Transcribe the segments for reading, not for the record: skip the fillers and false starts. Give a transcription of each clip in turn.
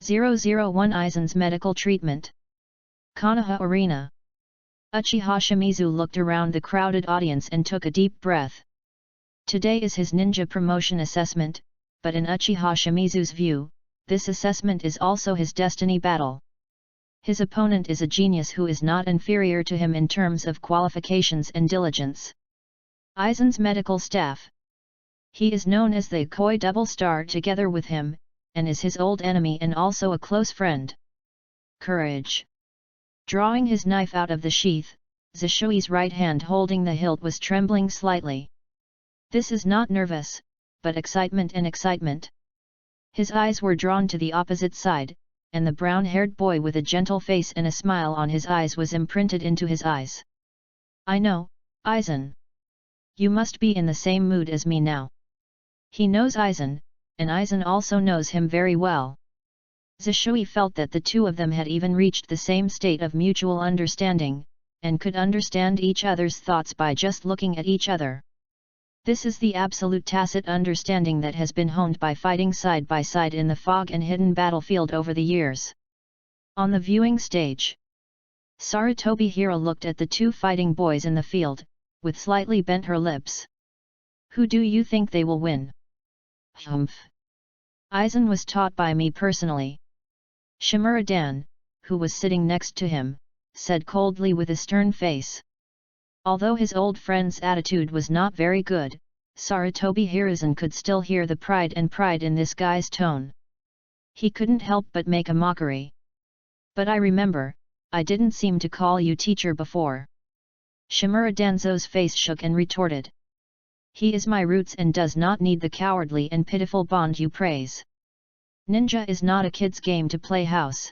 001 Aizen's medical treatment. Konoha Arena. Uchiha Shimizu looked around the crowded audience and took a deep breath. Today is his ninja promotion assessment, but in Uchiha Shimizu's view, this assessment is also his destiny battle. His opponent is a genius who is not inferior to him in terms of qualifications and diligence. Aizen's medical staff. He is known as the Koi Double Star together with him, and is his old enemy and also a close friend. Courage. Drawing his knife out of the sheath, Zishui's right hand holding the hilt was trembling slightly. This is not nervous, but excitement and excitement. His eyes were drawn to the opposite side, and the brown-haired boy with a gentle face and a smile on his eyes was imprinted into his eyes. I know, Aizen. You must be in the same mood as me now. He knows Aizen, and Aizen also knows him very well. Zishui felt that the two of them had even reached the same state of mutual understanding, and could understand each other's thoughts by just looking at each other. This is the absolute tacit understanding that has been honed by fighting side by side in the fog and hidden battlefield over the years. On the viewing stage, Sarutobi Hira looked at the two fighting boys in the field, with slightly bent her lips. Who do you think they will win? Humph. Aizen was taught by me personally. Shimura-dan, who was sitting next to him, said coldly with a stern face. Although his old friend's attitude was not very good, Sarutobi Hiruzen could still hear the pride in this guy's tone. He couldn't help but make a mockery. But I remember, I didn't seem to call you teacher before. Shimura Danzo's face shook and retorted. He is my roots and does not need the cowardly and pitiful bond you praise. Ninja is not a kid's game to play house.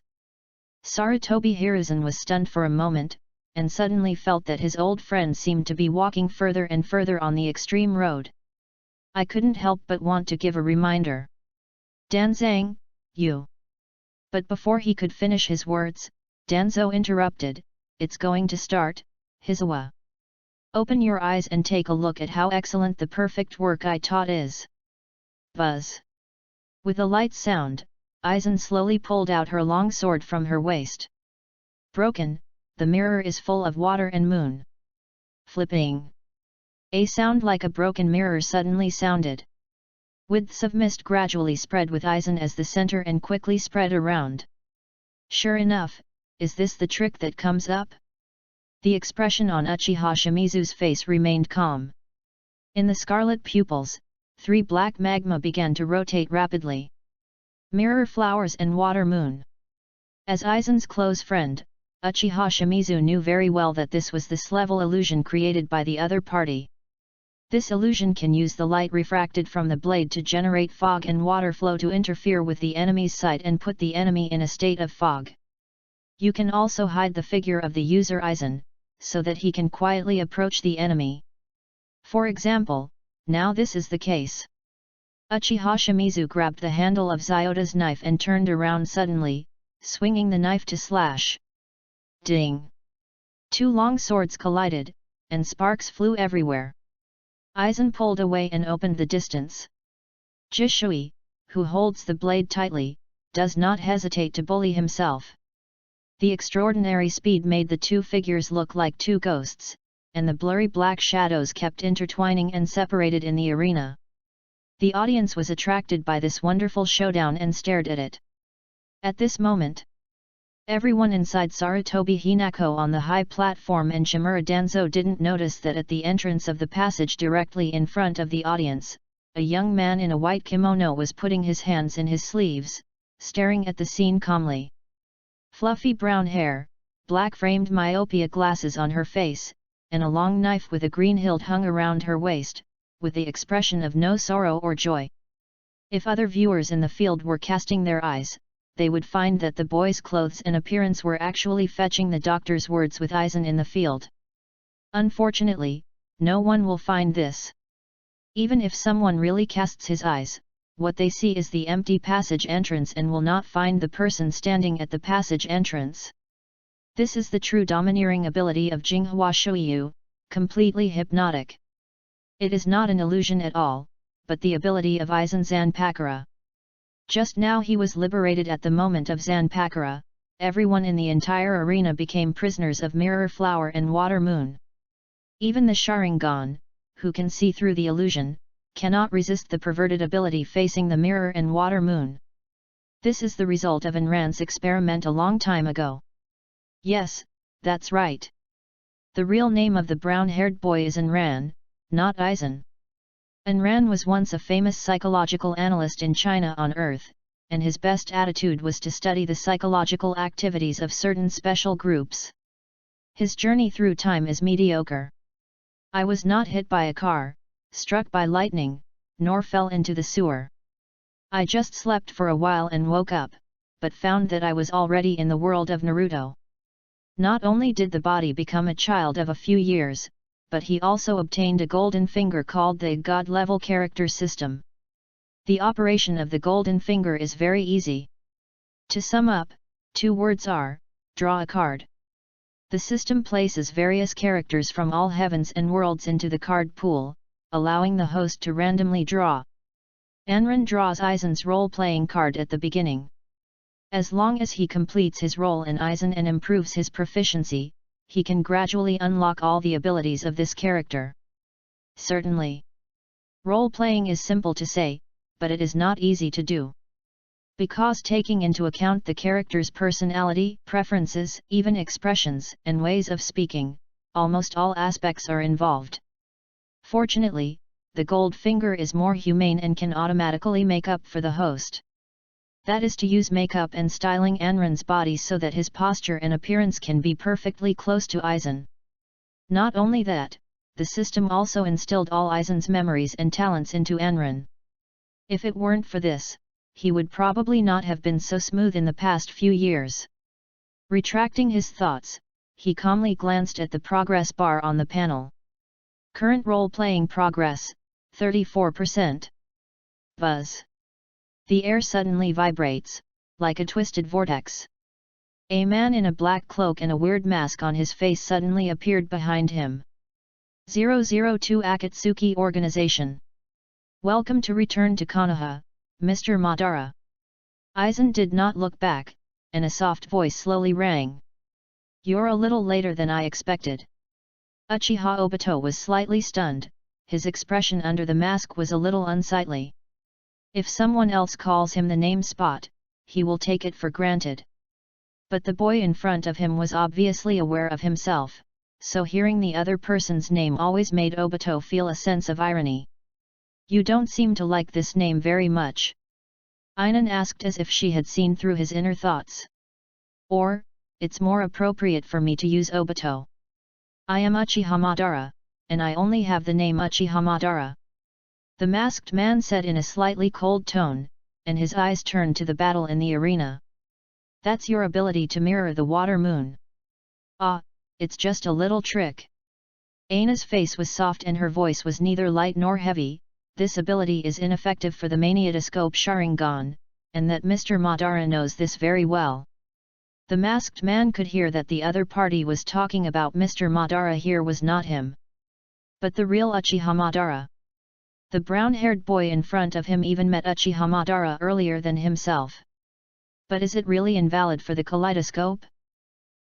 Sarutobi Hiruzen was stunned for a moment, and suddenly felt that his old friend seemed to be walking further and further on the extreme road. I couldn't help but want to give a reminder. Danzang, you. But before he could finish his words, Danzo interrupted, it's going to start, Hizawa. Open your eyes and take a look at how excellent the perfect work I taught is. Buzz. With a light sound, Aizen slowly pulled out her long sword from her waist. Broken, the mirror is full of water and moon. Flipping. A sound like a broken mirror suddenly sounded. Widths of mist gradually spread with Aizen as the center and quickly spread around. Sure enough, is this the trick that comes up? The expression on Uchiha Shimizu's face remained calm. In the scarlet pupils, 3 black magma began to rotate rapidly. Mirror flowers and water moon. As Aizen's close friend, Uchiha Shimizu knew very well that this was this level illusion created by the other party. This illusion can use the light refracted from the blade to generate fog and water flow to interfere with the enemy's sight and put the enemy in a state of fog. You can also hide the figure of the user Aizen, so that he can quietly approach the enemy. For example, now this is the case. Uchiha Shimizu grabbed the handle of Zyuda's knife and turned around suddenly, swinging the knife to slash. Ding! 2 long swords collided, and sparks flew everywhere. Aizen pulled away and opened the distance. Jishui, who holds the blade tightly, does not hesitate to bully himself. The extraordinary speed made the two figures look like 2 ghosts, and the blurry black shadows kept intertwining and separated in the arena. The audience was attracted by this wonderful showdown and stared at it. At this moment, everyone inside Sarutobi Hinako on the high platform and Shimura Danzo didn't notice that at the entrance of the passage directly in front of the audience, a young man in a white kimono was putting his hands in his sleeves, staring at the scene calmly. Fluffy brown hair, black-framed myopia glasses on her face, and a long knife with a green hilt hung around her waist, with the expression of no sorrow or joy. If other viewers in the field were casting their eyes, they would find that the boy's clothes and appearance were actually fetching the doctor's words with Aizen in the field. Unfortunately, no one will find this. Even if someone really casts his eyes, what they see is the empty passage entrance and will not find the person standing at the passage entrance. This is the true domineering ability of Jinghua Shuiyu, completely hypnotic. It is not an illusion at all, but the ability of Aizen Zanpakura. Just now he was liberated at the moment of Zanpakara. Everyone in the entire arena became prisoners of Mirror Flower and Water Moon. Even the Sharingan, who can see through the illusion, cannot resist the perverted ability facing the Mirror and Water Moon. This is the result of Enran's experiment a long time ago. Yes, that's right. The real name of the brown-haired boy is Enran, not Aizen. Enran was once a famous psychological analyst in China on Earth, and his best attitude was to study the psychological activities of certain special groups. His journey through time is mediocre. I was not hit by a car, struck by lightning, nor fell into the sewer. I just slept for a while and woke up, but found that I was already in the world of Naruto. Not only did the body become a child of a few years, but he also obtained a golden finger called the God-level character system. The operation of the golden finger is very easy. To sum up, 2 words are, draw a card. The system places various characters from all heavens and worlds into the card pool, allowing the host to randomly draw. Enran draws Aizen's role-playing card at the beginning. As long as he completes his role in Aizen and improves his proficiency, he can gradually unlock all the abilities of this character. Certainly. Role-playing is simple to say, but it is not easy to do. Because taking into account the character's personality, preferences, even expressions, and ways of speaking, almost all aspects are involved. Fortunately, the gold finger is more humane and can automatically make up for the host. That is to use makeup and styling Enran's body so that his posture and appearance can be perfectly close to Aizen. Not only that, the system also instilled all Aizen's memories and talents into Enran. If it weren't for this, he would probably not have been so smooth in the past few years. Retracting his thoughts, he calmly glanced at the progress bar on the panel. Current role-playing progress, 34%. Buzz. The air suddenly vibrates, like a twisted vortex. A man in a black cloak and a weird mask on his face suddenly appeared behind him. 002 Akatsuki Organization. Welcome to Return to Konoha, Mr. Madara. Aizen did not look back, and a soft voice slowly rang. You're a little later than I expected. Uchiha Obito was slightly stunned, his expression under the mask was a little unsightly. If someone else calls him the name Spot, he will take it for granted. But the boy in front of him was obviously aware of himself, so hearing the other person's name always made Obito feel a sense of irony. You don't seem to like this name very much. Aizen asked as if she had seen through his inner thoughts. Or, it's more appropriate for me to use Obito. I am Uchiha Madara, and I only have the name Uchiha Madara. The masked man said in a slightly cold tone, and his eyes turned to the battle in the arena. That's your ability to mirror the water moon. Ah, it's just a little trick. Aizen's face was soft and her voice was neither light nor heavy. This ability is ineffective for the Maniatoscope Sharingan, and that Mr. Madara knows this very well. The masked man could hear that the other party was talking about Mr. Madara here was not him, but the real Uchiha Madara. The brown-haired boy in front of him even met Uchiha Madara earlier than himself. But is it really invalid for the kaleidoscope?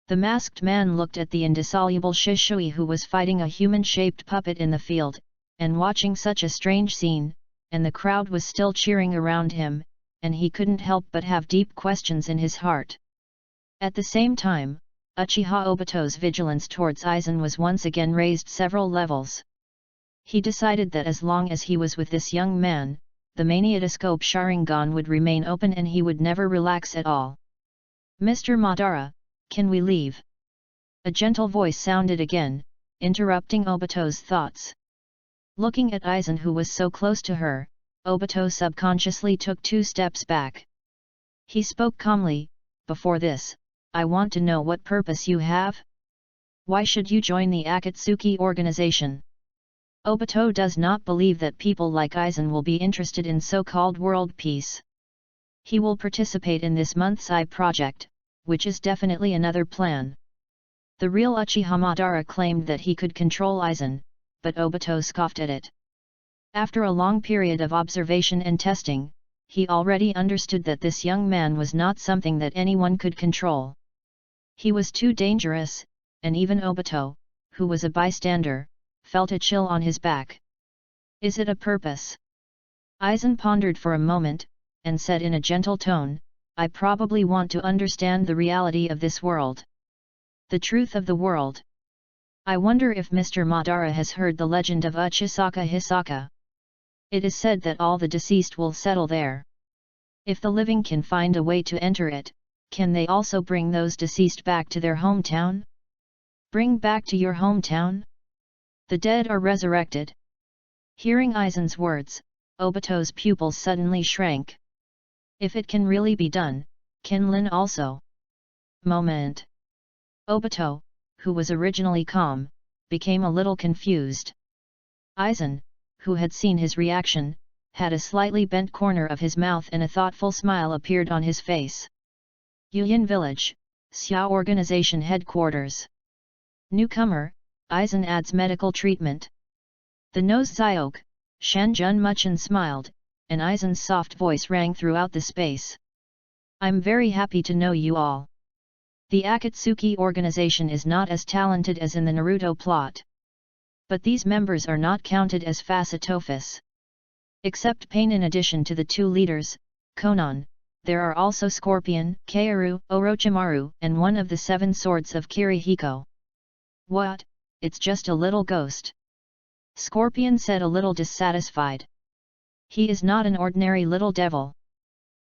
The masked man looked at the indissoluble Shishui who was fighting a human-shaped puppet in the field, and watching such a strange scene, and the crowd was still cheering around him, and he couldn't help but have deep questions in his heart. At the same time, Uchiha Obito's vigilance towards Aizen was once again raised several levels. He decided that as long as he was with this young man, the Maniatoscope Sharingan would remain open and he would never relax at all. Mr. Madara, can we leave? A gentle voice sounded again, interrupting Obito's thoughts. Looking at Aizen who was so close to her, Obito subconsciously took 2 steps back. He spoke calmly, before this, I want to know what purpose you have? Why should you join the Akatsuki organization? Obito does not believe that people like Aizen will be interested in so-called world peace. He will participate in this month's Eye project, which is definitely another plan. The real Uchiha Madara claimed that he could control Aizen, but Obito scoffed at it. After a long period of observation and testing, he already understood that this young man was not something that anyone could control. He was too dangerous, and even Obito, who was a bystander, felt a chill on his back. Is it a purpose? Aizen pondered for a moment, and said in a gentle tone, I probably want to understand the reality of this world. The truth of the world. I wonder if Mr. Madara has heard the legend of Uchisaka Hisaka. It is said that all the deceased will settle there. If the living can find a way to enter it, can they also bring those deceased back to their hometown? Bring back to your hometown? The dead are resurrected. Hearing Aizen's words, Obito's pupils suddenly shrank. If it can really be done, can Lin also? Moment. Obito, who was originally calm, became a little confused. Aizen, who had seen his reaction, had a slightly bent corner of his mouth and a thoughtful smile appeared on his face. Yuyin Village, Xiao Organization Headquarters. Newcomer, Aizen adds medical treatment. The nose Zyok, Shanjun Muchen smiled, and Aizen's soft voice rang throughout the space. I'm very happy to know you all. The Akatsuki organization is not as talented as in the Naruto plot. But these members are not counted as Facetofis. Except Pain. In addition to the two leaders, Konan, there are also Scorpion, Kaoru, Orochimaru, and one of the 7 swords of Kirihiko. What? It's just a little ghost. Scorpion said a little dissatisfied. He is not an ordinary little devil.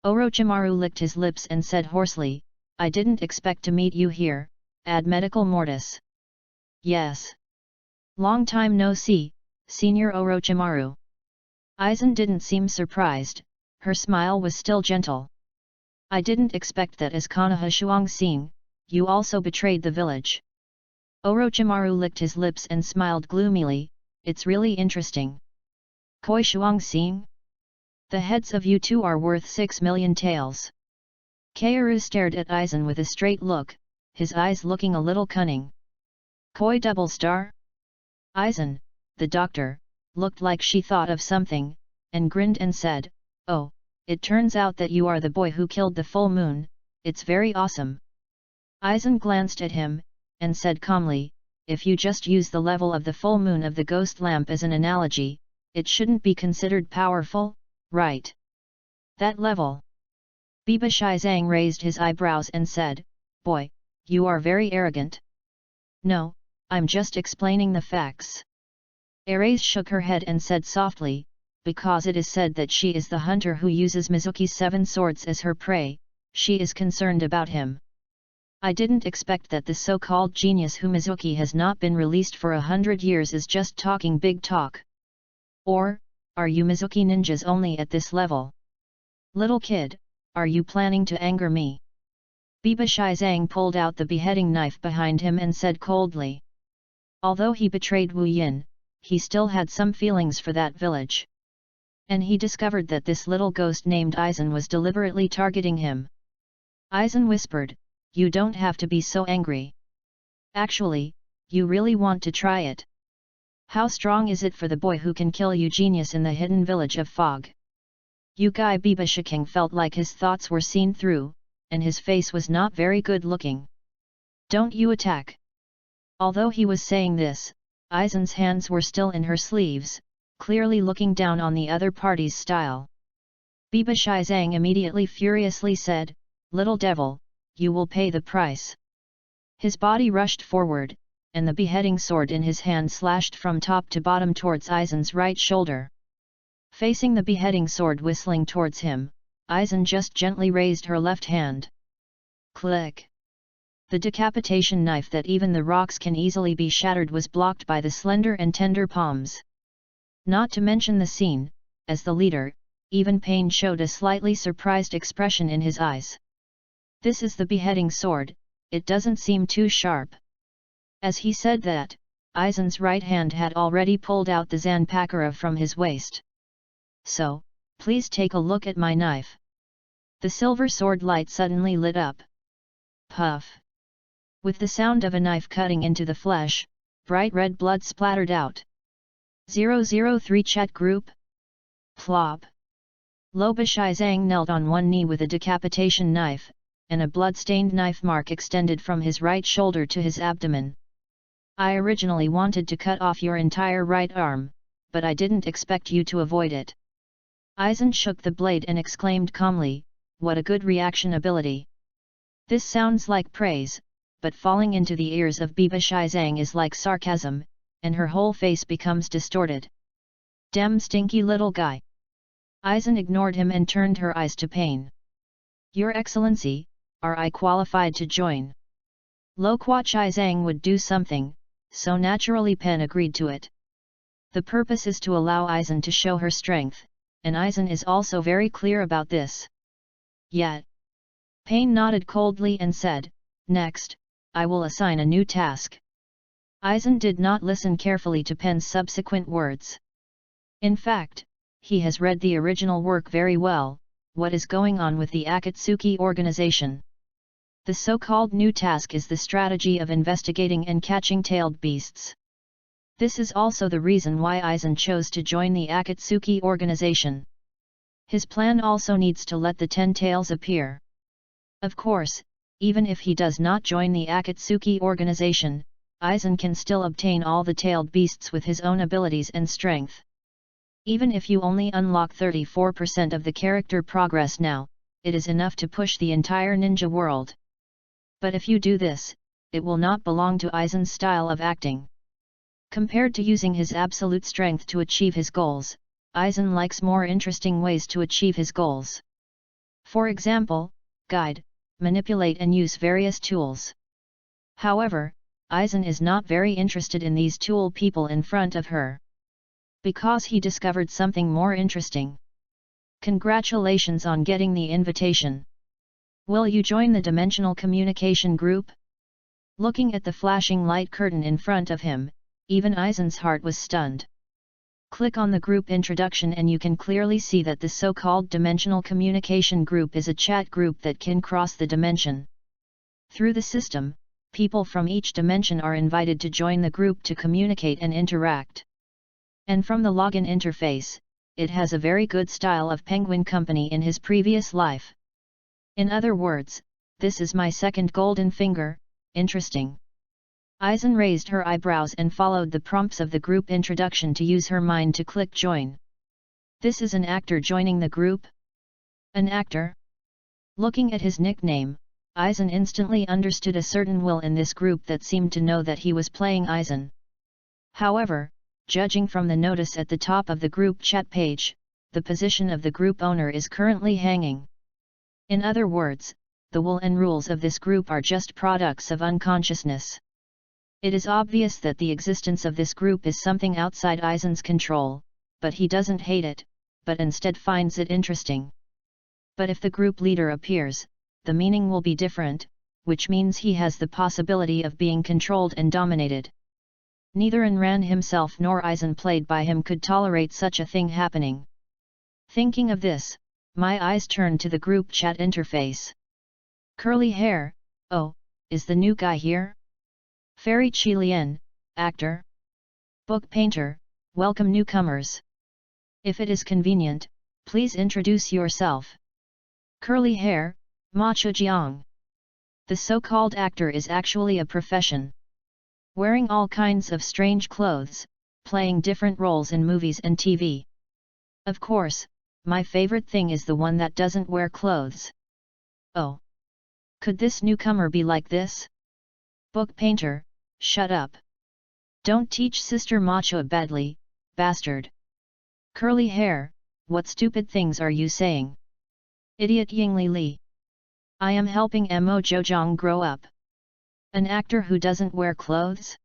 Orochimaru licked his lips and said hoarsely, I didn't expect to meet you here, ad medical mortis. Yes. Long time no see, Senior Orochimaru. Aizen didn't seem surprised, her smile was still gentle. I didn't expect that as Konoha Shuang-sing, you also betrayed the village. Orochimaru licked his lips and smiled gloomily, it's really interesting. Koi Shuang-sing? The heads of you two are worth 6 million taels. Kaoru stared at Aizen with a straight look, his eyes looking a little cunning. Koi double star? Aizen, the doctor, looked like she thought of something, and grinned and said, oh, it turns out that you are the boy who killed the full moon, it's very awesome. Aizen glanced at him, and said calmly, if you just use the level of the full moon of the ghost lamp as an analogy, it shouldn't be considered powerful, right? That level. Biba Shizang raised his eyebrows and said, boy, you are very arrogant. No, I'm just explaining the facts. Erase shook her head and said softly, because it is said that she is the hunter who uses Mizuki's 7 swords as her prey, she is concerned about him. I didn't expect that the so-called genius who Mizuki has not been released for 100 years is just talking big talk. Or, are you Mizuki ninjas only at this level? Little kid, are you planning to anger me? Biba Shizang pulled out the beheading knife behind him and said coldly. Although he betrayed Wu Yin, he still had some feelings for that village. And he discovered that this little ghost named Aizen was deliberately targeting him. Aizen whispered, you don't have to be so angry. Actually, you really want to try it. How strong is it for the boy who can kill you genius in the hidden village of Fog? Yugai Biba Shiking felt like his thoughts were seen through, and his face was not very good looking. Don't you attack. Although he was saying this, Aizen's hands were still in her sleeves, clearly looking down on the other party's style. Biba Shizang immediately furiously said, little devil, you will pay the price. His body rushed forward, and the beheading sword in his hand slashed from top to bottom towards Aizen's right shoulder. Facing the beheading sword whistling towards him, Aizen just gently raised her left hand. Click! The decapitation knife that even the rocks can easily be shattered was blocked by the slender and tender palms. Not to mention the scene, as the leader, even Pain showed a slightly surprised expression in his eyes. This is the beheading sword, it doesn't seem too sharp. As he said that, Aizen's right hand had already pulled out the Zanpakura from his waist. So, please take a look at my knife. The silver sword light suddenly lit up. Puff! With the sound of a knife cutting into the flesh, bright red blood splattered out. 003 Chat Group? Plop! Lobishai Zhang knelt on one knee with a decapitation knife, and a blood-stained knife mark extended from his right shoulder to his abdomen. I originally wanted to cut off your entire right arm, but I didn't expect you to avoid it. Aizen shook the blade and exclaimed calmly, "What a good reaction ability." This sounds like praise, but falling into the ears of Bibishai Zhang is like sarcasm, and her whole face becomes distorted. "Damn stinky little guy." Aizen ignored him and turned her eyes to Pain. "Your Excellency, are I qualified to join?" Lo Kuo-chai Zhang would do something, so naturally Pen agreed to it. The purpose is to allow Aizen to show her strength, and Aizen is also very clear about this. Yet, Pain nodded coldly and said, "Next, I will assign a new task." Aizen did not listen carefully to Pen's subsequent words. In fact, he has read the original work very well. What is going on with the Akatsuki organization? The so-called new task is the strategy of investigating and catching tailed beasts. This is also the reason why Aizen chose to join the Akatsuki organization. His plan also needs to let the 10 tails appear. Of course, even if he does not join the Akatsuki organization, Aizen can still obtain all the tailed beasts with his own abilities and strength. Even if you only unlock 34% of the character progress now, it is enough to push the entire ninja world. But if you do this, it will not belong to Aizen's style of acting. Compared to using his absolute strength to achieve his goals, Aizen likes more interesting ways to achieve his goals. For example, guide, manipulate and use various tools. However, Aizen is not very interested in these tool people in front of her. Because he discovered something more interesting. Congratulations on getting the invitation. Will you join the Dimensional Communication Group? Looking at the flashing light curtain in front of him, even Aizen's heart was stunned. Click on the group introduction and you can clearly see that the so-called Dimensional Communication Group is a chat group that can cross the dimension. Through the system, people from each dimension are invited to join the group to communicate and interact. And from the login interface, it has a very good style of Penguin Company in his previous life. In other words, this is my second golden finger. Interesting. Aizen raised her eyebrows and followed the prompts of the group introduction to use her mind to click join. This is an actor joining the group? An actor? Looking at his nickname, Aizen instantly understood a certain will in this group that seemed to know that he was playing Aizen. However, judging from the notice at the top of the group chat page, the position of the group owner is currently hanging. In other words, the will and rules of this group are just products of unconsciousness. It is obvious that the existence of this group is something outside Aizen's control, but he doesn't hate it, but instead finds it interesting. But if the group leader appears, the meaning will be different, which means he has the possibility of being controlled and dominated. Neither Ain Rand himself nor Aizen played by him could tolerate such a thing happening. Thinking of this, my eyes turned to the group chat interface. Curly hair, oh, is the new guy here? Fairy Qilian, actor. Book painter, welcome newcomers. If it is convenient, please introduce yourself. Curly hair, Ma Chujiang. The so-called actor is actually a profession. Wearing all kinds of strange clothes, playing different roles in movies and TV. Of course, my favorite thing is the one that doesn't wear clothes. Oh! Could this newcomer be like this? Book painter, shut up. Don't teach Sister Macho badly, bastard. Curly hair, what stupid things are you saying? Idiot Yingli Li. I am helping Mo Zhejiang grow up. An actor who doesn't wear clothes?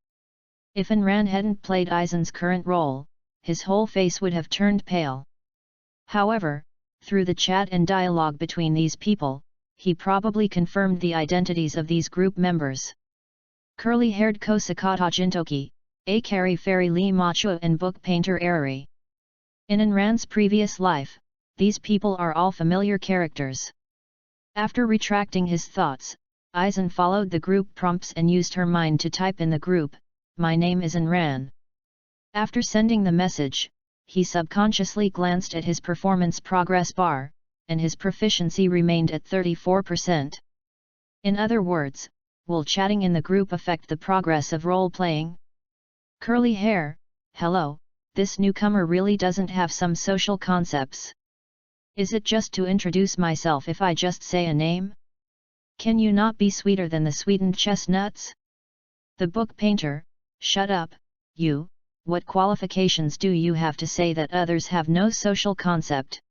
If Ain Rand hadn't played Aizen's current role, his whole face would have turned pale. However, through the chat and dialogue between these people, he probably confirmed the identities of these group members. Curly-haired Kosakata Jintoki, Akari Fairy Li Macho and book painter Arari. In Ain Rand's previous life, these people are all familiar characters. After retracting his thoughts, Aizen followed the group prompts and used her mind to type in the group, "My name is Ain Rand." After sending the message, he subconsciously glanced at his performance progress bar, and his proficiency remained at 34%. In other words, will chatting in the group affect the progress of role-playing? Curly hair, hello, this newcomer really doesn't have some social concepts. Is it just to introduce myself if I just say a name? Can you not be sweeter than the sweetened chestnuts? The book painter, shut up, you, what qualifications do you have to say that others have no social concept?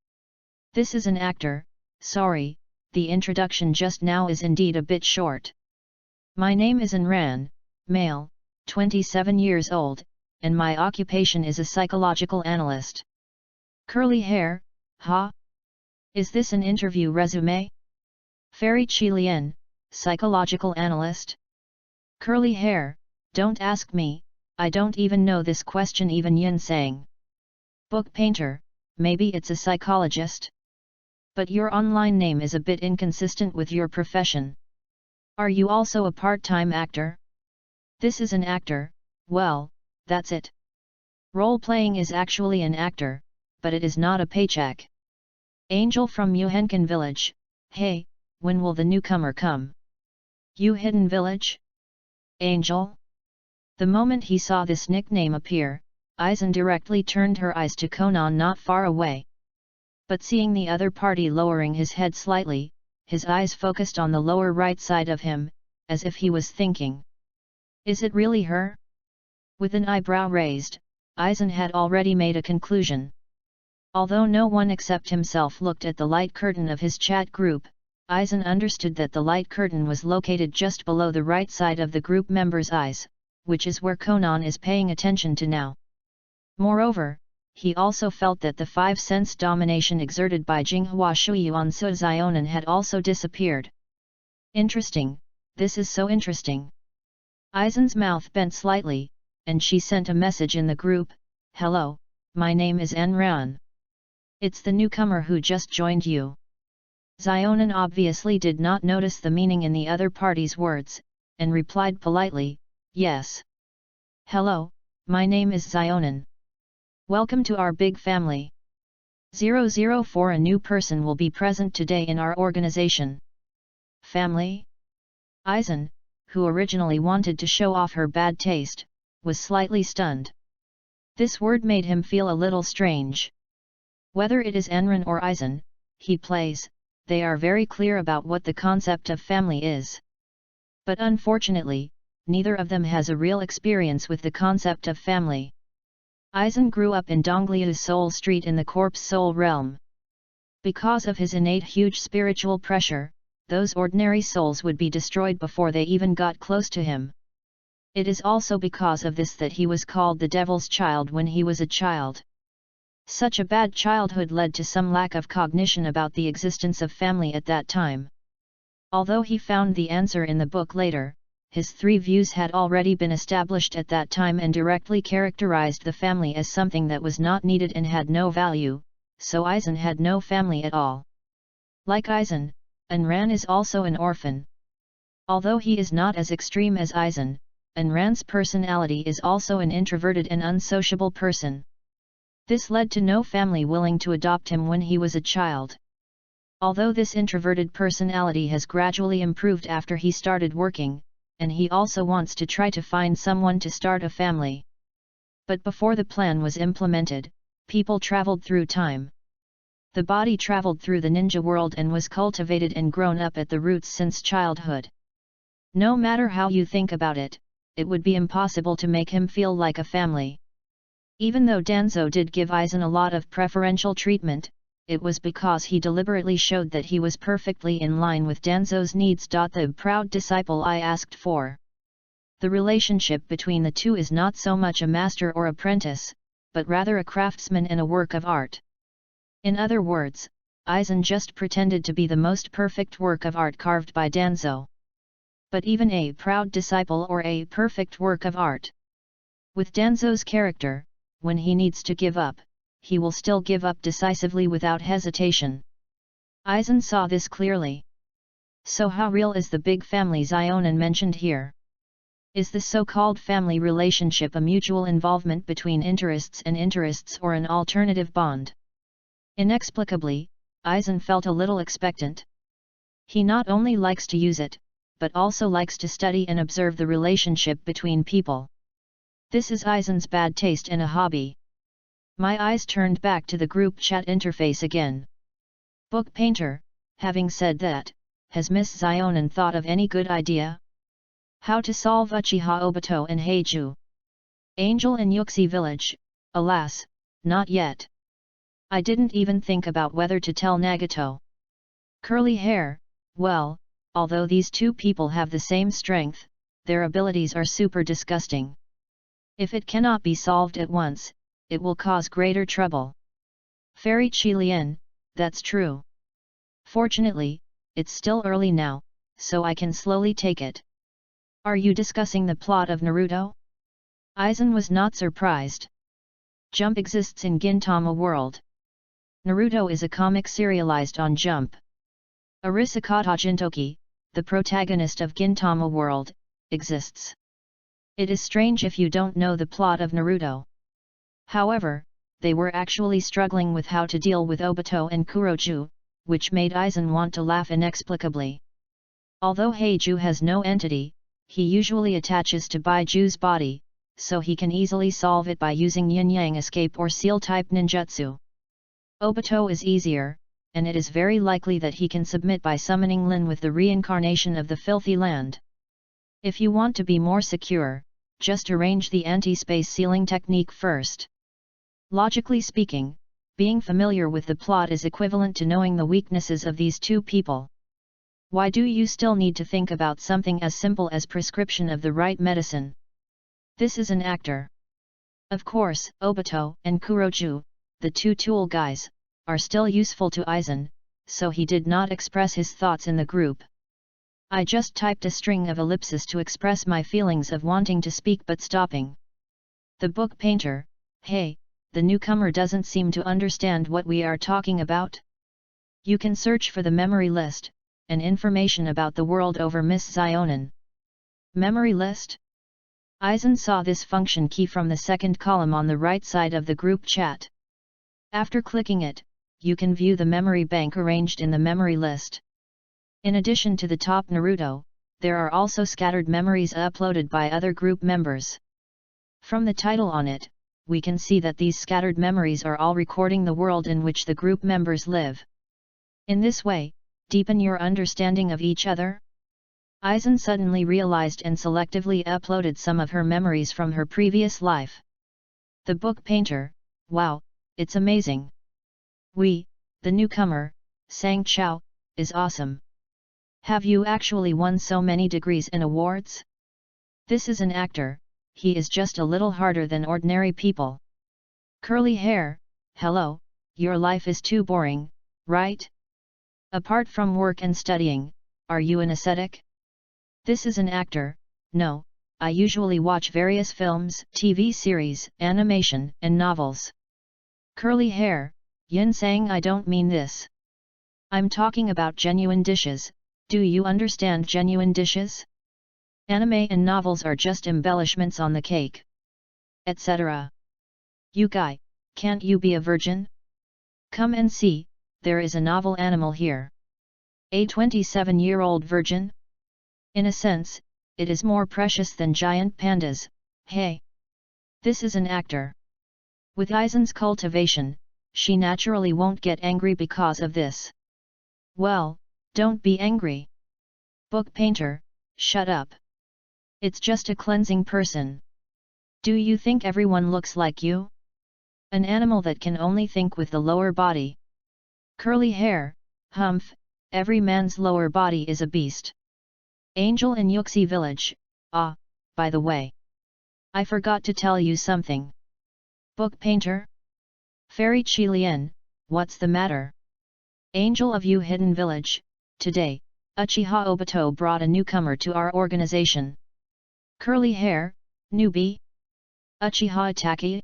This is an actor, sorry, the introduction just now is indeed a bit short. My name is Anran, male, 27 years old, and my occupation is a psychological analyst. Curly hair, ha? Is this an interview resume? Fairy Chilian, psychological analyst? Curly hair, don't ask me, I don't even know this question even Yin sang. Book painter, maybe it's a psychologist? But your online name is a bit inconsistent with your profession. Are you also a part-time actor? This is an actor, well, that's it. Role-playing is actually an actor, but it is not a paycheck. Angel from Yuhenkan village, hey, when will the newcomer come? You Hidden village? Angel? The moment he saw this nickname appear, Aizen directly turned her eyes to Conan not far away. But seeing the other party lowering his head slightly, his eyes focused on the lower right side of him, as if he was thinking. Is it really her? With an eyebrow raised, Aizen had already made a conclusion. Although no one except himself looked at the light curtain of his chat group, Aizen understood that the light curtain was located just below the right side of the group members' eyes, which is where Conan is paying attention to now. Moreover, he also felt that the five-sense domination exerted by Jinghua Shuyu on Su Zionan had also disappeared. Interesting, this is so interesting. Aizen's mouth bent slightly, and she sent a message in the group, hello, my name is Enran. It's the newcomer who just joined you. Zionan obviously did not notice the meaning in the other party's words, and replied politely, yes. Hello, my name is Zionan. Welcome to our big family. 004 A new person will be present today in our organization. Family? Aizen, who originally wanted to show off her bad taste, was slightly stunned. This word made him feel a little strange. Whether it is Enran or Aizen, he plays, they are very clear about what the concept of family is. But unfortunately, neither of them has a real experience with the concept of family. Aizen grew up in Dongliu Soul Street in the corpse soul realm. Because of his innate huge spiritual pressure, those ordinary souls would be destroyed before they even got close to him. It is also because of this that he was called the Devil's Child when he was a child. Such a bad childhood led to some lack of cognition about the existence of family at that time. Although he found the answer in the book later, his three views had already been established at that time and directly characterized the family as something that was not needed and had no value, so Aizen had no family at all. Like Aizen, Enran is also an orphan. Although he is not as extreme as Aizen, Enran's personality is also an introverted and unsociable person. This led to no family willing to adopt him when he was a child. Although this introverted personality has gradually improved after he started working, and he also wants to try to find someone to start a family. But before the plan was implemented, people traveled through time. The body traveled through the ninja world and was cultivated and grown up at the roots since childhood. No matter how you think about it, it would be impossible to make him feel like a family. Even though Danzo did give Aizen a lot of preferential treatment, it was because he deliberately showed that he was perfectly in line with Danzo's needs. The proud disciple I asked for. The relationship between the two is not so much a master or apprentice, but rather a craftsman and a work of art. In other words, Aizen just pretended to be the most perfect work of art carved by Danzo. But even a proud disciple or a perfect work of art. With Danzo's character, when he needs to give up, he will still give up decisively without hesitation. Aizen saw this clearly. So how real is the big family Zionan mentioned here? Is the so-called family relationship a mutual involvement between interests and interests or an alternative bond? Inexplicably, Aizen felt a little expectant. He not only likes to use it, but also likes to study and observe the relationship between people. This is Aizen's bad taste and a hobby. My eyes turned back to the group chat interface again. Book painter, having said that, has Miss Zionin thought of any good idea? How to solve Uchiha Obito and Heiju? Angel in Yuxi village, alas, not yet. I didn't even think about whether to tell Nagato. Curly hair, well, although these two people have the same strength, their abilities are super disgusting. If it cannot be solved at once, it will cause greater trouble. Fairy Qilian, that's true. Fortunately, it's still early now, so I can slowly take it. Are you discussing the plot of Naruto? Aizen was not surprised. Jump exists in Gintama world. Naruto is a comic serialized on Jump. Arisakata Jintoki, the protagonist of Gintama world, exists. It is strange if you don't know the plot of Naruto. However, they were actually struggling with how to deal with Obito and Kuroju, which made Aizen want to laugh inexplicably. Although Heiju has no entity, he usually attaches to Baiju's body, so he can easily solve it by using yin-yang escape or seal-type ninjutsu. Obito is easier, and it is very likely that he can submit by summoning Lin with the reincarnation of the filthy land. If you want to be more secure, just arrange the anti-space sealing technique first. Logically speaking, being familiar with the plot is equivalent to knowing the weaknesses of these two people. Why do you still need to think about something as simple as prescription of the right medicine? This is an actor. Of course, Obito and Kuroju, the two tool guys, are still useful to Aizen, so he did not express his thoughts in the group. I just typed a string of ellipses to express my feelings of wanting to speak but stopping. The book painter, hey, the newcomer doesn't seem to understand what we are talking about. You can search for the memory list, and information about the world over Miss Zionin. Memory list? Aizen saw this function key from the second column on the right side of the group chat. After clicking it, you can view the memory bank arranged in the memory list. In addition to the top Naruto, there are also scattered memories uploaded by other group members. From the title on it, we can see that these scattered memories are all recording the world in which the group members live. In this way, deepen your understanding of each other? Aizen suddenly realized and selectively uploaded some of her memories from her previous life. The book painter, wow, it's amazing. We, the newcomer, Sang Chao, is awesome. Have you actually won so many degrees and awards? This is an actor, he is just a little harder than ordinary people. Curly hair, hello, your life is too boring, right? Apart from work and studying, are you an ascetic? This is an actor, no, I usually watch various films, TV series, animation, and novels. Curly hair, Yin Sang, I don't mean this. I'm talking about genuine dishes, do you understand genuine dishes? Anime and novels are just embellishments on the cake. Etc. You guy, can't you be a virgin? Come and see, there is a novel animal here. A 27-year-old virgin? In a sense, it is more precious than giant pandas, hey. This is an actor. With Aizen's cultivation, she naturally won't get angry because of this. Well, don't be angry. Book painter, shut up. It's just a cleansing person. Do you think everyone looks like you? An animal that can only think with the lower body. Curly hair, humph, every man's lower body is a beast. Angel in Yuxi village, ah, by the way. I forgot to tell you something. Book painter? Fairy Qilian, what's the matter? Angel of Yu Hidden Village, today, Uchiha Obito brought a newcomer to our organization. Curly hair, newbie? Uchiha Itaki?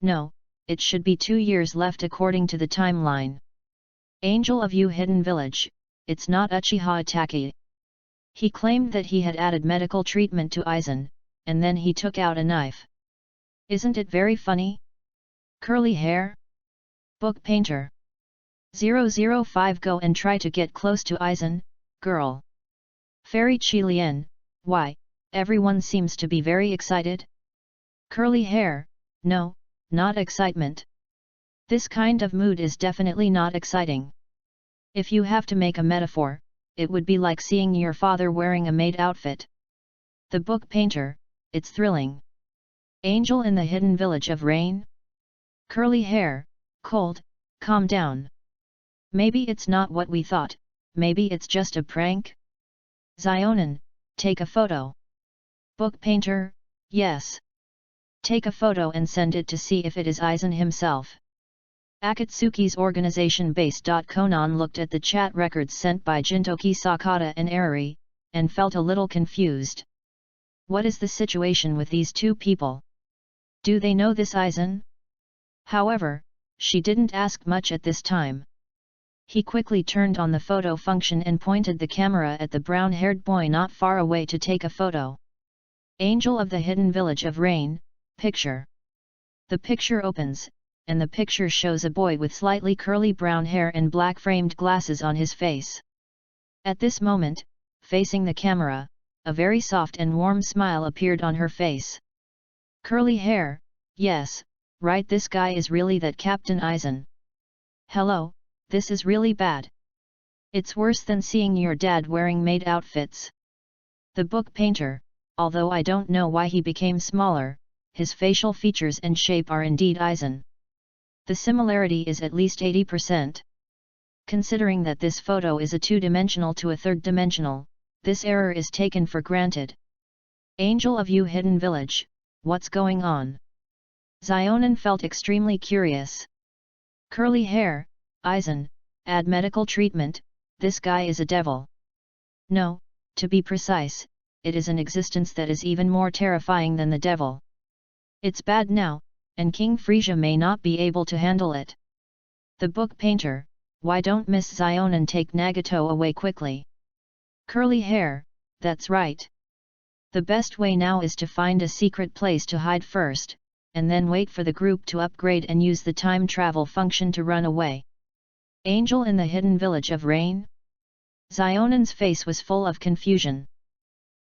No, it should be 2 years left according to the timeline. Angel of Yu Hidden Village, it's not Uchiha Itaki. He claimed that he had added medical treatment to Aizen, and then he took out a knife. Isn't it very funny? Curly hair? Book painter. 005 Go and try to get close to Aizen, girl. Fairy Qilian, why, everyone seems to be very excited? Curly hair, no, not excitement. This kind of mood is definitely not exciting. If you have to make a metaphor, it would be like seeing your father wearing a maid outfit. The book painter, it's thrilling. Angel in the hidden village of rain? Curly hair, cold, calm down. Maybe it's not what we thought, maybe it's just a prank? Zionin, take a photo. Book painter, yes. Take a photo and send it to see if it is Aizen himself. Akatsuki's organization base. Konan looked at the chat records sent by Jintoki Sakata and Arari, and felt a little confused. What is the situation with these two people? Do they know this Aizen? However, she didn't ask much at this time. He quickly turned on the photo function and pointed the camera at the brown-haired boy not far away to take a photo. Angel of the Hidden Village of Rain, picture. The picture opens, and the picture shows a boy with slightly curly brown hair and black-framed glasses on his face. At this moment, facing the camera, a very soft and warm smile appeared on her face. Curly hair, yes, right, this guy is really that Captain Aizen. Hello, this is really bad. It's worse than seeing your dad wearing maid outfits. The book painter, although I don't know why he became smaller, his facial features and shape are indeed Aizen. The similarity is at least 80%. Considering that this photo is a two-dimensional to a third-dimensional, this error is taken for granted. Angel of You Hidden Village, what's going on? Zionin felt extremely curious. Curly hair, Aizen, add medical treatment, this guy is a devil. No, to be precise, it is an existence that is even more terrifying than the devil. It's bad now, and King Frisia may not be able to handle it. The book painter, why don't Miss Zionin take Nagato away quickly? Curly hair, that's right. The best way now is to find a secret place to hide first, and then wait for the group to upgrade and use the time travel function to run away. Angel in the Hidden Village of Rain? Zionin's face was full of confusion.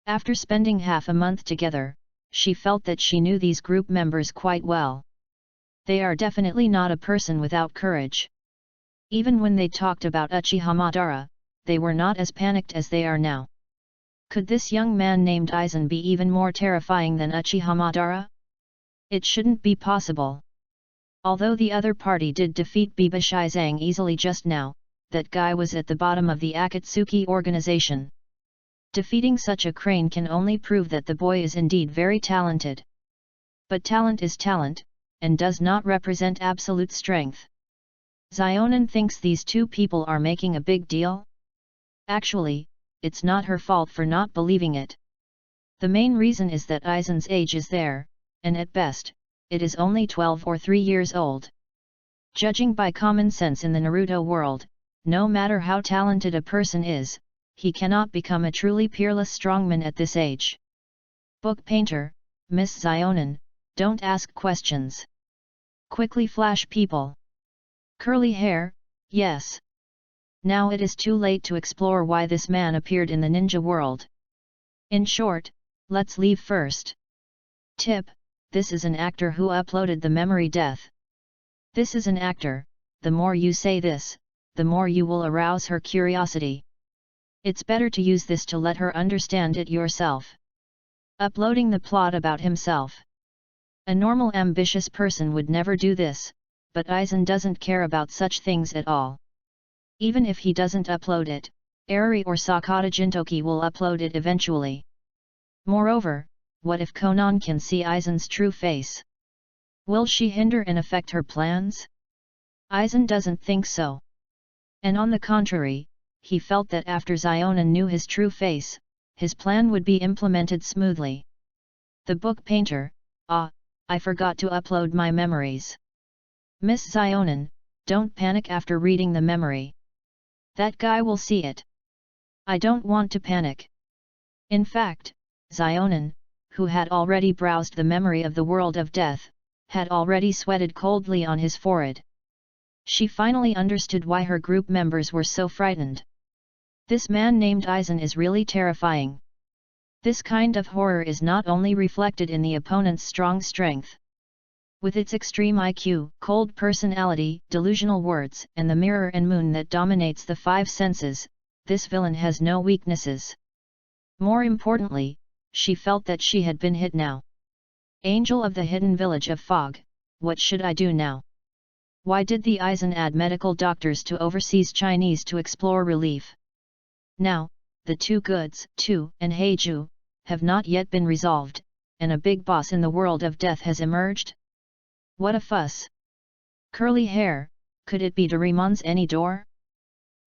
After spending half a month together, she felt that she knew these group members quite well. They are definitely not a person without courage. Even when they talked about Uchiha Madara, they were not as panicked as they are now. Could this young man named Aizen be even more terrifying than Uchiha Madara? It shouldn't be possible. Although the other party did defeat Biba Shizang easily just now, that guy was at the bottom of the Akatsuki organization. Defeating such a crane can only prove that the boy is indeed very talented. But talent is talent, and does not represent absolute strength. Zionin thinks these two people are making a big deal. Actually, it's not her fault for not believing it. The main reason is that Aizen's age is there, and at best, it is only 12 or 3 years old. Judging by common sense in the Naruto world, no matter how talented a person is, he cannot become a truly peerless strongman at this age. Book painter, Miss Zionin, don't ask questions. Quickly flash people. Curly hair, yes. Now it is too late to explore why this man appeared in the ninja world. In short, let's leave first. Tip, this is an actor who uploaded the memory death. This is an actor, the more you say this, the more you will arouse her curiosity. It's better to use this to let her understand it yourself. Uploading the plot about himself. A normal ambitious person would never do this, but Aizen doesn't care about such things at all. Even if he doesn't upload it, Arari or Sakata Jintoki will upload it eventually. Moreover, what if Konan can see Aizen's true face? Will she hinder and affect her plans? Aizen doesn't think so. And on the contrary, he felt that after Zionin knew his true face, his plan would be implemented smoothly. The book painter, I forgot to upload my memories. Miss Zionin, don't panic after reading the memory. That guy will see it. I don't want to panic. In fact, Xionin, who had already browsed the memory of the world of death, had already sweated coldly on his forehead. She finally understood why her group members were so frightened. This man named Aizen is really terrifying. This kind of horror is not only reflected in the opponent's strong strength. With its extreme IQ, cold personality, delusional words, and the mirror and moon that dominates the five senses, this villain has no weaknesses. More importantly, she felt that she had been hit now. Angel of the hidden village of fog, what should I do now? Why did the Aizen add medical doctors to overseas Chinese to explore relief? Now, the two goods, Tu and Heiju, have not yet been resolved, and a big boss in the world of death has emerged? What a fuss! Curly hair, could it be Doraemon's any door?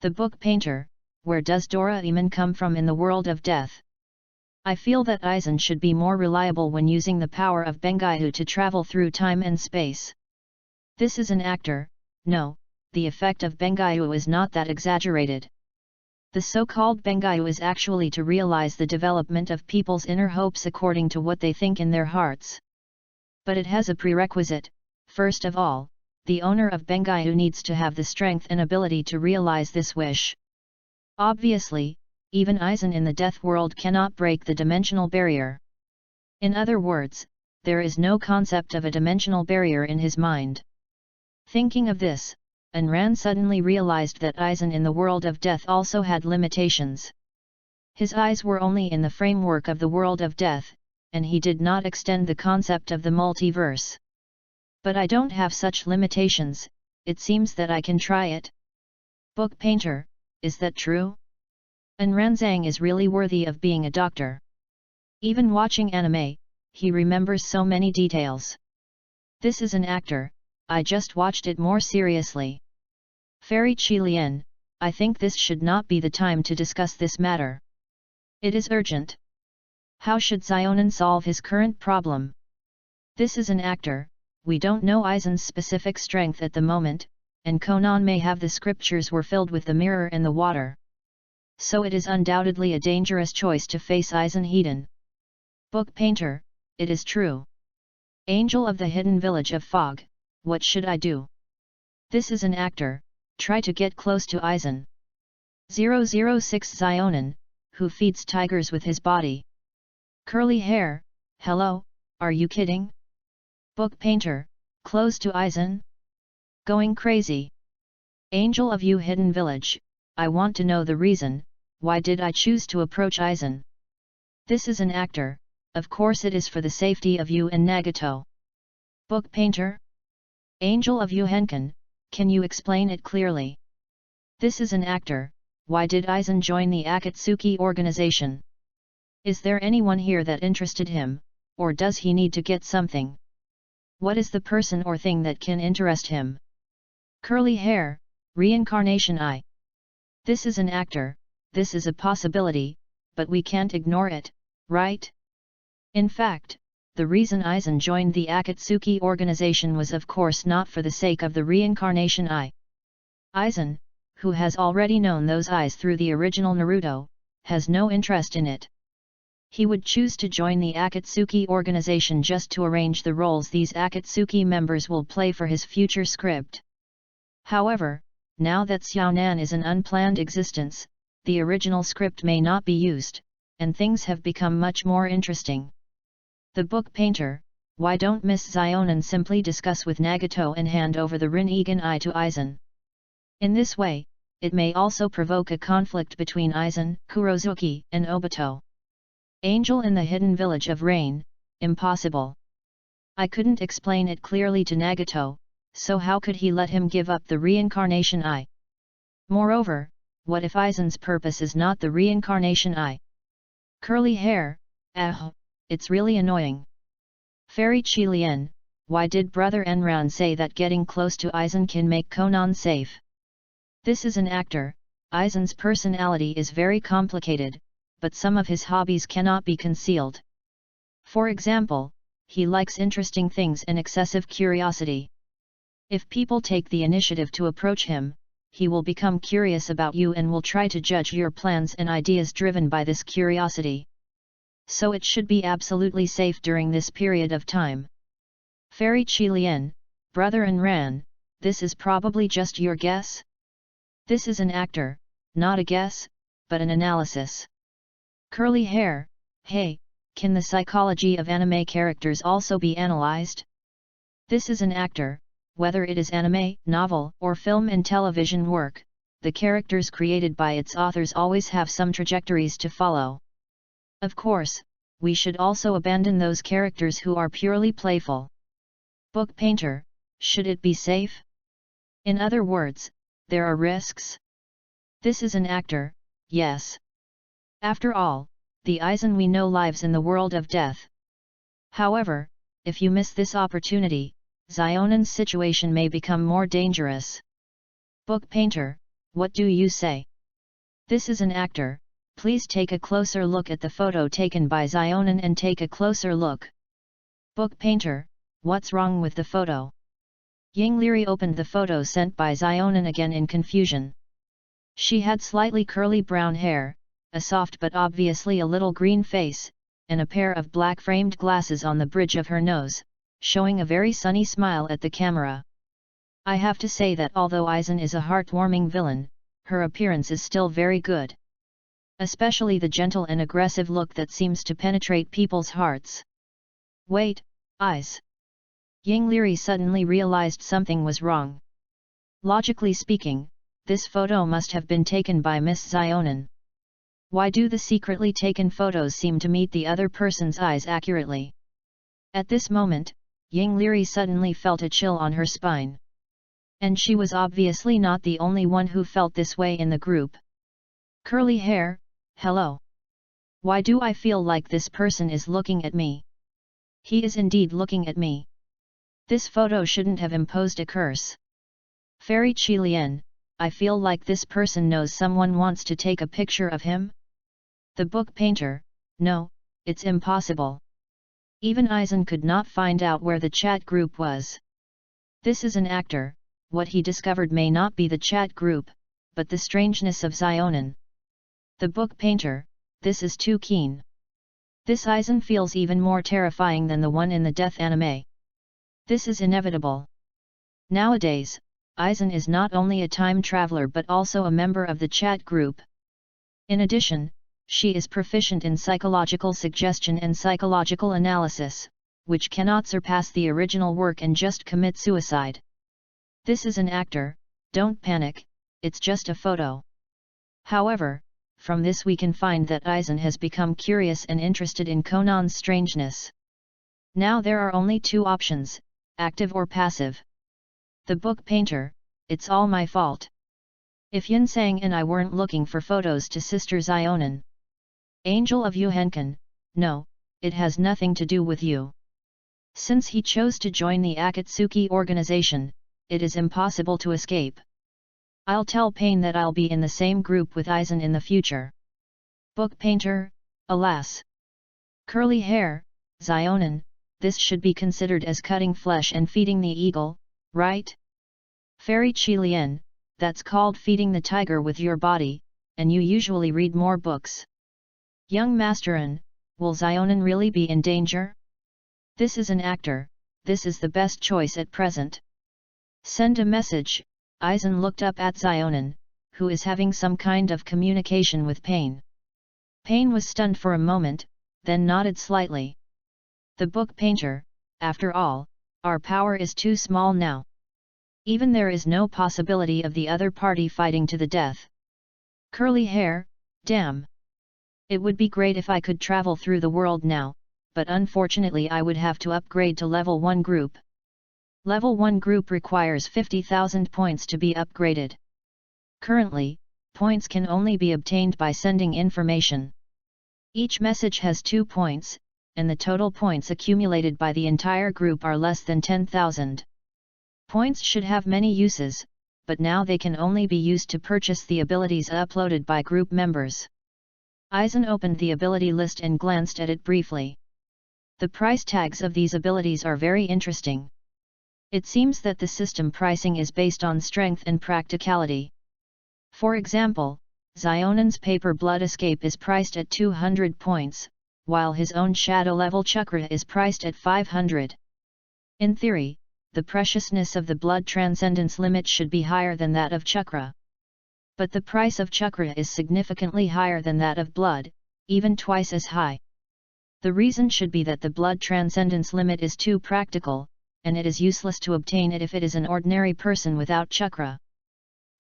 The book painter, where does Doraemon come from in the world of death? I feel that Aizen should be more reliable when using the power of Bengaihu to travel through time and space. This is an actor, no, the effect of Bengaihu is not that exaggerated. The so-called Bengaihu is actually to realize the development of people's inner hopes according to what they think in their hearts. But it has a prerequisite. First of all, the owner of Bengaihu needs to have the strength and ability to realize this wish. Obviously, even Aizen in the death world cannot break the dimensional barrier. In other words, there is no concept of a dimensional barrier in his mind. Thinking of this, Anran suddenly realized that Aizen in the world of death also had limitations. His eyes were only in the framework of the world of death, and he did not extend the concept of the multiverse. But I don't have such limitations, it seems that I can try it. Book painter, is that true? Anranzang is really worthy of being a doctor. Even watching anime, he remembers so many details. This is an actor, I just watched it more seriously. Fairy Qilian, I think this should not be the time to discuss this matter. It is urgent. How should Xionin solve his current problem? This is an actor, we don't know Aizen's specific strength at the moment, and Conan may have the scriptures were filled with the mirror and the water. So it is undoubtedly a dangerous choice to face Aizen Hedon. Book painter, it is true. Angel of the hidden village of fog, what should I do? This is an actor, try to get close to Aizen. 006 Xionin, who feeds tigers with his body. Curly hair, hello, are you kidding? Book painter, close to Aizen? Going crazy. Angel of you hidden village, I want to know the reason, why did I choose to approach Aizen? This is an actor, of course it is for the safety of you and Nagato. Book painter? Angel of you Henkin, can you explain it clearly? This is an actor, why did Aizen join the Akatsuki organization? Is there anyone here that interested him, or does he need to get something? What is the person or thing that can interest him? Curly hair, reincarnation eye. This is an actor, this is a possibility, but we can't ignore it, right? In fact, the reason Aizen joined the Akatsuki organization was of course not for the sake of the reincarnation eye. Aizen, who has already known those eyes through the original Naruto, has no interest in it. He would choose to join the Akatsuki organization just to arrange the roles these Akatsuki members will play for his future script. However, now that Xiaonan is an unplanned existence, the original script may not be used, and things have become much more interesting. The book painter, why don't Miss Xionin simply discuss with Nagato and hand over the Rinnegan eye to Aizen? In this way, it may also provoke a conflict between Aizen, Kurozuki, and Obito. Angel in the hidden village of rain, impossible. I couldn't explain it clearly to Nagato, so how could he let him give up the reincarnation eye? Moreover, what if Aizen's purpose is not the reincarnation eye? Curly hair, it's really annoying. Fairy Qilian, why did Brother Enran say that getting close to Aizen can make Conan safe? This is an actor, Aizen's personality is very complicated, but some of his hobbies cannot be concealed. For example, he likes interesting things and excessive curiosity. If people take the initiative to approach him, he will become curious about you and will try to judge your plans and ideas driven by this curiosity. so it should be absolutely safe during this period of time. Fairy Qilian, brother and Ran, this is probably just your guess? This is an actor, not a guess, but an analysis. Curly hair, hey, can the psychology of anime characters also be analyzed? This is an actor, whether it is anime, novel, or film and television work, the characters created by its authors always have some trajectories to follow. Of course, we should also abandon those characters who are purely playful. Book painter, should it be safe? In other words, there are risks? This is an actor, yes. After all, the Aizen we know lives in the world of death. However, if you miss this opportunity, Zionan's situation may become more dangerous. Book painter, what do you say? This is an actor, please take a closer look at the photo taken by Zionan and take a closer look. Book painter, what's wrong with the photo? Yingliri opened the photo sent by Zionan again in confusion. She had slightly curly brown hair, a soft but obviously a little green face, and a pair of black framed glasses on the bridge of her nose, showing a very sunny smile at the camera. I have to say that although Aizen is a heartwarming villain, her appearance is still very good. Especially the gentle and aggressive look that seems to penetrate people's hearts. Wait, eyes. Yingliri suddenly realized something was wrong. Logically speaking, this photo must have been taken by Miss Zionan. Why do the secretly taken photos seem to meet the other person's eyes accurately? At this moment, Yingliri suddenly felt a chill on her spine. And she was obviously not the only one who felt this way in the group. Curly hair, hello. Why do I feel like this person is looking at me? He is indeed looking at me. This photo shouldn't have imposed a curse. Fairy Qilian, I feel like this person knows someone wants to take a picture of him? The book painter, no, it's impossible. Even Aizen could not find out where the chat group was. This is an actor, what he discovered may not be the chat group, but the strangeness of Zionan. The book painter, this is too keen. This Aizen feels even more terrifying than the one in the death anime. This is inevitable. Nowadays, Aizen is not only a time traveler but also a member of the chat group. In addition, she is proficient in psychological suggestion and psychological analysis, which cannot surpass the original work and just commit suicide. This is an actor, don't panic, it's just a photo. However, from this we can find that Aizen has become curious and interested in Conan's strangeness. Now there are only two options, active or passive. The book painter, it's all my fault. If Yinsang and I weren't looking for photos to Sister Zionan. Angel of Yuhenkan, no, it has nothing to do with you. Since he chose to join the Akatsuki organization, it is impossible to escape. I'll tell Pain that I'll be in the same group with Aizen in the future. Book painter, alas. Curly hair, Zionan, this should be considered as cutting flesh and feeding the eagle, right? Fairy Qilian, that's called feeding the tiger with your body, and you usually read more books. Young Masterin, will Zionan really be in danger? This is an actor, this is the best choice at present. Send a message. Aizen looked up at Zionan, who is having some kind of communication with Pain. Pain was stunned for a moment, then nodded slightly. The book painter, after all, our power is too small now. Even there is no possibility of the other party fighting to the death. Curly hair, damn. It would be great if I could travel through the world now, but unfortunately I would have to upgrade to level 1 group. Level 1 group requires 50,000 points to be upgraded. Currently, points can only be obtained by sending information. Each message has 2 points, and the total points accumulated by the entire group are less than 10,000. Points should have many uses, but now they can only be used to purchase the abilities uploaded by group members. Aizen opened the ability list and glanced at it briefly. The price tags of these abilities are very interesting. It seems that the system pricing is based on strength and practicality. For example, Zionan's Paper Blood Escape is priced at 200 points, while his own shadow level chakra is priced at 500. In theory, the preciousness of the blood transcendence limit should be higher than that of chakra. But the price of chakra is significantly higher than that of blood, even twice as high. The reason should be that the blood transcendence limit is too practical, and it is useless to obtain it if it is an ordinary person without chakra.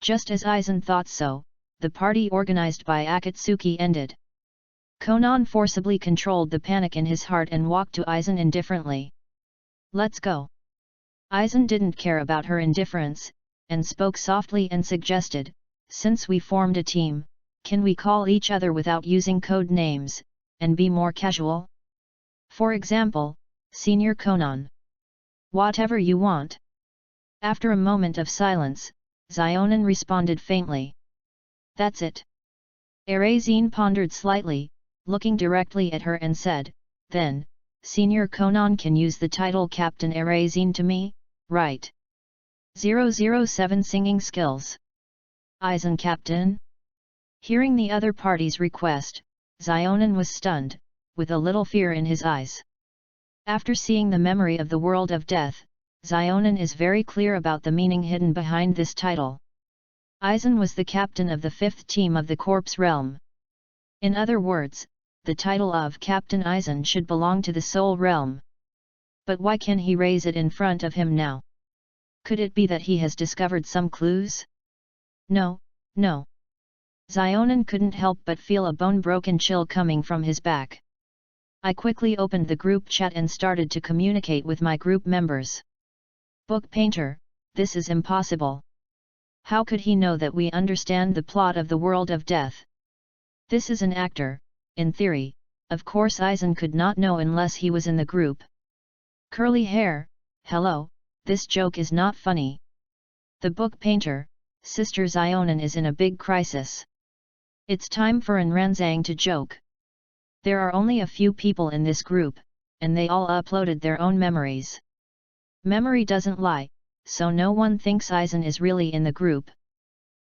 Just as Aizen thought so, the party organized by Akatsuki ended. Konan forcibly controlled the panic in his heart and walked to Aizen indifferently. "Let's go." Aizen didn't care about her indifference, and spoke softly and suggested, "Since we formed a team, can we call each other without using code names, and be more casual? For example, Senior Konan." "Whatever you want." After a moment of silence, Zionin responded faintly. "That's it." Aizen pondered slightly, looking directly at her and said, "Then, Senior Konan can use the title Captain Aizen to me, right? 007 Singing Skills. Aizen Captain?" Hearing the other party's request, Zionin was stunned, with a little fear in his eyes. After seeing the memory of the world of death, Zionin is very clear about the meaning hidden behind this title. Aizen was the captain of the 5th team of the corpse realm. In other words, the title of Captain Aizen should belong to the soul realm. But why can he raise it in front of him now? Could it be that he has discovered some clues? No. Zionin couldn't help but feel a bone-broken chill coming from his back. I quickly opened the group chat and started to communicate with my group members. "Book painter, this is impossible. How could he know that we understand the plot of the world of death? This is an actor, in theory. Of course Aizen could not know unless he was in the group." "Curly hair, hello, this joke is not funny. The book painter, Sister Zionin is in a big crisis. It's time for an Ranzang to joke. There are only a few people in this group, and they all uploaded their own memories. Memory doesn't lie, so no one thinks Aizen is really in the group.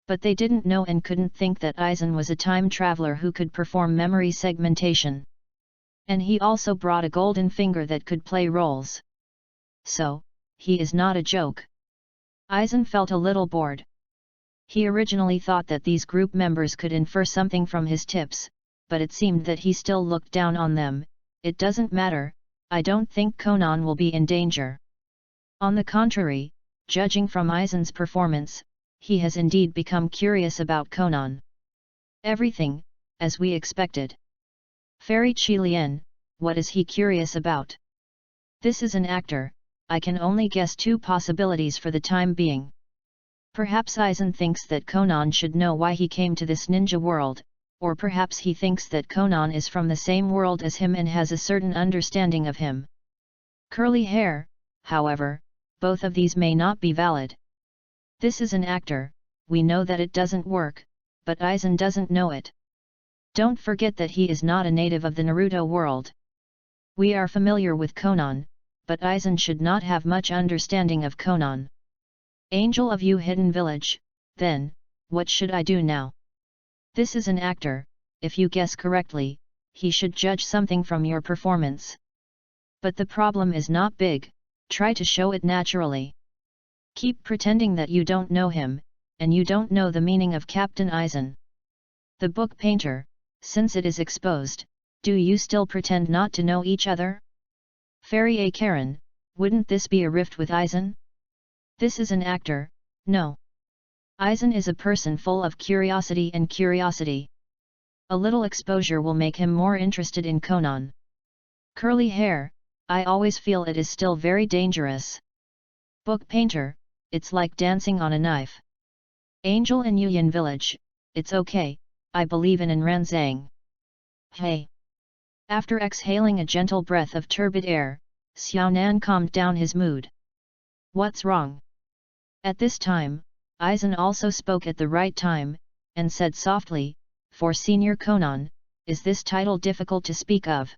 But they didn't know and couldn't think that Aizen was a time traveler who could perform memory segmentation. And he also brought a golden finger that could play roles. So, he is not a joke." Aizen felt a little bored. He originally thought that these group members could infer something from his tips, but it seemed that he still looked down on them. "It doesn't matter, I don't think Konan will be in danger. On the contrary, judging from Aizen's performance, he has indeed become curious about Konan. Everything, as we expected. Fairy Qilian, what is he curious about? This is an actor, I can only guess two possibilities for the time being. Perhaps Aizen thinks that Konan should know why he came to this ninja world, or perhaps he thinks that Konan is from the same world as him and has a certain understanding of him. Curly hair, however, both of these may not be valid. This is an actor, we know that it doesn't work, but Aizen doesn't know it. Don't forget that he is not a native of the Naruto world. We are familiar with Konan, but Aizen should not have much understanding of Konan. Angel of You Hidden Village, then, what should I do now? This is an actor, if you guess correctly, he should judge something from your performance. But the problem is not big, try to show it naturally. Keep pretending that you don't know him, and you don't know the meaning of Captain Aizen. The book painter, since it is exposed, do you still pretend not to know each other? Fairy A. Karen, wouldn't this be a rift with Aizen? This is an actor, no. Aizen is a person full of curiosity and curiosity. A little exposure will make him more interested in Konan. Curly hair, I always feel it is still very dangerous. Book painter, it's like dancing on a knife. Angel in Yuyan Village, it's okay, I believe in Ranzang. Hey! After exhaling a gentle breath of turbid air, Xiaonan calmed down his mood. What's wrong? At this time, Aizen also spoke at the right time, and said softly, for Senior Konan, is this title difficult to speak of?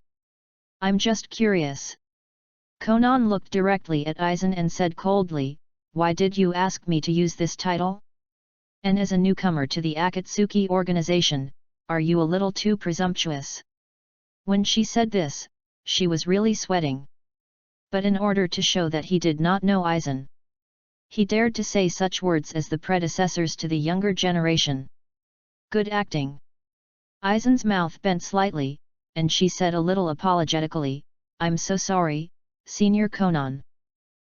I'm just curious. Konan looked directly at Aizen and said coldly, why did you ask me to use this title? And as a newcomer to the Akatsuki organization, are you a little too presumptuous? When she said this, she was really sweating. But in order to show that he did not know Aizen, he dared to say such words as the predecessors to the younger generation. Good acting. Aizen's mouth bent slightly, and she said a little apologetically, I'm so sorry, Senior Conan.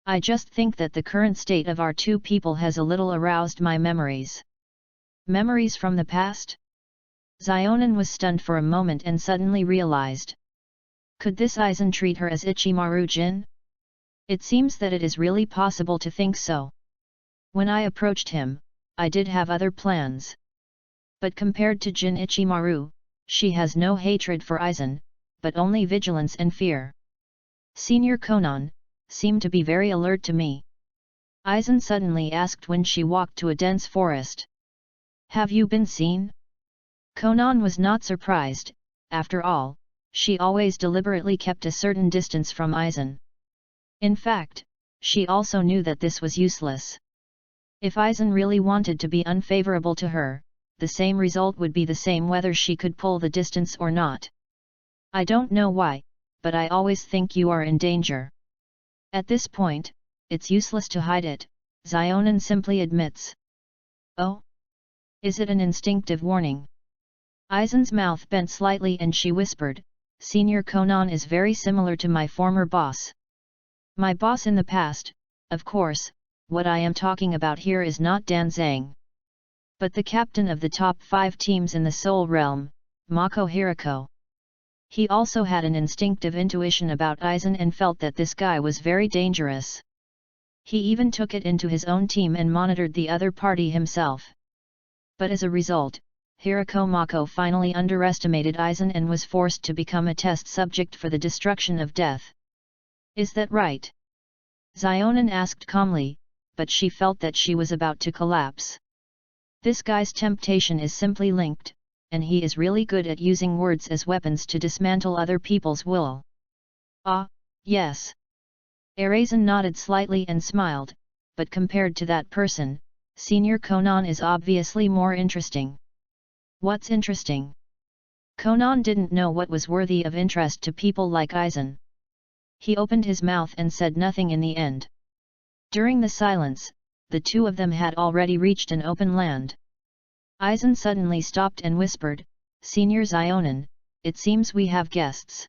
I just think that the current state of our two people has a little aroused my memories. Memories from the past? Xionin was stunned for a moment and suddenly realized. Could this Aizen treat her as Ichimaru-jin? It seems that it is really possible to think so. When I approached him, I did have other plans. But compared to Jin Ichimaru, she has no hatred for Aizen, but only vigilance and fear. Senior Conan seemed to be very alert to me. Aizen suddenly asked when she walked to a dense forest. Have you been seen? Conan was not surprised. After all, she always deliberately kept a certain distance from Aizen. In fact, she also knew that this was useless. If Aizen really wanted to be unfavorable to her, the same result would be the same whether she could pull the distance or not. I don't know why, but I always think you are in danger. At this point, it's useless to hide it, Xionin simply admits. Oh? Is it an instinctive warning? Aizen's mouth bent slightly and she whispered, Senior Conan is very similar to my former boss. My boss in the past, of course, what I am talking about here is not Dan Zhang. But the captain of the top 5 teams in the Soul Realm, Mako Hirako. He also had an instinctive intuition about Aizen and felt that this guy was very dangerous. He even took it into his own team and monitored the other party himself. But as a result, Hirako Mako finally underestimated Aizen and was forced to become a test subject for the destruction of death. Is that right? Xionin asked calmly, but she felt that she was about to collapse. This guy's temptation is simply linked, and he is really good at using words as weapons to dismantle other people's will. Ah, yes. Aizen nodded slightly and smiled, but compared to that person, Senior Conan is obviously more interesting. What's interesting? Conan didn't know what was worthy of interest to people like Aizen. He opened his mouth and said nothing in the end. During the silence, the two of them had already reached an open land. Aizen suddenly stopped and whispered, Senior Xionin, it seems we have guests.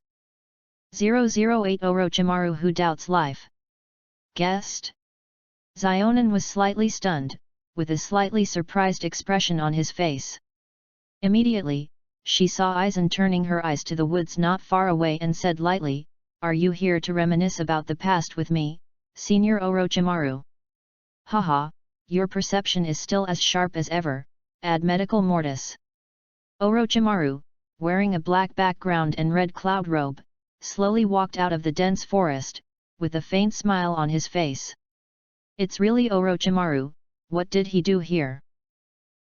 008 Orochimaru who doubts life. Guest? Xionin was slightly stunned, with a slightly surprised expression on his face. Immediately, she saw Aizen turning her eyes to the woods not far away and said lightly, Are you here to reminisce about the past with me, Senior Orochimaru? Haha, your perception is still as sharp as ever, ad medical mortis. Orochimaru, wearing a black background and red cloud robe, slowly walked out of the dense forest, with a faint smile on his face. It's really Orochimaru, what did he do here?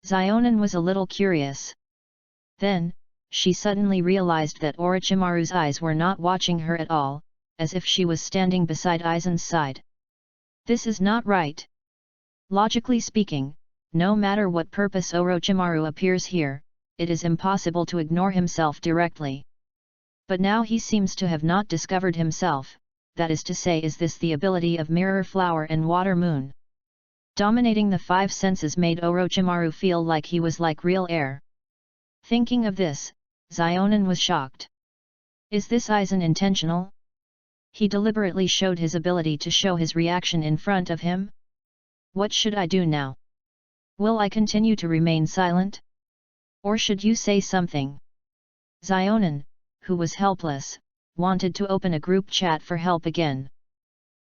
Xionin was a little curious. Then, she suddenly realized that Orochimaru's eyes were not watching her at all, as if she was standing beside Aizen's side. This is not right. Logically speaking, no matter what purpose Orochimaru appears here, it is impossible to ignore himself directly. But now he seems to have not discovered himself, that is to say, is this the ability of Mirror Flower and Water Moon? Dominating the 5 senses made Orochimaru feel like he was like real air. Thinking of this, Xionin was shocked. Is this Aizen intentional? He deliberately showed his ability to show his reaction in front of him? What should I do now? Will I continue to remain silent? Or should you say something? Xionin, who was helpless, wanted to open a group chat for help again.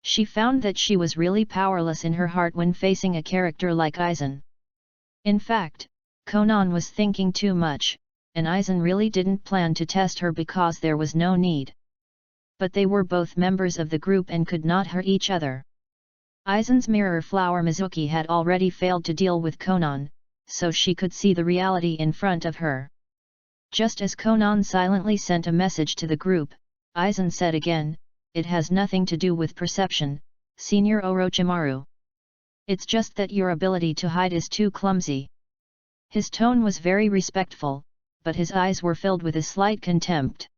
She found that she was really powerless in her heart when facing a character like Aizen. In fact, Conan was thinking too much, and Aizen really didn't plan to test her because there was no need. But they were both members of the group and could not hurt each other. Aizen's mirror flower Mizuki had already failed to deal with Conan, so she could see the reality in front of her. Just as Conan silently sent a message to the group, Aizen said again, It has nothing to do with perception, Senior Orochimaru. It's just that your ability to hide is too clumsy. His tone was very respectful, but his eyes were filled with a slight contempt.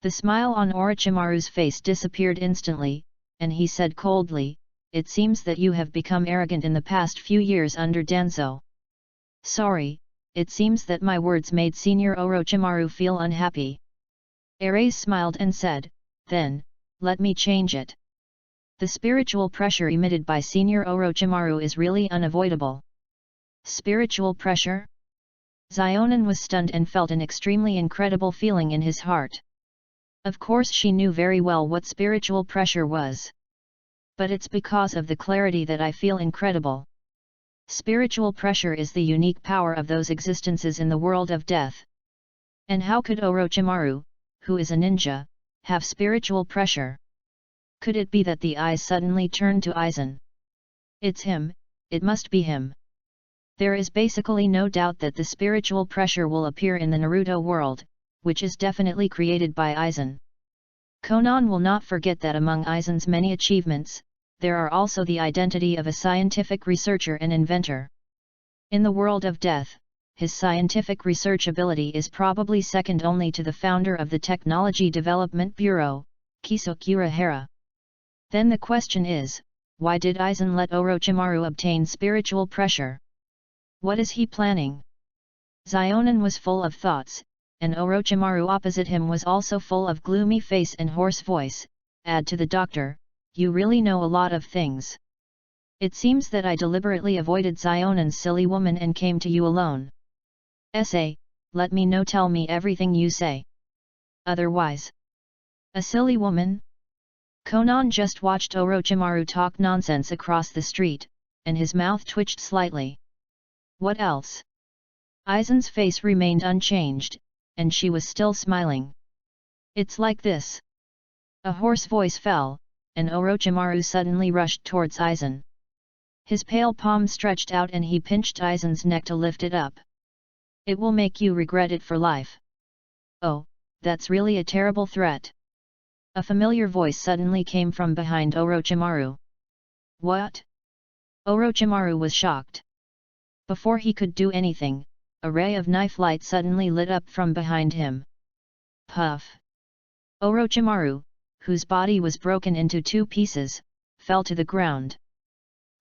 The smile on Orochimaru's face disappeared instantly, and he said coldly, "It seems that you have become arrogant in the past few years under Danzo. Sorry, it seems that my words made Senior Orochimaru feel unhappy." Aizen smiled and said, "Then, let me change it." The spiritual pressure emitted by Senior Orochimaru is really unavoidable. Spiritual pressure? Xionin was stunned and felt an extremely incredible feeling in his heart. Of course she knew very well what spiritual pressure was. But it's because of the clarity that I feel incredible. Spiritual pressure is the unique power of those existences in the world of death. And how could Orochimaru, who is a ninja, have spiritual pressure? Could it be that the eyes suddenly turned to Aizen? It's him, it must be him. There is basically no doubt that the spiritual pressure will appear in the Naruto world, which is definitely created by Aizen. Konan will not forget that among Aizen's many achievements, there are also the identity of a scientific researcher and inventor. In the world of death, his scientific research ability is probably second only to the founder of the Technology Development Bureau, Kisokura Hara. Then the question is, why did Aizen let Orochimaru obtain spiritual pressure? What is he planning? Xionin was full of thoughts, and Orochimaru opposite him was also full of gloomy face and hoarse voice. Add to the doctor, you really know a lot of things. It seems that I deliberately avoided Xionin's silly woman and came to you alone. Let me know, tell me everything you say. Otherwise. A silly woman? Konan just watched Orochimaru talk nonsense across the street, and his mouth twitched slightly. What else? Aizen's face remained unchanged, and she was still smiling. It's like this. A hoarse voice fell, and Orochimaru suddenly rushed towards Aizen. His pale palm stretched out and he pinched Aizen's neck to lift it up. It will make you regret it for life. Oh, that's really a terrible threat. A familiar voice suddenly came from behind Orochimaru. What? Orochimaru was shocked. Before he could do anything, a ray of knife light suddenly lit up from behind him. Puff! Orochimaru, whose body was broken into 2 pieces, fell to the ground.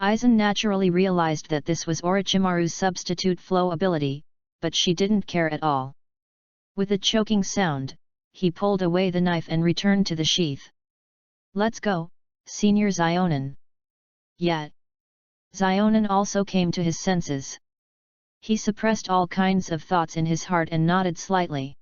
Aizen naturally realized that this was Orochimaru's substitute flow ability, but she didn't care at all. With a choking sound, he pulled away the knife and returned to the sheath. Let's go, Senior Xionin. Yet. Xionin also came to his senses. He suppressed all kinds of thoughts in his heart and nodded slightly.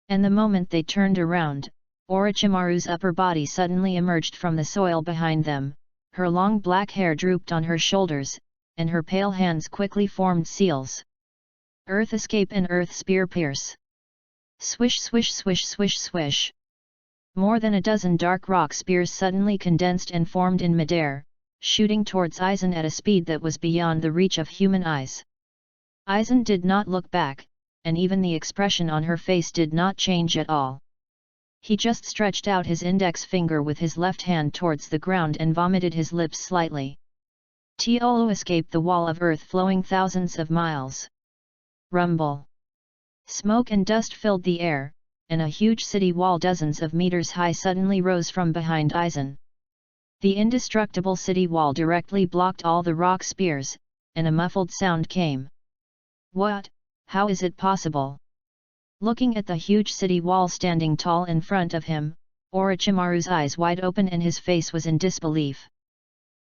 And the moment they turned around, Orochimaru's upper body suddenly emerged from the soil behind them, her long black hair drooped on her shoulders, and her pale hands quickly formed seals. Earth escape and earth spear pierce. Swish swish swish swish swish. More than a dozen dark rock spears suddenly condensed and formed in midair, shooting towards Aizen at a speed that was beyond the reach of human eyes. Aizen did not look back, and even the expression on her face did not change at all. He just stretched out his index finger with his left hand towards the ground and vomited his lips slightly. Tiolo escaped the wall of earth flowing thousands of miles. Rumble. Smoke and dust filled the air, and a huge city wall dozens of meters high suddenly rose from behind Aizen. The indestructible city wall directly blocked all the rock spears, and a muffled sound came. What? How is it possible? Looking at the huge city wall standing tall in front of him, Orochimaru's eyes wide open and his face was in disbelief.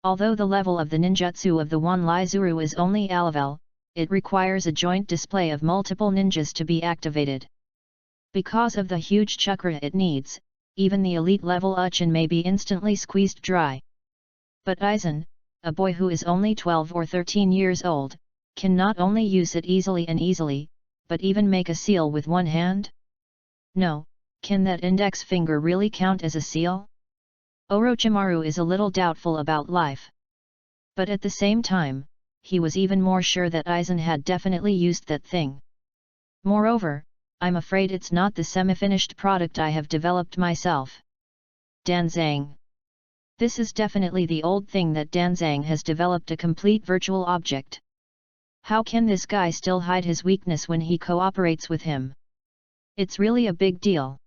Although the level of the ninjutsu of the One Lizuru is only A level, it requires a joint display of multiple ninjas to be activated. Because of the huge chakra it needs, even the elite level Uchiin may be instantly squeezed dry. But Aizen, a boy who is only 12 or 13 years old, can not only use it easily, but even make a seal with one hand? No, can that index finger really count as a seal? Orochimaru is a little doubtful about life. But at the same time, he was even more sure that Aizen had definitely used that thing. Moreover, I'm afraid it's not the semi-finished product I have developed myself. Danzang. This is definitely the old thing that Danzang has developed, a complete virtual object. How can this guy still hide his weakness when he cooperates with him? It's really a big deal.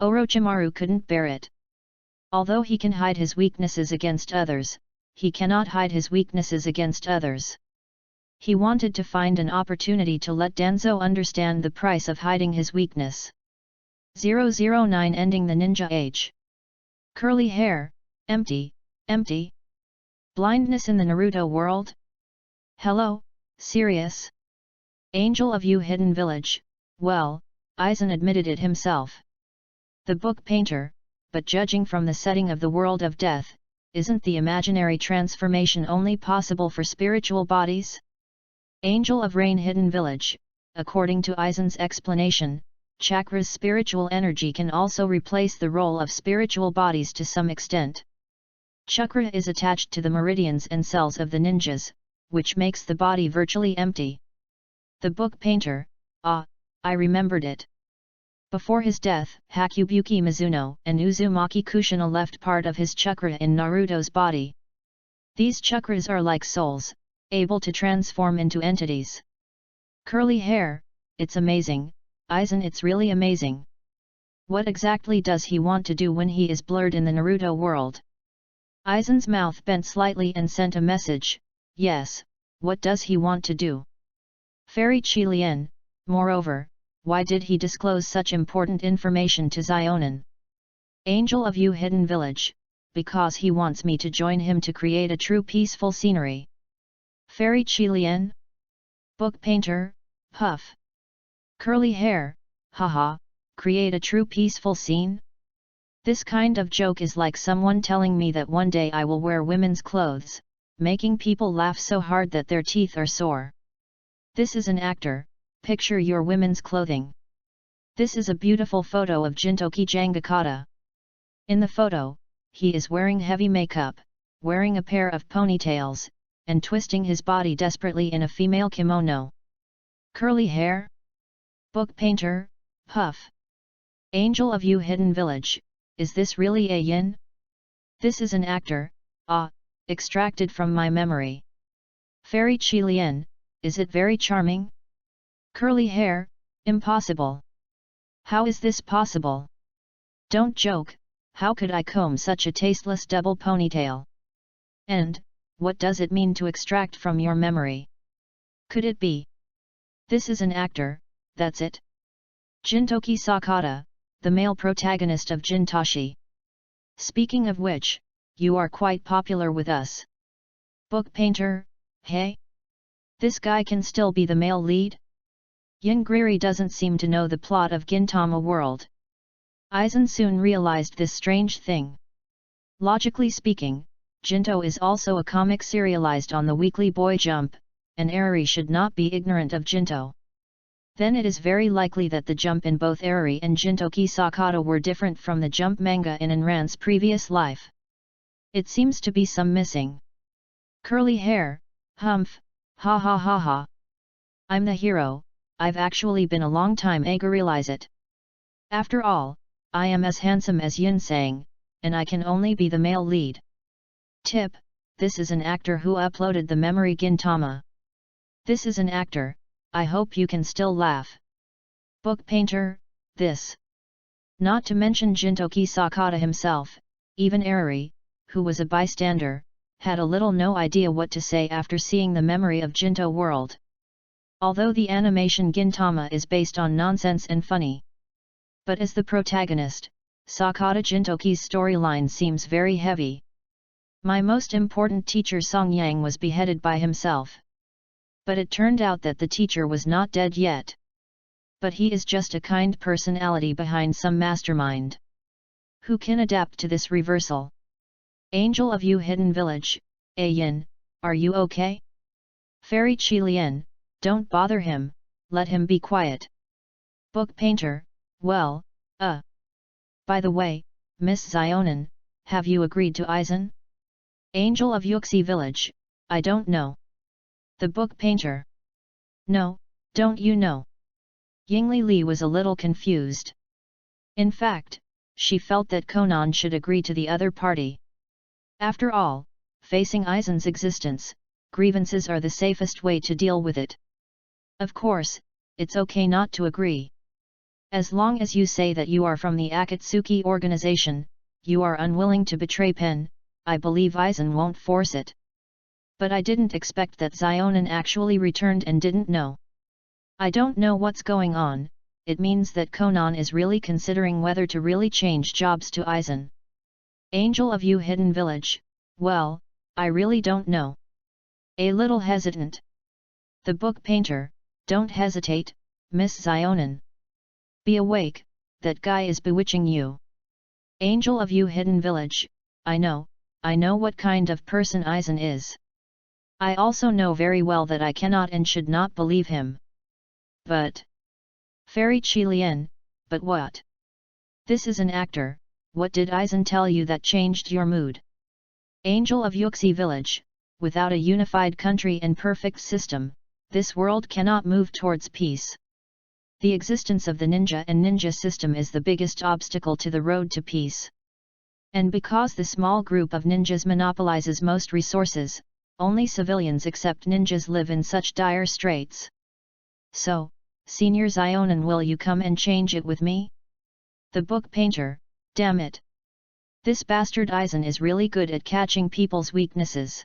Orochimaru couldn't bear it. Although he can hide his weaknesses against others, he cannot hide his weaknesses against others. He wanted to find an opportunity to let Danzo understand the price of hiding his weakness. 009 Ending the Ninja Age. Curly hair, empty, empty. Blindness in the Naruto world? Hello, serious? Angel of You Hidden Village, well, Aizen admitted it himself. The book painter, but judging from the setting of the world of death, isn't the imaginary transformation only possible for spiritual bodies? Angel of Rain Hidden Village, according to Aizen's explanation, chakra's spiritual energy can also replace the role of spiritual bodies to some extent. Chakra is attached to the meridians and cells of the ninjas, which makes the body virtually empty. The book painter, I remembered it. Before his death, Hakubuki Mizuno and Uzumaki Kushina left part of his chakra in Naruto's body. These chakras are like souls, able to transform into entities. Curly hair, it's amazing, Aizen, it's really amazing. What exactly does he want to do when he is blurred in the Naruto world? Aizen's mouth bent slightly and sent a message, yes, what does he want to do? Fairy Qilian, moreover, why did he disclose such important information to Zionin? Angel of You Hidden Village, because he wants me to join him to create a true peaceful scenery. Fairy Qilian? Book painter, huff. Curly hair, haha, create a true peaceful scene? This kind of joke is like someone telling me that one day I will wear women's clothes, making people laugh so hard that their teeth are sore. This is an actor, picture your women's clothing. This is a beautiful photo of Jintoki Jangakata. In the photo, he is wearing heavy makeup, wearing a pair of ponytails, and twisting his body desperately in a female kimono. Curly hair? Book painter, puff. Angel of You Hidden Village, is this really a yin? This is an actor, extracted from my memory. Fairy Qilian, is it very charming? Curly hair, impossible. How is this possible? Don't joke, how could I comb such a tasteless double ponytail? And, what does it mean to extract from your memory? Could it be? This is an actor, that's it. Jintoki Sakata, the male protagonist of Jintashi. Speaking of which, you are quite popular with us. Book painter, hey? This guy can still be the male lead? Yingiri doesn't seem to know the plot of Gintama World. Aizen soon realized this strange thing. Logically speaking, Jinto is also a comic serialized on the weekly Boy Jump, and Eri should not be ignorant of Jinto. Then it is very likely that the jump in both Eri and Jintoki Sakata were different from the jump manga in Enran's previous life. It seems to be some missing. Curly hair, humph, ha ha ha ha. I'm the hero, I've actually been a long time to realize it. After all, I am as handsome as Yin Sang, and I can only be the male lead. Tip, this is an actor who uploaded the memory Gintama. This is an actor, I hope you can still laugh. Book painter, this. Not to mention Jintoki Sakata himself, even Eri, who was a bystander, had a little no idea what to say after seeing the memory of Jinto World. Although the animation Gintama is based on nonsense and funny. But as the protagonist, Sakata Jintoki's storyline seems very heavy. My most important teacher Song Yang was beheaded by himself. But it turned out that the teacher was not dead yet. But he is just a kind personality behind some mastermind. Who can adapt to this reversal? Angel of You Hidden Village, Yin, are you okay? Fairy Qilian, don't bother him, let him be quiet. Book painter, well, By the way, Miss Zionin, have you agreed to Aizen? Angel of Yuxi Village, I don't know. The book painter. No, don't you know? Yingli Li was a little confused. In fact, she felt that Conan should agree to the other party. After all, facing Aizen's existence, grievances are the safest way to deal with it. Of course, it's okay not to agree. As long as you say that you are from the Akatsuki organization, you are unwilling to betray Pen, I believe Aizen won't force it. But I didn't expect that Zionin actually returned and didn't know. I don't know what's going on. It means that Conan is really considering whether to really change jobs to Aizen. Angel of You Hidden Village, well, I really don't know. A little hesitant. The book painter, don't hesitate, Miss Zionin. Be awake, that guy is bewitching you. Angel of You Hidden Village, I know what kind of person Aizen is. I also know very well that I cannot and should not believe him. But... Fairy Qilian, but what? This is an actor, what did Aizen tell you that changed your mood? Angel of Yuxi Village, without a unified country and perfect system, this world cannot move towards peace. The existence of the ninja and ninja system is the biggest obstacle to the road to peace. And because the small group of ninjas monopolizes most resources, only civilians except ninjas live in such dire straits. So, Senior Zionin, will you come and change it with me? The book painter, damn it. This bastard Aizen is really good at catching people's weaknesses.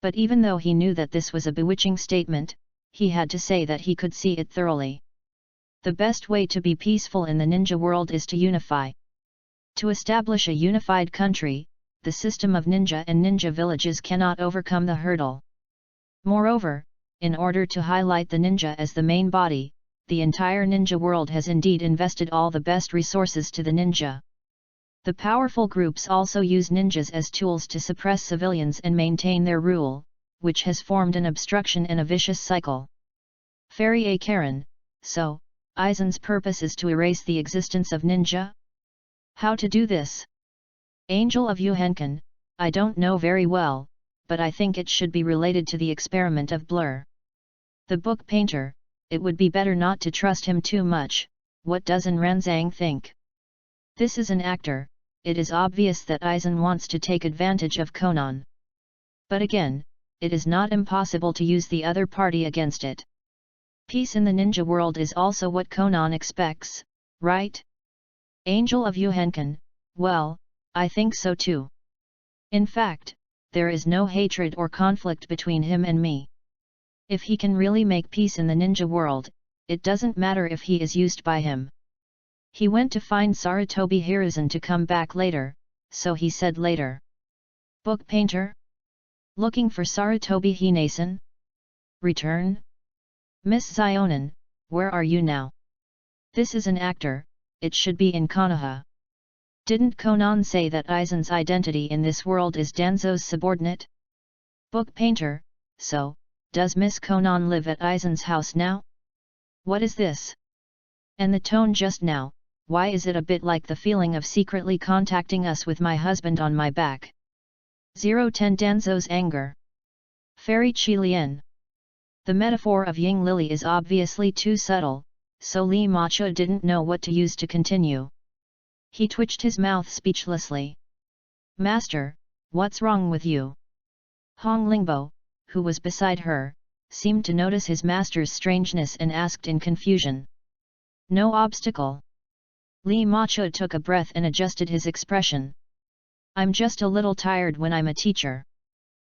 But even though he knew that this was a bewitching statement, he had to say that he could see it thoroughly. The best way to be peaceful in the ninja world is to unify. To establish a unified country, the system of ninja and ninja villages cannot overcome the hurdle. Moreover, in order to highlight the ninja as the main body, the entire ninja world has indeed invested all the best resources to the ninja. The powerful groups also use ninjas as tools to suppress civilians and maintain their rule, which has formed an obstruction and a vicious cycle. Fairy A. Karen, so, Aizen's purpose is to erase the existence of ninja? How to do this? Angel of Yuhenkan, I don't know very well, but I think it should be related to the experiment of blur. The book painter, it would be better not to trust him too much. What does An Ranzang think? This is an actor, it is obvious that Aizen wants to take advantage of Conan. But again, it is not impossible to use the other party against it. Peace in the ninja world is also what Conan expects, right? Angel of Yuhenkan, well, I think so too. In fact, there is no hatred or conflict between him and me. If he can really make peace in the ninja world, it doesn't matter if he is used by him. He went to find Sarutobi Hiruzen to come back later, so he said later. Book painter? Looking for Sarutobi Hinesan? Return? Miss Zionin, where are you now? This is an actor, it should be in Konoha. Didn't Conan say that Aizen's identity in this world is Danzo's subordinate? Book painter, so, does Miss Conan live at Aizen's house now? What is this? And the tone just now, why is it a bit like the feeling of secretly contacting us with my husband on my back? 010 Danzo's anger. Fairy Qilian. The metaphor of Ying Lily is obviously too subtle, so Li Macha didn't know what to use to continue. He twitched his mouth speechlessly. Master, what's wrong with you? Hong Lingbo, who was beside her, seemed to notice his master's strangeness and asked in confusion. No obstacle. Li Macha took a breath and adjusted his expression. I'm just a little tired when I'm a teacher.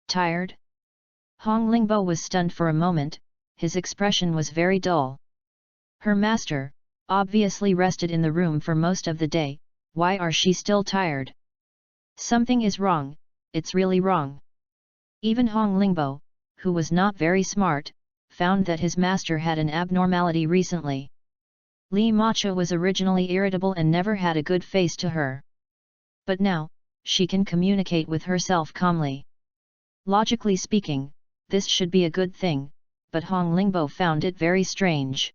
Tired? Hong Lingbo was stunned for a moment, his expression was very dull. Her master, obviously rested in the room for most of the day, why are she still tired? Something is wrong, it's really wrong. Even Hong Lingbo, who was not very smart, found that his master had an abnormality recently. Li Macha was originally irritable and never had a good face to her. But now, she can communicate with herself calmly. Logically speaking, this should be a good thing, but Hong Lingbo found it very strange.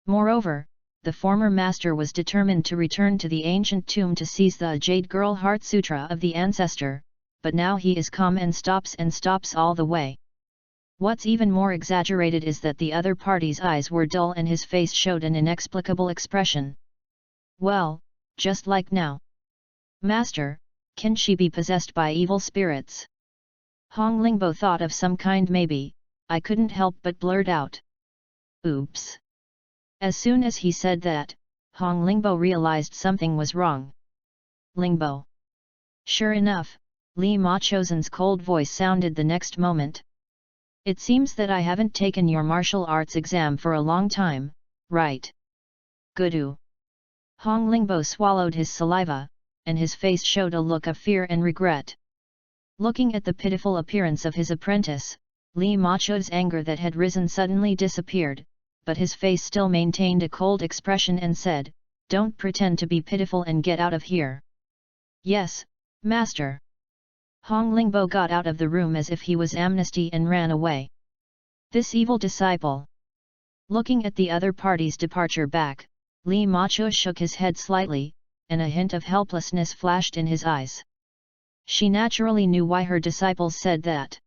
Moreover, the former master was determined to return to the ancient tomb to seize the Jade Girl Heart Sutra of the ancestor, but now he is calm and stops all the way. What's even more exaggerated is that the other party's eyes were dull and his face showed an inexplicable expression. Well, just like now. Master, can she be possessed by evil spirits? Hong Lingbo thought of some kind maybe, I couldn't help but blurt out. Oops. As soon as he said that, Hong Lingbo realized something was wrong. Lingbo. Sure enough, Li Ma Chosen's cold voice sounded the next moment. It seems that I haven't taken your martial arts exam for a long time, right? Gudu. Hong Lingbo swallowed his saliva, and his face showed a look of fear and regret. Looking at the pitiful appearance of his apprentice, Li Ma Cho's anger that had risen suddenly disappeared, but his face still maintained a cold expression and said, "Don't pretend to be pitiful and get out of here." "Yes, master." Hong Lingbo got out of the room as if he was amnesty and ran away. This evil disciple. Looking at the other party's departure back, Li Ma Cho shook his head slightly, and a hint of helplessness flashed in his eyes. She naturally knew why her disciples said that.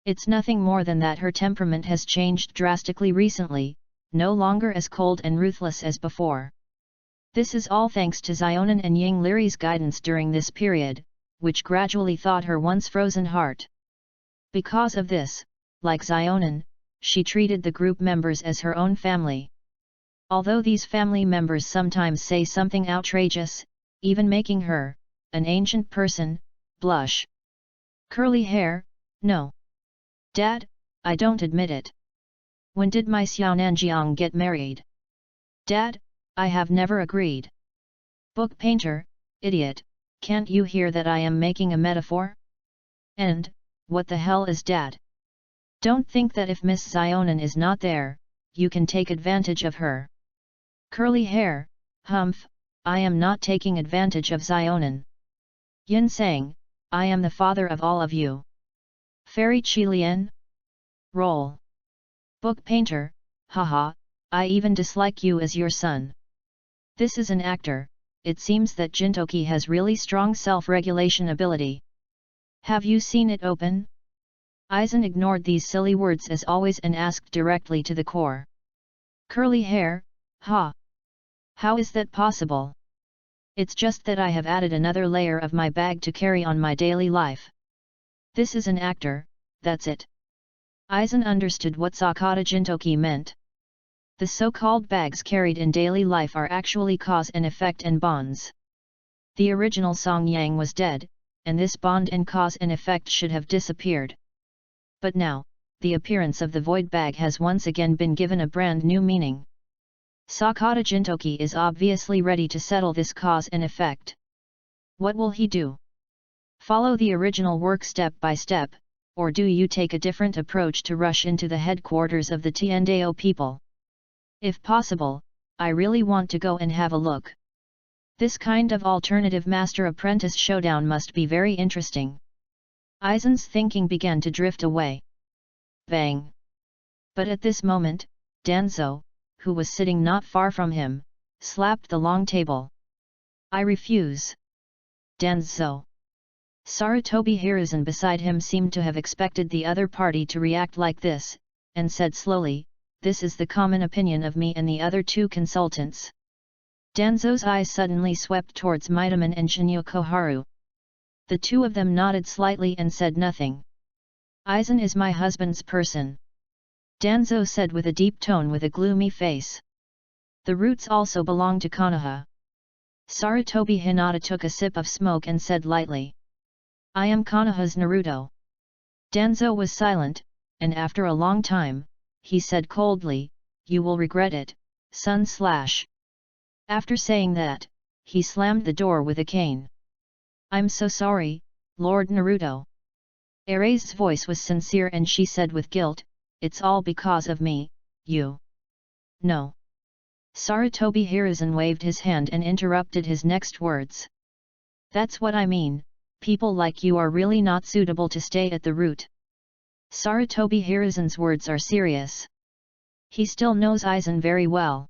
It's nothing more than that her temperament has changed drastically recently, no longer as cold and ruthless as before. This is all thanks to Xionan and Yang Liri's guidance during this period, which gradually thawed her once frozen heart. Because of this, like Xionan, she treated the group members as her own family. Although these family members sometimes say something outrageous, even making her, an ancient person, blush. Curly hair, no. Dad, I don't admit it. When did my Xiaonanjiang get married? Dad, I have never agreed. Book painter, idiot. Can't you hear that I am making a metaphor? And, what the hell is Dad? Don't think that if Miss Xionan is not there, you can take advantage of her. Curly hair, humph, I am not taking advantage of Xionan. Yin sang, I am the father of all of you. Fairy Qilian? Roll. Book painter, haha, I even dislike you as your son. This is an actor. It seems that Jintoki has really strong self-regulation ability. Have you seen it open? Aizen ignored these silly words as always and asked directly to the core. Curly hair, ha! How is that possible? It's just that I have added another layer of my bag to carry on my daily life. This is an actor, that's it. Aizen understood what Sakata Jintoki meant. The so-called bags carried in daily life are actually cause and effect and bonds. The original Song Yang was dead, and this bond and cause and effect should have disappeared. But now, the appearance of the void bag has once again been given a brand new meaning. Sakata Jintoki is obviously ready to settle this cause and effect. What will he do? Follow the original work step by step, or do you take a different approach to rush into the headquarters of the Tiandao people? If possible, I really want to go and have a look. This kind of alternative master-apprentice showdown must be very interesting. Aizen's thinking began to drift away. Bang! But at this moment, Danzo, who was sitting not far from him, slapped the long table. I refuse. Danzo. Sarutobi Hiruzen beside him seemed to have expected the other party to react like this, and said slowly, this is the common opinion of me and the other two consultants. Danzo's eyes suddenly swept towards Maitaman and Shinyo Koharu. The two of them nodded slightly and said nothing. Aizen is my husband's person. Danzo said with a deep tone with a gloomy face. The roots also belong to Konoha. Sarutobi Hinata took a sip of smoke and said lightly. I am Konoha's Naruto. Danzo was silent, and after a long time, he said coldly, you will regret it, son slash. After saying that, he slammed the door with a cane. I'm so sorry, Lord Naruto. Eras's voice was sincere and she said with guilt, it's all because of me, you. No. Sarutobi Hiruzen waved his hand and interrupted his next words. That's what I mean, people like you are really not suitable to stay at the root. Sarutobi Hiruzen's words are serious. He still knows Aizen very well.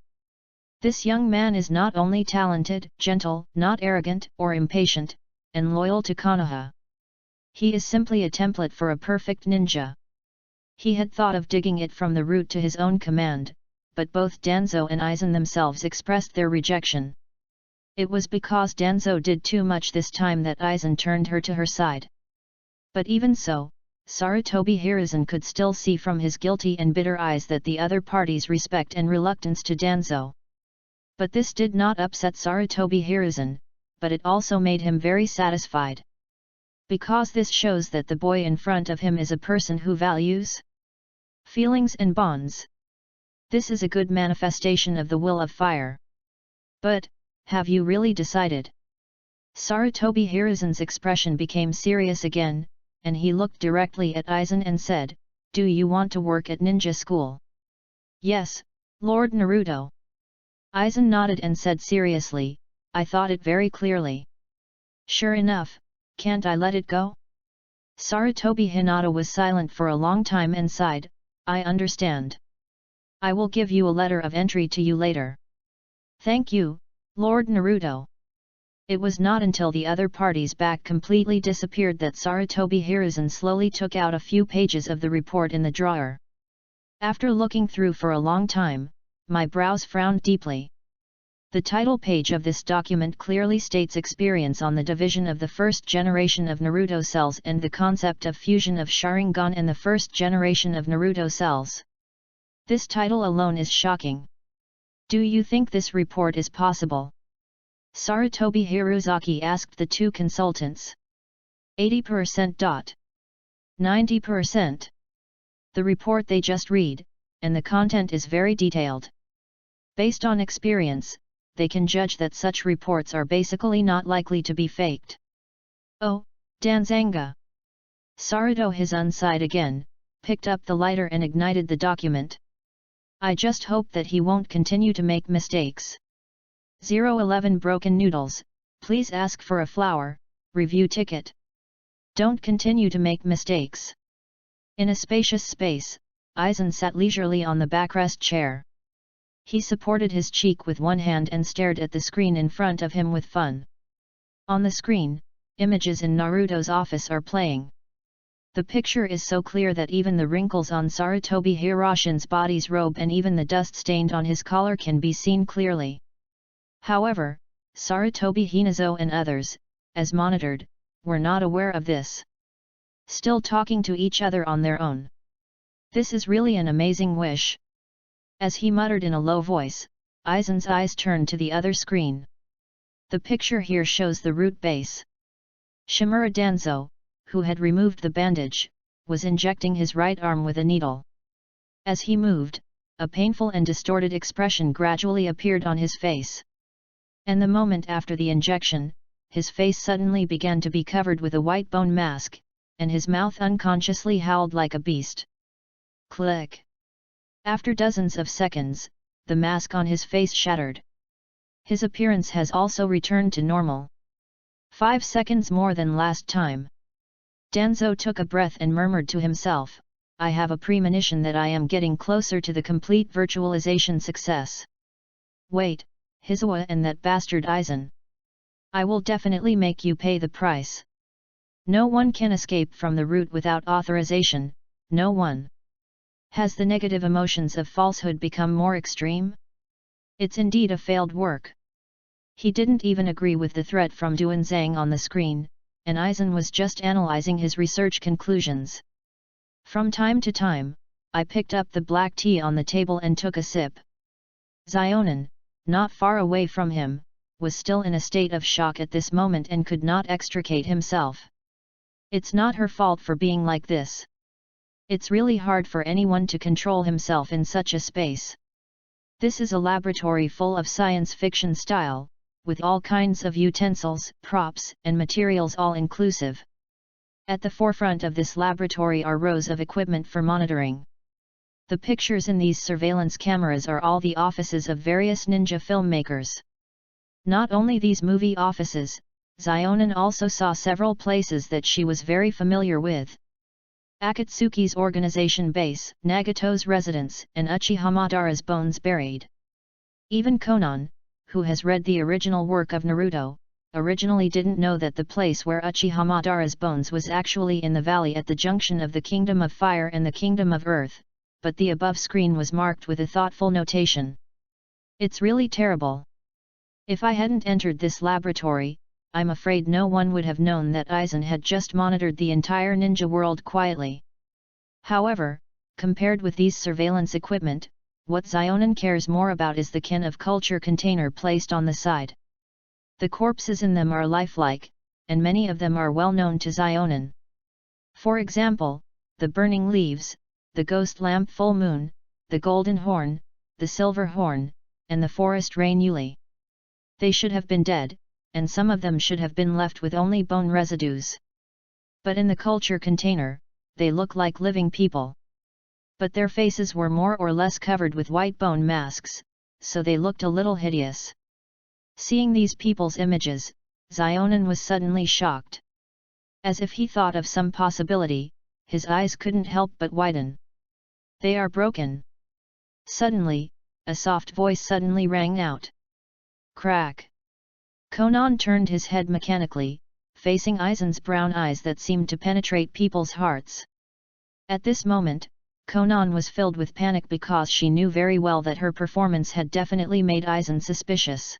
This young man is not only talented, gentle, not arrogant or impatient, and loyal to Konoha. He is simply a template for a perfect ninja. He had thought of digging it from the root to his own command, but both Danzo and Aizen themselves expressed their rejection. It was because Danzo did too much this time that Aizen turned her to her side. But even so, Sarutobi Hiruzen could still see from his guilty and bitter eyes that the other party's respect and reluctance to Danzo. But this did not upset Sarutobi Hiruzen, but it also made him very satisfied. Because this shows that the boy in front of him is a person who values feelings and bonds. This is a good manifestation of the will of fire. But, have you really decided? Sarutobi Hiruzen's expression became serious again, and he looked directly at Aizen and said, "Do you want to work at ninja school?" "Yes, Lord Naruto." Aizen nodded and said seriously, "I thought it very clearly." "Sure enough, can't I let it go?" Sarutobi Hinata was silent for a long time and sighed, "I understand. I will give you a letter of entry to you later." "Thank you, Lord Naruto." It was not until the other party's back completely disappeared that Sarutobi Hiruzen slowly took out a few pages of the report in the drawer. After looking through for a long time, my brows frowned deeply. The title page of this document clearly states experience on the division of the first generation of Naruto cells and the concept of fusion of Sharingan and the first generation of Naruto cells. This title alone is shocking. Do you think this report is possible? Sarutobi Hiruzaki asked the two consultants. 80%. 90%. The report they just read, and the content is very detailed. Based on experience, they can judge that such reports are basically not likely to be faked. "Oh, Danzanga." Saruto Hizen sighed again, picked up the lighter and ignited the document. "I just hope that he won't continue to make mistakes. 011 Broken Noodles, please ask for a flower, review ticket. Don't continue to make mistakes." In a spacious space, Aizen sat leisurely on the backrest chair. He supported his cheek with one hand and stared at the screen in front of him with fun. On the screen, images in Naruto's office are playing. The picture is so clear that even the wrinkles on Sarutobi Hiroshin's body's robe and even the dust stained on his collar can be seen clearly. However, Sarutobi Hinazo and others, as monitored, were not aware of this. Still talking to each other on their own. This is really an amazing wish. As he muttered in a low voice, Aizen's eyes turned to the other screen. The picture here shows the root base. Shimura Danzo, who had removed the bandage, was injecting his right arm with a needle. As he moved, a painful and distorted expression gradually appeared on his face. And the moment after the injection, his face suddenly began to be covered with a white bone mask, and his mouth unconsciously howled like a beast. Click! After dozens of seconds, the mask on his face shattered. His appearance has also returned to normal. 5 seconds more than last time. Danzo took a breath and murmured to himself, "I have a premonition that I am getting closer to the complete virtualization success. Wait, Hizawa and that bastard Aizen. I will definitely make you pay the price. No one can escape from the root without authorization, no one." Has the negative emotions of falsehood become more extreme? It's indeed a failed work. He didn't even agree with the threat from Duanzang on the screen, and Aizen was just analyzing his research conclusions. From time to time, I picked up the black tea on the table and took a sip. Zionin, not far away from him, was still in a state of shock at this moment and could not extricate himself. It's not her fault for being like this. It's really hard for anyone to control himself in such a space. This is a laboratory full of science fiction style, with all kinds of utensils, props, and materials all inclusive. At the forefront of this laboratory are rows of equipment for monitoring. The pictures in these surveillance cameras are all the offices of various ninja filmmakers. Not only these movie offices, Zionin also saw several places that she was very familiar with. Akatsuki's organization base, Nagato's residence, and Uchiha Madara's bones buried. Even Konan, who has read the original work of Naruto, originally didn't know that the place where Uchiha Madara's bones was actually in the valley at the junction of the Kingdom of Fire and the Kingdom of Earth, but the above screen was marked with a thoughtful notation. It's really terrible. If I hadn't entered this laboratory, I'm afraid no one would have known that Aizen had just monitored the entire ninja world quietly. However, compared with these surveillance equipment, what Zionin cares more about is the can of culture container placed on the side. The corpses in them are lifelike, and many of them are well known to Zionin. For example, the burning leaves, the ghost lamp full moon, the golden horn, the silver horn, and the forest rain Yuli. They should have been dead, and some of them should have been left with only bone residues. But in the culture container, they look like living people. But their faces were more or less covered with white bone masks, so they looked a little hideous. Seeing these people's images, Zionin was suddenly shocked. As if he thought of some possibility, his eyes couldn't help but widen. They are broken. Suddenly, a soft voice suddenly rang out. Crack! Conan turned his head mechanically, facing Aizen's brown eyes that seemed to penetrate people's hearts. At this moment, Conan was filled with panic because she knew very well that her performance had definitely made Aizen suspicious.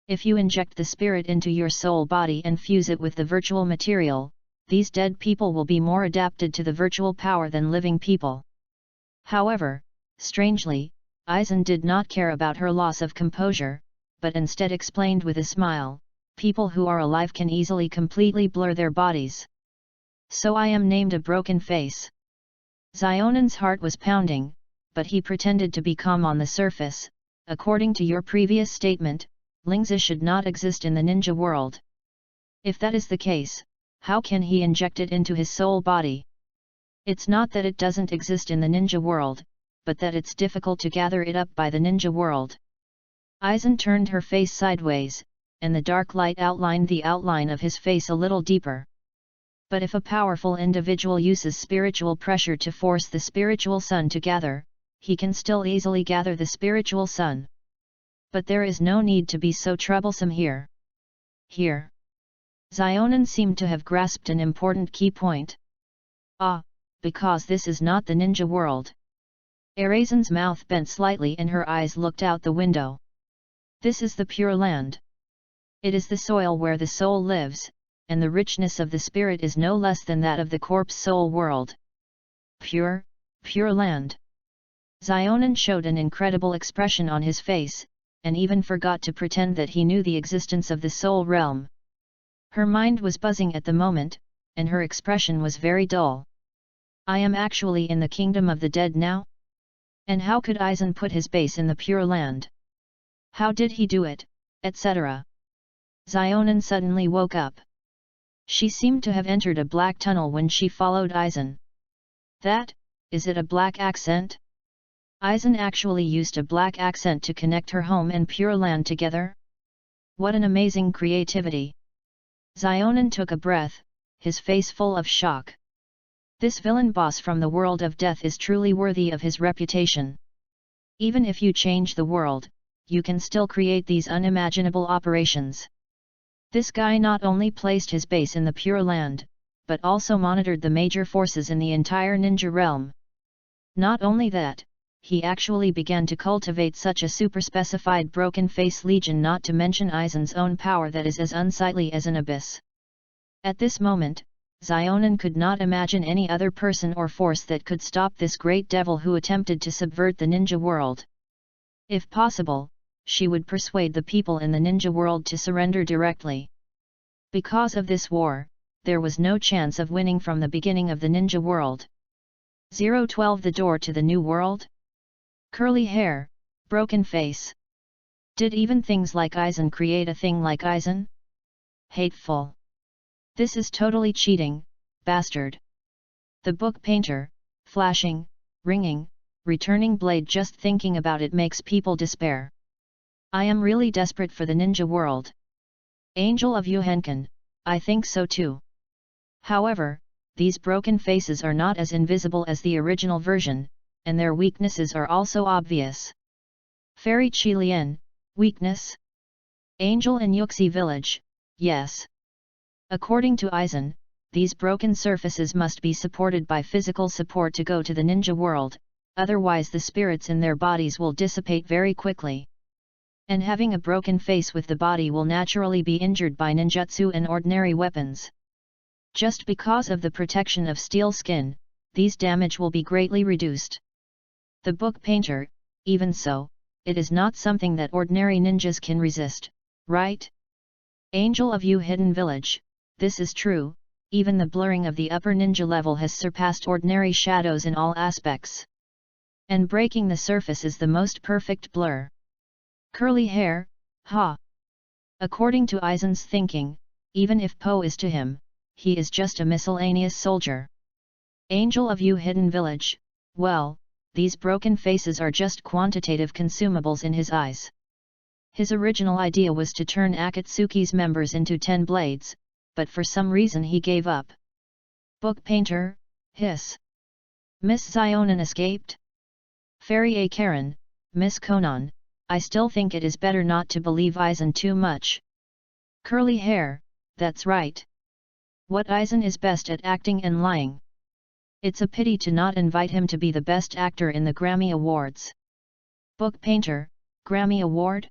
If you inject the spirit into your soul body and fuse it with the virtual material, these dead people will be more adapted to the virtual power than living people. However, strangely, Aizen did not care about her loss of composure, but instead explained with a smile, people who are alive can easily completely blur their bodies. So I am named a broken face. Zionin's heart was pounding, but he pretended to be calm on the surface. According to your previous statement, Lingzi should not exist in the ninja world. If that is the case, how can he inject it into his soul body? It's not that it doesn't exist in the ninja world, but that it's difficult to gather it up by the ninja world. Aizen turned her face sideways, and the dark light outlined the outline of his face a little deeper. But if a powerful individual uses spiritual pressure to force the spiritual sun to gather, he can still easily gather the spiritual sun. But there is no need to be so troublesome here. Here. Zionin seemed to have grasped an important key point. Ah, because this is not the ninja world. Aizen's mouth bent slightly and her eyes looked out the window. This is the Pure Land. It is the soil where the soul lives, and the richness of the spirit is no less than that of the corpse soul world. Pure, pure land. Zionin showed an incredible expression on his face, and even forgot to pretend that he knew the existence of the soul realm. Her mind was buzzing at the moment, and her expression was very dull. I am actually in the kingdom of the dead now? And how could Aizen put his base in the Pure Land? How did he do it, etc. Zionin suddenly woke up. She seemed to have entered a black tunnel when she followed Aizen. Is it a black accent? Aizen actually used a black accent to connect her home and Pure Land together? What an amazing creativity! Zionin took a breath, his face full of shock. This villain boss from the world of death is truly worthy of his reputation. Even if you change the world, you can still create these unimaginable operations. This guy not only placed his base in the Pure Land, but also monitored the major forces in the entire ninja realm. Not only that, he actually began to cultivate such a super-specified broken face legion, not to mention Aizen's own power that is as unsightly as an abyss. At this moment, Zionin could not imagine any other person or force that could stop this great devil who attempted to subvert the ninja world. If possible, she would persuade the people in the ninja world to surrender directly. Because of this war, there was no chance of winning from the beginning of the ninja world. 012 The door to the new world? Curly hair, broken face. Did even things like Aizen create a thing like Aizen? Hateful. This is totally cheating, bastard. The book painter, flashing, ringing, returning blade, just thinking about it makes people despair. I am really desperate for the ninja world. Angel of Yuhenkan, I think so too. However, these broken faces are not as invisible as the original version, and their weaknesses are also obvious. Fairy Qilian, weakness? Angel in Yuxi village, yes. According to Aizen, these broken surfaces must be supported by physical support to go to the ninja world, otherwise the spirits in their bodies will dissipate very quickly. And having a broken face with the body will naturally be injured by ninjutsu and ordinary weapons. Just because of the protection of steel skin, these damage will be greatly reduced. The book painter, even so, it is not something that ordinary ninjas can resist, right? Angel of You Hidden Village, this is true, even the blurring of the upper ninja level has surpassed ordinary shadows in all aspects. And breaking the surface is the most perfect blur. Curly hair, ha! According to Aizen's thinking, even if Po is to him, he is just a miscellaneous soldier. Angel of You Hidden Village, well, these broken faces are just quantitative consumables in his eyes. His original idea was to turn Akatsuki's members into 10 blades, but for some reason he gave up. Book painter, hiss. Miss Zionin escaped? Fairy A. Karen, Miss Konan, I still think it is better not to believe Aizen too much. Curly hair, that's right. What Aizen is best at acting and lying. It's a pity to not invite him to be the best actor in the Grammy Awards. Book painter, Grammy Award?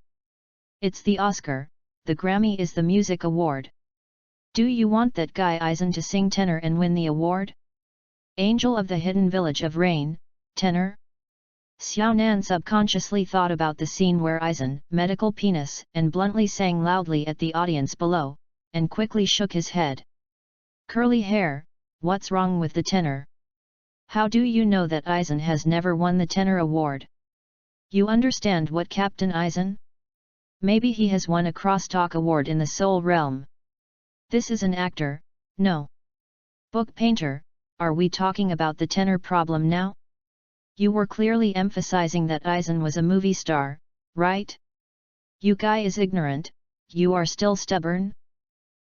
It's the Oscar, the Grammy is the music award. Do you want that guy Aizen to sing tenor and win the award? Angel of the Hidden Village of Rain, tenor? Xiao Nan subconsciously thought about the scene where Aizen, medical penis, and bluntly sang loudly at the audience below, and quickly shook his head. Curly hair, what's wrong with the tenor? How do you know that Aizen has never won the tenor award? You understand what Captain Aizen? Maybe he has won a crosstalk award in the soul realm. This is an actor, no. Book painter, are we talking about the tenor problem now? You were clearly emphasizing that Aizen was a movie star, right? You guy is ignorant, you are still stubborn?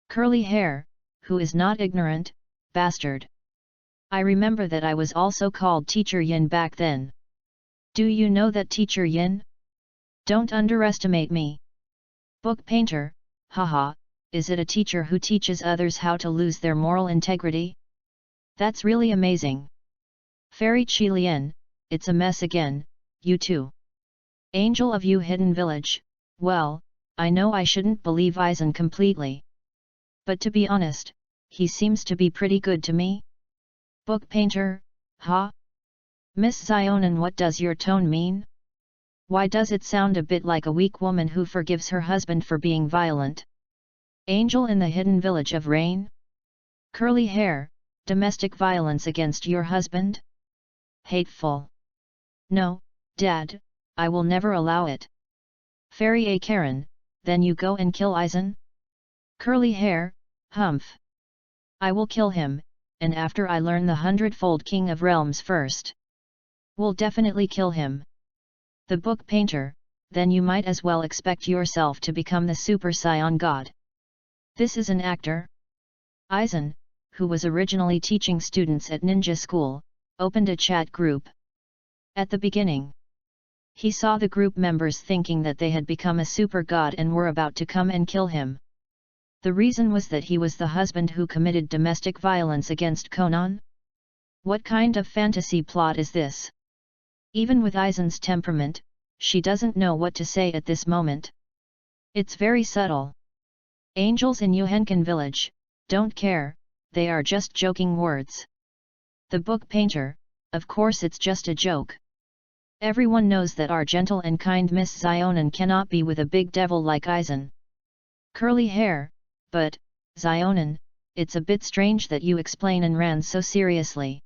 Curly hair, who is not ignorant, bastard. I remember that I was also called Teacher Yin back then. Do you know that Teacher Yin? Don't underestimate me. Book painter, haha, is it a teacher who teaches others how to lose their moral integrity? That's really amazing. Fairy Qilian, it's a mess again, you too. Angel of You Hidden Village, well, I know I shouldn't believe Aizen completely. But to be honest, he seems to be pretty good to me. Book painter, ha? Miss Zionin, what does your tone mean? Why does it sound a bit like a weak woman who forgives her husband for being violent? Angel in the Hidden Village of Rain? Curly hair, domestic violence against your husband? Hateful. No, Dad, I will never allow it. Fairy A. Karen, then you go and kill Aizen? Curly hair, humph. I will kill him, and after I learn the 100-fold King of Realms first. We'll definitely kill him. The book painter, then you might as well expect yourself to become the Super Saiyan God. This is an actor? Aizen, who was originally teaching students at ninja school, opened a chat group. At the beginning, he saw the group members thinking that they had become a super god and were about to come and kill him. The reason was that he was the husband who committed domestic violence against Konan? What kind of fantasy plot is this? Even with Aizen's temperament, she doesn't know what to say at this moment. It's very subtle. Angels in Yuhenkan village, don't care, they are just joking words. The book painter, of course it's just a joke. Everyone knows that our gentle and kind Miss Zionin cannot be with a big devil like Aizen. Curly hair, but, Zionin, it's a bit strange that you explain and ran so seriously.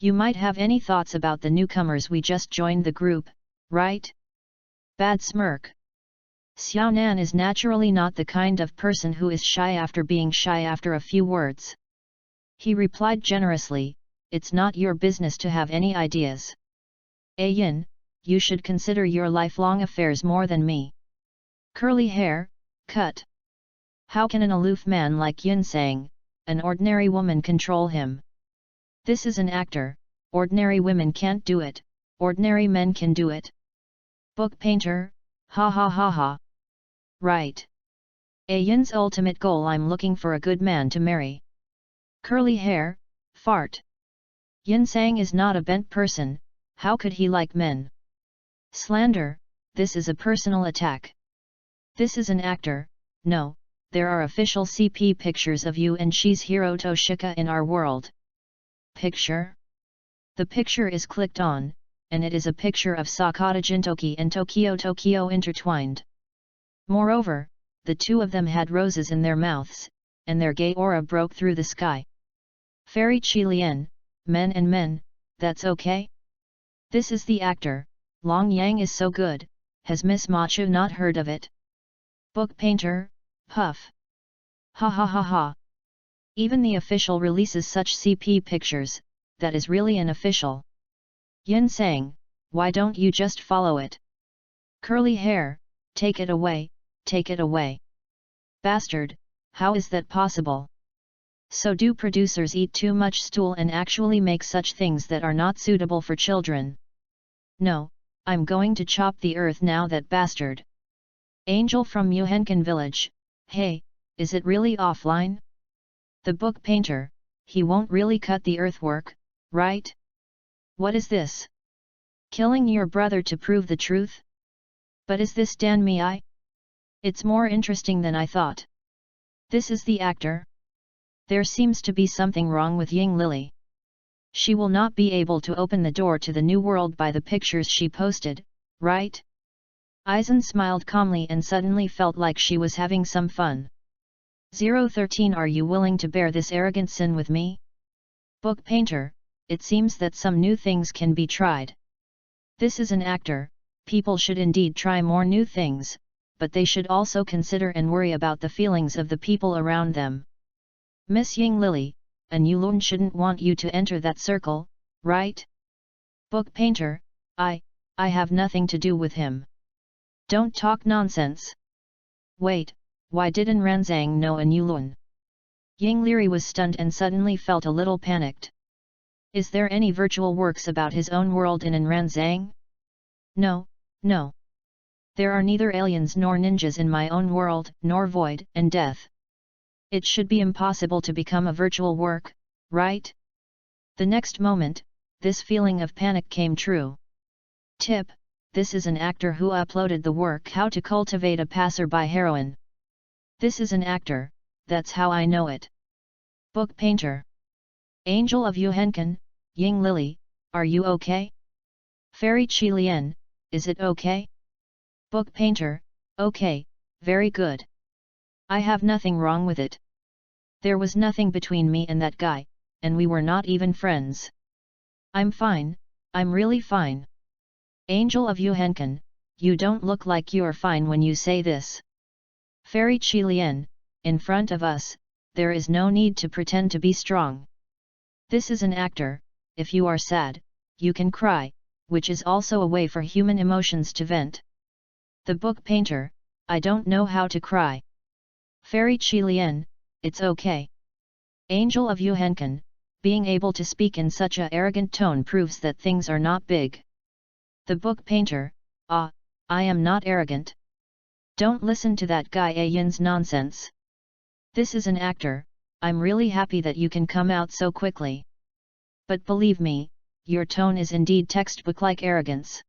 You might have any thoughts about the newcomers we just joined the group, right? Bad smirk. Xiao Nan is naturally not the kind of person who is shy after being shy after a few words. He replied generously, it's not your business to have any ideas. Yin, you should consider your lifelong affairs more than me. Curly hair, cut. How can an aloof man like Yin Sang, an ordinary woman, control him? This is an actor, ordinary women can't do it, ordinary men can do it. Book painter, ha ha ha ha. Right. Yin's ultimate goal, I'm looking for a good man to marry. Curly hair, fart. Yin Sang is not a bent person, how could he like men? Slander, this is a personal attack. This is an actor, no, there are official CP pictures of you and she's Hiro Toshika in our world. Picture? The picture is clicked on, and it is a picture of Sakata Jintoki and Tokyo intertwined. Moreover, the two of them had roses in their mouths, and their gay aura broke through the sky. Fairy Qilian, men and men, that's okay? This is the actor, Long Yang is so good, has Miss Machu not heard of it? Book painter, puff. Ha ha ha ha. Even the official releases such CP pictures, that is really an official. Yin sang, why don't you just follow it? Curly hair, take it away, take it away. Bastard, how is that possible? So do producers eat too much stool and actually make such things that are not suitable for children? No, I'm going to chop the earth now, that bastard. Angel from Muhenkan village, hey, is it really offline? The book painter, he won't really cut the earthwork, right? What is this? Killing your brother to prove the truth? But is this Dan Mei? It's more interesting than I thought. This is the actor? There seems to be something wrong with Ying Lily. She will not be able to open the door to the new world by the pictures she posted, right? Aizen smiled calmly and suddenly felt like she was having some fun. 013 Are you willing to bear this arrogant sin with me? Book painter, it seems that some new things can be tried. This is an actor, people should indeed try more new things, but they should also consider and worry about the feelings of the people around them. Miss Ying Lily, and Yulun shouldn't want you to enter that circle, right? Book painter, I have nothing to do with him. Don't talk nonsense. Wait, why didn't Ranzang know an Yulun? Ying Liri was stunned and suddenly felt a little panicked. Is there any virtual works about his own world in Ranzang? No, no. There are neither aliens nor ninjas in my own world, nor void and death. It should be impossible to become a virtual work, right? The next moment, this feeling of panic came true. Tip, this is an actor who uploaded the work How to Cultivate a Passerby Heroine. This is an actor, that's how I know it. Book painter. Angel of Yuhenkan, Ying Lily, are you okay? Fairy Qilian, is it okay? Book painter, okay, very good. I have nothing wrong with it. There was nothing between me and that guy, and we were not even friends. I'm fine, I'm really fine. Angel of Yuhenkan, you don't look like you're fine when you say this. Fairy Qilian, in front of us, there is no need to pretend to be strong. This is an actor, if you are sad, you can cry, which is also a way for human emotions to vent. The book painter, I don't know how to cry. Fairy Qilian, it's okay. Angel of Yuhenkan, being able to speak in such a arrogant tone proves that things are not big. The book painter, I am not arrogant. Don't listen to that guy Ayin's nonsense. This is an actor, I'm really happy that you can come out so quickly. But believe me, your tone is indeed textbook-like arrogance.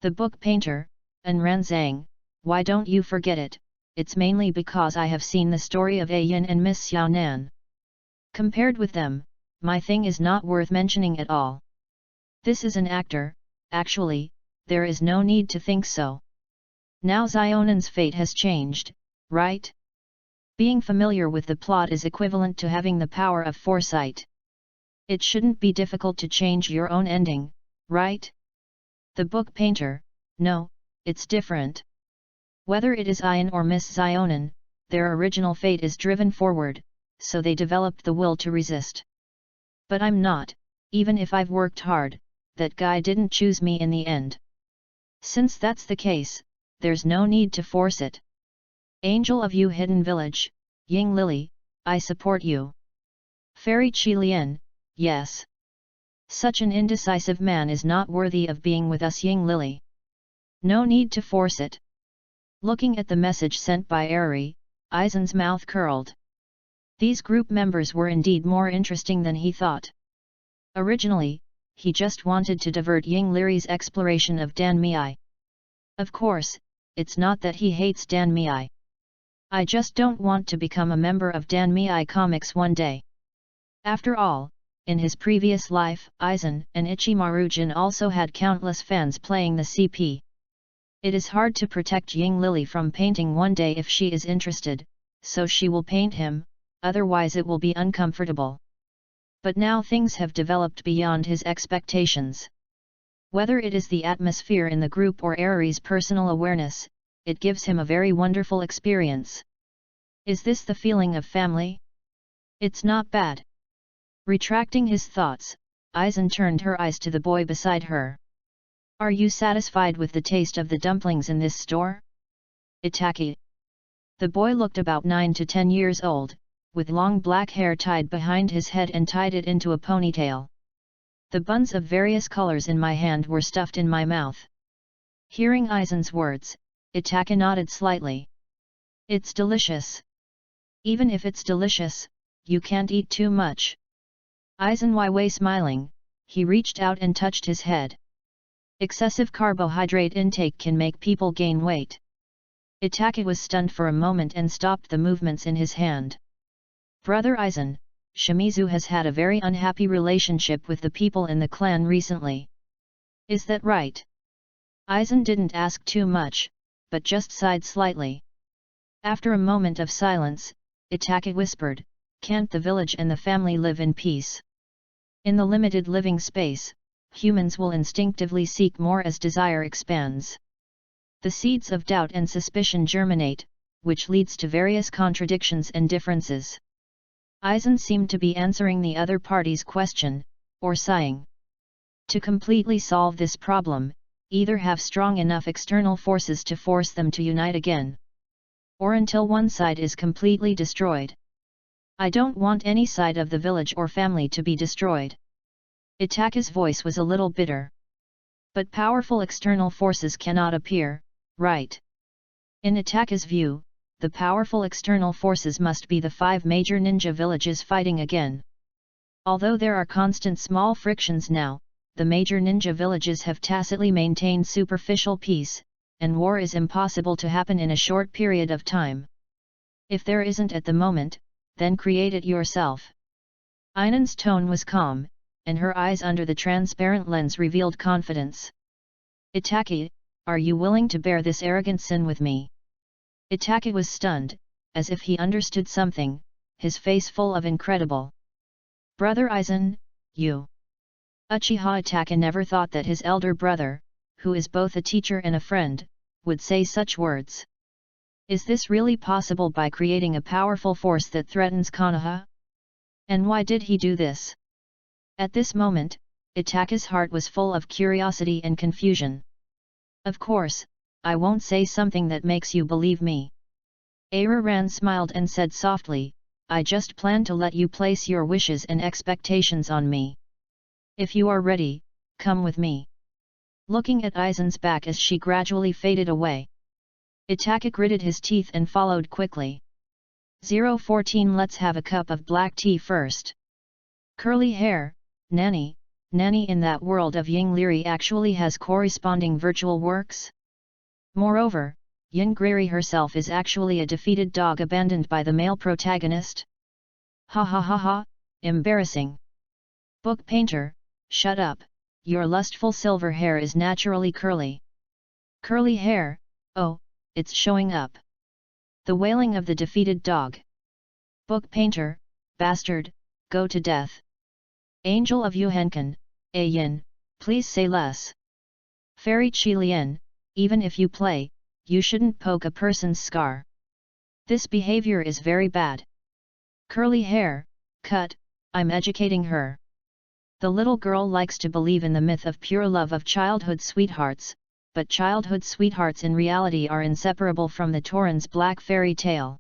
The book painter, and Ranzang, why don't you forget it? It's mainly because I have seen the story of Ayin and Miss Xiaonan. Compared with them, my thing is not worth mentioning at all. This is an actor, actually, there is no need to think so. Now Xiaonan's fate has changed, right? Being familiar with the plot is equivalent to having the power of foresight. It shouldn't be difficult to change your own ending, right? The book painter, no, it's different. Whether it is Ayin or Miss Xiaonan, their original fate is driven forward, so they developed the will to resist. But I'm not, even if I've worked hard, that guy didn't choose me in the end. Since that's the case, there's no need to force it. Angel of Yu Hidden Village, Ying Lily, I support you. Fairy Qilian, yes. Such an indecisive man is not worthy of being with us, Ying Lily. No need to force it. Looking at the message sent by Eri, Aizen's mouth curled. These group members were indeed more interesting than he thought. Originally, he just wanted to divert Ying Liri's exploration of Dan Mei. Of course, it's not that he hates Dan Mei. I just don't want to become a member of Dan Mei Comics one day. After all, in his previous life, Aizen and Ichimaru-jin also had countless fans playing the CP. It is hard to protect Ying Lily from painting one day if she is interested, so she will paint him, otherwise it will be uncomfortable. But now things have developed beyond his expectations. Whether it is the atmosphere in the group or Airi's personal awareness, it gives him a very wonderful experience. Is this the feeling of family? It's not bad. Retracting his thoughts, Aizen turned her eyes to the boy beside her. Are you satisfied with the taste of the dumplings in this store? Itaki. The boy looked about 9 to 10 years old, with long black hair tied behind his head and tied it into a ponytail. The buns of various colors in my hand were stuffed in my mouth. Hearing Aizen's words, Itaki nodded slightly. It's delicious. Even if it's delicious, you can't eat too much. Aizen Wei smiling, he reached out and touched his head. Excessive carbohydrate intake can make people gain weight. Itaki was stunned for a moment and stopped the movements in his hand. Brother Aizen, Shimizu has had a very unhappy relationship with the people in the clan recently. Is that right? Aizen didn't ask too much, but just sighed slightly. After a moment of silence, Itaki whispered, "Can't the village and the family live in peace? In the limited living space, humans will instinctively seek more as desire expands. The seeds of doubt and suspicion germinate, which leads to various contradictions and differences." Aizen seemed to be answering the other party's question, or sighing. To completely solve this problem, either have strong enough external forces to force them to unite again, or until one side is completely destroyed. I don't want any side of the village or family to be destroyed. Itaki's voice was a little bitter. But powerful external forces cannot appear, right? In Itaki's view, the powerful external forces must be the 5 major ninja villages fighting again. Although there are constant small frictions now, the major ninja villages have tacitly maintained superficial peace, and war is impossible to happen in a short period of time. If there isn't at the moment, then create it yourself. Ainen's tone was calm, and her eyes under the transparent lens revealed confidence. Itaki, are you willing to bear this arrogant sin with me? Itaki was stunned, as if he understood something, his face full of incredible. Brother Aizen, you. Uchiha Itaki never thought that his elder brother, who is both a teacher and a friend, would say such words. Is this really possible by creating a powerful force that threatens Konoha? And why did he do this? At this moment, Itaki's heart was full of curiosity and confusion. Of course, I won't say something that makes you believe me. Aizen smiled and said softly, I just plan to let you place your wishes and expectations on me. If you are ready, come with me. Looking at Aizen's back as she gradually faded away, Itaki gritted his teeth and followed quickly. 014 Let's have a cup of black tea first. Curly hair, Nanny in that world of Ying Liri actually has corresponding virtual works? Moreover, Ying Liri herself is actually a defeated dog abandoned by the male protagonist? Ha ha ha ha, embarrassing. Book painter, shut up, your lustful silver hair is naturally curly. Curly hair, oh, it's showing up. The wailing of the defeated dog. Book painter, bastard, go to death. Angel of Yuhenkan, Aizen, please say less. Fairy Qilian, even if you play, you shouldn't poke a person's scar. This behavior is very bad. Curly hair, cut, I'm educating her. The little girl likes to believe in the myth of pure love of childhood sweethearts, but childhood sweethearts in reality are inseparable from the Tauren's black fairy tale.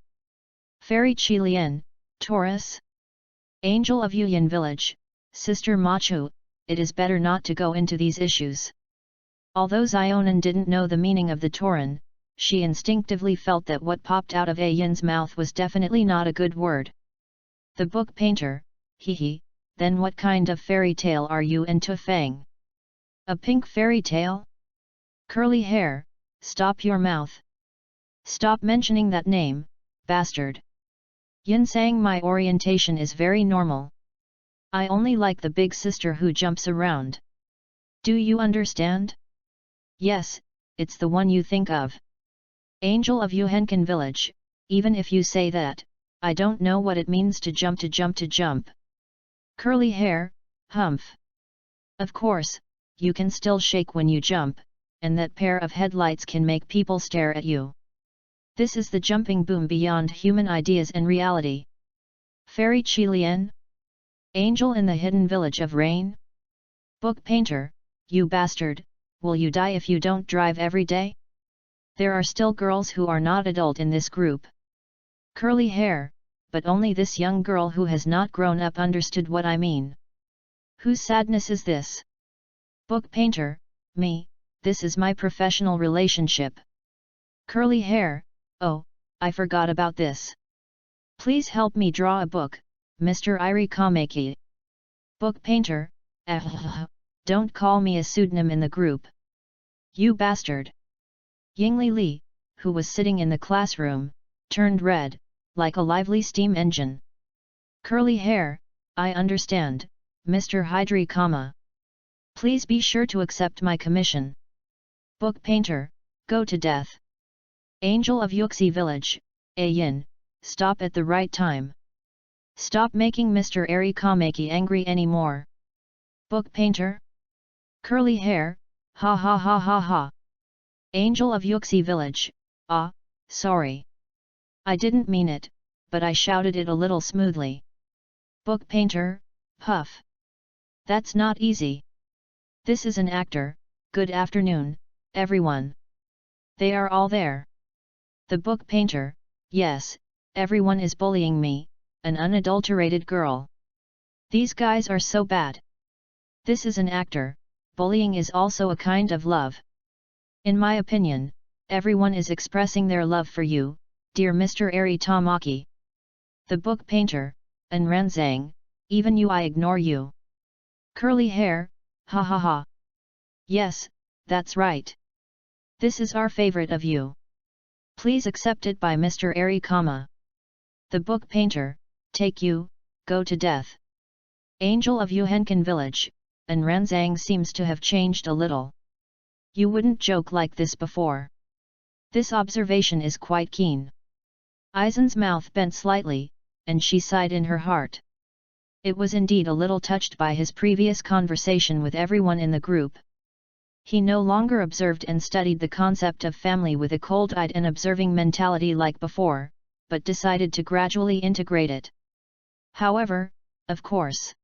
Fairy Qilian, Taurus? Angel of Yuyan Village, Sister Machu, it is better not to go into these issues. Although Xionan didn't know the meaning of the Tauren, she instinctively felt that what popped out of Aizen's mouth was definitely not a good word. The book painter, hee, then what kind of fairy tale are you into, Fang? A pink fairy tale? Curly hair, stop your mouth. Stop mentioning that name, bastard. Yin saying my orientation is very normal. I only like the big sister who jumps around. Do you understand? Yes, it's the one you think of. Angel of Yuhenkan village, even if you say that, I don't know what it means to jump to jump to jump. Curly hair, humph. Of course, you can still shake when you jump, and that pair of headlights can make people stare at you. This is the jumping boom beyond human ideas and reality. Fairy Chilian? Angel in the hidden village of rain? Book painter, you bastard, will you die if you don't drive every day? There are still girls who are not adult in this group. Curly hair, but only this young girl who has not grown up understood what I mean. Whose sadness is this? Book painter, me, this is my professional relationship. Curly hair, oh, I forgot about this. Please help me draw a book, Mr. Iri Kameki. Book painter, don't call me a pseudonym in the group. You bastard. Yingli Li, who was sitting in the classroom, turned red, like a lively steam engine. Curly hair, I understand, Mr. Hydri Kama. Please be sure to accept my commission. Book painter, go to death. Angel of Yuxi village, Ayin, stop at the right time. Stop making Mr. Eri Kameki angry anymore. Book painter? Curly hair, ha ha ha ha ha. Angel of Yuxi village, ah, sorry. I didn't mean it, but I shouted it a little smoothly. Book painter, puff. That's not easy. This is an actor, good afternoon, everyone. They are all there. The book painter, yes, everyone is bullying me, an unadulterated girl. These guys are so bad. This is an actor, bullying is also a kind of love. In my opinion, everyone is expressing their love for you, dear Mr. Eri Tamaki. The book painter, and Ranzang, even you I ignore you. Curly hair, ha ha ha. Yes, that's right. This is our favorite of you. Please accept it by Mr. Eri Kama. The book painter, take you, go to death. Angel of Yuhenkan village, and Ranzang seems to have changed a little. You wouldn't joke like this before. This observation is quite keen. Aizen's mouth bent slightly, and she sighed in her heart. It was indeed a little touched by his previous conversation with everyone in the group. He no longer observed and studied the concept of family with a cold-eyed and observing mentality like before, but decided to gradually integrate it. However, of course,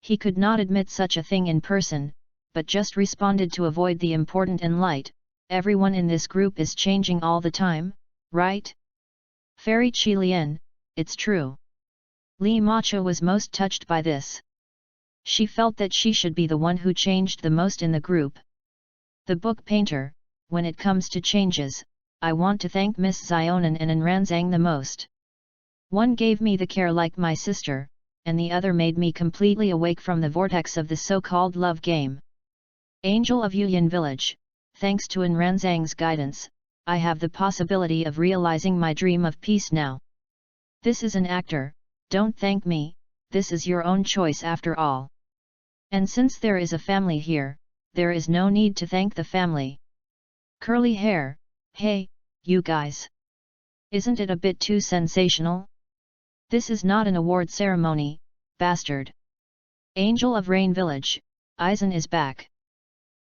he could not admit such a thing in person, but just responded to avoid the important and light. Everyone in this group is changing all the time, right? Fairy Chilian, it's true. Li Macha was most touched by this. She felt that she should be the one who changed the most in the group. The book painter, when it comes to changes, I want to thank Miss Zionan and Ranzang the most. One gave me the care like my sister, and the other made me completely awake from the vortex of the so-called love game. Angel of Yuyan village, thanks to Ranzang's guidance, I have the possibility of realizing my dream of peace now. This is an actor, don't thank me, this is your own choice after all. And since there is a family here, there is no need to thank the family. Curly hair, hey, you guys. Isn't it a bit too sensational? This is not an award ceremony, bastard. Angel of Rain village, Aizen is back.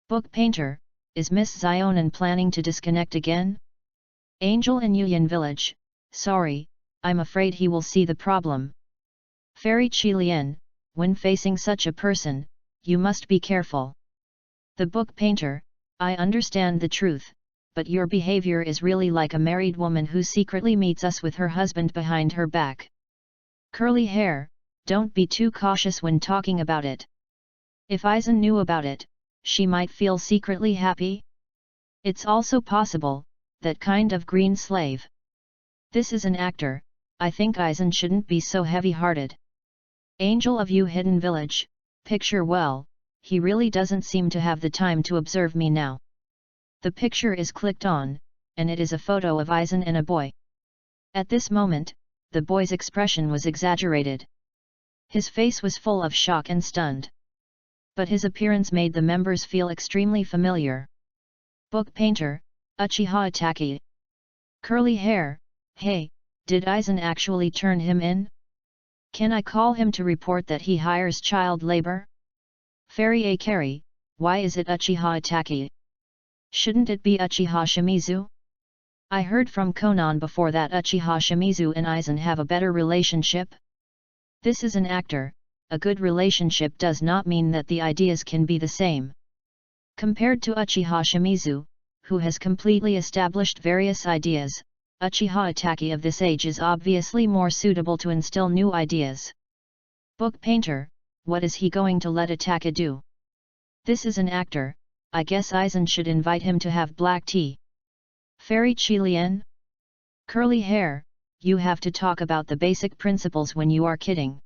Book painter, is Miss Zionan planning to disconnect again? Angel in Yuyan village, sorry, I'm afraid he will see the problem. Fairy Chilian, when facing such a person, you must be careful. The book painter, I understand the truth, but your behavior is really like a married woman who secretly meets us with her husband behind her back. Curly hair, don't be too cautious when talking about it. If Aizen knew about it, she might feel secretly happy. It's also possible, that kind of green slave. This is an actor, I think Aizen shouldn't be so heavy-hearted. Angel of Yu Hidden Village, picture well, he really doesn't seem to have the time to observe me now. The picture is clicked on, and it is a photo of Aizen and a boy. At this moment, the boy's expression was exaggerated. His face was full of shock and stunned. But his appearance made the members feel extremely familiar. Book painter, Uchiha Itachi. Curly hair, hey, did Aizen actually turn him in? Can I call him to report that he hires child labor? Fairy Akari, why is it Uchiha Itachi? Shouldn't it be Uchiha Shimizu? I heard from Konan before that Uchiha Shimizu and Aizen have a better relationship. This is an actor. A good relationship does not mean that the ideas can be the same. Compared to Uchiha Shimizu, who has completely established various ideas, Uchiha Itachi of this age is obviously more suitable to instill new ideas. Book painter, what is he going to let Itachi do? This is an actor, I guess Aizen should invite him to have black tea. Fairy Qilian? Curly hair, you have to talk about the basic principles when you are kidding.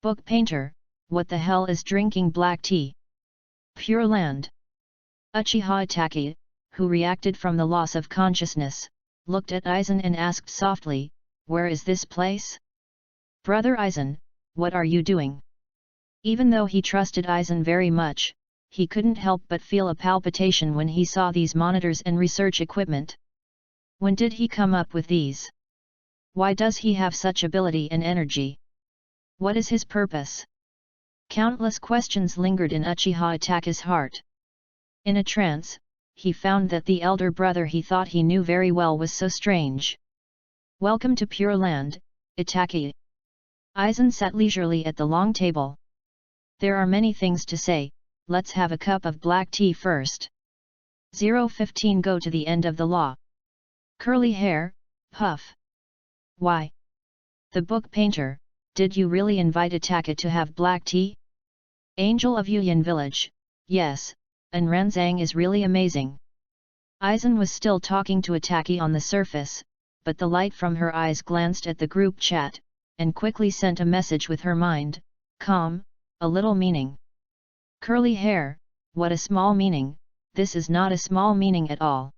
Book painter, what the hell is drinking black tea? Pure Land. Uchiha Itachi, who reacted from the loss of consciousness, looked at Aizen and asked softly, where is this place? Brother Aizen, what are you doing? Even though he trusted Aizen very much, he couldn't help but feel a palpitation when he saw these monitors and research equipment. When did he come up with these? Why does he have such ability and energy? What is his purpose? Countless questions lingered in Uchiha Itachi's heart. In a trance, he found that the elder brother he thought he knew very well was so strange. Welcome to Pure Land, Itachi. Aizen sat leisurely at the long table. There are many things to say, let's have a cup of black tea first. 015 Go to the end of the law. Curly hair, puff. Why? The book painter, did you really invite Itachi to have black tea? Angel of Yuyan Village, yes, and Ranzang is really amazing. Aizen was still talking to Itachi on the surface, but the light from her eyes glanced at the group chat, and quickly sent a message with her mind, calm, a little meaning. Curly hair, what a small meaning, this is not a small meaning at all.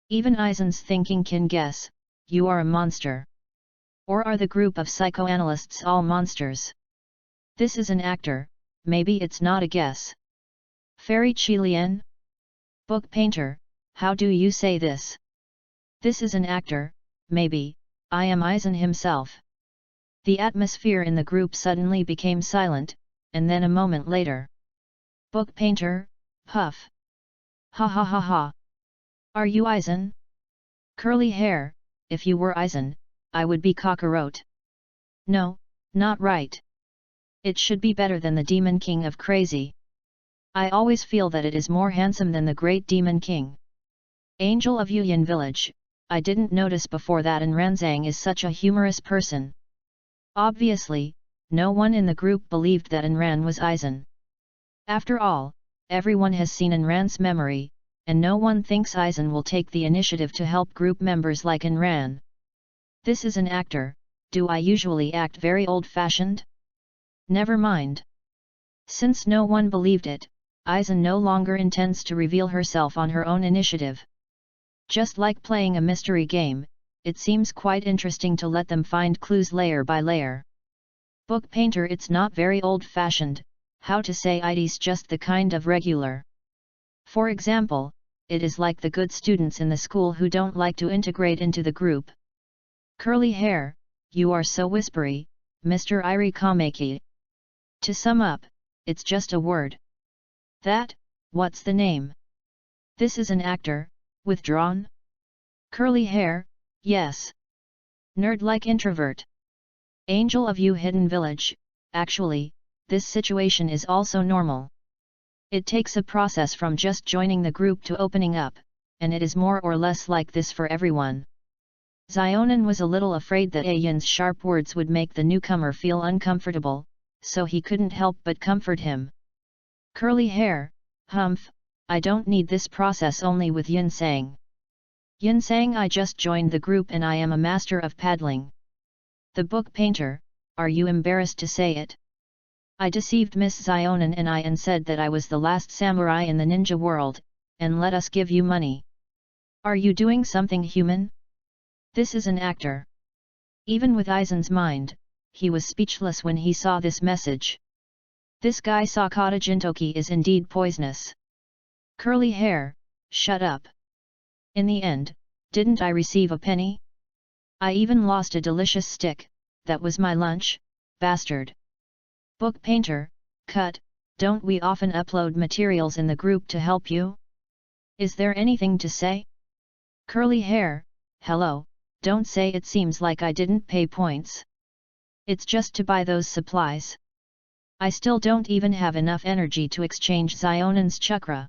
Even Aizen's thinking can guess, you are a monster. Or are the group of psychoanalysts all monsters? This is an actor, maybe it's not a guess. Fairy Qilian? Book painter, how do you say this? This is an actor, maybe, I am Aizen himself. The atmosphere in the group suddenly became silent, and then a moment later. Book painter, puff. Ha ha ha ha. Are you Aizen? Curly hair, if you were Aizen, I would be cockroach. No, not right. It should be better than the Demon King of Crazy. I always feel that it is more handsome than the Great Demon King. Angel of Yuyan Village, I didn't notice before that Ranzang is such a humorous person. Obviously, no one in the group believed that Ran was Aizen. After all, everyone has seen Ran's memory, and no one thinks Aizen will take the initiative to help group members like Ran. This is an actor, do I usually act very old-fashioned? Never mind. Since no one believed it, Aizen no longer intends to reveal herself on her own initiative. Just like playing a mystery game, it seems quite interesting to let them find clues layer by layer. Book painter, it's not very old-fashioned, how to say it's just the kind of regular. For example, it is like the good students in the school who don't like to integrate into the group. Curly hair, you are so whispery, Mr. Iri Kameki. To sum up, it's just a word. That, what's the name? This is an actor, withdrawn? Curly hair, yes. Nerd-like introvert. Angel of You Hidden Village, actually, this situation is also normal. It takes a process from just joining the group to opening up, and it is more or less like this for everyone. Zionin was a little afraid that Aizen's sharp words would make the newcomer feel uncomfortable, so he couldn't help but comfort him. Curly hair, humph, I don't need this process only with Yinsang. Yinsang, I just joined the group and I am a master of paddling. The book painter, are you embarrassed to say it? I deceived Miss Zionin and said that I was the last samurai in the ninja world, and let us give you money. Are you doing something human? This is an actor. Even with Aizen's mind, he was speechless when he saw this message. This guy Sakata Jintoki is indeed poisonous. Curly hair, shut up. In the end, didn't I receive a penny? I even lost a delicious stick, that was my lunch, bastard. Book painter, cut, don't we often upload materials in the group to help you? Is there anything to say? Curly hair, hello, don't say it seems like I didn't pay points. It's just to buy those supplies. I still don't even have enough energy to exchange Zionan's chakra.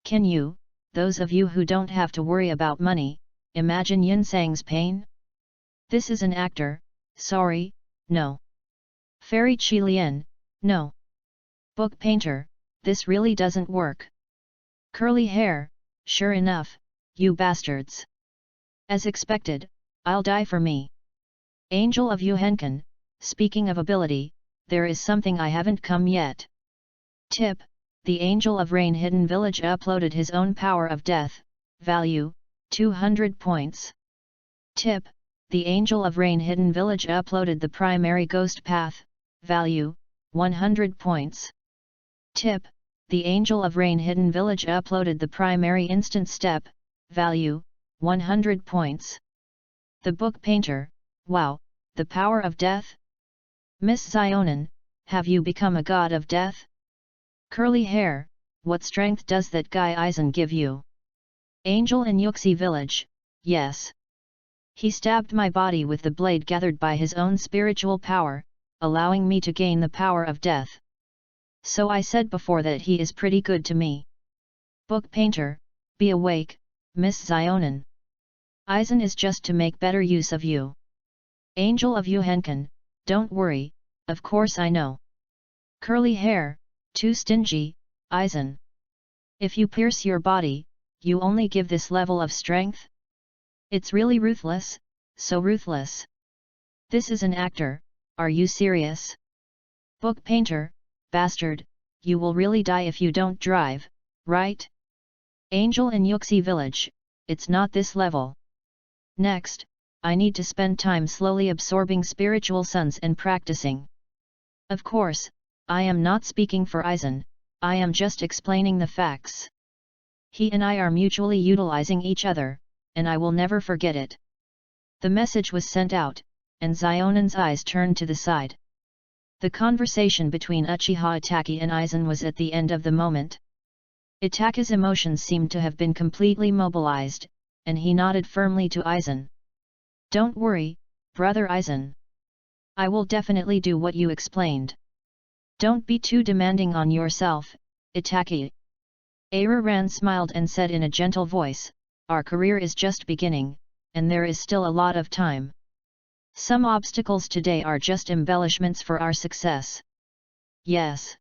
Can you, those of you who don't have to worry about money, imagine Yinsang's pain? This is an actor, sorry, no. Fairy Qilian, no. Book painter, this really doesn't work. Curly hair, sure enough, you bastards. As expected, I'll die for me. Angel of Yuhenkan, speaking of ability, there is something I haven't come yet. Tip, the Angel of Rain Hidden Village uploaded his own Power of Death, value, 200 points. Tip, the Angel of Rain Hidden Village uploaded the Primary Ghost Path, value, 100 points. Tip, the Angel of Rain Hidden Village uploaded the Primary Instant Step, value, 100 points. The Book Painter, wow, the Power of Death? Miss Zionan, have you become a god of death? Curly hair, what strength does that guy Aizen give you? Angel in Yuxi village, yes. He stabbed my body with the blade gathered by his own spiritual power, allowing me to gain the power of death. So I said before that he is pretty good to me. Book painter, be awake, Miss Zionan. Aizen is just to make better use of you. Angel of Yuhenkan, don't worry, of course I know. Curly hair, too stingy, Aizen. If you pierce your body, you only give this level of strength? It's really ruthless, so ruthless. This is an actor, are you serious? Book painter, bastard, you will really die if you don't drive, right? Angel in Yuxi village, it's not this level. Next, I need to spend time slowly absorbing spiritual suns and practicing. Of course, I am not speaking for Aizen, I am just explaining the facts. He and I are mutually utilizing each other, and I will never forget it. The message was sent out, and Zionan's eyes turned to the side. The conversation between Uchiha Itaki and Aizen was at the end of the moment. Itaki's emotions seemed to have been completely mobilized, and he nodded firmly to Aizen. Don't worry, brother Aizen. I will definitely do what you explained. Don't be too demanding on yourself, Itaki. Araran smiled and said in a gentle voice, our career is just beginning, and there is still a lot of time. Some obstacles today are just embellishments for our success. Yes.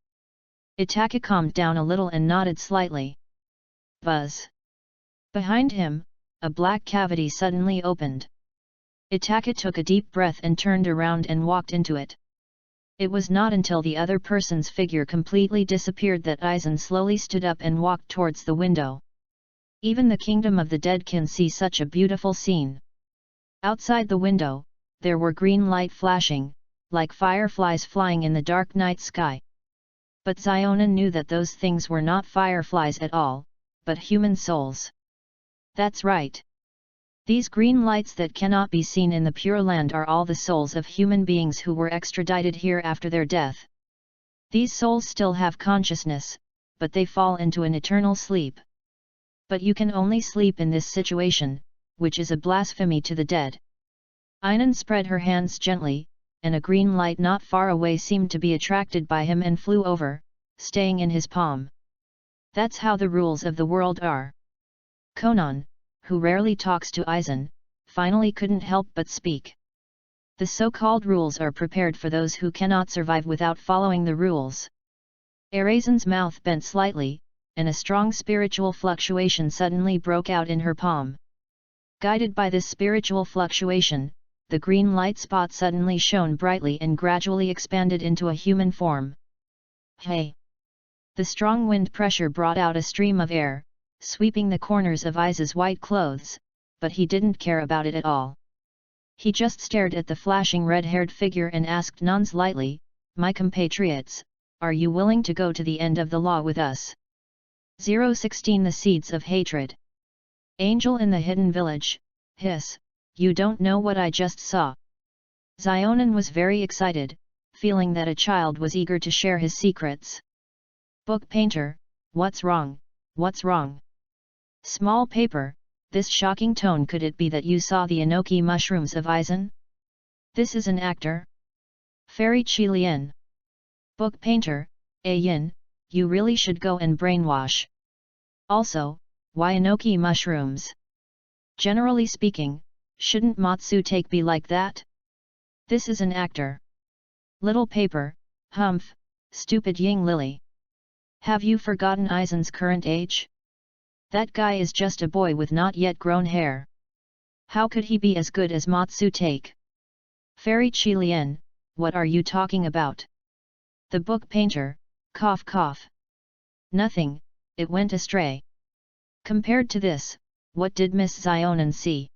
Itaki calmed down a little and nodded slightly. Buzz. Behind him, a black cavity suddenly opened. Itaki took a deep breath and turned around and walked into it. It was not until the other person's figure completely disappeared that Aizen slowly stood up and walked towards the window. Even the kingdom of the dead can see such a beautiful scene. Outside the window, there were green light flashing, like fireflies flying in the dark night sky. But Zionan knew that those things were not fireflies at all, but human souls. That's right. These green lights that cannot be seen in the Pure Land are all the souls of human beings who were extradited here after their death. These souls still have consciousness, but they fall into an eternal sleep. But you can only sleep in this situation, which is a blasphemy to the dead. Ainan spread her hands gently, and a green light not far away seemed to be attracted by him and flew over, staying in his palm. That's how the rules of the world are. Konan, who rarely talks to Aizen, finally couldn't help but speak. The so-called rules are prepared for those who cannot survive without following the rules. Aizen's mouth bent slightly, and a strong spiritual fluctuation suddenly broke out in her palm. Guided by this spiritual fluctuation, the green light spot suddenly shone brightly and gradually expanded into a human form. Hey! The strong wind pressure brought out a stream of air, sweeping the corners of Aizen's white clothes, but he didn't care about it at all. He just stared at the flashing red-haired figure and asked nonchalantly, "My compatriots, are you willing to go to the end of the law with us?" 016 The Seeds of Hatred. Angel in the Hidden Village, hiss, you don't know what I just saw. Zionin was very excited, feeling that a child was eager to share his secrets. Book painter, what's wrong, what's wrong? Small paper, this shocking tone, could it be that you saw the enoki mushrooms of Aizen? This is an actor? Fairy Qilian. Book painter, Aizen, you really should go and brainwash. Also, why enoki mushrooms? Generally speaking, shouldn't Matsu take be like that? This is an actor. Little paper, humph, stupid Ying Lily. Have you forgotten Aizen's current age? That guy is just a boy with not yet grown hair. How could he be as good as Matsu take? Fairy Qilian, what are you talking about? The book painter, cough cough. Nothing, it went astray. Compared to this, what did Miss Zionin see?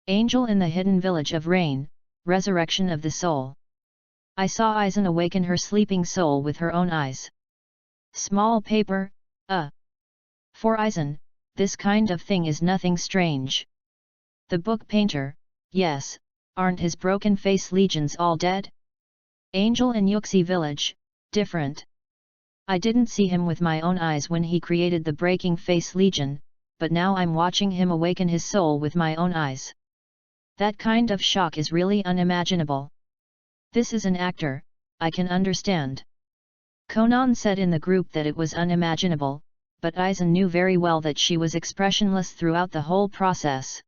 Angel in the Hidden Village of Rain, Resurrection of the Soul. I saw Aizen awaken her sleeping soul with her own eyes. Small paper, For Aizen, this kind of thing is nothing strange. The book painter, yes, aren't his broken face legions all dead? Angel in Yuxi Village, different. I didn't see him with my own eyes when he created the breaking face legion, but now I'm watching him awaken his soul with my own eyes. That kind of shock is really unimaginable. This is an actor, I can understand. Conan said in the group that it was unimaginable, but Aizen knew very well that she was expressionless throughout the whole process.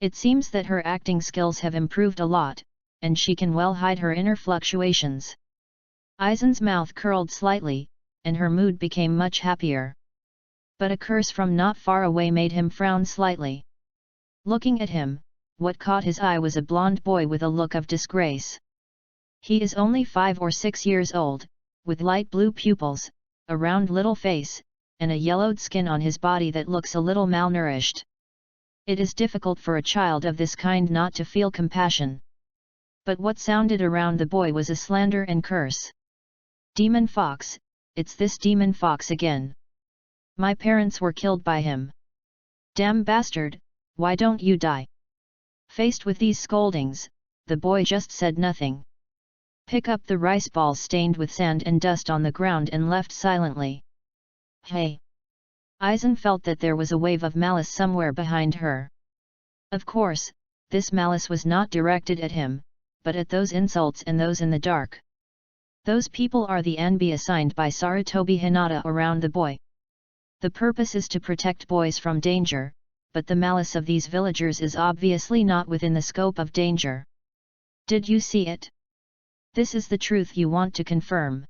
It seems that her acting skills have improved a lot, and she can well hide her inner fluctuations. Aizen's mouth curled slightly, and her mood became much happier. But a curse from not far away made him frown slightly. Looking at him, what caught his eye was a blond boy with a look of disgrace. He is only 5 or 6 years old, with light blue pupils, a round little face, and a yellowed skin on his body that looks a little malnourished. It is difficult for a child of this kind not to feel compassion. But what sounded around the boy was a slander and curse. Demon Fox, it's this Demon Fox again. My parents were killed by him. Damn bastard, why don't you die? Faced with these scoldings, the boy just said nothing. Pick up the rice balls stained with sand and dust on the ground and left silently. Hey! Aizen felt that there was a wave of malice somewhere behind her. Of course, this malice was not directed at him, but at those insults and those in the dark. Those people are the enby assigned by Sarutobi Hinata around the boy. The purpose is to protect boys from danger, but the malice of these villagers is obviously not within the scope of danger. Did you see it? This is the truth you want to confirm.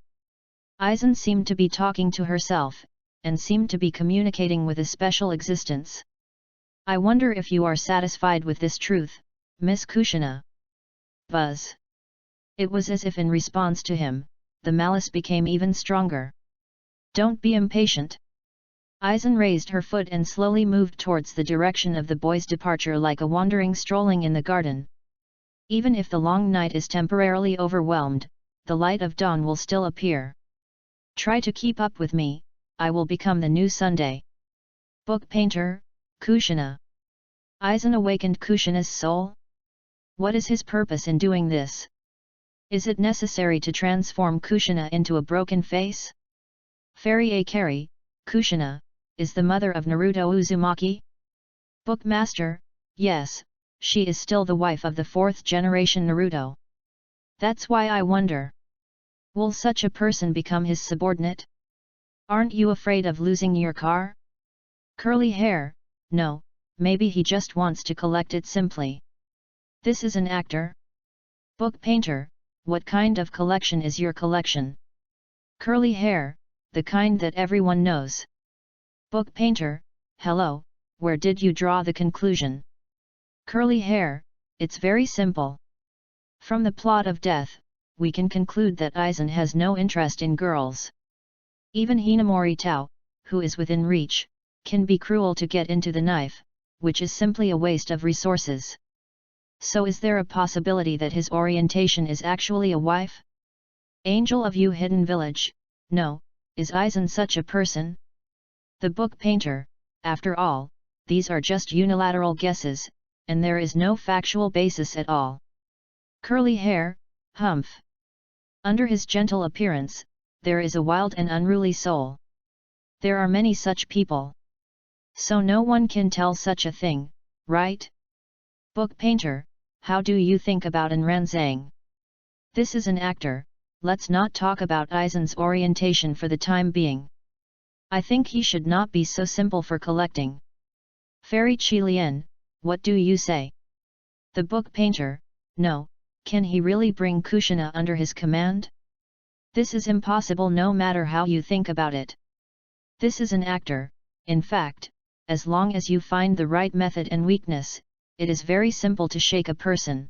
Aizen seemed to be talking to herself, and seemed to be communicating with a special existence. I wonder if you are satisfied with this truth, Miss Kushina. Buzz. It was as if in response to him, the malice became even stronger. Don't be impatient. Aizen raised her foot and slowly moved towards the direction of the boy's departure like a wandering strolling in the garden. Even if the long night is temporarily overwhelmed, the light of dawn will still appear. Try to keep up with me, I will become the new Sunday. Book painter, Kushina. Aizen awakened Kushina's soul? What is his purpose in doing this? Is it necessary to transform Kushina into a broken face? Fairy Akari, Kushina, is the mother of Naruto Uzumaki? Bookmaster, yes, she is still the wife of the 4th generation Naruto. That's why I wonder. Will such a person become his subordinate? Aren't you afraid of losing your car? Curly hair, no, maybe he just wants to collect it simply. This is an actor? Book painter, what kind of collection is your collection? Curly hair, the kind that everyone knows. Book painter, hello, where did you draw the conclusion? Curly hair, it's very simple. From the plot of Death, we can conclude that Aizen has no interest in girls. Even Hinamori Tao, who is within reach, can be cruel to get into the knife, which is simply a waste of resources. So is there a possibility that his orientation is actually a wife? Angel of You Hidden Village, no, is Aizen such a person? The book painter, after all, these are just unilateral guesses, and there is no factual basis at all. Curly hair, humph. Under his gentle appearance, there is a wild and unruly soul. There are many such people. So no one can tell such a thing, right? Book painter, how do you think about An Ranzang? This is an actor, let's not talk about Aizen's orientation for the time being. I think he should not be so simple for collecting. Fairy Qilian, what do you say? The book painter, no, can he really bring Kushina under his command? This is impossible no matter how you think about it. This is an actor, in fact, as long as you find the right method and weakness, it is very simple to shake a person.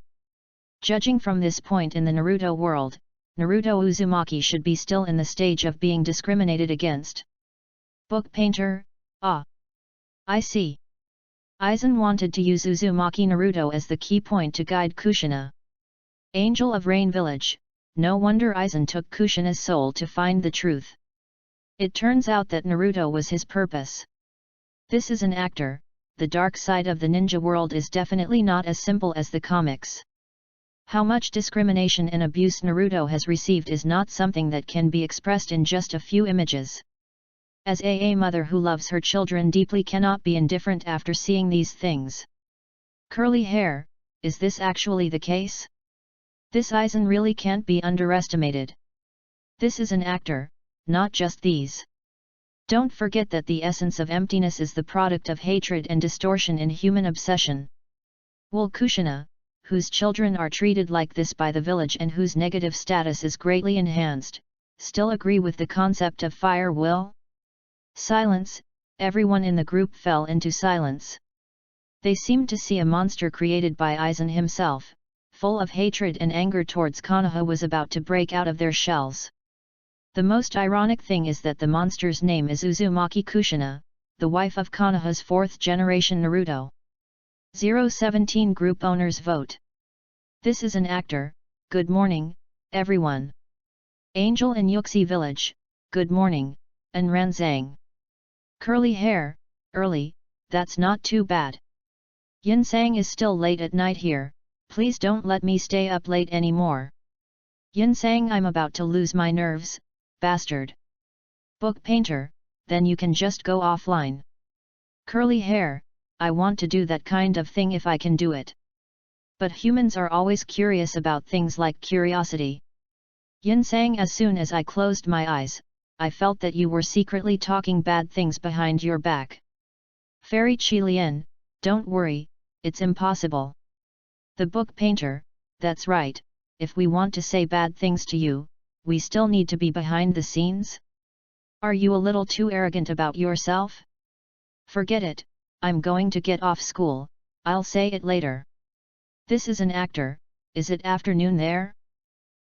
Judging from this point in the Naruto world, Naruto Uzumaki should be still in the stage of being discriminated against. Book painter, ah. I see. Aizen wanted to use Uzumaki Naruto as the key point to guide Kushina. Angel of Rain Village, no wonder Aizen took Kushina's soul to find the truth. It turns out that Naruto was his purpose. This is an actor, the dark side of the ninja world is definitely not as simple as the comics. How much discrimination and abuse Naruto has received is not something that can be expressed in just a few images. As a mother who loves her children deeply cannot be indifferent after seeing these things. Curly hair, is this actually the case? This Aizen really can't be underestimated. This is an actor, not just these. Don't forget that the essence of emptiness is the product of hatred and distortion in human obsession. Will Kushina, whose children are treated like this by the village and whose negative status is greatly enhanced, still agree with the concept of fire will? Silence, everyone in the group fell into silence. They seemed to see a monster created by Aizen himself, full of hatred and anger towards Konoha was about to break out of their shells. The most ironic thing is that the monster's name is Uzumaki Kushina, the wife of Konoha's fourth-generation Naruto. 017 Group Owners Vote. This is an actor, good morning, everyone. Angel in Yuxi Village, good morning, An Ranzang. Curly hair, early, that's not too bad. Yinsang is still late at night here, please don't let me stay up late anymore. Yinsang, I'm about to lose my nerves, bastard. Book painter, then you can just go offline. Curly hair, I want to do that kind of thing if I can do it. But humans are always curious about things like curiosity. Yinsang, as soon as I closed my eyes, I felt that you were secretly talking bad things behind your back. Fairy Qilian, don't worry, it's impossible. The book painter, that's right, if we want to say bad things to you, we still need to be behind the scenes? Are you a little too arrogant about yourself? Forget it, I'm going to get off school, I'll say it later. This is an actor, is it afternoon there?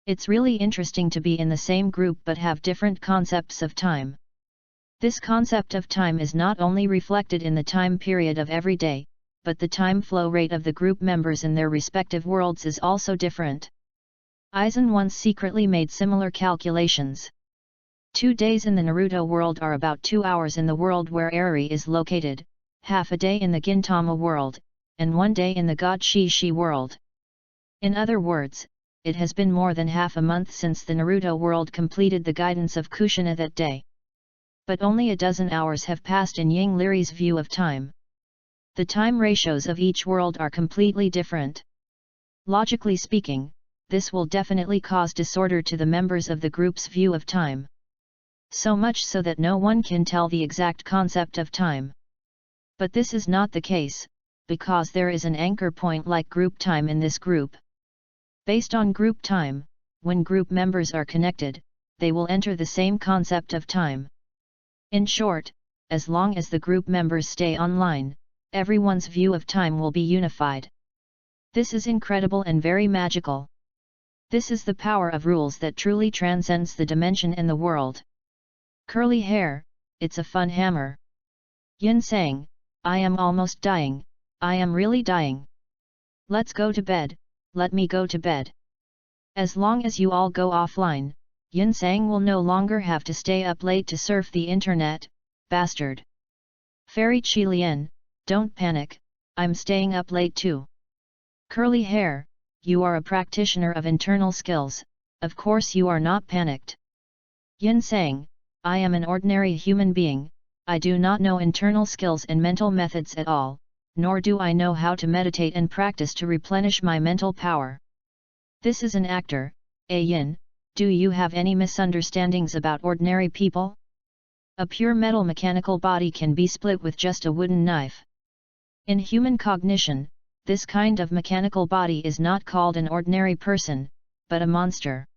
It's really interesting to be in the same group but have different concepts of time. This concept of time is not only reflected in the time period of every day, but the time flow rate of the group members in their respective worlds is also different. Aizen once secretly made similar calculations. 2 days in the Naruto world are about 2 hours in the world where Eri is located, half a day in the Gintama world, and 1 day in the God Shishi world. In other words, it has been more than half a month since the Naruto world completed the guidance of Kushina that day. But only a dozen hours have passed in Ying Liri's view of time. The time ratios of each world are completely different. Logically speaking, this will definitely cause disorder to the members of the group's view of time. So much so that no one can tell the exact concept of time. But this is not the case, because there is an anchor point like group time in this group. Based on group time, when group members are connected, they will enter the same concept of time. In short, as long as the group members stay online, everyone's view of time will be unified. This is incredible and very magical. This is the power of rules that truly transcends the dimension and the world. Curly hair, it's a fun hammer. Yinsang, I am almost dying, I am really dying. Let's go to bed, let me go to bed. As long as you all go offline, Yin Sang will no longer have to stay up late to surf the internet, bastard. Fairy Qilian, don't panic, I'm staying up late too. Curly hair, you are a practitioner of internal skills, of course you are not panicked. Yin Sang, I am an ordinary human being, I do not know internal skills and mental methods at all, nor do I know how to meditate and practice to replenish my mental power. This is an actor, Yin, do you have any misunderstandings about ordinary people? A pure metal mechanical body can be split with just a wooden knife. In human cognition, this kind of mechanical body is not called an ordinary person, but a monster.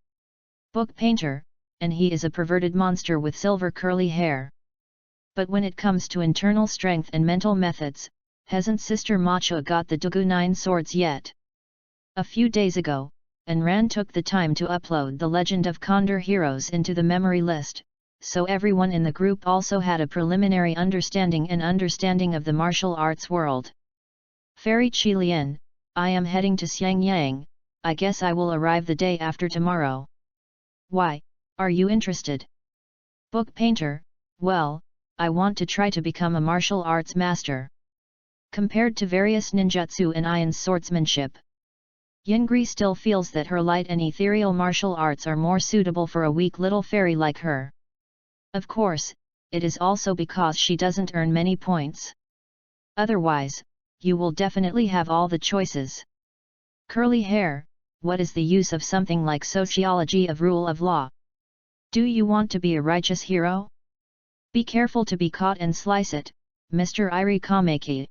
Book painter, and he is a perverted monster with silver curly hair. But when it comes to internal strength and mental methods, hasn't Sister Macha got the Dugu 9 swords yet? A few days ago, Anran took the time to upload the Legend of Condor heroes into the memory list, so everyone in the group also had a preliminary understanding of the martial arts world. Fairy Qilian, I am heading to Xiangyang, I guess I will arrive the day after tomorrow. Why, are you interested? Book painter, well, I want to try to become a martial arts master. Compared to various ninjutsu and Aizen swordsmanship, Yingri still feels that her light and ethereal martial arts are more suitable for a weak little fairy like her. Of course, it is also because she doesn't earn many points. Otherwise, you will definitely have all the choices. Curly hair, what is the use of something like sociology of rule of law? Do you want to be a righteous hero? Be careful to be caught and slice it, Mr. Iri Kameki.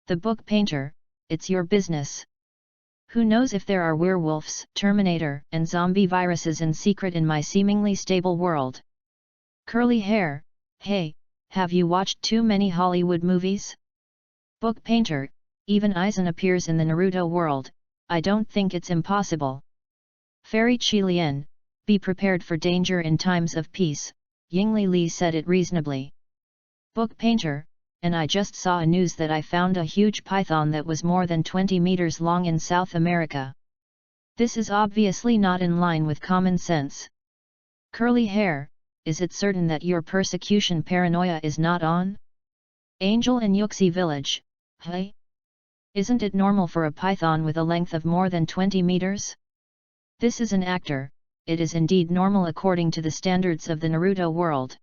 The book painter, it's your business. Who knows if there are werewolves, Terminator, and zombie viruses in secret in my seemingly stable world. Curly hair, hey, have you watched too many Hollywood movies? Book painter, even Aizen appears in the Naruto world, I don't think it's impossible. Fairy Qilian, be prepared for danger in times of peace, Yingli Li said it reasonably. Book painter, and I just saw a news that I found a huge python that was more than 20 meters long in South America. This is obviously not in line with common sense. Curly hair, is it certain that your persecution paranoia is not on? Angel in Yuxi village, hey? Isn't it normal for a python with a length of more than 20 meters? This is an actor, it is indeed normal according to the standards of the Naruto world.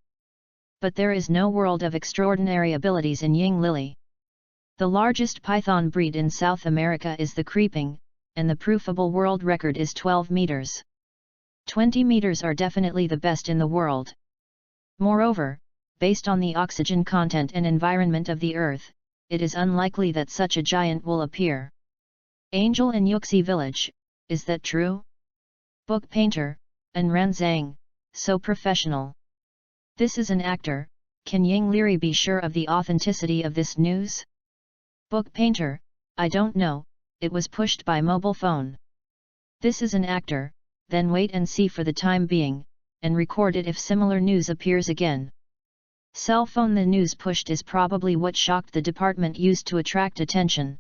But there is no world of extraordinary abilities in Ying Lily. The largest python breed in South America is the creeping, and the proofable world record is 12 meters. 20 meters are definitely the best in the world. Moreover, based on the oxygen content and environment of the Earth, it is unlikely that such a giant will appear. Angel in Yuxi village, is that true? Book painter, and Ranzang, so professional. This is an actor, can Ying Liri be sure of the authenticity of this news? Book painter, I don't know, it was pushed by mobile phone. This is an actor, then wait and see for the time being, and record it if similar news appears again. Cell phone. The news pushed is probably what shocked the department used to attract attention.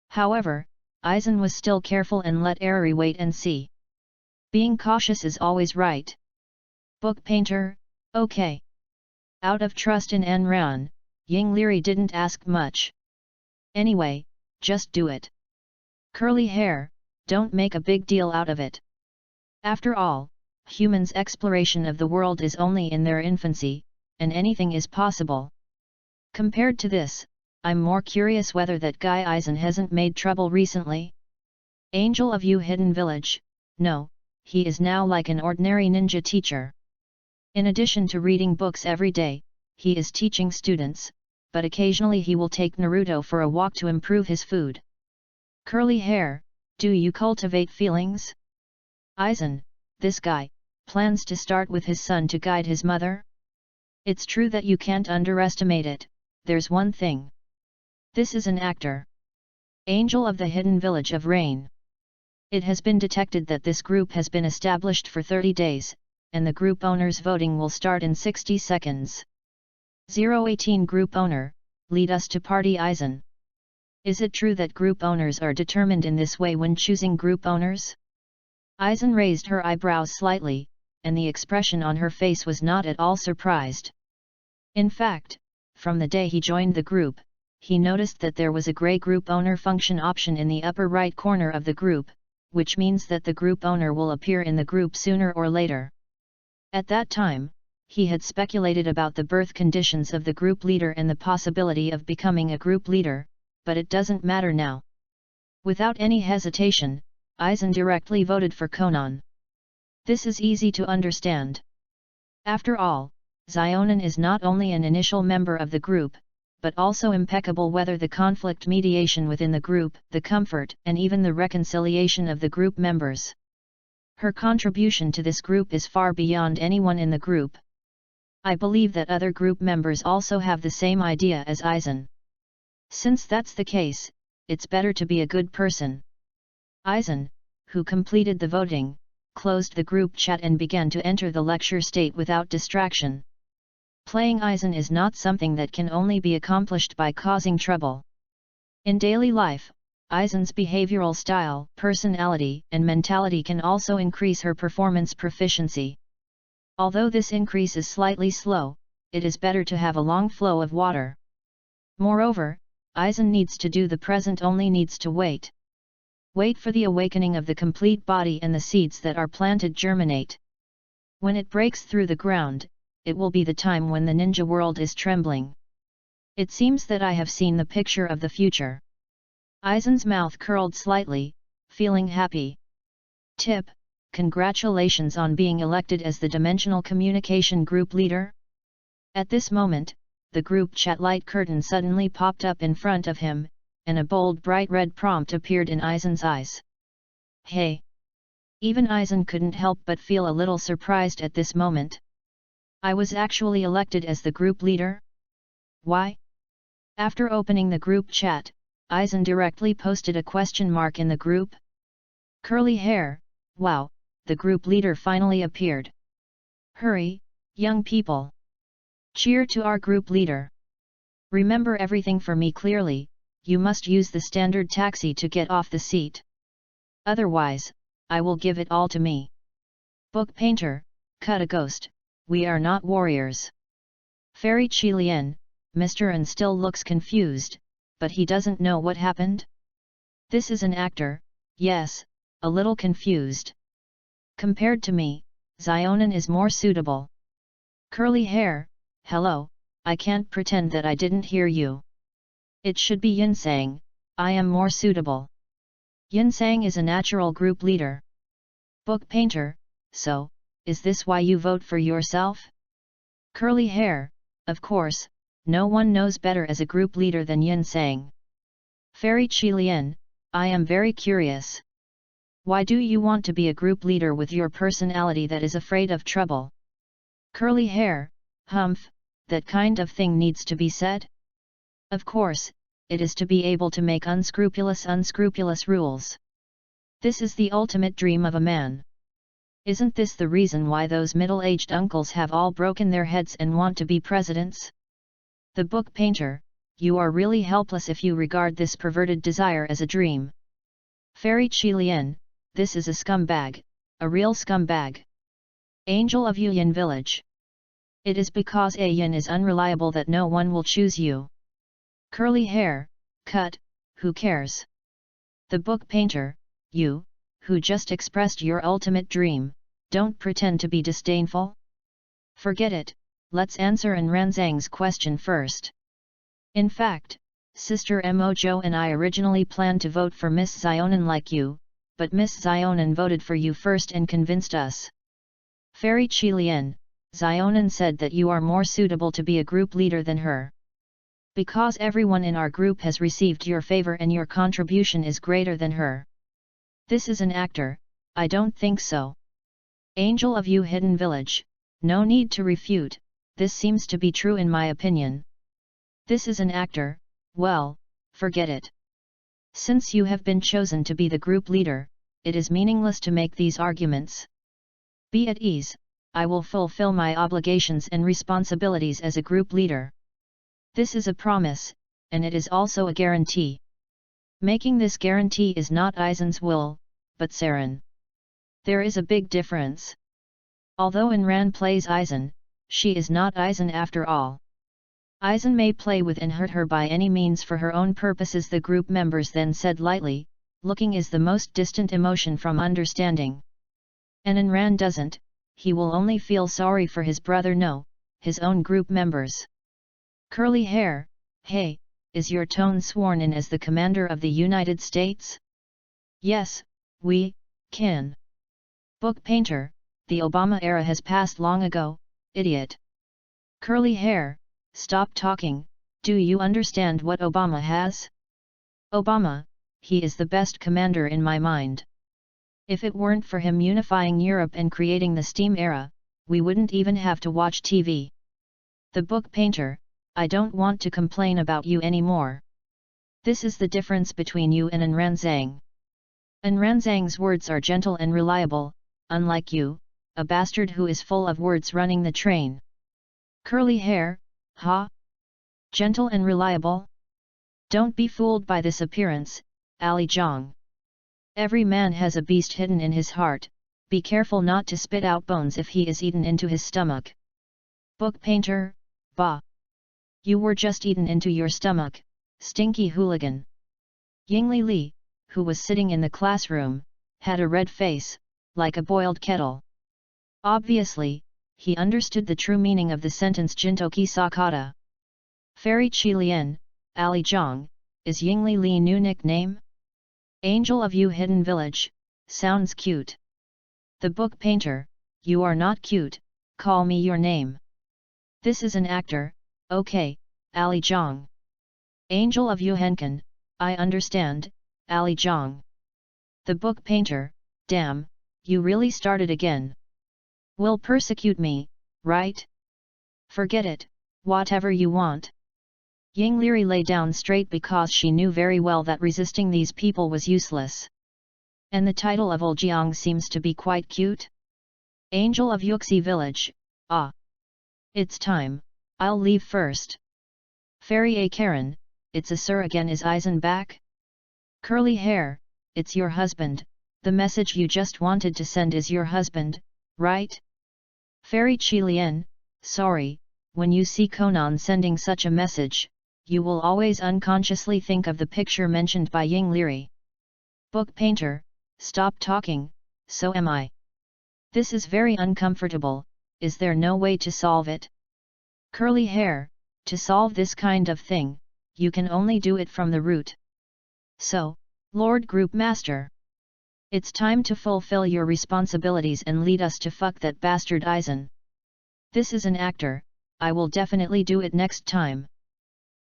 However, Aizen was still careful and let Eri wait and see. Being cautious is always right. Book painter, okay. Out of trust in Anran, Ying Liri didn't ask much. Anyway, just do it. Curly hair, don't make a big deal out of it. After all, humans' exploration of the world is only in their infancy, and anything is possible. Compared to this, I'm more curious whether that guy Aizen hasn't made trouble recently. Angel of You Hidden Village, no, he is now like an ordinary ninja teacher. In addition to reading books every day, he is teaching students, but occasionally he will take Naruto for a walk to improve his food. Curly hair, do you cultivate feelings? Aizen, this guy, plans to start with his son to guide his mother? It's true that you can't underestimate it, there's one thing. This is an actor. Angel of the Hidden Village of Rain. It has been detected that this group has been established for 30 days, and the group owner's voting will start in 60 seconds. 018 Group Owner, lead us to party Aizen. Is it true that group owners are determined in this way when choosing group owners? Aizen raised her eyebrows slightly, and the expression on her face was not at all surprised. In fact, from the day he joined the group, he noticed that there was a gray group owner function option in the upper right corner of the group, which means that the group owner will appear in the group sooner or later. At that time, he had speculated about the birth conditions of the group leader and the possibility of becoming a group leader, but it doesn't matter now. Without any hesitation, Aizen directly voted for Conan. This is easy to understand. After all, Zionin is not only an initial member of the group, but also impeccable whether the conflict mediation within the group, the comfort and even the reconciliation of the group members. Her contribution to this group is far beyond anyone in the group. I believe that other group members also have the same idea as Aizen. Since that's the case, it's better to be a good person. Aizen, who completed the voting, closed the group chat and began to enter the lecture state without distraction. Playing Aizen is not something that can only be accomplished by causing trouble. In daily life, Aizen's behavioral style, personality, and mentality can also increase her performance proficiency. Although this increase is slightly slow, it is better to have a long flow of water. Moreover, Aizen needs to do the present only needs to wait. Wait for the awakening of the complete body and the seeds that are planted germinate. When it breaks through the ground, it will be the time when the ninja world is trembling. It seems that I have seen the picture of the future. Aizen's mouth curled slightly, feeling happy. Tip: congratulations on being elected as the Dimensional Communication Group Leader. At this moment, the group chat light curtain suddenly popped up in front of him, and a bold bright red prompt appeared in Aizen's eyes. Hey! Even Aizen couldn't help but feel a little surprised at this moment. I was actually elected as the group leader? Why? After opening the group chat, Aizen directly posted a question mark in the group. Curly hair, wow, the group leader finally appeared. Hurry, young people! Cheer to our group leader! Remember everything for me clearly, you must use the standard taxi to get off the seat. Otherwise, I will give it all to me. Book painter, cut a ghost, we are not warriors. Fairy Qilian, Mr. An still looks confused, but he doesn't know what happened. This is an actor, yes, a little confused. Compared to me, Zionin is more suitable. Curly hair, hello, I can't pretend that I didn't hear you. It should be Yinsang, I am more suitable. Yinsang is a natural group leader. Book painter, so, is this why you vote for yourself? Curly hair, of course, no one knows better as a group leader than Yinsang. Fairy Qilian, I am very curious. Why do you want to be a group leader with your personality that is afraid of trouble? Curly hair, humph, that kind of thing needs to be said? Of course, it is to be able to make unscrupulous rules. This is the ultimate dream of a man. Isn't this the reason why those middle-aged uncles have all broken their heads and want to be presidents? The book painter, you are really helpless if you regard this perverted desire as a dream. Fairy Qilian, this is a scumbag, a real scumbag. Angel of Yuyan Village. It is because Aizen is unreliable that no one will choose you. Curly hair, cut, who cares? The book painter, you, who just expressed your ultimate dream, don't pretend to be disdainful. Forget it, let's answer An Ranzang's question first. In fact, Sister Mojo and I originally planned to vote for Miss Zionin like you, but Miss Zionin voted for you first and convinced us. Fairy Qilian, Zionin said that you are more suitable to be a group leader than her. Because everyone in our group has received your favor and your contribution is greater than her. This is an actor, I don't think so. Angel of Yu Hidden Village, no need to refute, this seems to be true in my opinion. This is an actor, well, forget it. Since you have been chosen to be the group leader, it is meaningless to make these arguments. Be at ease, I will fulfill my obligations and responsibilities as a group leader. This is a promise, and it is also a guarantee. Making this guarantee is not Aizen's will, but Saren. There is a big difference. Although Enran plays Aizen, she is not Aizen after all. Aizen may play with and hurt her by any means for her own purposes, the group members then said lightly. Looking is the most distant emotion from understanding. And Enran doesn't, he will only feel sorry for his brother, no, his own group members. Curly hair, hey, is your tone sworn in as the commander of the United States? Yes, we can. Book painter, the Obama era has passed long ago, idiot. Curly hair, stop talking, do you understand what Obama has? Obama, he is the best commander in my mind. If it weren't for him unifying Europe and creating the steam era, we wouldn't even have to watch TV. The book painter, I don't want to complain about you anymore. This is the difference between you and Enranzang. Enranzang's words are gentle and reliable, unlike you, a bastard who is full of words running the train. Curly hair, ha? Gentle and reliable? Don't be fooled by this appearance, Ali Zhang. Every man has a beast hidden in his heart, be careful not to spit out bones if he is eaten into his stomach. Book painter, bah! You were just eaten into your stomach, stinky hooligan. Yingli Li, who was sitting in the classroom, had a red face, like a boiled kettle. Obviously, he understood the true meaning of the sentence Jintoki Sakata. Fairy Qilian, Ali Zhang, is Yingli Li new nickname? Angel of You Hidden Village, sounds cute. The book painter, you are not cute, call me your name. This is an actor, okay, Ali Zhang. Angel of You Henkin, I understand, Ali Zhang. The book painter, damn, you really started again. Will persecute me, right? Forget it, whatever you want. Yingliri lay down straight because she knew very well that resisting these people was useless. And the title of Oljiang seems to be quite cute. Angel of Yuxi Village, ah. It's time, I'll leave first. Fairy A. Karen, it's a sir again, is Aizen back? Curly hair, it's your husband, the message you just wanted to send is your husband, right? Fairy Qilian, sorry, when you see Conan sending such a message, you will always unconsciously think of the picture mentioned by Yingliri. Book painter, stop talking, so am I. This is very uncomfortable, is there no way to solve it? Curly hair, to solve this kind of thing, you can only do it from the root. So, Lord Group Master. It's time to fulfill your responsibilities and lead us to fuck that bastard Aizen. This is an actor, I will definitely do it next time.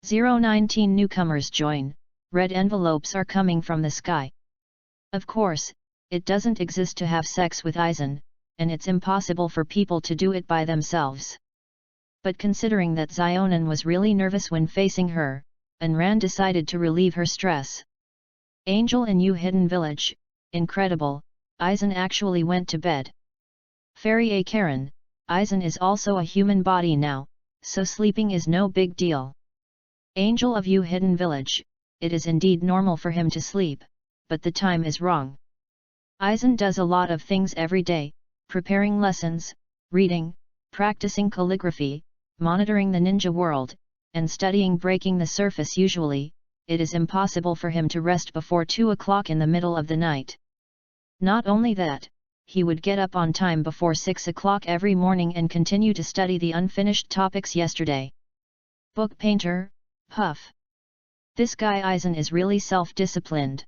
019 newcomers join, red envelopes are coming from the sky. Of course, it doesn't exist to have sex with Aizen, and it's impossible for people to do it by themselves. But considering that Xionan was really nervous when facing her, Enran decided to relieve her stress. Angel in You Hidden Village, incredible, Aizen actually went to bed. Fairy A. Karen, Aizen is also a human body now, so sleeping is no big deal. Angel of You Hidden Village, it is indeed normal for him to sleep, but the time is wrong. Aizen does a lot of things every day, preparing lessons, reading, practicing calligraphy, monitoring the ninja world, and studying breaking the surface. Usually, it is impossible for him to rest before 2 o'clock in the middle of the night. Not only that, he would get up on time before 6 o'clock every morning and continue to study the unfinished topics yesterday. Book painter, puff. This guy Aizen is really self-disciplined.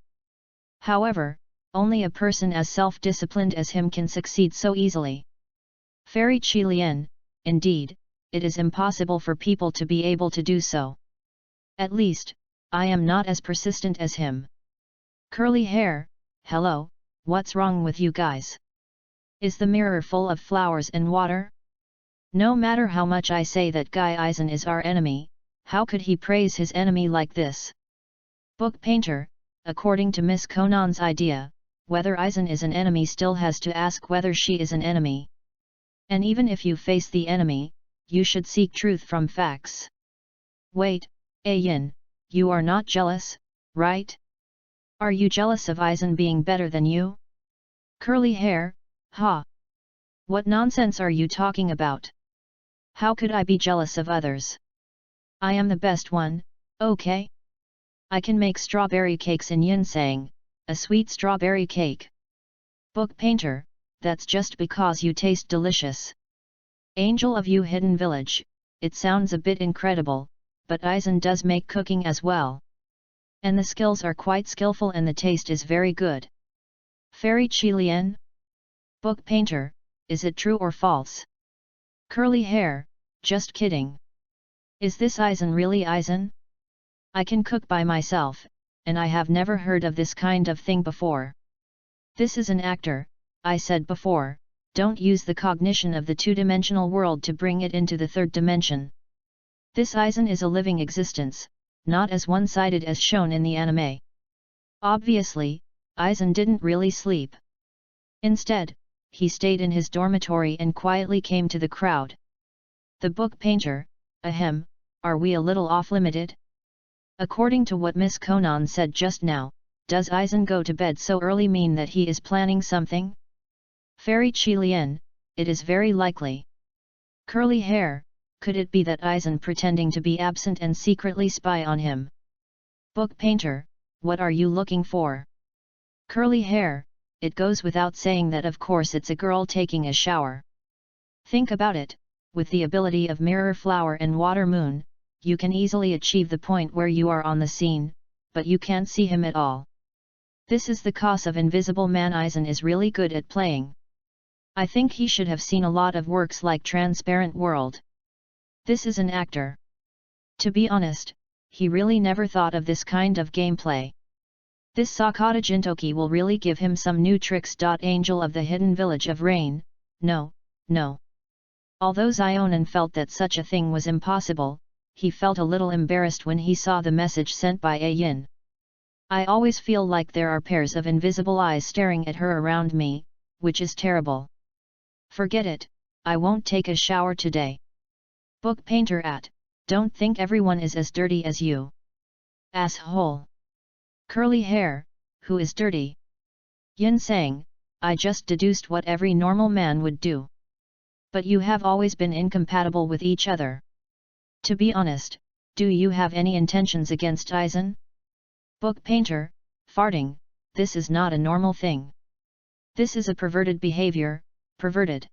However, only a person as self-disciplined as him can succeed so easily. Fairy Qilian, indeed, it is impossible for people to be able to do so. At least, I am not as persistent as him. Curly hair, hello, what's wrong with you guys? Is the mirror full of flowers and water? No matter how much I say that guy Aizen is our enemy, how could he praise his enemy like this? Book painter, according to Miss Conan's idea, whether Aizen is an enemy still has to ask whether she is an enemy. And even if you face the enemy, you should seek truth from facts. Wait, Aizen, you are not jealous, right? Are you jealous of Aizen being better than you? Curly hair, ha! What nonsense are you talking about? How could I be jealous of others? I am the best one, okay? I can make strawberry cakes in Yinsang, a sweet strawberry cake. Book painter, that's just because you taste delicious. Angel of You Hidden Village, it sounds a bit incredible, but Aizen does make cooking as well. And the skills are quite skillful and the taste is very good. Fairy Qilian? Book painter, is it true or false? Curly hair, just kidding. Is this Aizen really Aizen? I can cook by myself, and I have never heard of this kind of thing before. This is an actor, I said before, don't use the cognition of the two-dimensional world to bring it into the third dimension. This Aizen is a living existence, not as one-sided as shown in the anime. Obviously, Aizen didn't really sleep. Instead, he stayed in his dormitory and quietly came to the crowd. The book painter, ahem, are we a little off-limited? According to what Miss Conan said just now, does Aizen go to bed so early mean that he is planning something? Fairy Qilian, it is very likely. Curly hair, could it be that Aizen pretending to be absent and secretly spy on him? Book painter, what are you looking for? Curly hair, it goes without saying that of course it's a girl taking a shower. Think about it, with the ability of Mirror Flower and Water Moon, you can easily achieve the point where you are on the scene, but you can't see him at all. This is the cause of Invisible Man. Aizen is really good at playing. I think he should have seen a lot of works like Transparent World. This is an actor. To be honest, he really never thought of this kind of gameplay. This Sakata Jintoki will really give him some new tricks. Angel of the Hidden Village of Rain, no. Although Zionin felt that such a thing was impossible, he felt a little embarrassed when he saw the message sent by Aizen. I always feel like there are pairs of invisible eyes staring at her around me, which is terrible. Forget it, I won't take a shower today. Book painter don't think everyone is as dirty as you. Asshole. Curly hair, who is dirty? Yin sang, I just deduced what every normal man would do. But you have always been incompatible with each other. To be honest, do you have any intentions against Aizen? Book painter, farting, this is not a normal thing. This is a perverted behavior, perverted.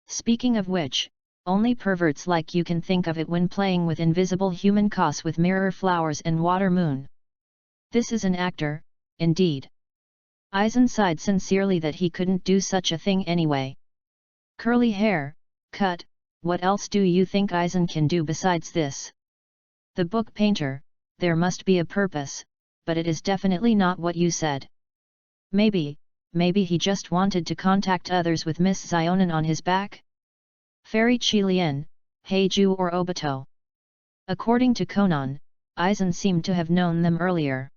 Speaking of which, only perverts like you can think of it when playing with invisible human cos with Mirror Flowers and Water Moon. This is an actor, indeed. Aizen sighed sincerely that he couldn't do such a thing anyway. Curly hair, cut, what else do you think Aizen can do besides this? The book painter, there must be a purpose, but it is definitely not what you said. Maybe he just wanted to contact others with Miss Zionin on his back? Fairy Qilian, Heiju or Obito? According to Conan, Aizen seemed to have known them earlier.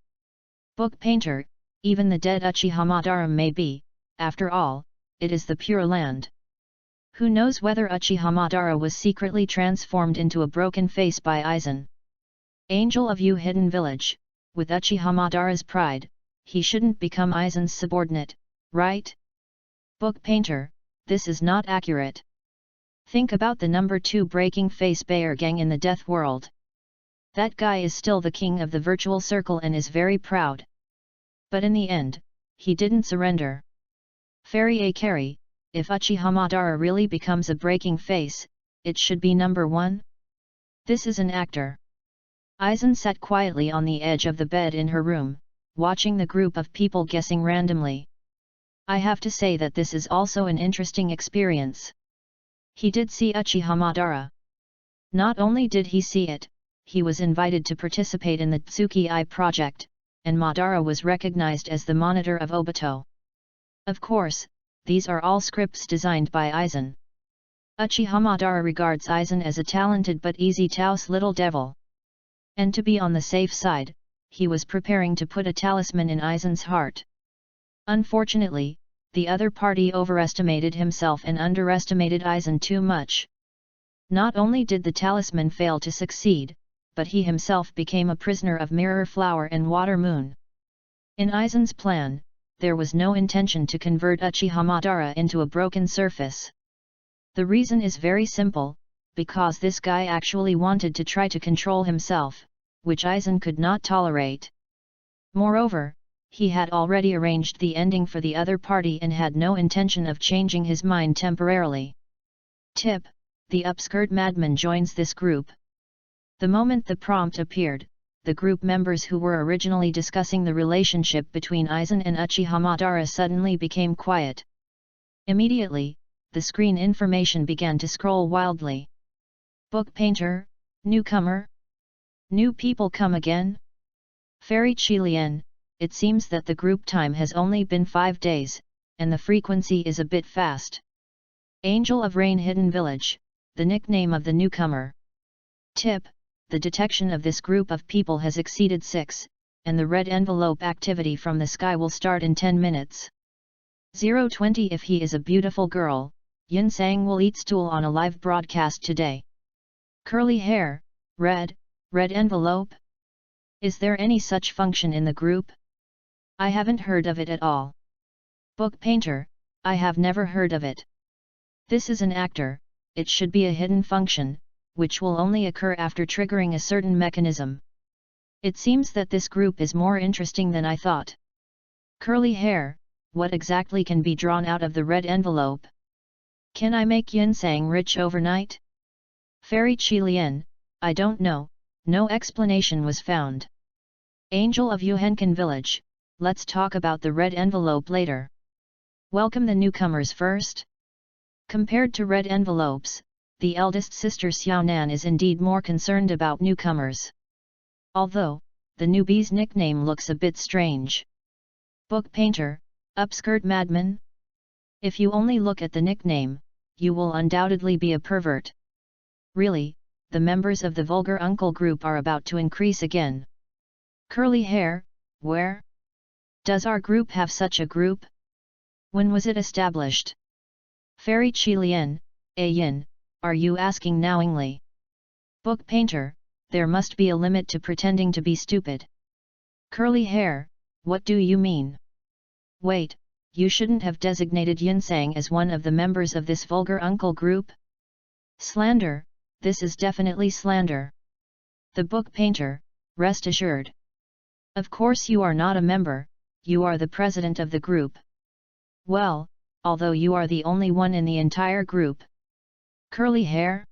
Book painter, even the dead Uchiha Madara may be, after all, it is the Pure Land. Who knows whether Uchiha Madara was secretly transformed into a broken face by Aizen? Angel of You Hidden Village, with Uchiha Madara's pride, he shouldn't become Aizen's subordinate, right? Book painter, this is not accurate. Think about the number 2 breaking face Bayer gang in the Death World. That guy is still the king of the virtual circle and is very proud. But in the end, he didn't surrender. Fairy Akari, if Uchiha Madara really becomes a breaking face, it should be number 1? This is an actor. Aizen sat quietly on the edge of the bed in her room, watching the group of people guessing randomly. I have to say that this is also an interesting experience. He did see Uchiha Madara. Not only did he see it, he was invited to participate in the Tsuki-Ai project, and Madara was recognized as the monitor of Obito. Of course, these are all scripts designed by Aizen. Uchiha Madara regards Aizen as a talented but easy-touse little devil. And to be on the safe side, he was preparing to put a talisman in Aizen's heart. Unfortunately, the other party overestimated himself and underestimated Aizen too much. Not only did the talisman fail to succeed, but he himself became a prisoner of Mirror Flower and Water Moon. In Aizen's plan, there was no intention to convert Uchiha Madara into a broken surface. The reason is very simple, because this guy actually wanted to try to control himself, which Aizen could not tolerate. Moreover, he had already arranged the ending for the other party and had no intention of changing his mind temporarily. Tip: the upskirt madman joins this group. The moment the prompt appeared, the group members who were originally discussing the relationship between Aizen and Uchiha Madara suddenly became quiet. Immediately, the screen information began to scroll wildly. Book painter, newcomer? New people come again? Fairy Qilian, it seems that the group time has only been 5 days, and the frequency is a bit fast. Angel of Rain Hidden Village, the nickname of the newcomer. Tip: the detection of this group of people has exceeded 6, and the red envelope activity from the sky will start in 10 minutes. 020 If he is a beautiful girl, Yin Sang will eat stool on a live broadcast today. Curly hair, red envelope? Is there any such function in the group? I haven't heard of it at all. Book painter, I have never heard of it. This is an actor, it should be a hidden function, which will only occur after triggering a certain mechanism. It seems that this group is more interesting than I thought. Curly hair, what exactly can be drawn out of the red envelope? Can I make Yin Sang rich overnight? Fairy Qilian, I don't know, no explanation was found. Angel of Yuhenkan Village, let's talk about the red envelope later. Welcome the newcomers first. Compared to red envelopes, the eldest sister Xiaonan is indeed more concerned about newcomers. Although, the newbie's nickname looks a bit strange. Book painter, upskirt madman? If you only look at the nickname, you will undoubtedly be a pervert. Really, the members of the vulgar uncle group are about to increase again. Curly hair, where? Does our group have such a group? When was it established? Fairy Qilian, Yin, are you asking knowingly? Book painter, there must be a limit to pretending to be stupid. Curly hair, what do you mean? Wait, you shouldn't have designated Yin Sang as one of the members of this vulgar uncle group? Slander, this is definitely slander. The book painter, rest assured. Of course you are not a member, you are the president of the group. Well, although you are the only one in the entire group. Curly hair?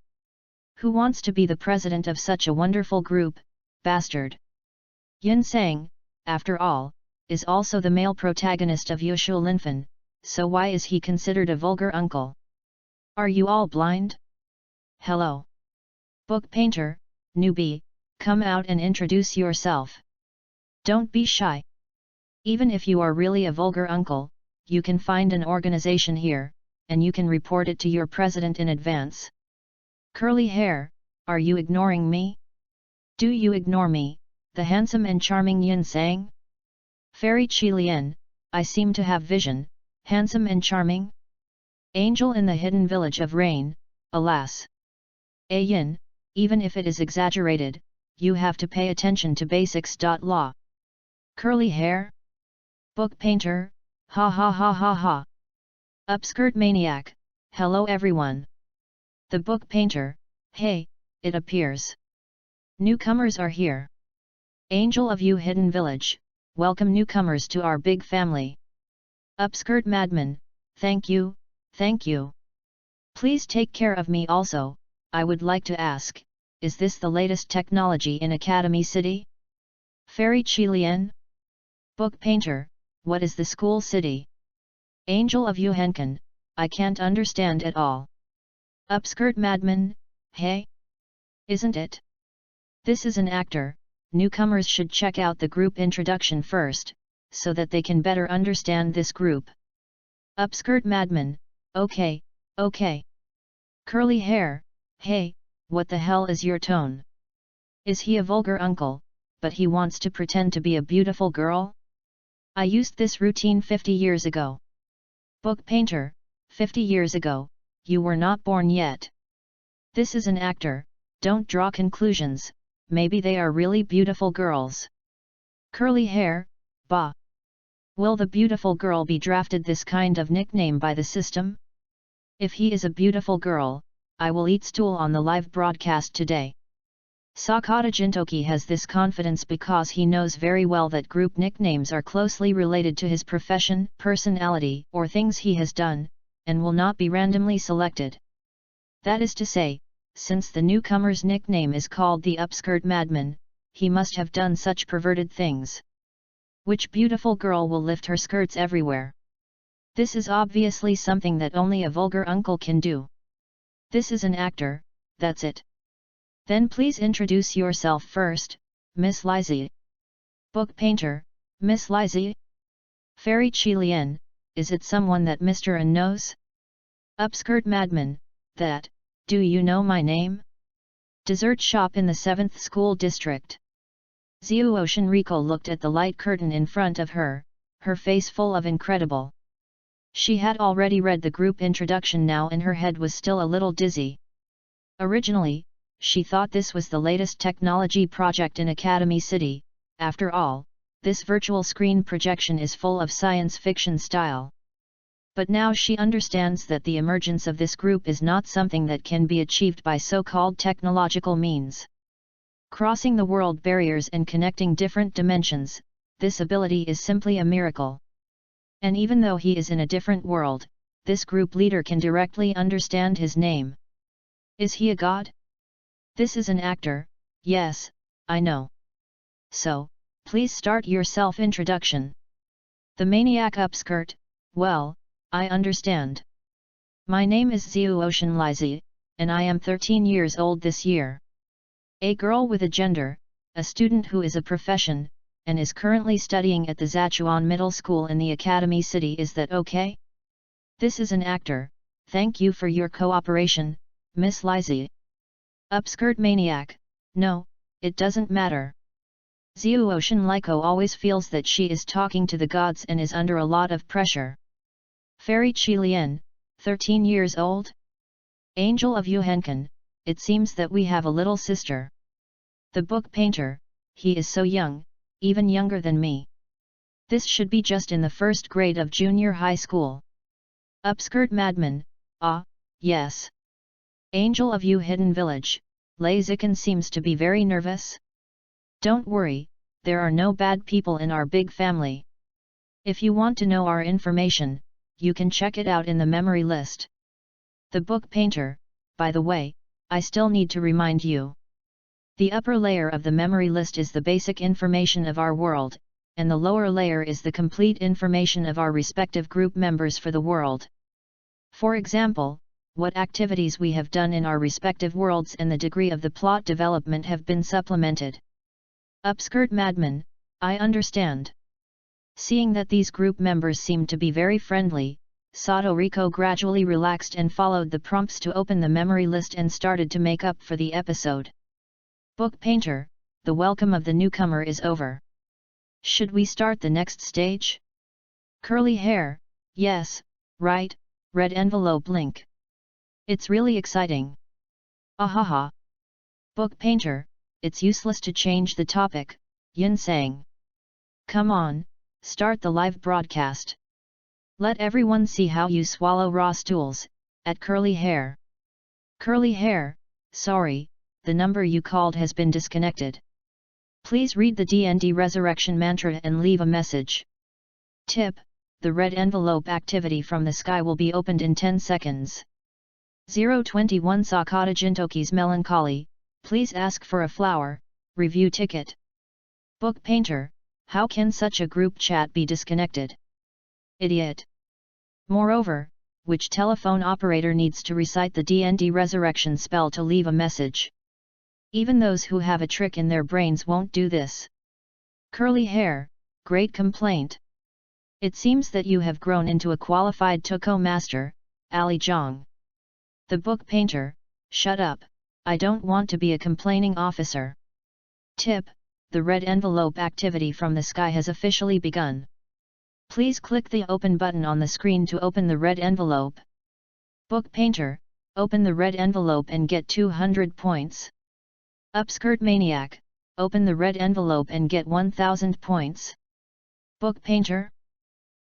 Who wants to be the president of such a wonderful group, bastard? Yin Sang, after all, is also the male protagonist of Yushu Linfen, so why is he considered a vulgar uncle? Are you all blind? Hello. Book painter, newbie, come out and introduce yourself. Don't be shy. Even if you are really a vulgar uncle, you can find an organization here, and you can report it to your president in advance. Curly hair, are you ignoring me? Do you ignore me, the handsome and charming Yin Sang? Fairy Qilian, I seem to have vision, handsome and charming? Angel in the hidden village of rain, alas. Yin, even if it is exaggerated, you have to pay attention to basics. Law. Curly hair? Book painter, ha ha ha ha ha. Upskirt maniac, hello everyone. The book painter, hey, it appears. Newcomers are here. Angel of You Hidden Village, welcome newcomers to our big family. Upskirt madman, thank you, thank you. Please take care of me also, I would like to ask, is this the latest technology in Academy City? Fairy Qilian? Book painter, what is the school city? Angel of Yuhenkan, I can't understand at all. Upskirt madman, hey? Isn't it? This is an actor, newcomers should check out the group introduction first, so that they can better understand this group. Upskirt madman, okay, okay. Curly hair, hey, what the hell is your tone? Is he a vulgar uncle, but he wants to pretend to be a beautiful girl? I used this routine 50 years ago. Book painter, 50 years ago, you were not born yet. This is an actor, don't draw conclusions, maybe they are really beautiful girls. Curly hair, bah. Will the beautiful girl be drafted this kind of nickname by the system? If he is a beautiful girl, I will eat stool on the live broadcast today. Sakata Jintoki has this confidence because he knows very well that group nicknames are closely related to his profession, personality, or things he has done, and will not be randomly selected. That is to say, since the newcomer's nickname is called the Upskirt Madman, he must have done such perverted things. Which beautiful girl will lift her skirts everywhere? This is obviously something that only a vulgar uncle can do. This is an actor, that's it. Then please introduce yourself first, Miss Lizzie. Book painter, Miss Lizzie? Fairy Chilian, is it someone that Mr. N knows? Upskirt Madman, that, do you know my name? Dessert shop in the 7th school district. Zuoshin Riko looked at the light curtain in front of her, her face full of incredible. She had already read the group introduction now and her head was still a little dizzy. Originally, she thought this was the latest technology project in Academy City. After all, this virtual screen projection is full of science fiction style. But now she understands that the emergence of this group is not something that can be achieved by so-called technological means. Crossing the world barriers and connecting different dimensions, this ability is simply a miracle. And even though he is in a different world, this group leader can directly understand his name. Is he a god? This is an actor, yes, I know. So, please start your self-introduction. The maniac upskirt, well, I understand. My name is Zuoshin Lizzie, and I am 13 years old this year. A girl with a gender, a student who is a profession, and is currently studying at the Zachuan Middle School in the Academy City. Is that okay? This is an actor, thank you for your cooperation, Miss Lizzie. Upskirt maniac, no, it doesn't matter. Zuoshin Liko always feels that she is talking to the gods and is under a lot of pressure. Fairy Chilian, 13 years old? Angel of Yuhenkan, it seems that we have a little sister. The book painter, he is so young, even younger than me. This should be just in the first grade of junior high school. Upskirt Madman, ah, yes. Angel of Yu Hidden Village, Lei Zikan seems to be very nervous. Don't worry, there are no bad people in our big family. If you want to know our information, you can check it out in the memory list. The book painter, by the way, I still need to remind you. The upper layer of the memory list is the basic information of our world, and the lower layer is the complete information of our respective group members for the world. For example, what activities we have done in our respective worlds and the degree of the plot development have been supplemented. Upskirt Madman, I understand. Seeing that these group members seemed to be very friendly, Sato Riko gradually relaxed and followed the prompts to open the memory list and started to make up for the episode. Book painter, the welcome of the newcomer is over. Should we start the next stage? Curly hair, yes, right, red envelope link. It's really exciting. Ahaha. Book painter, it's useless to change the topic, Yin sang. Come on, start the live broadcast. Let everyone see how you swallow raw stools, at curly hair. Curly hair, sorry, the number you called has been disconnected. Please read the DND resurrection mantra and leave a message. Tip, the red envelope activity from the sky will be opened in 10 seconds. 021 Sakata Jintoki's melancholy, please ask for a flower, review ticket. Book painter, how can such a group chat be disconnected? Idiot. Moreover, which telephone operator needs to recite the DND resurrection spell to leave a message? Even those who have a trick in their brains won't do this. Curly hair, great complaint. It seems that you have grown into a qualified Toko master, Ali Zhang. The book painter, shut up, I don't want to be a complaining officer. Tip, the red envelope activity from the sky has officially begun. Please click the open button on the screen to open the red envelope. Book painter, open the red envelope and get 200 points. Upskirt maniac, open the red envelope and get 1000 points. Book painter?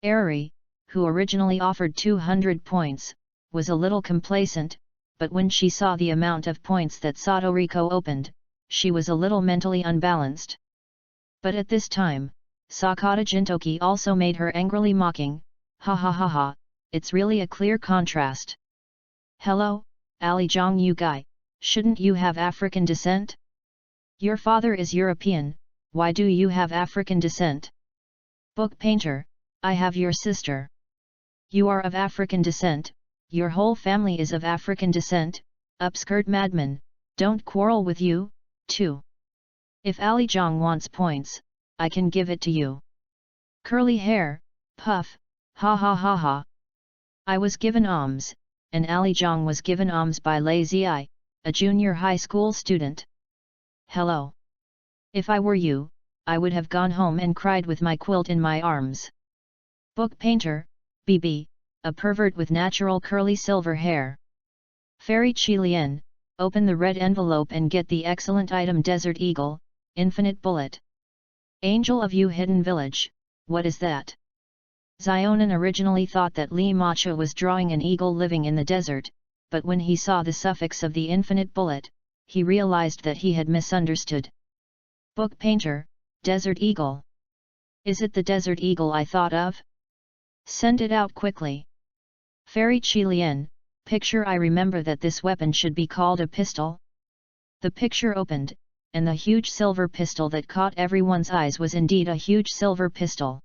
Eri, who originally offered 200 points, was a little complacent, but when she saw the amount of points that Sadoriko opened, she was a little mentally unbalanced. But at this time, Sakata Jintoki also made her angrily mocking, "Ha ha ha ha, it's really a clear contrast. Hello, Ali Jong you guy, shouldn't you have African descent? Your father is European, why do you have African descent? Book painter, I have your sister. You are of African descent, your whole family is of African descent, upskirt madman, don't quarrel with you, too. If Ali Jong wants points, I can give it to you. Curly hair, puff, ha ha ha ha. I was given alms, and Ali Jong was given alms by Lazy Eye, a junior high school student. Hello. If I were you, I would have gone home and cried with my quilt in my arms. Book painter, BB, a pervert with natural curly silver hair. Fairy Chilien, open the red envelope and get the excellent item Desert Eagle, Infinite Bullet. Angel of You Hidden Village, what is that? Zionin originally thought that Li Macha was drawing an eagle living in the desert, but when he saw the suffix of the Infinite Bullet, he realized that he had misunderstood. Book painter, Desert Eagle. Is it the Desert Eagle I thought of? Send it out quickly. Fairy Chilien, picture I remember that this weapon should be called a pistol. The picture opened, and the huge silver pistol that caught everyone's eyes was indeed a huge silver pistol.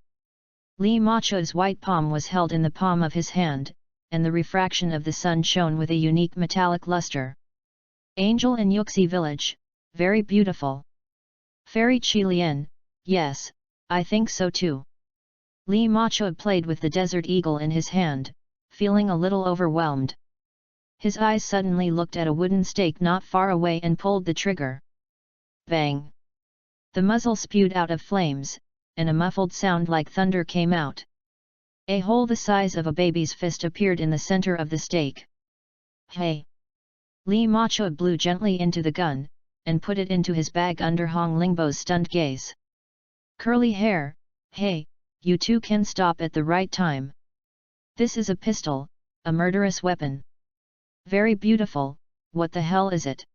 Li Macha's white palm was held in the palm of his hand, and the refraction of the sun shone with a unique metallic luster. Angel in Yuxi village, very beautiful. Fairy Chilien, yes, I think so too. Li Macha played with the Desert Eagle in his hand, feeling a little overwhelmed. His eyes suddenly looked at a wooden stake not far away and pulled the trigger. Bang! The muzzle spewed out of flames, and a muffled sound like thunder came out. A hole the size of a baby's fist appeared in the center of the stake. Hey! Li Macha blew gently into the gun, and put it into his bag under Hong Lingbo's stunned gaze. Curly hair, hey, you two can stop at the right time. This is a pistol, a murderous weapon. Very beautiful, what the hell is it?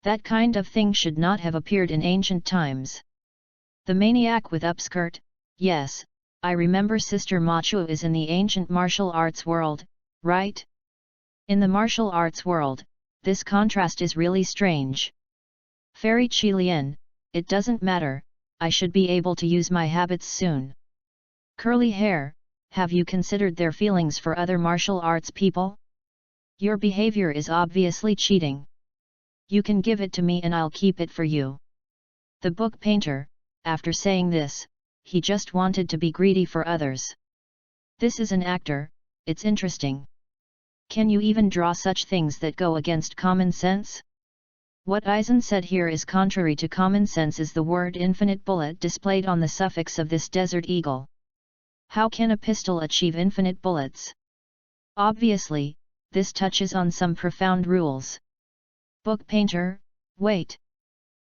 That kind of thing should not have appeared in ancient times. The maniac with upskirt, yes, I remember Sister Machu is in the ancient martial arts world, right? In the martial arts world, this contrast is really strange. Fairy Chilien, it doesn't matter, I should be able to use my habits soon. Curly hair, have you considered their feelings for other martial arts people? Your behavior is obviously cheating. You can give it to me and I'll keep it for you. The book painter, after saying this, he just wanted to be greedy for others. This is an actor, it's interesting. Can you even draw such things that go against common sense? What Aizen said here is contrary to common sense is the word infinite bullet displayed on the suffix of this Desert Eagle. How can a pistol achieve infinite bullets? Obviously, this touches on some profound rules. Book painter, wait.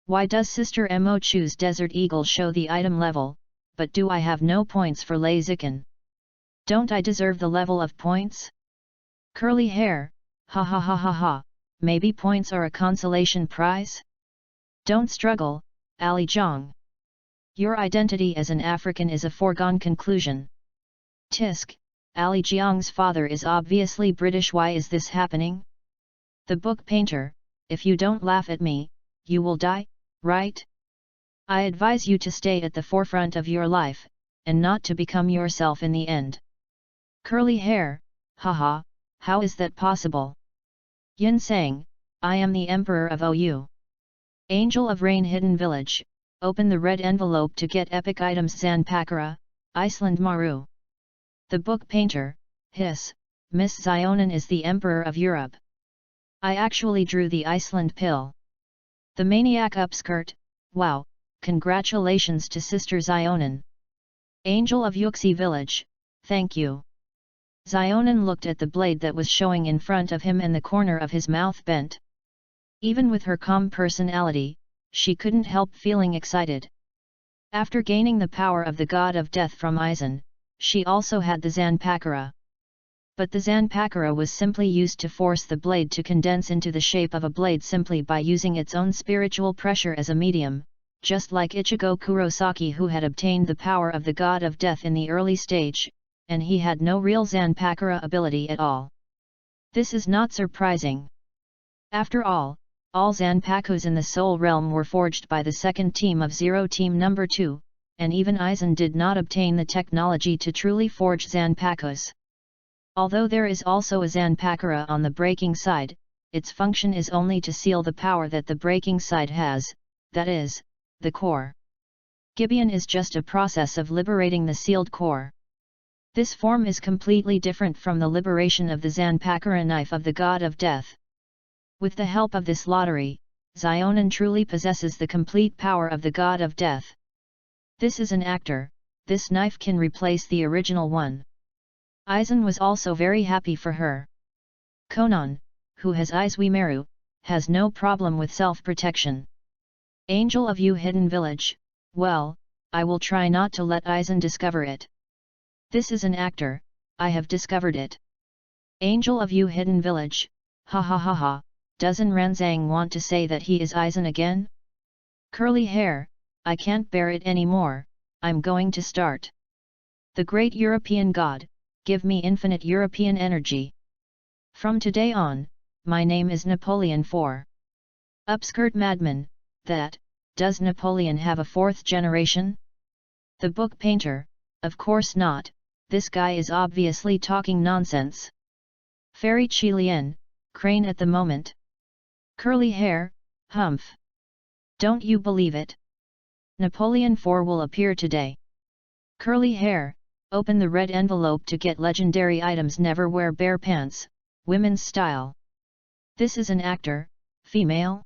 Why does Sister Mo choose Desert Eagle show the item level, but do I have no points for Laziken? Don't I deserve the level of points? Curly hair, ha ha ha ha ha, maybe points are a consolation prize? Don't struggle, Ali Jong. Your identity as an African is a foregone conclusion. Tisk, Ali Jiang's father is obviously British. Why is this happening? The book painter, if you don't laugh at me, you will die, right? I advise you to stay at the forefront of your life, and not to become yourself in the end. Curly hair, haha, how is that possible? Yin Sang, I am the Emperor of OU. Angel of Rain Hidden Village, open the red envelope to get epic items Zanpakara, Iceland Maru. The book painter, hiss, Miss Zionin is the Emperor of Europe. I actually drew the Iceland pill. The maniac upskirt, wow, congratulations to Sister Zionin. Angel of Yuxi Village, thank you. Zionin looked at the blade that was showing in front of him and the corner of his mouth bent. Even with her calm personality, she couldn't help feeling excited. After gaining the power of the god of death from Aizen, she also had the Zanpakura. But the Zanpakura was simply used to force the blade to condense into the shape of a blade simply by using its own spiritual pressure as a medium, just like Ichigo Kurosaki, who had obtained the power of the god of death in the early stage, and he had no real Zanpakura ability at all. This is not surprising. After all Zanpakus in the Soul Realm were forged by the second team of Zero Team Number 2, and even Aizen did not obtain the technology to truly forge Zanpakus. Although there is also a Zanpakura on the breaking side, its function is only to seal the power that the breaking side has, that is, the core. Gibeon is just a process of liberating the sealed core. This form is completely different from the liberation of the Zanpakura knife of the god of death. With the help of this lottery, Xionin truly possesses the complete power of the god of death. This is an actor, this knife can replace the original one. Aizen was also very happy for her. Konan, who has Izuimeru, has no problem with self-protection. Angel of You Hidden Village, well, I will try not to let Aizen discover it. This is an actor, I have discovered it. Angel of You Hidden Village, ha ha ha ha, doesn't Ranzang want to say that he is Aizen again? Curly hair, I can't bear it anymore, I'm going to start. The great European god, give me infinite European energy. From today on, my name is Napoleon IV. Upskirt madman, does Napoleon have a fourth generation? The book painter, of course not, this guy is obviously talking nonsense. Fairy Qilian, crane at the moment. Curly hair, humph. Don't you believe it? Napoleon IV will appear today. Curly hair, open the red envelope to get legendary items. Never wear bare pants, women's style. This is an actor, female.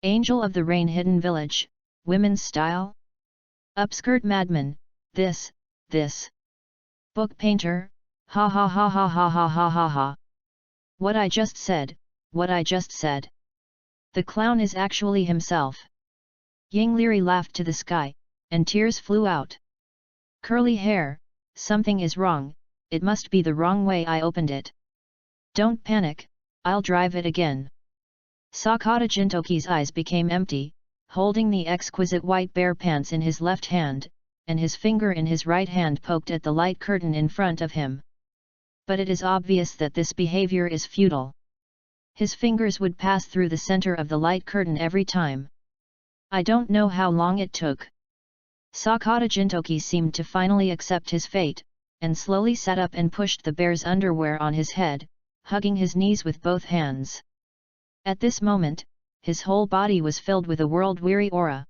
Angel of the Rain Hidden Village, women's style. Upskirt madman, this. Book painter, ha ha ha ha ha ha ha ha ha. What I just said. The clown is actually himself. Yingliri laughed to the sky, and tears flew out. Curly hair, something is wrong, it must be the wrong way I opened it. Don't panic, I'll drive it again. Sakata Jintoki's eyes became empty, holding the exquisite white bare pants in his left hand, and his finger in his right hand poked at the light curtain in front of him. But it is obvious that this behavior is futile. His fingers would pass through the center of the light curtain every time. I don't know how long it took. Sakata Jintoki seemed to finally accept his fate, and slowly sat up and pushed the bear's underwear on his head, hugging his knees with both hands. At this moment, his whole body was filled with a world-weary aura.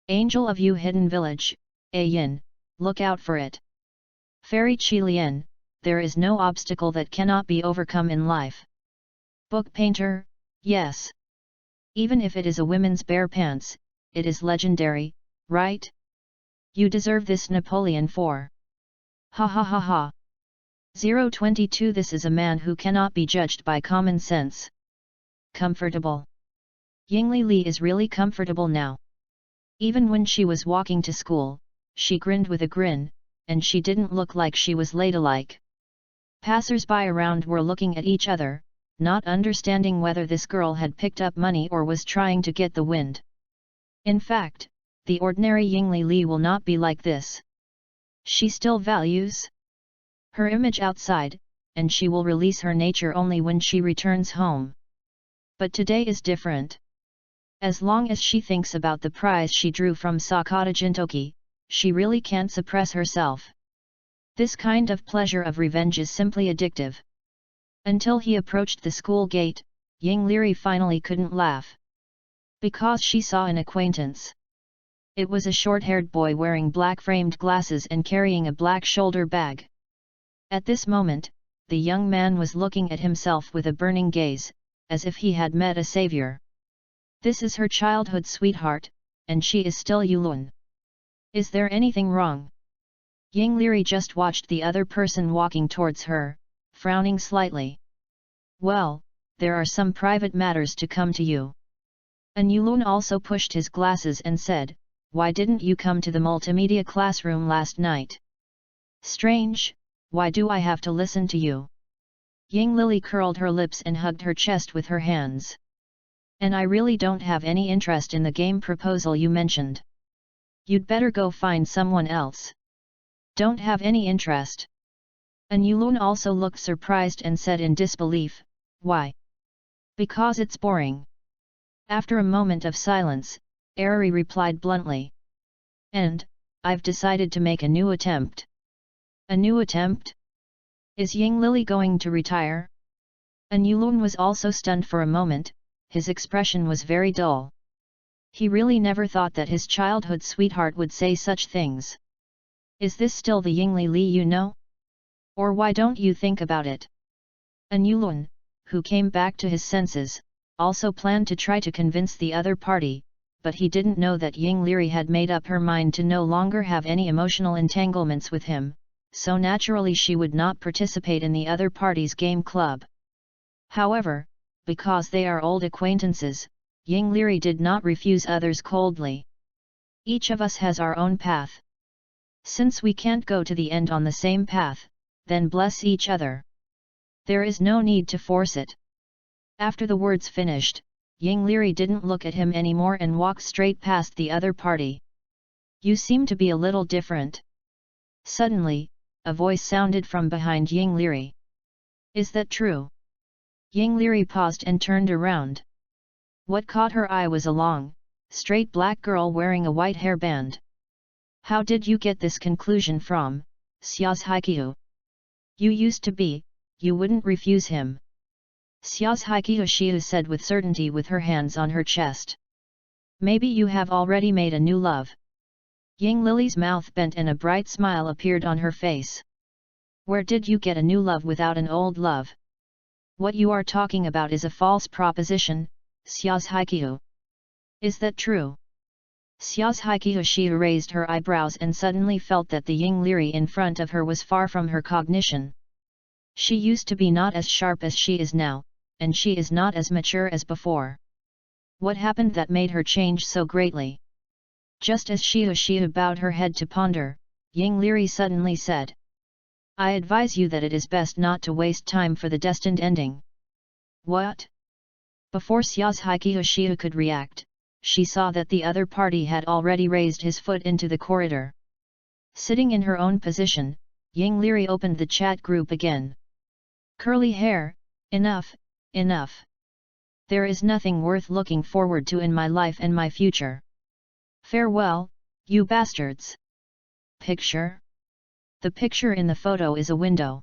Angel of You Hidden Village, Aizen, look out for it. Fairy Qilian, there is no obstacle that cannot be overcome in life. Book painter, yes. Even if it is a women's bare pants, it is legendary, right? You deserve this, Napoleon IV. Ha ha ha ha. 022 This is a man who cannot be judged by common sense. Comfortable. Yingli Li is really comfortable now. Even when she was walking to school, she grinned with a grin, and she didn't look like she was ladylike. Passers-by around were looking at each other, not understanding whether this girl had picked up money or was trying to get the wind. In fact, the ordinary Yingli Li will not be like this. She still values her image outside, and she will release her nature only when she returns home. But today is different. As long as she thinks about the prize she drew from Sakata Jintoki, she really can't suppress herself. This kind of pleasure of revenge is simply addictive. Until he approached the school gate, Yingliri finally couldn't laugh. Because she saw an acquaintance. It was a short-haired boy wearing black-framed glasses and carrying a black shoulder bag. At this moment, the young man was looking at himself with a burning gaze, as if he had met a savior. This is her childhood sweetheart, and she is still Yulun. Is there anything wrong? Yingliri just watched the other person walking towards her, frowning slightly. Well, there are some private matters to come to you. And Yulun also pushed his glasses and said, why didn't you come to the multimedia classroom last night? Strange, why do I have to listen to you? Ying Lily curled her lips and hugged her chest with her hands. And I really don't have any interest in the game proposal you mentioned. You'd better go find someone else. Don't have any interest. An Yulun also looked surprised and said in disbelief, why? Because it's boring. After a moment of silence, Ari replied bluntly. And, I've decided to make a new attempt. A new attempt? Is Ying Lily going to retire? An Yulun was also stunned for a moment, his expression was very dull. He really never thought that his childhood sweetheart would say such things. Is this still the Ying Li you know? Or why don't you think about it? An Yulun, who came back to his senses, also planned to try to convince the other party, but he didn't know that Ying Liri had made up her mind to no longer have any emotional entanglements with him, so naturally she would not participate in the other party's game club. However, because they are old acquaintances, Ying Liri did not refuse others coldly. Each of us has our own path. Since we can't go to the end on the same path, then bless each other. There is no need to force it. After the words finished, Ying Liri didn't look at him anymore and walked straight past the other party. You seem to be a little different. Suddenly, a voice sounded from behind Ying Liri. Is that true? Ying Liri paused and turned around. What caught her eye was a long, straight black girl wearing a white hairband. How did you get this conclusion from, Xia's Haikyu? You used to be, you wouldn't refuse him. Xia's Haikyu Xiu said with certainty with her hands on her chest. Maybe you have already made a new love. Ying Lily's mouth bent and a bright smile appeared on her face. Where did you get a new love without an old love? What you are talking about is a false proposition, Xia's Haikyu. Is that true? Xia's Haikyu Xiu raised her eyebrows and suddenly felt that the Ying Liri in front of her was far from her cognition. She used to be not as sharp as she is now, and she is not as mature as before. What happened that made her change so greatly? Just as Xiu bowed her head to ponder, Ying Liri suddenly said. I advise you that it is best not to waste time for the destined ending. What? Before Xia's Haikyu Xiu could react, she saw that the other party had already raised his foot into the corridor. Sitting in her own position, Ying Liri opened the chat group again. Curly hair, enough, enough. There is nothing worth looking forward to in my life and my future. Farewell, you bastards. Picture? The picture in the photo is a window.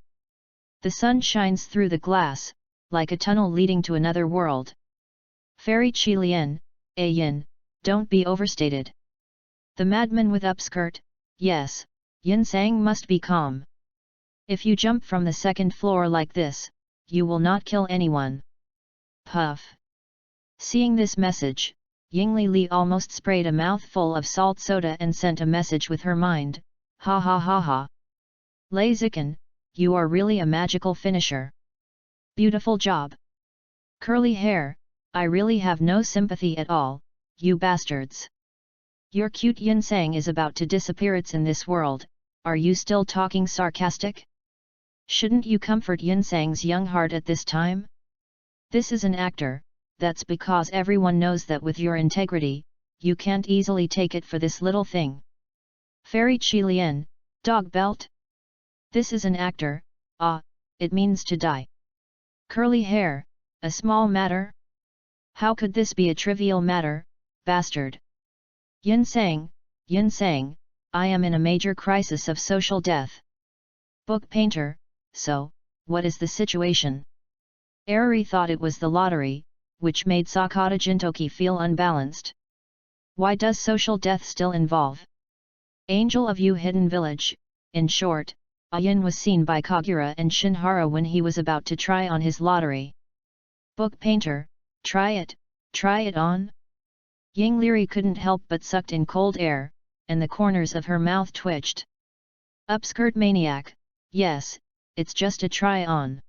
The sun shines through the glass, like a tunnel leading to another world. Fairy Qilian, Aizen, don't be overstated. The madman with upskirt, yes, Yin Sang must be calm. If you jump from the second floor like this, you will not kill anyone. Puff. Seeing this message, Ying Li almost sprayed a mouthful of salt soda and sent a message with her mind, ha ha ha ha. Lei Zikan, you are really a magical finisher. Beautiful job. Curly hair, I really have no sympathy at all, you bastards. Your cute Yin Sang is about to disappear. It's in this world, are you still talking sarcastic? Shouldn't you comfort Yin Sang's young heart at this time? This is an actor, that's because everyone knows that with your integrity, you can't easily take it for this little thing. Fairy Qilian, dog belt? This is an actor, it means to die. Curly hair, a small matter? How could this be a trivial matter, bastard? Yin Sang, I am in a major crisis of social death. Book painter, so, what is the situation? Ari thought it was the lottery, which made Sakata Jintoki feel unbalanced. Why does social death still involve? Angel of You Hidden Village, in short, Aizen was seen by Kagura and Shinhara when he was about to try on his lottery. Book painter, try it on? Ying Liri couldn't help but sucked in cold air, and the corners of her mouth twitched. Upskirt maniac, yes, it's just a try on.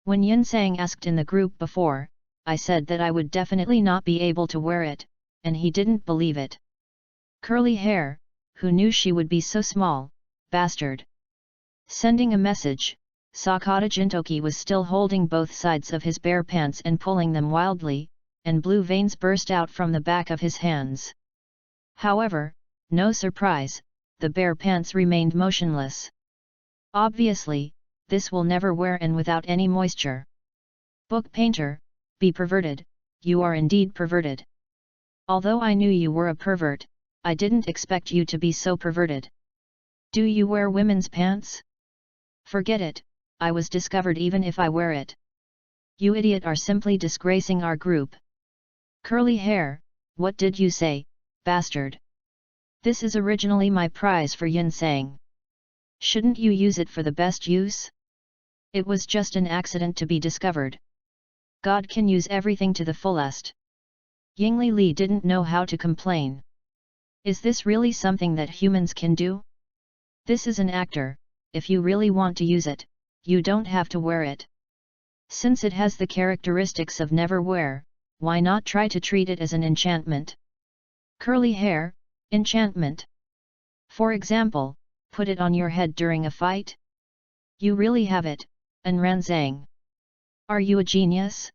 When Yin Sang asked in the group before, I said that I would definitely not be able to wear it, and he didn't believe it. Curly hair, who knew she would be so small, bastard. Sending a message, Sakata Jintoki was still holding both sides of his bare pants and pulling them wildly, and blue veins burst out from the back of his hands. However, no surprise, the bare pants remained motionless. Obviously, this will never wear and without any moisture. Book painter, be perverted, you are indeed perverted. Although I knew you were a pervert, I didn't expect you to be so perverted. Do you wear women's pants? Forget it, I was discovered even if I wear it. You idiot are simply disgracing our group. Curly hair, what did you say, bastard? This is originally my prize for yin sang. Shouldn't you use it for the best use? It was just an accident to be discovered. God can use everything to the fullest. Yingli Li didn't know how to complain. Is this really something that humans can do? This is an actor, if you really want to use it, you don't have to wear it. Since it has the characteristics of never wear, why not try to treat it as an enchantment? Curly hair, enchantment. For example, put it on your head during a fight? You really have it, Anranzang. Are you a genius?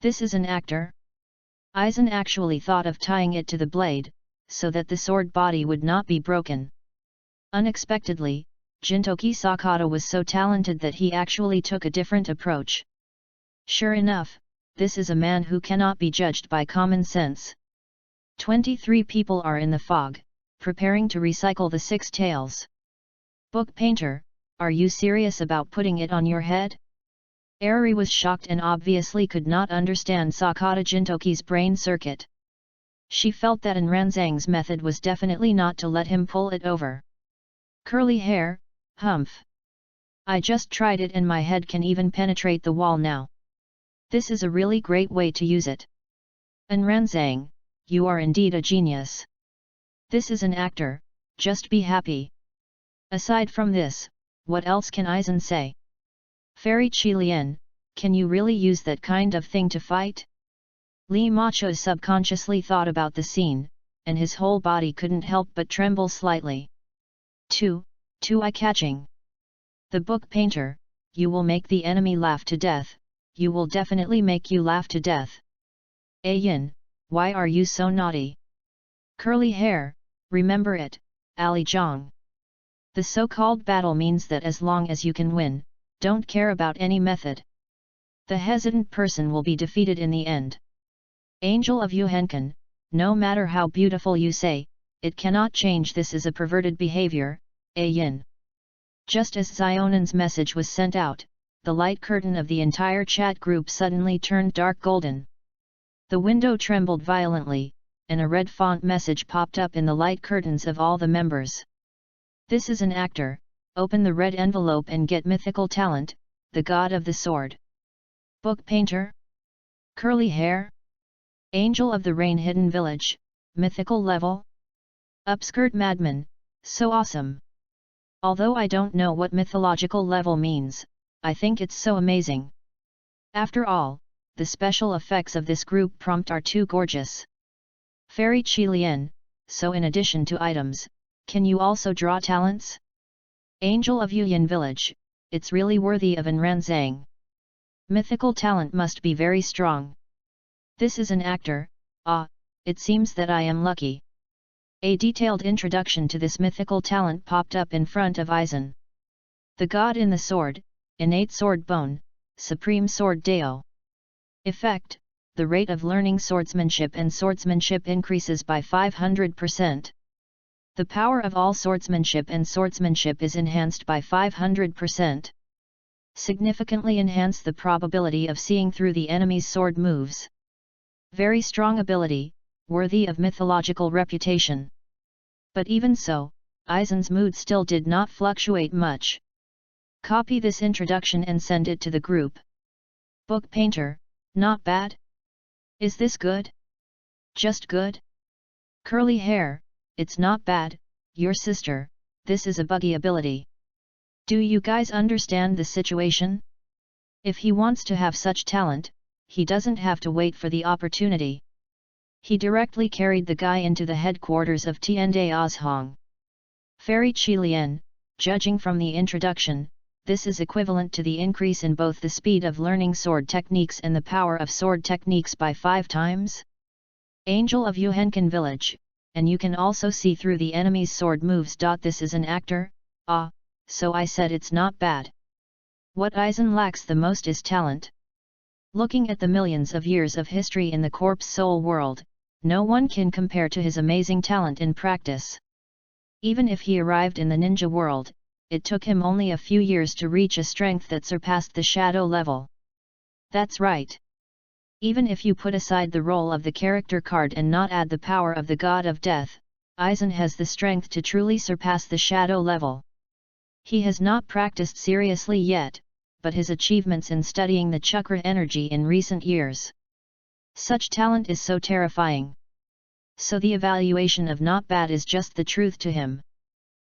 This is an actor? Aizen actually thought of tying it to the blade, so that the sword body would not be broken. Unexpectedly, Jintoki Sakata was so talented that he actually took a different approach. Sure enough, this is a man who cannot be judged by common sense. 23 people are in the fog, preparing to recycle the 6 tails. Book painter, are you serious about putting it on your head? Eri was shocked and obviously could not understand Sakata Jintoki's brain circuit. She felt that Anranzang's method was definitely not to let him pull it over. Curly hair, humph. I just tried it and my head can even penetrate the wall now. This is a really great way to use it. Anranzang, you are indeed a genius. This is an actor, just be happy. Aside from this, what else can Aizen say? Fairy Qilian, can you really use that kind of thing to fight? Li Macho subconsciously thought about the scene, and his whole body couldn't help but tremble slightly. Too eye-catching. The book painter, you will make the enemy laugh to death, you will definitely make you laugh to death. Aizen, why are you so naughty? Curly hair, remember it, Ali Zhang. The so-called battle means that as long as you can win, don't care about any method. The hesitant person will be defeated in the end. Angel of Yuhenkan, no matter how beautiful you say, it cannot change this is a perverted behavior, Aizen. Just as Zionan's message was sent out, the light curtain of the entire chat group suddenly turned dark golden. The window trembled violently, and a red font message popped up in the light curtains of all the members. This is an actor, open the red envelope and get mythical talent, the god of the sword. Book painter? Curly hair? Angel of the rain hidden village, mythical level? Upskirt madman, so awesome. Although I don't know what mythological level means, I think it's so amazing. After all, the special effects of this group prompt are too gorgeous. Fairy Qilian, so in addition to items, can you also draw talents? Angel of Yuyan Village, it's really worthy of Anranzang. Mythical talent must be very strong. This is an actor, it seems that I am lucky. A detailed introduction to this mythical talent popped up in front of Aizen. The god in the sword, innate sword bone, supreme sword deo. Effect, the rate of learning swordsmanship and swordsmanship increases by 500%. The power of all swordsmanship and swordsmanship is enhanced by 500%. Significantly enhance the probability of seeing through the enemy's sword moves. Very strong ability, worthy of mythological reputation. But even so, Aizen's mood still did not fluctuate much. Copy this introduction and send it to the group. Book painter, not bad? Is this good? Just good? Curly hair, it's not bad, your sister, this is a buggy ability. Do you guys understand the situation? If he wants to have such talent, he doesn't have to wait for the opportunity. He directly carried the guy into the headquarters of Tiande Ozhong. Fairy Qilian, Judging from the introduction, this is equivalent to the increase in both the speed of learning sword techniques and the power of sword techniques by 5 times. Angel of Yuhenkan Village, and you can also see through the enemy's sword moves. This is an actor, so I said it's not bad. What Aizen lacks the most is talent. Looking at the millions of years of history in the corpse soul world, no one can compare to his amazing talent in practice. Even if he arrived in the ninja world, it took him only a few years to reach a strength that surpassed the shadow level. That's right. Even if you put aside the role of the character card and not add the power of the god of death, Aizen has the strength to truly surpass the shadow level. He has not practiced seriously yet, but his achievements in studying the chakra energy in recent years. Such talent is so terrifying. So the evaluation of not bad is just the truth to him.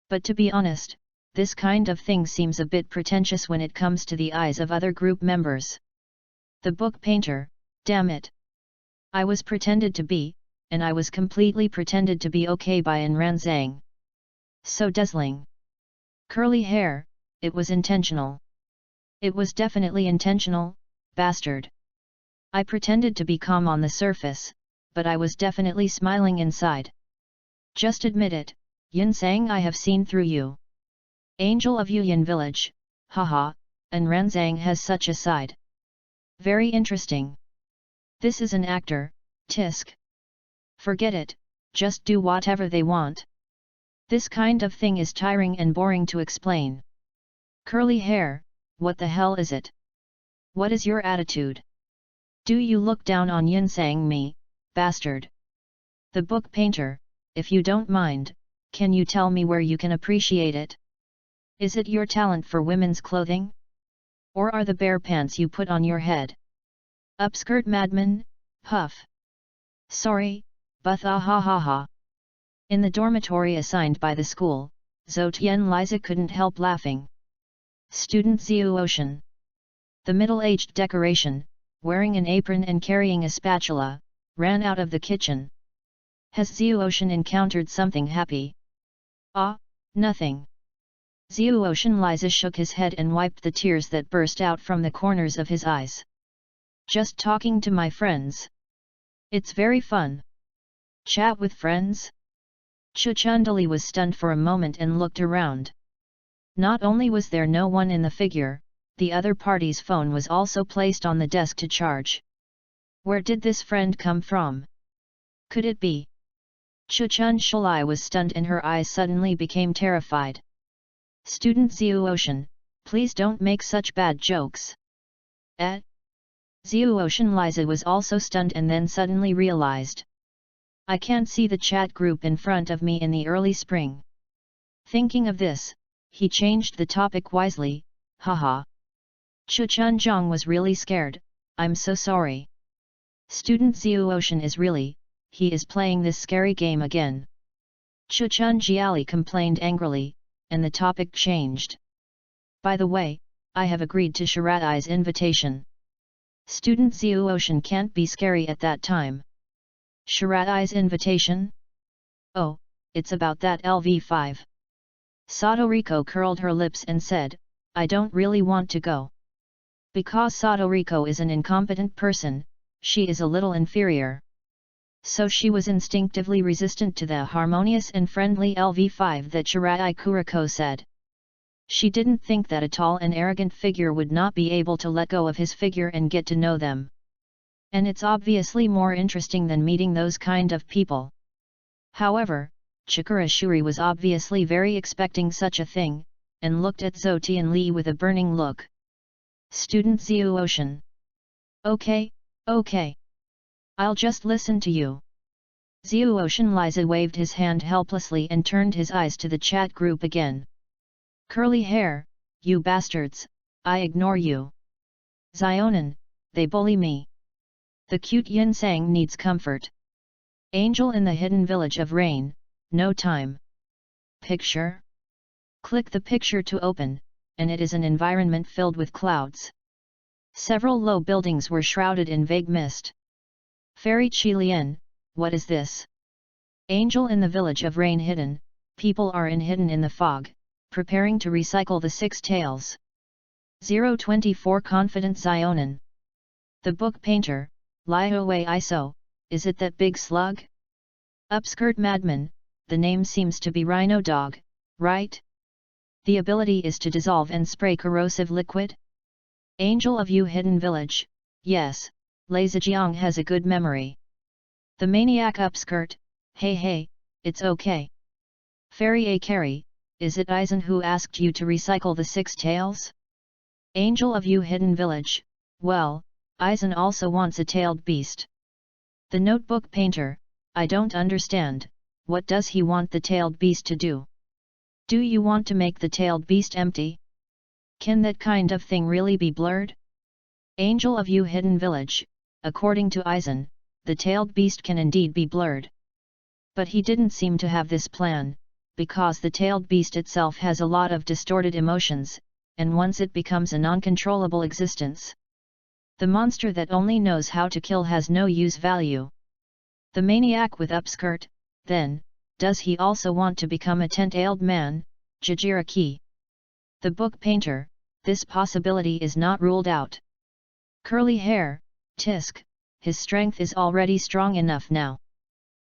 But to be honest, this kind of thing seems a bit pretentious when it comes to the eyes of other group members. The book painter, damn it. I was pretended to be, and I was completely pretended to be okay by An Ranzang. So dazzling. Curly hair, it was intentional. It was definitely intentional, bastard. I pretended to be calm on the surface, but I was definitely smiling inside. Just admit it, Yin Sang, I have seen through you. Angel of Yuyan Village, haha, An Ranzang has such a side. Very interesting. This is an actor, tisk. Forget it, just do whatever they want. This kind of thing is tiring and boring to explain. Curly hair, what the hell is it? What is your attitude? Do you look down on Yin Sang me, bastard? The book painter, if you don't mind, can you tell me where you can appreciate it? Is it your talent for women's clothing? Or are the bare pants you put on your head? Upskirt madman, puff. Sorry, but ha ha ha. In the dormitory assigned by the school, Zhou Tian Liza couldn't help laughing. Student Xiu Ocean. The middle-aged decoration, wearing an apron and carrying a spatula, ran out of the kitchen. Has Xiu Ocean encountered something happy? Nothing. Xiu Ocean Liza shook his head and wiped the tears that burst out from the corners of his eyes. Just talking to my friends. It's very fun. Chat with friends? Chuchundali was stunned for a moment and looked around. Not only was there no one in the figure, the other party's phone was also placed on the desk to charge. Where did this friend come from? Could it be? Chuchun Shulai was stunned and her eyes suddenly became terrified. Student Xiu Ocean, please don't make such bad jokes. Xiu Ocean Liza was also stunned and then suddenly realized. I can't see the chat group in front of me in the early spring. Thinking of this, he changed the topic wisely, haha. Chuchun Zhang was really scared, I'm so sorry. Student Xiu Ocean is really, he is playing this scary game again. Chuchun Jiali complained angrily, and the topic changed. By the way, I have agreed to Shiratai's invitation. Student Xiu Ocean can't be scary at that time. Shiratai's invitation? Oh, it's about that LV5. Sadoriko curled her lips and said, I don't really want to go. Because Sadoriko is an incompetent person, she is a little inferior. So she was instinctively resistant to the harmonious and friendly LV5 that Shiratai Kuriko said. She didn't think that a tall and arrogant figure would not be able to let go of his figure and get to know them. And it's obviously more interesting than meeting those kind of people. However, Chikura Shuri was obviously very expecting such a thing, and looked at Zhou Tianli with a burning look. Student Xiu Ocean. Okay. I'll just listen to you. Xiu Ocean Liza waved his hand helplessly and turned his eyes to the chat group again. Curly hair, you bastards, I ignore you. Zionin, they bully me. The cute Yin Sang needs comfort. Angel in the hidden village of rain, no time. Picture? Click the picture to open, and it is an environment filled with clouds. Several low buildings were shrouded in vague mist. Fairy Qilian, what is this? Angel in the village of rain hidden, people are hidden in the fog, preparing to recycle the 6 tails. 024 Confident Zionin. The book painter, Liawei Iso, is it that big slug? Upskirt Madman, the name seems to be Rhino Dog, right? The ability is to dissolve and spray corrosive liquid? Angel of You Hidden Village, yes, Lei Zijiang has a good memory. The maniac upskirt, hey, it's okay. Fairy A. Carry, is it Aizen who asked you to recycle the 6 tails? Angel of You Hidden Village, well, Aizen also wants a tailed beast. The notebook painter, I don't understand, what does he want the tailed beast to do? Do you want to make the tailed beast empty? Can that kind of thing really be blurred? Angel of You Hidden Village, according to Aizen, the tailed beast can indeed be blurred. But he didn't seem to have this plan, because the tailed beast itself has a lot of distorted emotions, and once it becomes a non-controllable existence, the monster that only knows how to kill has no use value. The maniac with upskirt, then, does he also want to become a 10-tailed man, Jijiraki? The book painter, this possibility is not ruled out. Curly hair, Tisk, his strength is already strong enough now.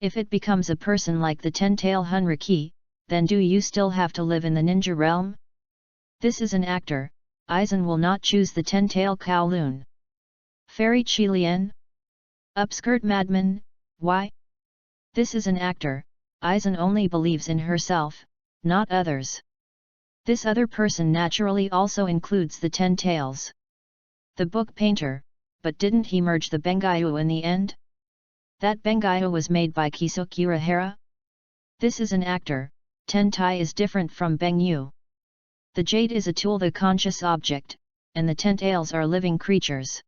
If it becomes a person like the 10-tail Hunriki, then do you still have to live in the ninja realm? This is an actor, Aizen will not choose the 10-tail Kowloon. Fairy Qilian? Upskirt Madman, why? This is an actor, Aizen only believes in herself, not others. This other person naturally also includes the 10 tails. The book painter, but didn't he merge the Bengaiyu in the end? That Bengaiyu was made by Kisukura Hara? This is an actor, Tentai is different from Bengyu. The jade is a tool, the conscious object, and the 10 tails are living creatures.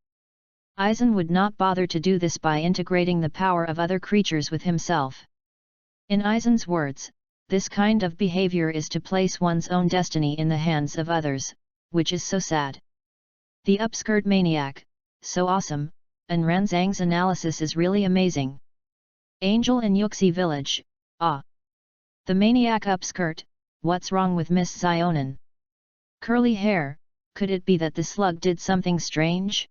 Aizen would not bother to do this by integrating the power of other creatures with himself. In Aizen's words, this kind of behavior is to place one's own destiny in the hands of others, which is so sad. The upskirt maniac, so awesome, and Ranzang's analysis is really amazing. Angel in Yuxi Village, ah. The maniac upskirt, what's wrong with Miss Zionin? Curly hair, could it be that the slug did something strange?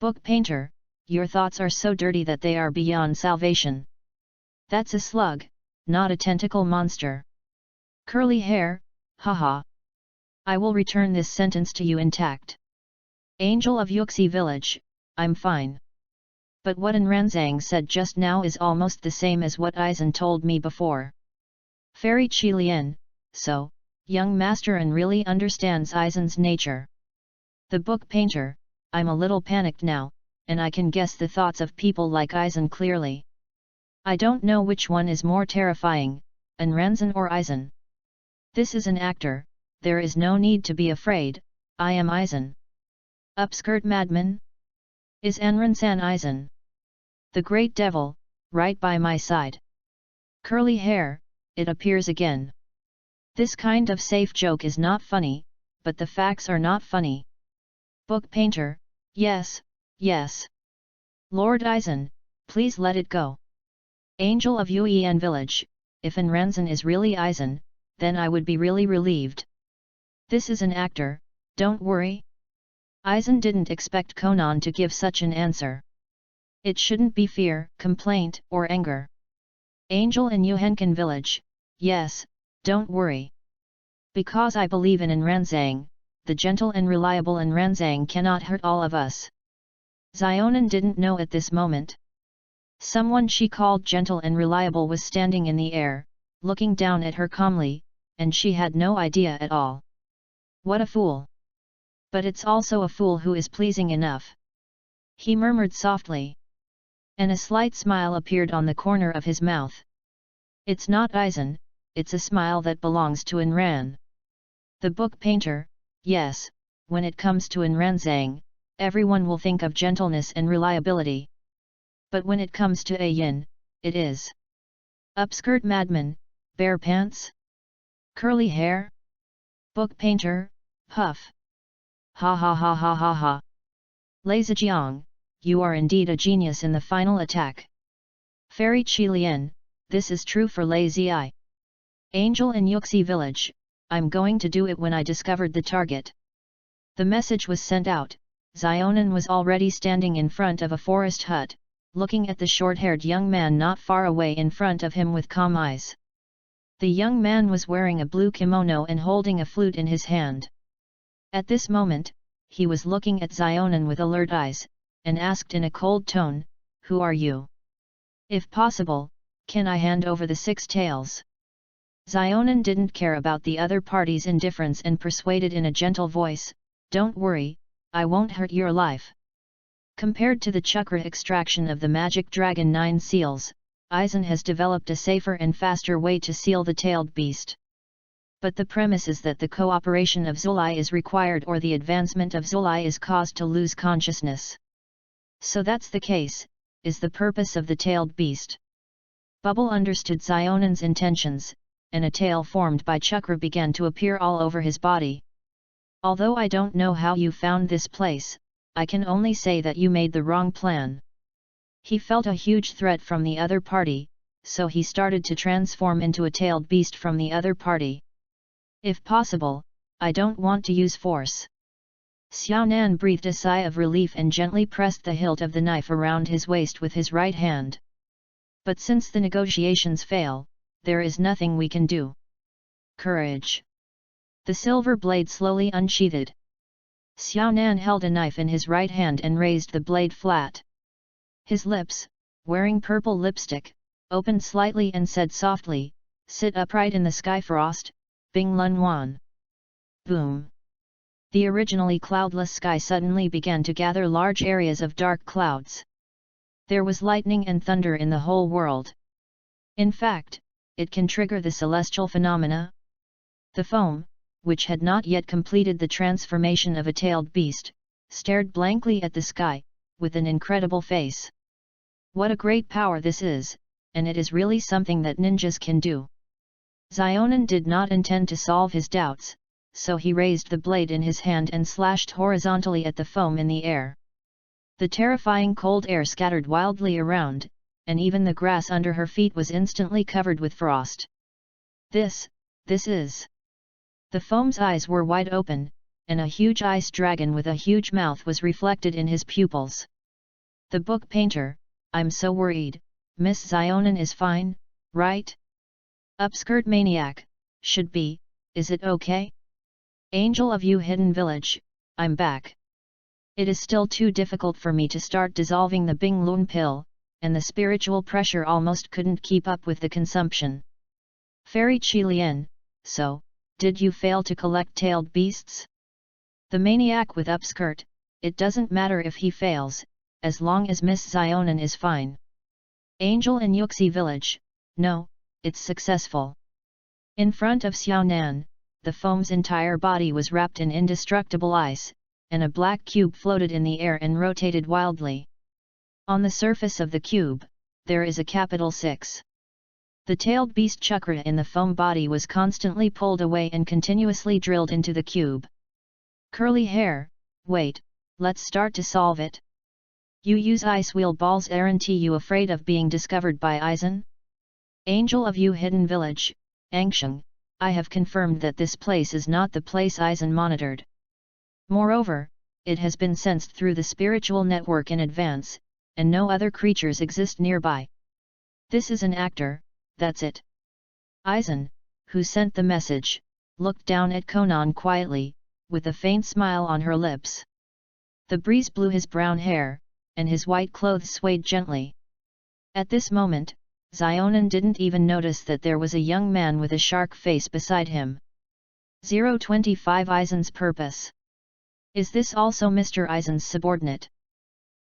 Book painter, your thoughts are so dirty that they are beyond salvation. That's a slug, not a tentacle monster. Curly hair, haha. I will return this sentence to you intact. Angel of Yuxi Village, I'm fine. But what Ranzang said just now is almost the same as what Aizen told me before. Fairy Qilian, so, young master and really understands Aizen's nature. The book painter, I'm a little panicked now, and I can guess the thoughts of people like Aizen clearly. I don't know which one is more terrifying, Ranzan or Aizen. This is an actor, there is no need to be afraid, I am Aizen. Upskirt Madman? Is Ranzan Aizen? The great devil, right by my side. Curly hair, it appears again. This kind of safe joke is not funny, but the facts are not funny. Book painter, yes. Lord Aizen, please let it go. Angel of Yuan Village, if Ranzan is really Aizen, then I would be really relieved. This is an actor, don't worry. Aizen didn't expect Konan to give such an answer. It shouldn't be fear, complaint, or anger. Angel in Yuhenkan Village, yes, don't worry. Because I believe in Ranzang, the gentle and reliable Ranzang cannot hurt all of us. Zionin didn't know at this moment. Someone she called gentle and reliable was standing in the air, looking down at her calmly, and she had no idea at all. What a fool! But it's also a fool who is pleasing enough. He murmured softly. And a slight smile appeared on the corner of his mouth. It's not Aizen, it's a smile that belongs to Ran. The book painter, yes, when it comes to Ranzang, everyone will think of gentleness and reliability. But when it comes to Aizen, it is. Upskirt Madman, bare pants? Curly hair? Book painter, huff. Ha ha ha ha ha ha. Lei Zijiang, you are indeed a genius in the final attack. Fairy Qilian, this is true for Lei Zi. Angel in Yuxi Village, I'm going to do it when I discovered the target. The message was sent out. Zionin was already standing in front of a forest hut, looking at the short-haired young man not far away in front of him with calm eyes. The young man was wearing a blue kimono and holding a flute in his hand. At this moment, he was looking at Zionin with alert eyes, and asked in a cold tone, "Who are you? If possible, can I hand over the 6 taels?" Zionin didn't care about the other party's indifference and persuaded in a gentle voice, "Don't worry, I won't hurt your life." Compared to the chakra extraction of the magic dragon 9 seals, Aizen has developed a safer and faster way to seal the tailed beast. But the premise is that the cooperation of Zulai is required or the advancement of Zulai is caused to lose consciousness. So that's the case, is the purpose of the tailed beast. Bubble understood Zionin's intentions, and a tail formed by chakra began to appear all over his body. "Although I don't know how you found this place, I can only say that you made the wrong plan." He felt a huge threat from the other party, so he started to transform into a tailed beast from the other party. "If possible, I don't want to use force." Xiao Nan breathed a sigh of relief and gently pressed the hilt of the knife around his waist with his right hand. "But since the negotiations fail, there is nothing we can do." "Courage." The silver blade slowly unsheathed. Xiao Nan held a knife in his right hand and raised the blade flat. His lips, wearing purple lipstick, opened slightly and said softly, "Sit upright in the sky frost, Bing Lun Wan." Boom! The originally cloudless sky suddenly began to gather large areas of dark clouds. There was lightning and thunder in the whole world. In fact, it can trigger the celestial phenomena. The foam, which had not yet completed the transformation of a tailed beast, stared blankly at the sky, with an incredible face. "What a great power this is, and it is really something that ninjas can do." Zionin did not intend to solve his doubts, so he raised the blade in his hand and slashed horizontally at the foam in the air. The terrifying cold air scattered wildly around, and even the grass under her feet was instantly covered with frost. This is... The foam's eyes were wide open, and a huge ice dragon with a huge mouth was reflected in his pupils. "The book painter, I'm so worried. Miss Zionin is fine, right? Upskirt maniac, should be, is it okay? Angel of you hidden village, I'm back. It is still too difficult for me to start dissolving the Bing Lun pill, and the spiritual pressure almost couldn't keep up with the consumption. Fairy Qi Lian, so, did you fail to collect tailed beasts? The maniac with upskirt, it doesn't matter if he fails, as long as Miss Zionin is fine. Angel in Yuxi village, no, it's successful." In front of Xiao Nan, the foam's entire body was wrapped in indestructible ice, and a black cube floated in the air and rotated wildly. On the surface of the cube, there is a capital 6. The tailed beast chakra in the foam body was constantly pulled away and continuously drilled into the cube. "Curly hair, wait, let's start to solve it. You use ice wheel balls, aren't you afraid of being discovered by Aizen? Angel of you hidden village, Angsheng, I have confirmed that this place is not the place Aizen monitored. Moreover, it has been sensed through the spiritual network in advance, and no other creatures exist nearby. This is an actor, that's it." Aizen, who sent the message, looked down at Conan quietly, with a faint smile on her lips. The breeze blew his brown hair, and his white clothes swayed gently. At this moment, Zionin didn't even notice that there was a young man with a shark face beside him. 025 Aizen's purpose. Is this also Mr. Aizen's subordinate?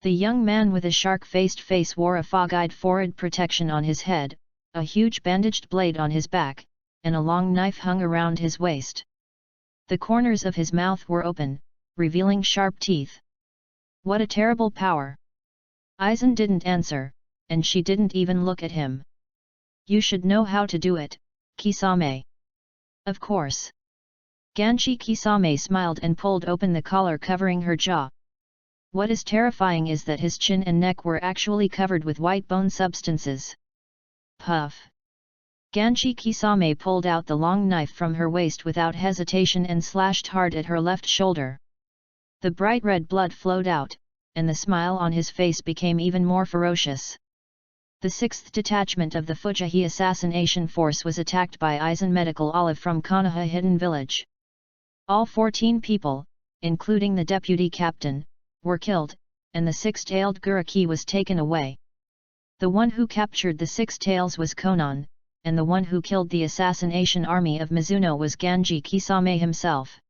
The young man with a shark-faced face wore a fog-eyed forehead protection on his head, a huge bandaged blade on his back, and a long knife hung around his waist. The corners of his mouth were open, revealing sharp teeth. What a terrible power! Aizen didn't answer, and she didn't even look at him. "You should know how to do it, Kisame." "Of course." Ganshi Kisame smiled and pulled open the collar covering her jaw. What is terrifying is that his chin and neck were actually covered with white bone substances. Puff! Ganji Kisame pulled out the long knife from her waist without hesitation and slashed hard at her left shoulder. The bright red blood flowed out, and the smile on his face became even more ferocious. The 6th detachment of the Fujihi assassination force was attacked by Aizen Medical Olive from Konoha Hidden Village. All 14 people, including the deputy captain, were killed, and the 6-tailed Guraki was taken away. The one who captured the 6 tails was Konan, and the one who killed the assassination army of Mizuno was Ganji Kisame himself.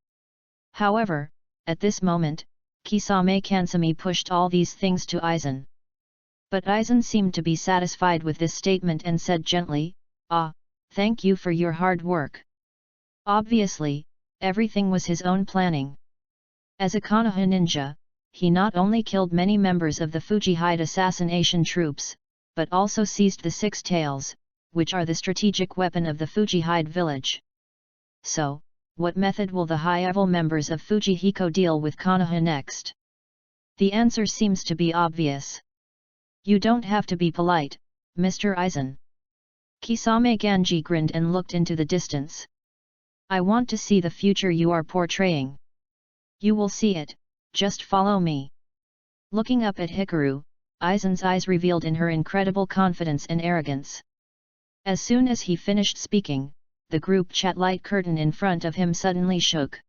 However, at this moment, Kisame Kansumi pushed all these things to Aizen. But Aizen seemed to be satisfied with this statement and said gently, "Ah, thank you for your hard work." Obviously, everything was his own planning. As a Konoha ninja, he not only killed many members of the Fujihide assassination troops, but also seized the 6 tails, which are the strategic weapon of the Fujihide village. So, what method will the high-level members of Fujihiko deal with Konoha next? The answer seems to be obvious. You don't have to be polite, Mr. Aizen. Kisame Ganji grinned and looked into the distance. I want to see the future you are portraying. You will see it, just follow me. Looking up at Hikaru, Aizen's eyes revealed in her incredible confidence and arrogance. As soon as he finished speaking, the group chat light curtain in front of him suddenly shook.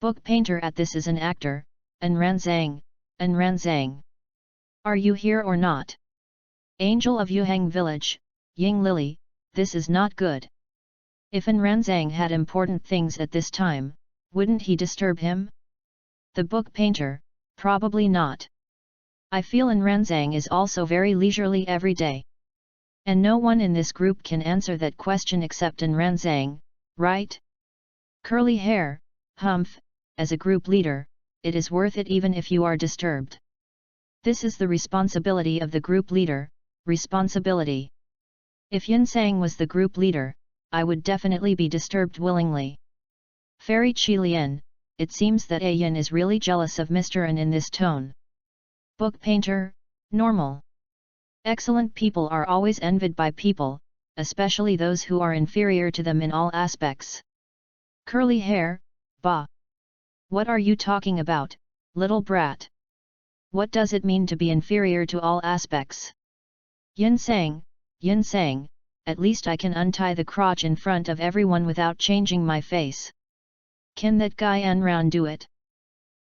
Book painter at this is an actor, Anranzang. Are you here or not? Angel of Yuhang village, Ying Lily, this is not good. If Anranzang had important things at this time, wouldn't he disturb him? The book painter, probably not. I feel Anranzang is also very leisurely every day. And no one in this group can answer that question except Anranzang, right? Curly hair, humph, as a group leader, it is worth it even if you are disturbed. This is the responsibility of the group leader, responsibility. If Yinsang was the group leader, I would definitely be disturbed willingly. Fairy Qilian, it seems that Aizen is really jealous of Mr. An in this tone. Book painter, normal. Excellent people are always envied by people, especially those who are inferior to them in all aspects. Curly hair, bah. What are you talking about, little brat? What does it mean to be inferior to all aspects? Yinsang, at least I can untie the crotch in front of everyone without changing my face. Can that guy Anran do it?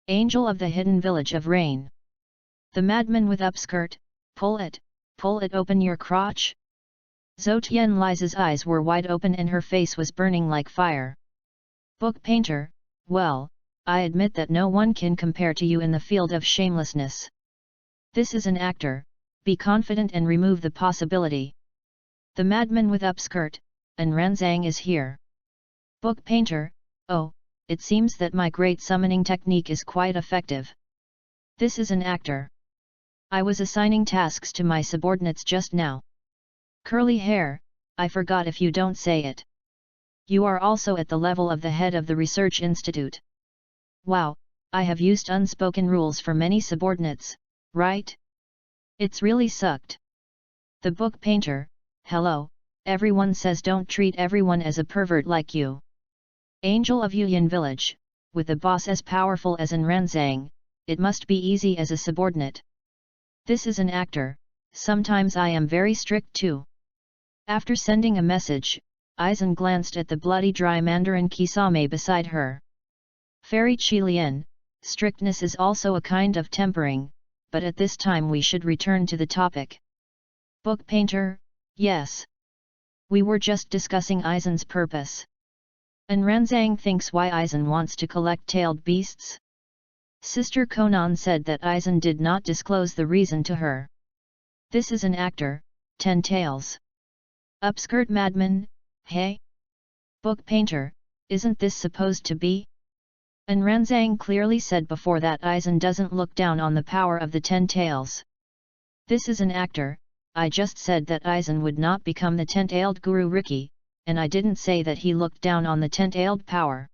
Angel of the hidden village of rain. The madman with upskirt, pull it open your crotch? Zhoutian Liza's eyes were wide open and her face was burning like fire. Book painter, well, I admit that no one can compare to you in the field of shamelessness. This is an actor, be confident and remove the possibility. The madman with upskirt, Anranzang is here. Book painter, oh, it seems that my great summoning technique is quite effective. This is an actor. I was assigning tasks to my subordinates just now. Curly hair, I forgot if you don't say it. You are also at the level of the head of the research institute. Wow, I have used unspoken rules for many subordinates, right? It's really sucked. The book painter, hello, everyone says don't treat everyone as a pervert like you. Angel of Yuyan village, with a boss as powerful as Anranzang, it must be easy as a subordinate. This is an actor, sometimes I am very strict too. After sending a message, Aizen glanced at the bloody dry Mandarin Kisame beside her. Fairy Qilian, strictness is also a kind of tempering, but at this time we should return to the topic. Book painter, yes. We were just discussing Aizen's purpose. Anranzang thinks why Aizen wants to collect tailed beasts? Sister Konan said that Aizen did not disclose the reason to her. This is an actor, 10 tails. Upskirt madman, hey? Book painter, isn't this supposed to be? Anranzang clearly said before that Aizen doesn't look down on the power of the 10 tails. This is an actor, I just said that Aizen would not become the 10-tailed Guru Riki, and I didn't say that he looked down on the 10-tailed power.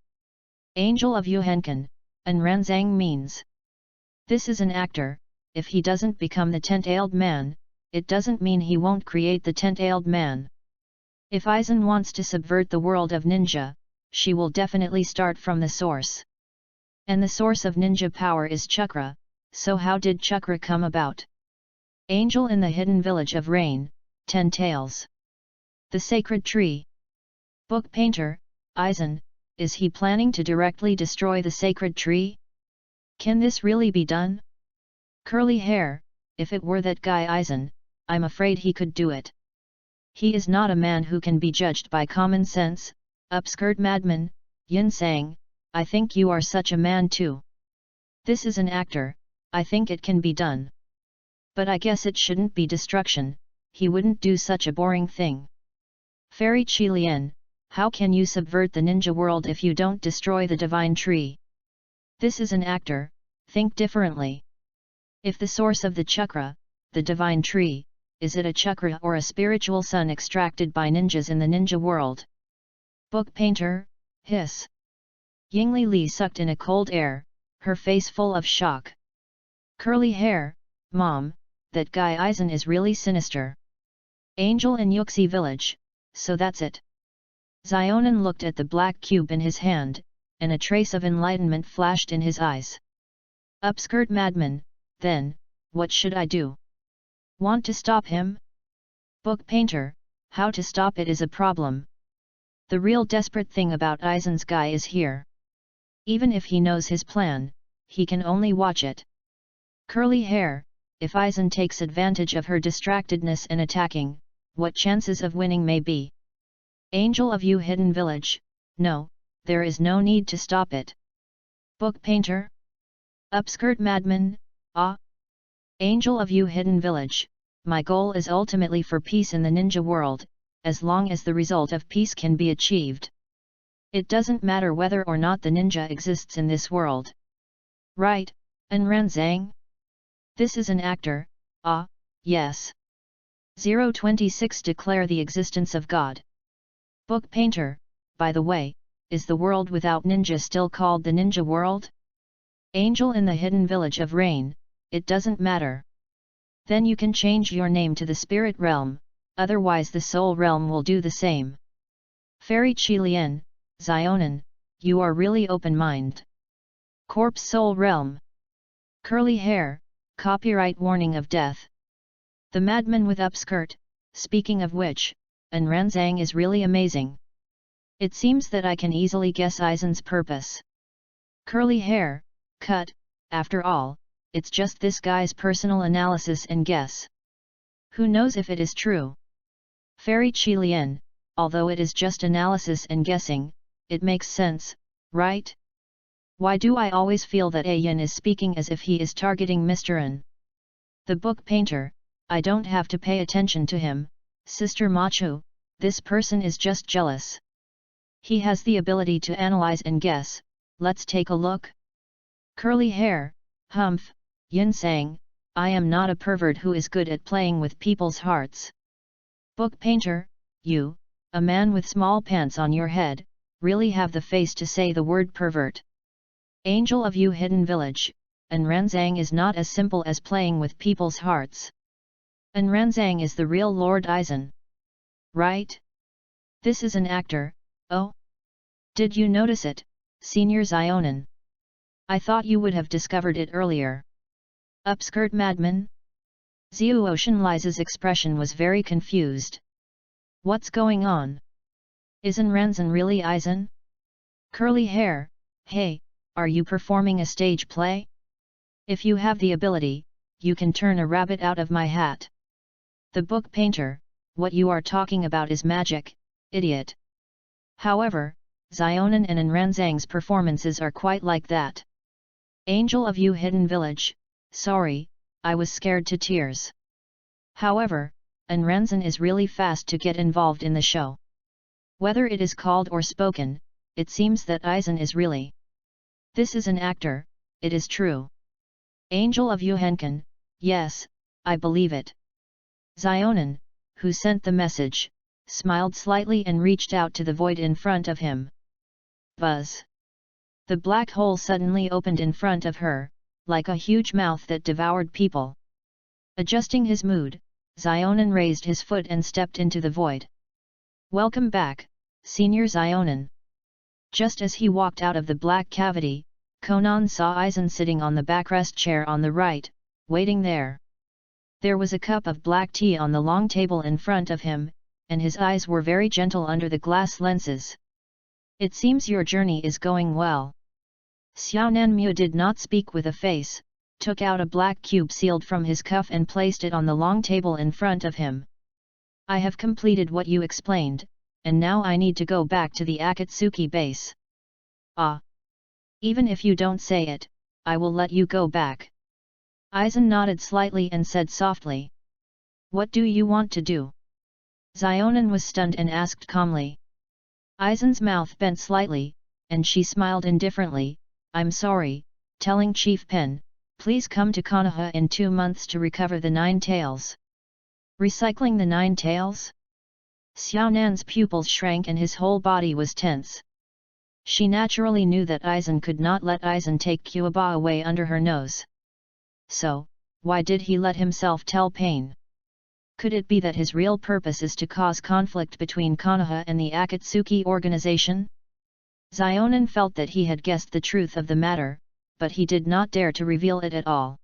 Angel of Yuhenkan, Anranzang means. This is an actor, if he doesn't become the 10-tailed man, it doesn't mean he won't create the 10-tailed man. If Aizen wants to subvert the world of ninja, she will definitely start from the source. And the source of ninja power is chakra, so how did chakra come about? Angel in the Hidden Village of Rain, 10 Tales. The Sacred Tree. Book painter, Aizen, is he planning to directly destroy the sacred tree? Can this really be done? Curly hair, if it were that guy Aizen, I'm afraid he could do it. He is not a man who can be judged by common sense. Upskirt madman, Yin sang, I think you are such a man too. This is an actor, I think it can be done. But I guess it shouldn't be destruction, he wouldn't do such a boring thing. Fairy Qilian, how can you subvert the ninja world if you don't destroy the divine tree? This is an actor, think differently. If the source of the chakra, the divine tree, is it a chakra or a spiritual sun extracted by ninjas in the ninja world? Book painter, hiss. Yingli Li sucked in a cold air, her face full of shock. Curly hair, mom, that guy Aizen is really sinister. Angel in Yuxi village, so that's it. Zionin looked at the black cube in his hand, and a trace of enlightenment flashed in his eyes. Upskirt madman, then, what should I do? Want to stop him? Book painter, how to stop it is a problem. The real desperate thing about Aizen's guy is here. Even if he knows his plan, he can only watch it. Curly hair, if Aizen takes advantage of her distractedness and attacking, what chances of winning may be? Angel of You Hidden Village, no, there is no need to stop it. Book painter? Upskirt madman, ah? Angel of You Hidden Village, my goal is ultimately for peace in the ninja world, as long as the result of peace can be achieved. It doesn't matter whether or not the ninja exists in this world. Right, Enranzang? This is an actor, ah, yes. 026 Declare the existence of God. Book painter, by the way, is the world without ninja still called the ninja world? Angel in the Hidden Village of Rain, it doesn't matter. Then you can change your name to the spirit realm, otherwise the soul realm will do the same. Fairy Qilian, Zionin, you are really open-minded. Corpse soul realm. Curly hair, copyright warning of death. The madman with upskirt, speaking of which, Enranzang is really amazing. It seems that I can easily guess Aizen's purpose. Curly hair, cut, after all, it's just this guy's personal analysis and guess. Who knows if it is true? Fairy Qilian, although it is just analysis and guessing, it makes sense, right? Why do I always feel that Aizen is speaking as if he is targeting Mr. N? The book painter, I don't have to pay attention to him, Sister Machu, this person is just jealous. He has the ability to analyze and guess, let's take a look. Curly hair, humph, Yin sang, I am not a pervert who is good at playing with people's hearts. Book painter, you, a man with small pants on your head, really have the face to say the word pervert. Angel of You Hidden Village, Enranzang is not as simple as playing with people's hearts. Enranzang is the real Lord Aizen. Right? This is an actor, oh? Did you notice it, Senior Zionin? I thought you would have discovered it earlier. Upskirt madman? Xiu Oceanlize's expression was very confused. What's going on? Is Enranzan really Aizen? Curly hair, hey, are you performing a stage play? If you have the ability, you can turn a rabbit out of my hat. The book painter, what you are talking about is magic, idiot. However, Zionin and Enranzang's performances are quite like that. Angel of You Hidden Village, sorry, I was scared to tears. However, Enranzan is really fast to get involved in the show. Whether it is called or spoken, it seems that Aizen is really. This is an actor, it is true. Angel of You Henkin, yes, I believe it. Zionin, who sent the message, smiled slightly and reached out to the void in front of him. Buzz. The black hole suddenly opened in front of her, like a huge mouth that devoured people. Adjusting his mood, Zionin raised his foot and stepped into the void. Welcome back, Senior Zionin. Just as he walked out of the black cavity, Conan saw Aizen sitting on the backrest chair on the right, waiting there. There was a cup of black tea on the long table in front of him, and his eyes were very gentle under the glass lenses. It seems your journey is going well. Xiao Nanmu did not speak with a face, took out a black cube sealed from his cuff and placed it on the long table in front of him. I have completed what you explained, and now I need to go back to the Akatsuki base. Ah! Even if you don't say it, I will let you go back. Aizen nodded slightly and said softly. What do you want to do? Zionin was stunned and asked calmly. Aizen's mouth bent slightly, and she smiled indifferently. I'm sorry, telling Chief Pen, please come to Konoha in 2 months to recover the 9 tails. Recycling the 9 tails? Xiao Nan's pupils shrank and his whole body was tense. She naturally knew that Aizen could not let Aizen take Kyuaba away under her nose. So, why did he let himself tell Pain? Could it be that his real purpose is to cause conflict between Konoha and the Akatsuki organization? Zionin felt that he had guessed the truth of the matter, but he did not dare to reveal it at all.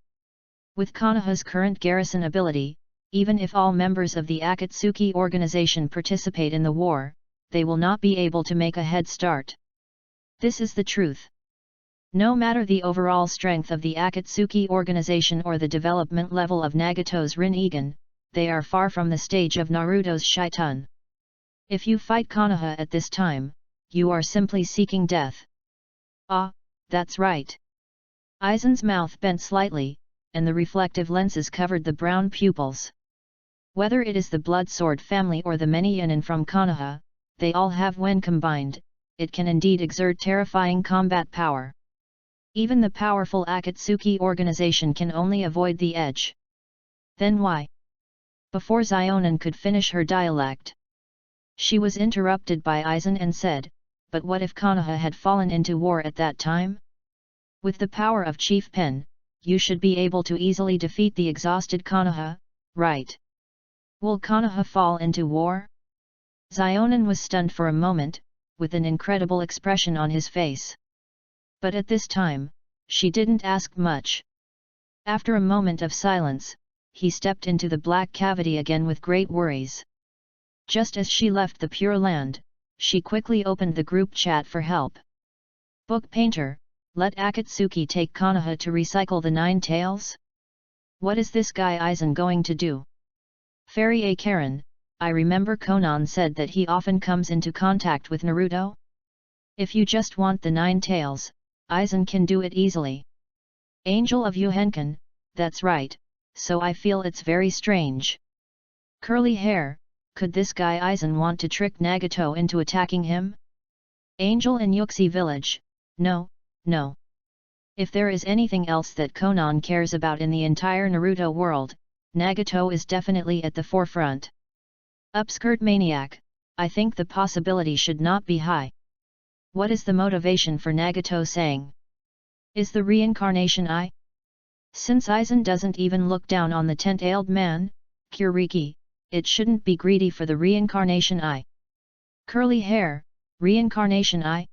With Konoha's current garrison ability, even if all members of the Akatsuki organization participate in the war, they will not be able to make a head start. This is the truth. No matter the overall strength of the Akatsuki organization or the development level of Nagato's Rinnegan, they are far from the stage of Naruto's Shitun. If you fight Konoha at this time, you are simply seeking death. Ah, that's right. Aizen's mouth bent slightly, and the reflective lenses covered the brown pupils. Whether it is the Blood Sword family or the many Yanin from Konoha, they all have when combined, it can indeed exert terrifying combat power. Even the powerful Akatsuki organization can only avoid the edge. Then why? Before Zionin could finish her dialect, she was interrupted by Aizen and said, but what if Konoha had fallen into war at that time? With the power of Chief Pen, you should be able to easily defeat the exhausted Konoha, right? Will Konoha fall into war? Zionin was stunned for a moment, with an incredible expression on his face. But at this time, she didn't ask much. After a moment of silence, he stepped into the black cavity again with great worries. Just as she left the Pure Land, she quickly opened the group chat for help. Book Painter, let Akatsuki take Konoha to recycle the 9 tails? What is this guy Aizen going to do? Fairy A. Karen, I remember Conan said that he often comes into contact with Naruto? If you just want the 9 tails, Aizen can do it easily. Angel of Yuhenkan, that's right, so I feel it's very strange. Curly hair, could this guy Aizen want to trick Nagato into attacking him? Angel in Yuxi village, no. If there is anything else that Conan cares about in the entire Naruto world, Nagato is definitely at the forefront. Upskirt maniac, I think the possibility should not be high. What is the motivation for Nagato saying? Is the reincarnation I? Since Aizen doesn't even look down on the tent-tailed man, Kuriki, it shouldn't be greedy for the reincarnation I. Curly hair, reincarnation I?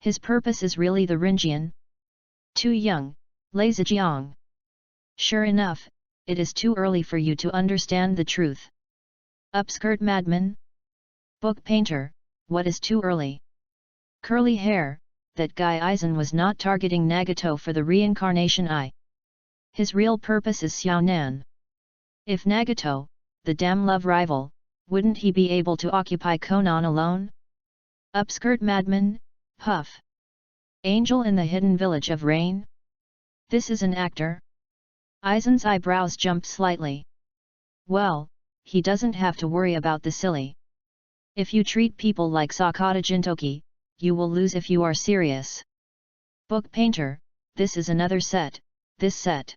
His purpose is really the Rinjian? Too young, Lei Zijiang. Sure enough, it is too early for you to understand the truth. Upskirt madman? Book Painter, what is too early? Curly hair, that guy Aizen was not targeting Nagato for the reincarnation I. His real purpose is Xiao Nan. If Nagato, the damn love rival, wouldn't he be able to occupy Conan alone? Upskirt madman, puff. Angel in the hidden village of Rain? This is an actor? Aizen's eyebrows jumped slightly. Well, he doesn't have to worry about the silly. If you treat people like Sakata Jintoki, you will lose if you are serious. Book Painter, this is another set, this set.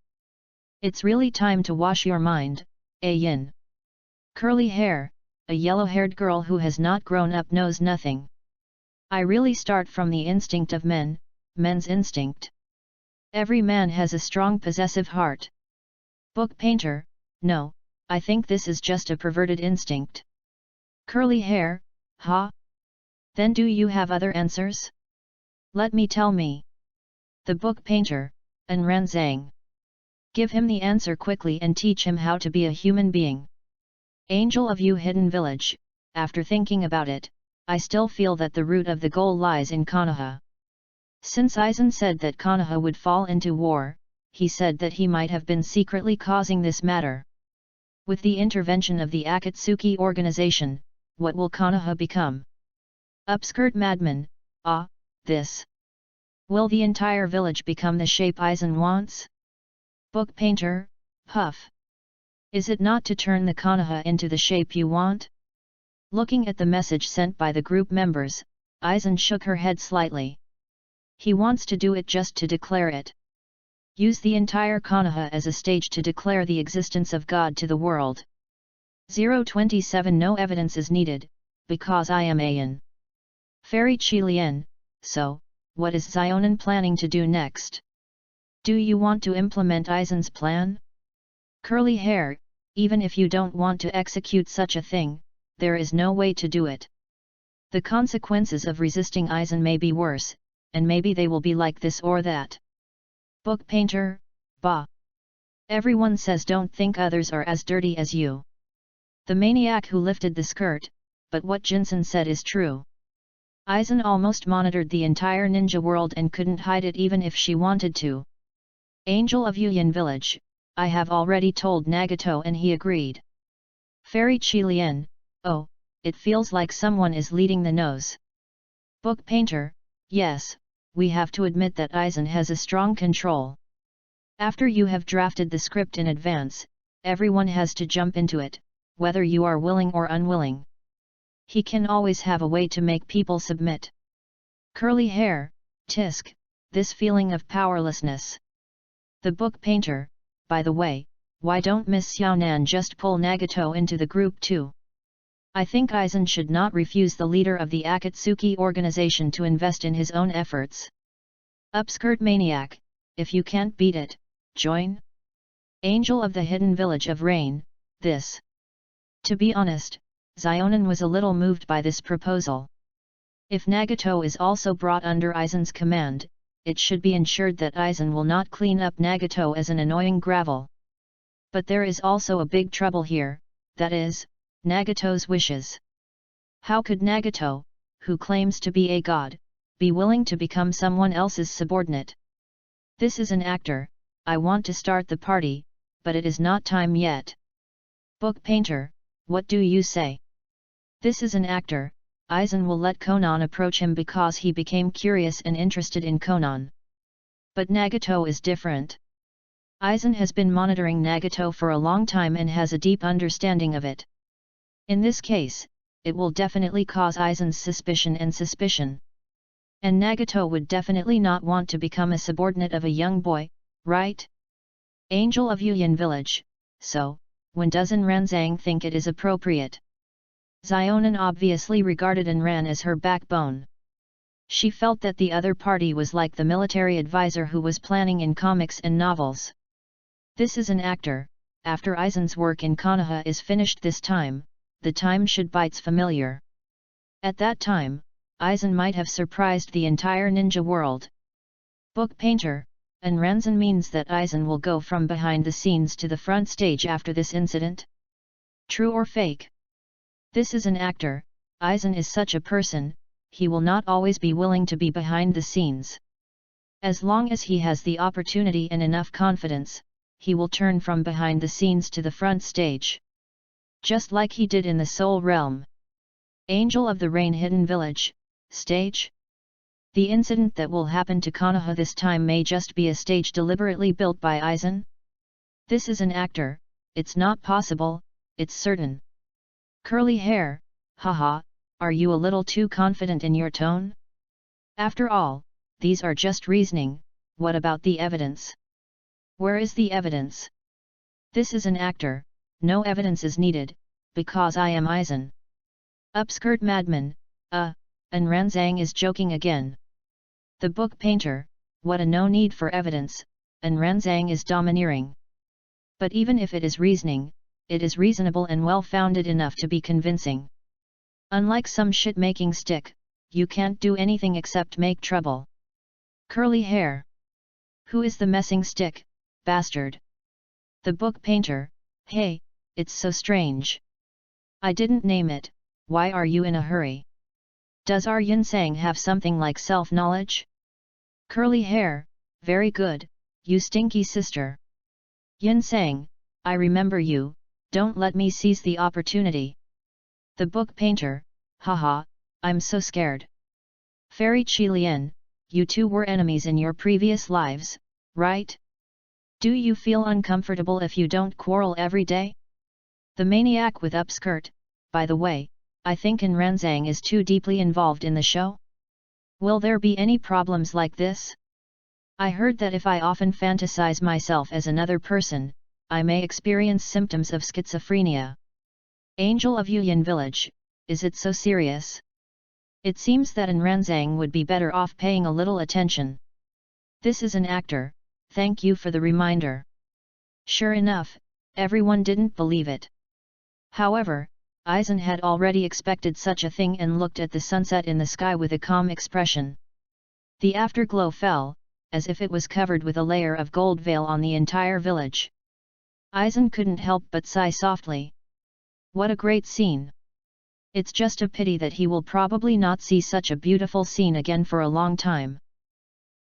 It's really time to wash your mind, Aizen. Curly hair, a yellow-haired girl who has not grown up knows nothing. I really start from the instinct of men, men's instinct. Every man has a strong possessive heart. Book Painter, no, I think this is just a perverted instinct. Curly hair, Ha? Then do you have other answers? Let me tell me. The book painter, and Ranzang. Give him the answer quickly and teach him how to be a human being. Angel of You Hidden Village, after thinking about it, I still feel that the root of the goal lies in Konoha. Since Aizen said that Konoha would fall into war, he said that he might have been secretly causing this matter. With the intervention of the Akatsuki organization, what will Konoha become? Upskirt madman, this. Will the entire village become the shape Aizen wants? Book painter, puff. Is it not to turn the Konoha into the shape you want? Looking at the message sent by the group members, Aizen shook her head slightly. He wants to do it just to declare it. Use the entire Konoha as a stage to declare the existence of God to the world. 027 No evidence is needed, because I am Aizen. Fairy Qilian, so, what is Xionin planning to do next? Do you want to implement Aizen's plan? Curly hair, even if you don't want to execute such a thing, there is no way to do it. The consequences of resisting Aizen may be worse, and maybe they will be like this or that. Book painter, bah. Everyone says don't think others are as dirty as you. The maniac who lifted the skirt, but what Jinsen said is true. Aizen almost monitored the entire ninja world and couldn't hide it even if she wanted to. Angel of Yuyan Village, I have already told Nagato and he agreed. Fairy Qilian, oh, it feels like someone is leading the nose. Book painter, yes, we have to admit that Aizen has a strong control. After you have drafted the script in advance, everyone has to jump into it, whether you are willing or unwilling. He can always have a way to make people submit. Curly hair, tisk, this feeling of powerlessness. The book painter, by the way, why don't Miss Xiaonan just pull Nagato into the group too? I think Aizen should not refuse the leader of the Akatsuki organization to invest in his own efforts. Upskirt maniac, if you can't beat it, join. Angel of the Hidden Village of Rain, this. To be honest, Xionin was a little moved by this proposal. If Nagato is also brought under Aizen's command, it should be ensured that Aizen will not clean up Nagato as an annoying gravel. But there is also a big trouble here, that is, Nagato's wishes. How could Nagato, who claims to be a god, be willing to become someone else's subordinate? This is an actor, I want to start the party, but it is not time yet. Book painter, what do you say? This is an actor, Aizen will let Konan approach him because he became curious and interested in Konan. But Nagato is different. Aizen has been monitoring Nagato for a long time and has a deep understanding of it. In this case, it will definitely cause Aizen's suspicion. And Nagato would definitely not want to become a subordinate of a young boy, right? Angel of Yuyan Village, so, when does Ranzang think it is appropriate? Xionin obviously regarded Anran as her backbone. She felt that the other party was like the military advisor who was planning in comics and novels. This is an actor, after Aizen's work in Konoha is finished this time, the time should bites familiar. At that time, Aizen might have surprised the entire ninja world. Book painter, and Ranzan means that Aizen will go from behind the scenes to the front stage after this incident? True or fake? This is an actor, Aizen is such a person, he will not always be willing to be behind the scenes. As long as he has the opportunity and enough confidence, he will turn from behind the scenes to the front stage. Just like he did in the Soul Realm. Angel of the Rain Hidden Village, stage? The incident that will happen to Konoha this time may just be a stage deliberately built by Aizen? This is an actor, it's not possible, it's certain. Curly hair, haha, are you a little too confident in your tone? After all, these are just reasoning, what about the evidence? Where is the evidence? This is an actor, no evidence is needed, because I am Aizen. Upskirt madman, and Ranzang is joking again. The book painter, what a no need for evidence, and Ranzang is domineering. But even if it is reasoning, it is reasonable and well-founded enough to be convincing. Unlike some shit-making stick, you can't do anything except make trouble. Curly hair. Who is the messing stick, bastard? The book painter. Hey, it's so strange. I didn't name it, why are you in a hurry? Does our Yinsang have something like self-knowledge? Curly hair, very good, you stinky sister. Yinsang, I remember you, don't let me seize the opportunity. The book painter, haha, I'm so scared. Fairy Qilian, you two were enemies in your previous lives, right? Do you feel uncomfortable if you don't quarrel every day? The maniac with upskirt, by the way, I think Ranzang is too deeply involved in the show? Will there be any problems like this? I heard that if I often fantasize myself as another person, I may experience symptoms of schizophrenia. Angel of Yuyan Village, is it so serious? It seems that Ranzang would be better off paying a little attention. This is an actor, thank you for the reminder. Sure enough, everyone didn't believe it. However, Aizen had already expected such a thing and looked at the sunset in the sky with a calm expression. The afterglow fell, as if it was covered with a layer of gold veil on the entire village. Aizen couldn't help but sigh softly. What a great scene! It's just a pity that he will probably not see such a beautiful scene again for a long time.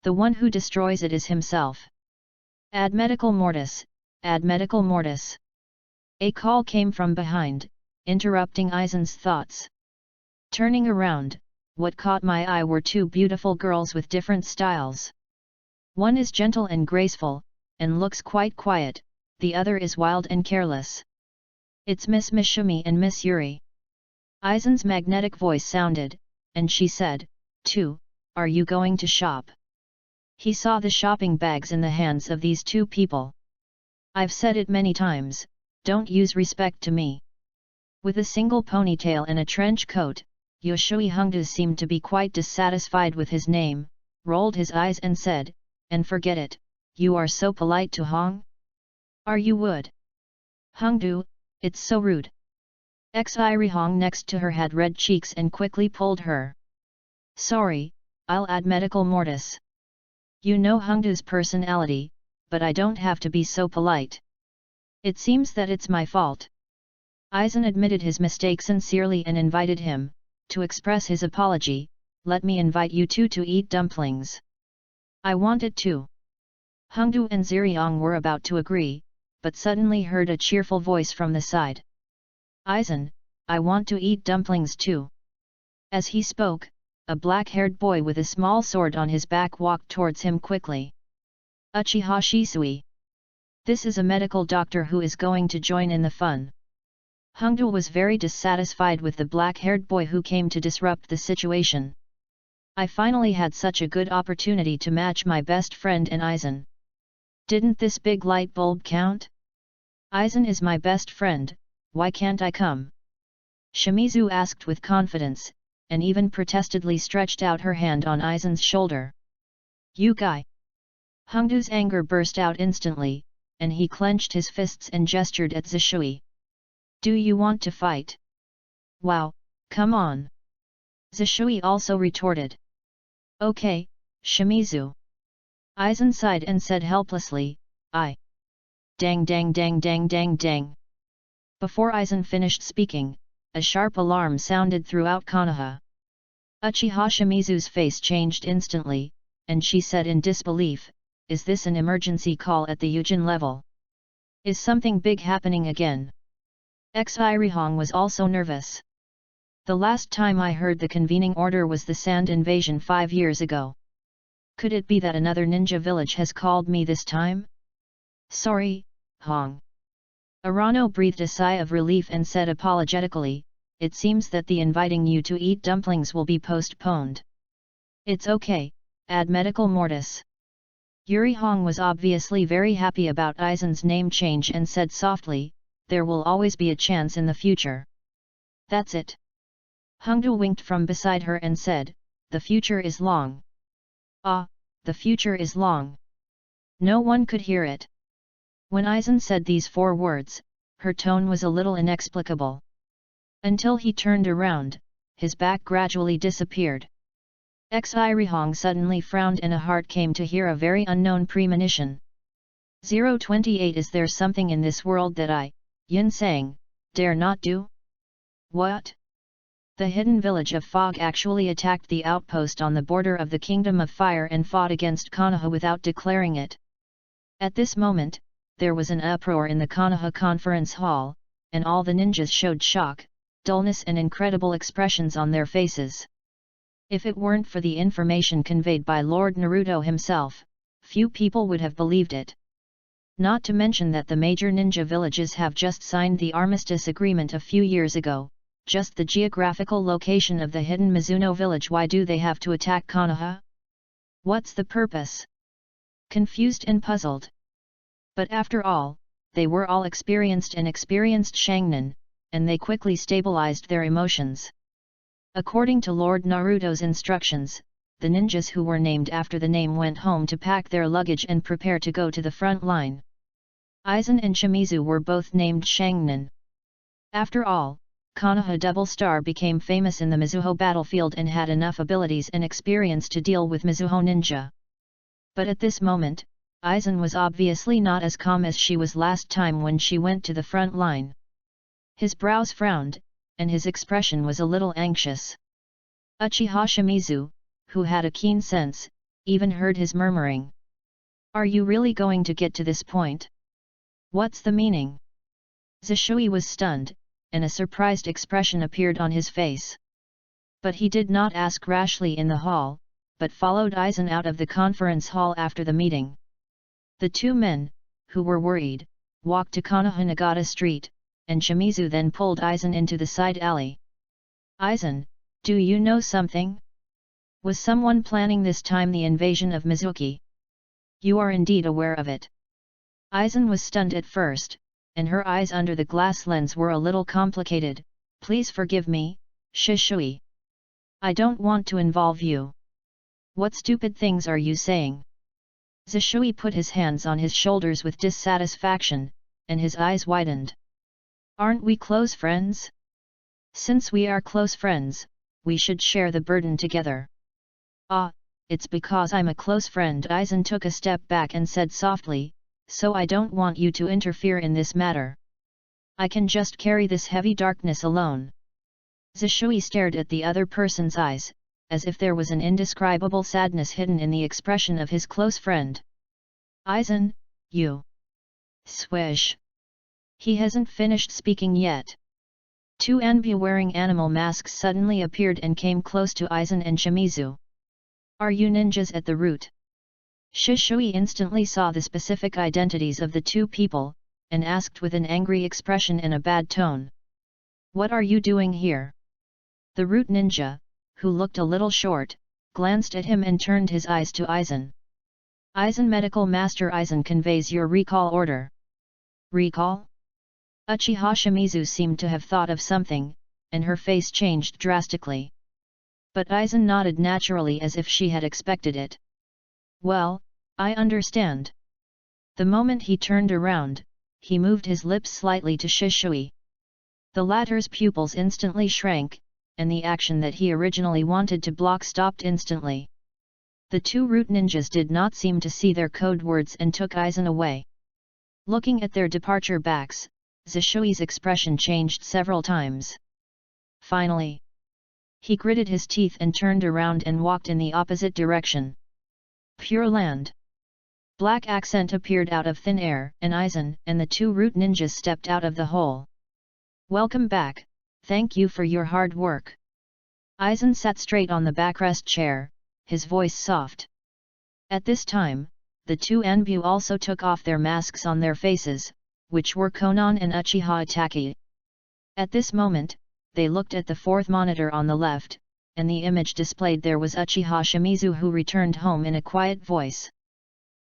The one who destroys it is himself. Ad medical mortis, ad medical mortis. A call came from behind, interrupting Aizen's thoughts. Turning around, what caught my eye were two beautiful girls with different styles. One is gentle and graceful, and looks quite quiet, the other is wild and careless. It's Miss Mishumi and Miss Yuri. Aizen's magnetic voice sounded, and she said, "Two, are you going to shop?" He saw the shopping bags in the hands of these two people. I've said it many times, don't use respect to me. With a single ponytail and a trench coat, Yoshui Hongdu seemed to be quite dissatisfied with his name, rolled his eyes and said, "And forget it, you are so polite to Hong? Are you would? Hongdu, it's so rude." Xiri Hong next to her had red cheeks and quickly pulled her. "Sorry, I'll add medical mortis. You know Hongdu's personality, but I don't have to be so polite. It seems that it's my fault." Aizen admitted his mistake sincerely and invited him, to express his apology, "Let me invite you two to eat dumplings." "I wanted to." Hongdu and Ziriong were about to agree, but suddenly heard a cheerful voice from the side. "Aizen, I want to eat dumplings too." As he spoke, a black-haired boy with a small sword on his back walked towards him quickly. Uchiha Shisui. This is a medical doctor who is going to join in the fun. Hongdu was very dissatisfied with the black-haired boy who came to disrupt the situation. I finally had such a good opportunity to match my best friend and Aizen. Didn't this big light bulb count? Aizen is my best friend, why can't I come? Shimizu asked with confidence, and even protestedly stretched out her hand on Aizen's shoulder. "You guy!" Hongdu's anger burst out instantly, and he clenched his fists and gestured at Zishui. "Do you want to fight? Wow, come on!" Zishui also retorted. "Okay, Shimizu." Aizen sighed and said helplessly, "I." Dang dang dang dang dang dang. Before Aizen finished speaking, a sharp alarm sounded throughout Konoha. Uchiha Shimizu's face changed instantly, and she said in disbelief, "Is this an emergency call at the Yujin level? Is something big happening again?" Xiri Hong was also nervous. "The last time I heard the convening order was the Sand invasion 5 years ago. Could it be that another ninja village has called me this time?" "Sorry, Hong." Arano breathed a sigh of relief and said apologetically, "It seems that the inviting you to eat dumplings will be postponed." "It's okay, add medical mortis." Yuri Hong was obviously very happy about Aizen's name change and said softly, "There will always be a chance in the future." "That's it." Hongdu winked from beside her and said, "The future is long." "Ah, the future is long." No one could hear it. When Aizen said these 4 words, her tone was a little inexplicable. Until he turned around, his back gradually disappeared. Xirihong suddenly frowned and a heart came to hear a very unknown premonition. 028 Is there something in this world that I, Yin Sang, dare not do? What? The hidden village of Fog actually attacked the outpost on the border of the Kingdom of Fire and fought against Konoha without declaring it. At this moment, there was an uproar in the Konoha conference hall, and all the ninjas showed shock, dullness and incredible expressions on their faces. If it weren't for the information conveyed by Lord Naruto himself, few people would have believed it. Not to mention that the major ninja villages have just signed the armistice agreement a few years ago. Just the geographical location of the hidden Mizuno village. Why do they have to attack Konoha? What's the purpose? Confused and puzzled. But after all, they were all experienced Shangnin, and they quickly stabilized their emotions. According to Lord Naruto's instructions, the ninjas who were named after the name went home to pack their luggage and prepare to go to the front line. Aizen and Shimizu were both named Shangnin. After all, Konoha Double Star became famous in the Mizuho battlefield and had enough abilities and experience to deal with Mizuho ninja. But at this moment, Aizen was obviously not as calm as she was last time when she went to the front line. His brows frowned, and his expression was a little anxious. Uchiha Shimizu, who had a keen sense, even heard his murmuring. Are you really going to get to this point? What's the meaning? Zishui was stunned, and a surprised expression appeared on his face. But he did not ask rashly in the hall, but followed Aizen out of the conference hall after the meeting. The two men, who were worried, walked to Konoha Nagata Street, and Shimizu then pulled Aizen into the side alley. Aizen, do you know something? Was someone planning this time the invasion of Mizuki? You are indeed aware of it. Aizen was stunned at first, and her eyes under the glass lens were a little complicated. Please forgive me, Shishui. I don't want to involve you. What stupid things are you saying? Zishui put his hands on his shoulders with dissatisfaction, and his eyes widened. Aren't we close friends? Since we are close friends, we should share the burden together. Ah, it's because I'm a close friend. Aizen took a step back and said softly, so I don't want you to interfere in this matter. I can just carry this heavy darkness alone. Zishui stared at the other person's eyes, as if there was an indescribable sadness hidden in the expression of his close friend. Aizen, you. Swish. He hasn't finished speaking yet. Two Anbu wearing animal masks suddenly appeared and came close to Aizen and Shimizu. Are you ninjas at the root? Shishui instantly saw the specific identities of the two people, and asked with an angry expression and a bad tone. What are you doing here? The root ninja, who looked a little short, glanced at him and turned his eyes to Aizen. Aizen Medical Master Aizen conveys your recall order. Recall? Uchiha Shimizu seemed to have thought of something, and her face changed drastically. But Aizen nodded naturally as if she had expected it. Well, I understand. The moment he turned around, he moved his lips slightly to Shishui. The latter's pupils instantly shrank, and the action that he originally wanted to block stopped instantly. The two root ninjas did not seem to see their code words and took Aizen away. Looking at their departure backs, Zishui's expression changed several times. Finally, he gritted his teeth and turned around and walked in the opposite direction. Pure Land. Black accent appeared out of thin air, and Aizen and the two root ninjas stepped out of the hole. Welcome back, thank you for your hard work. Aizen sat straight on the backrest chair, his voice soft. At this time, the two Anbu also took off their masks on their faces, which were Konan and Uchiha Itachi. At this moment, they looked at the fourth monitor on the left, and the image displayed there was Uchiha Shimizu, who returned home in a quiet voice.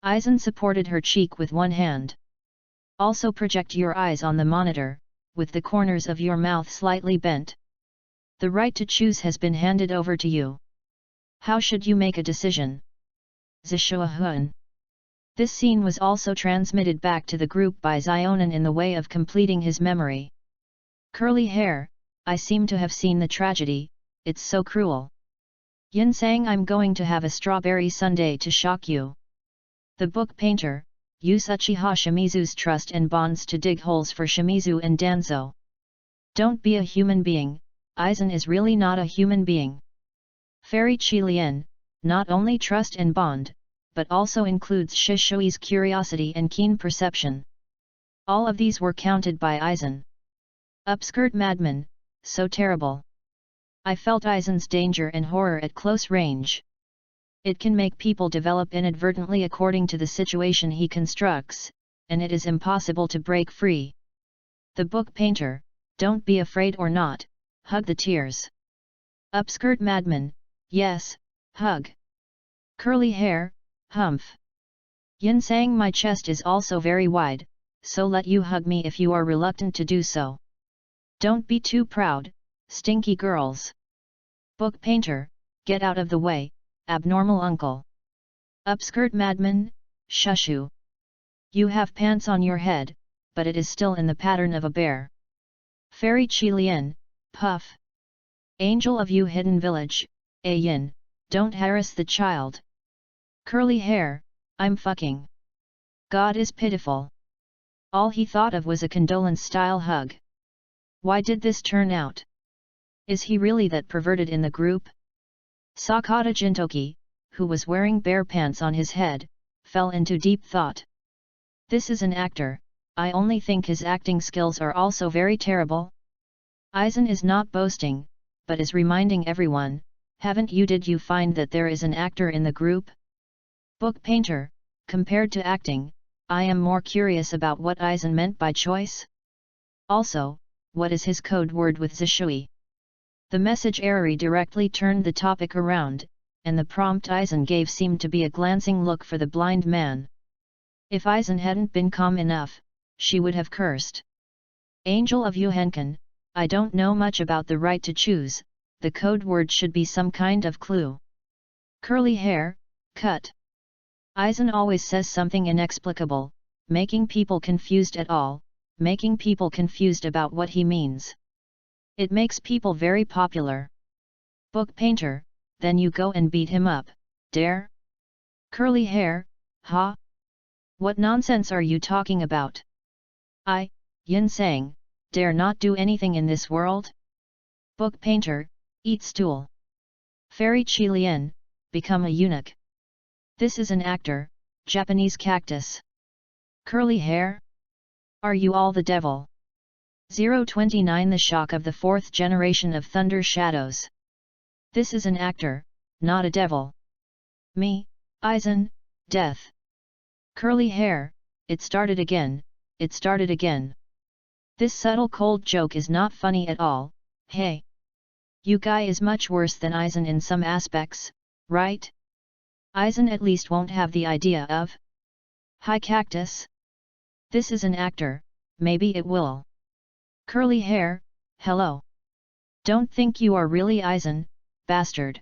Aizen supported her cheek with one hand. Also project your eyes on the monitor, with the corners of your mouth slightly bent. The right to choose has been handed over to you. How should you make a decision? Zishuahun. This scene was also transmitted back to the group by Zionin in the way of completing his memory. Curly hair, I seem to have seen the tragedy, it's so cruel. Yin sang, I'm going to have a strawberry sundae to shock you. The book painter, use Uchiha Shimizu's trust and bonds to dig holes for Shimizu and Danzo. Don't be a human being, Aizen is really not a human being. Fairy Qilian, not only trust and bond, but also includes Shishui's curiosity and keen perception. All of these were counted by Aizen. Upskirt madman, so terrible. I felt Aizen's danger and horror at close range. It can make people develop inadvertently according to the situation he constructs, and it is impossible to break free. The book painter, don't be afraid or not, hug the tears. Upskirt madman, yes, hug. Curly hair, humph. Yin sang, my chest is also very wide, so let you hug me if you are reluctant to do so. Don't be too proud, stinky girls. Book painter, get out of the way, abnormal uncle. Upskirt madman, shushu. You have pants on your head, but it is still in the pattern of a bear. Fairy Qilian, puff. Angel of you hidden village, Yin, don't harass the child. Curly hair, I'm fucking. God is pitiful. All he thought of was a condolence-style hug. Why did this turn out? Is he really that perverted in the group? Sakata Jintoki, who was wearing bear pants on his head, fell into deep thought. This is an actor, I only think his acting skills are also very terrible. Aizen is not boasting, but is reminding everyone, did you find that there is an actor in the group? Book painter, compared to acting, I am more curious about what Aizen meant by choice. Also, what is his code word with Zishui? The message Eri directly turned the topic around, and the prompt Aizen gave seemed to be a glancing look for the blind man. If Aizen hadn't been calm enough, she would have cursed. Angel of Yuhenkan, I don't know much about the right to choose, the code word should be some kind of clue. Curly hair, cut. Aizen always says something inexplicable, making people confused at all, making people confused about what he means. It makes people very popular. Book painter, then you go and beat him up, dare? Curly hair, ha? What nonsense are you talking about? Yin sang, dare not do anything in this world? Book painter, eat stool. Fairy Qilian, become a eunuch. This is an actor, Japanese cactus. Curly hair? Are you all the devil? 029 The shock of the fourth generation of Thunder Shadows. This is an actor, not a devil. Me, Aizen, death. Curly hair, it started again, it started again. This subtle cold joke is not funny at all, hey. You guy is much worse than Aizen in some aspects, right? Aizen at least won't have the idea of. Hi cactus. This is an actor, maybe it will. Curly hair, hello. Don't think you are really Aizen, bastard.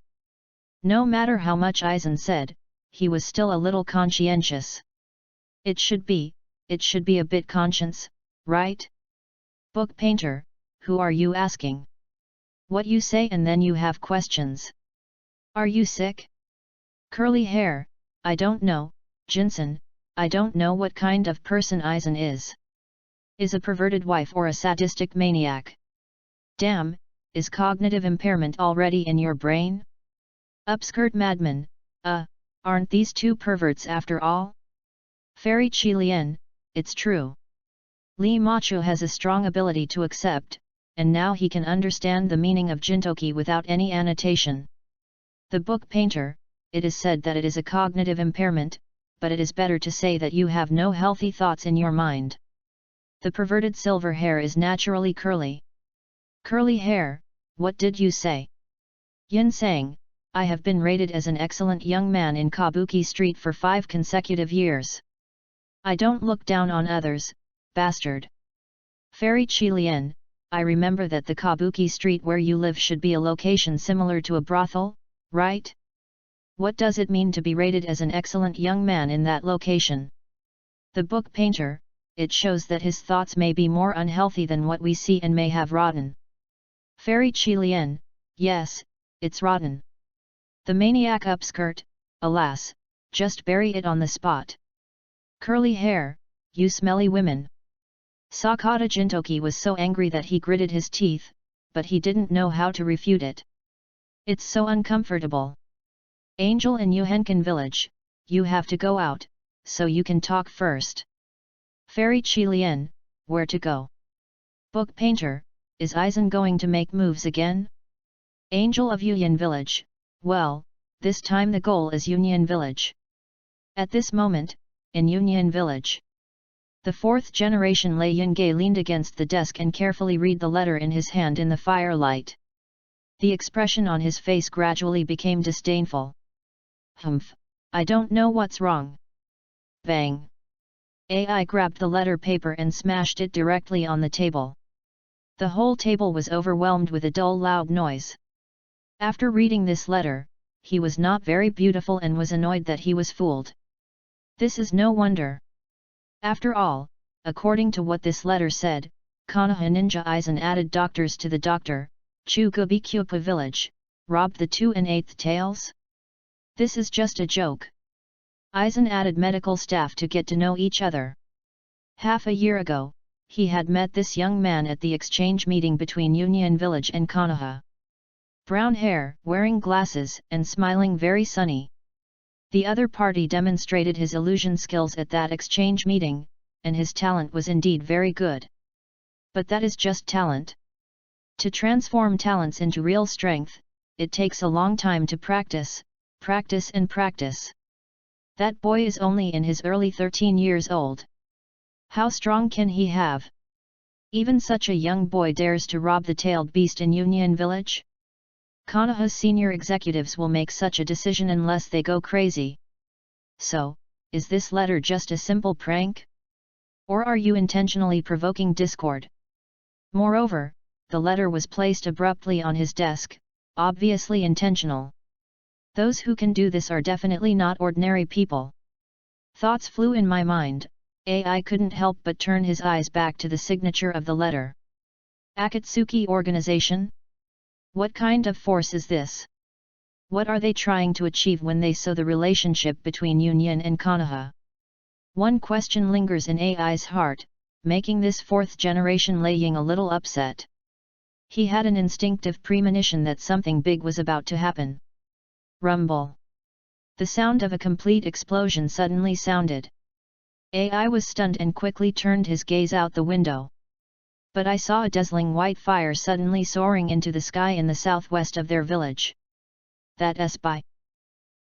No matter how much Aizen said, he was still a little conscientious. It should be a bit conscience, right? Book painter, who are you asking? What you say and then you have questions. Are you sick? Curly hair, I don't know, Jinsen, I don't know what kind of person Aizen is. Is a perverted wife or a sadistic maniac? Damn, is cognitive impairment already in your brain? Upskirt madman, aren't these two perverts after all? Fairy Qilian, it's true. Li Machu has a strong ability to accept, and now he can understand the meaning of Jintoki without any annotation. The book painter, it is said that it is a cognitive impairment, but it is better to say that you have no healthy thoughts in your mind. The perverted silver hair is naturally curly. Curly hair, what did you say? Yin sang, I have been rated as an excellent young man in Kabuki Street for 5 consecutive years. I don't look down on others, bastard. Fairy Qilian, I remember that the Kabuki Street where you live should be a location similar to a brothel, right? What does it mean to be rated as an excellent young man in that location? The book painter, it shows that his thoughts may be more unhealthy than what we see and may have rotten. Fairy Qilian, yes, it's rotten. The maniac upskirt, alas, just bury it on the spot. Curly hair, you smelly women. Sakata Jintoki was so angry that he gritted his teeth, but he didn't know how to refute it. It's so uncomfortable. Angel in Yuhenkan village, you have to go out, so you can talk first. Fairy Qilian, where to go? Book painter, is Aizen going to make moves again? Angel of Yuyan village, well, this time the goal is Union village. At this moment, in Union village, the fourth generation Lei Yunge leaned against the desk and carefully read the letter in his hand in the firelight. The expression on his face gradually became disdainful. Humph, I don't know what's wrong. Bang! AI grabbed the letter paper and smashed it directly on the table. The whole table was overwhelmed with a dull loud noise. After reading this letter, he was not very beautiful and was annoyed that he was fooled. This is no wonder. After all, according to what this letter said, Konoha Ninja Aizen added doctors to the doctor, Chugobikyupa village, robbed the 2 and 8th tails? This is just a joke. Aizen added medical staff to get to know each other. Half a year ago, he had met this young man at the exchange meeting between Union Village and Konoha. Brown hair, wearing glasses, and smiling very sunny. The other party demonstrated his illusion skills at that exchange meeting, and his talent was indeed very good. But that is just talent. To transform talents into real strength, it takes a long time to practice, practice and practice. That boy is only in his early 13 years old. How strong can he have? Even such a young boy dares to rob the tailed beast in Union Village? Konoha's senior executives will make such a decision unless they go crazy. So, is this letter just a simple prank? Or are you intentionally provoking discord? Moreover, the letter was placed abruptly on his desk, obviously intentional. Those who can do this are definitely not ordinary people. Thoughts flew in my mind. AI couldn't help but turn his eyes back to the signature of the letter. Akatsuki Organization? What kind of force is this? What are they trying to achieve when they sow the relationship between Union and Konoha? One question lingers in AI's heart, making this fourth generation Lei Ying a little upset. He had an instinctive premonition that something big was about to happen. Rumble. The sound of a complete explosion suddenly sounded. AI was stunned and quickly turned his gaze out the window. But I saw a dazzling white fire suddenly soaring into the sky in the southwest of their village. That's by.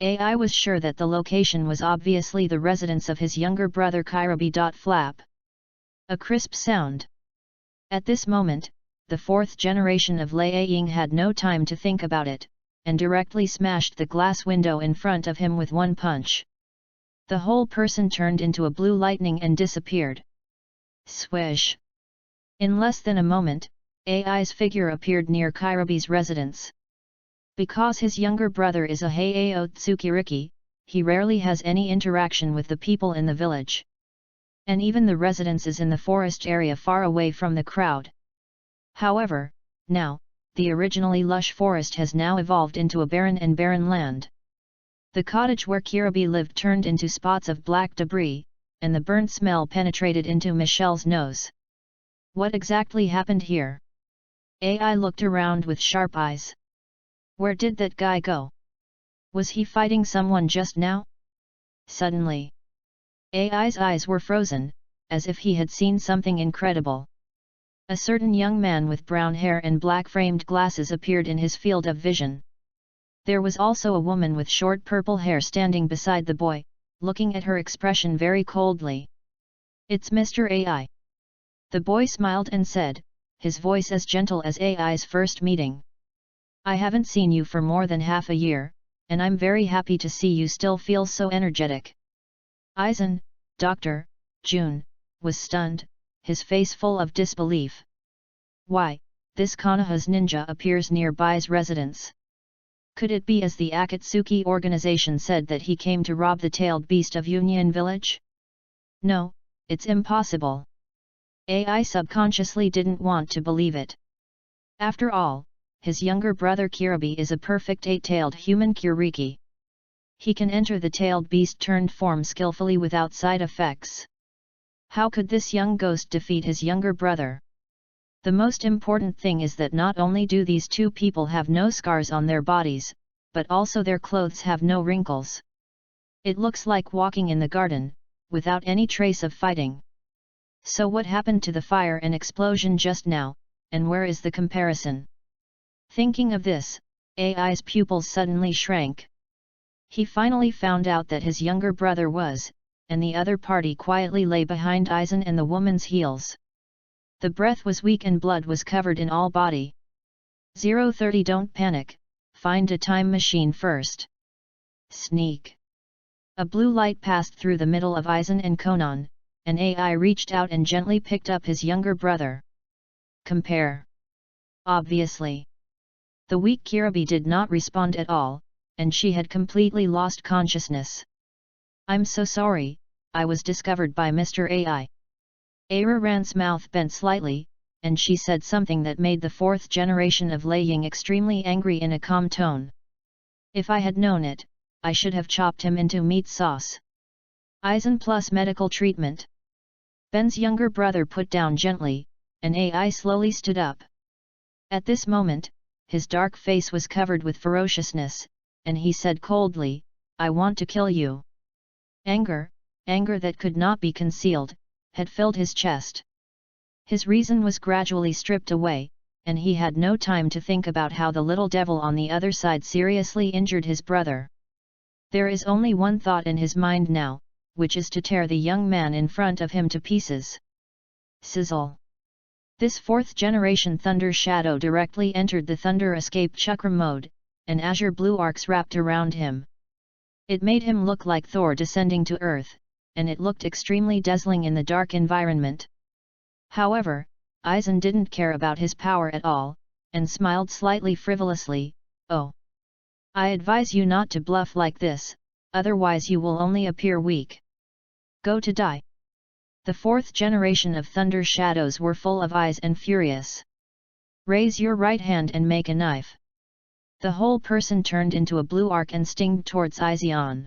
AI was sure that the location was obviously the residence of his younger brother Kairobi. Flap. A crisp sound. At this moment, the fourth generation of Lei Ying had no time to think about it, and directly smashed the glass window in front of him with one punch. The whole person turned into a blue lightning and disappeared. Swish! In less than a moment, AI's figure appeared near Kairobi's residence. Because his younger brother is a Heiao Tsukiriki, he rarely has any interaction with the people in the village. And even the residence is in the forest area far away from the crowd. However, now, the originally lush forest has now evolved into a barren land. The cottage where Kairobi lived turned into spots of black debris, and the burnt smell penetrated into Michelle's nose. What exactly happened here? AI looked around with sharp eyes. Where did that guy go? Was he fighting someone just now? Suddenly, AI's eyes were frozen, as if he had seen something incredible. A certain young man with brown hair and black-framed glasses appeared in his field of vision. There was also a woman with short purple hair standing beside the boy, looking at her expression very coldly. It's Mr. AI. The boy smiled and said, his voice as gentle as AI's first meeting. I haven't seen you for more than half a year, and I'm very happy to see you still feel so energetic. Aizen, Dr. Jun, was stunned, his face full of disbelief. Why, this Konoha's ninja appears nearbyi's residence. Could it be as the Akatsuki organization said that he came to rob the tailed beast of Union Village? No, it's impossible. AI subconsciously didn't want to believe it. After all, his younger brother Kiribi is a perfect 8-tailed human Kiriki. He can enter the tailed beast-turned form skillfully without side effects. How could this young ghost defeat his younger brother? The most important thing is that not only do these two people have no scars on their bodies, but also their clothes have no wrinkles. It looks like walking in the garden, without any trace of fighting. So what happened to the fire and explosion just now, and where is the comparison? Thinking of this, Ai's pupils suddenly shrank. He finally found out that his younger brother was, and the other party quietly lay behind Aizen and the woman's heels. The breath was weak and blood was covered in all body. 030 Don't panic, find a time machine first. Sneak. A blue light passed through the middle of Aizen and Konan, and Ai reached out and gently picked up his younger brother. Compare. Obviously. The weak Kiribi did not respond at all, and she had completely lost consciousness. I'm so sorry, I was discovered by Mr. Ai. Araran's mouth bent slightly, and she said something that made the fourth generation of Lei Ying extremely angry in a calm tone. If I had known it, I should have chopped him into meat sauce. Aizen plus medical treatment. Ben's younger brother put down gently, and Ai slowly stood up. At this moment, his dark face was covered with ferociousness, and he said coldly, I want to kill you. Anger that could not be concealed, had filled his chest. His reason was gradually stripped away, and he had no time to think about how the little devil on the other side seriously injured his brother. There is only one thought in his mind now, which is to tear the young man in front of him to pieces. Sizzle. This fourth generation Thunder Shadow directly entered the Thunder Escape Chakra mode, and azure blue arcs wrapped around him. It made him look like Thor descending to earth, and it looked extremely dazzling in the dark environment. However, Aizen didn't care about his power at all, and smiled slightly frivolously, oh. I advise you not to bluff like this, otherwise you will only appear weak. Go to die. The fourth generation of Thunder Shadows were full of eyes and furious. Raise your right hand and make a knife. The whole person turned into a blue arc and stinged towards Aizen.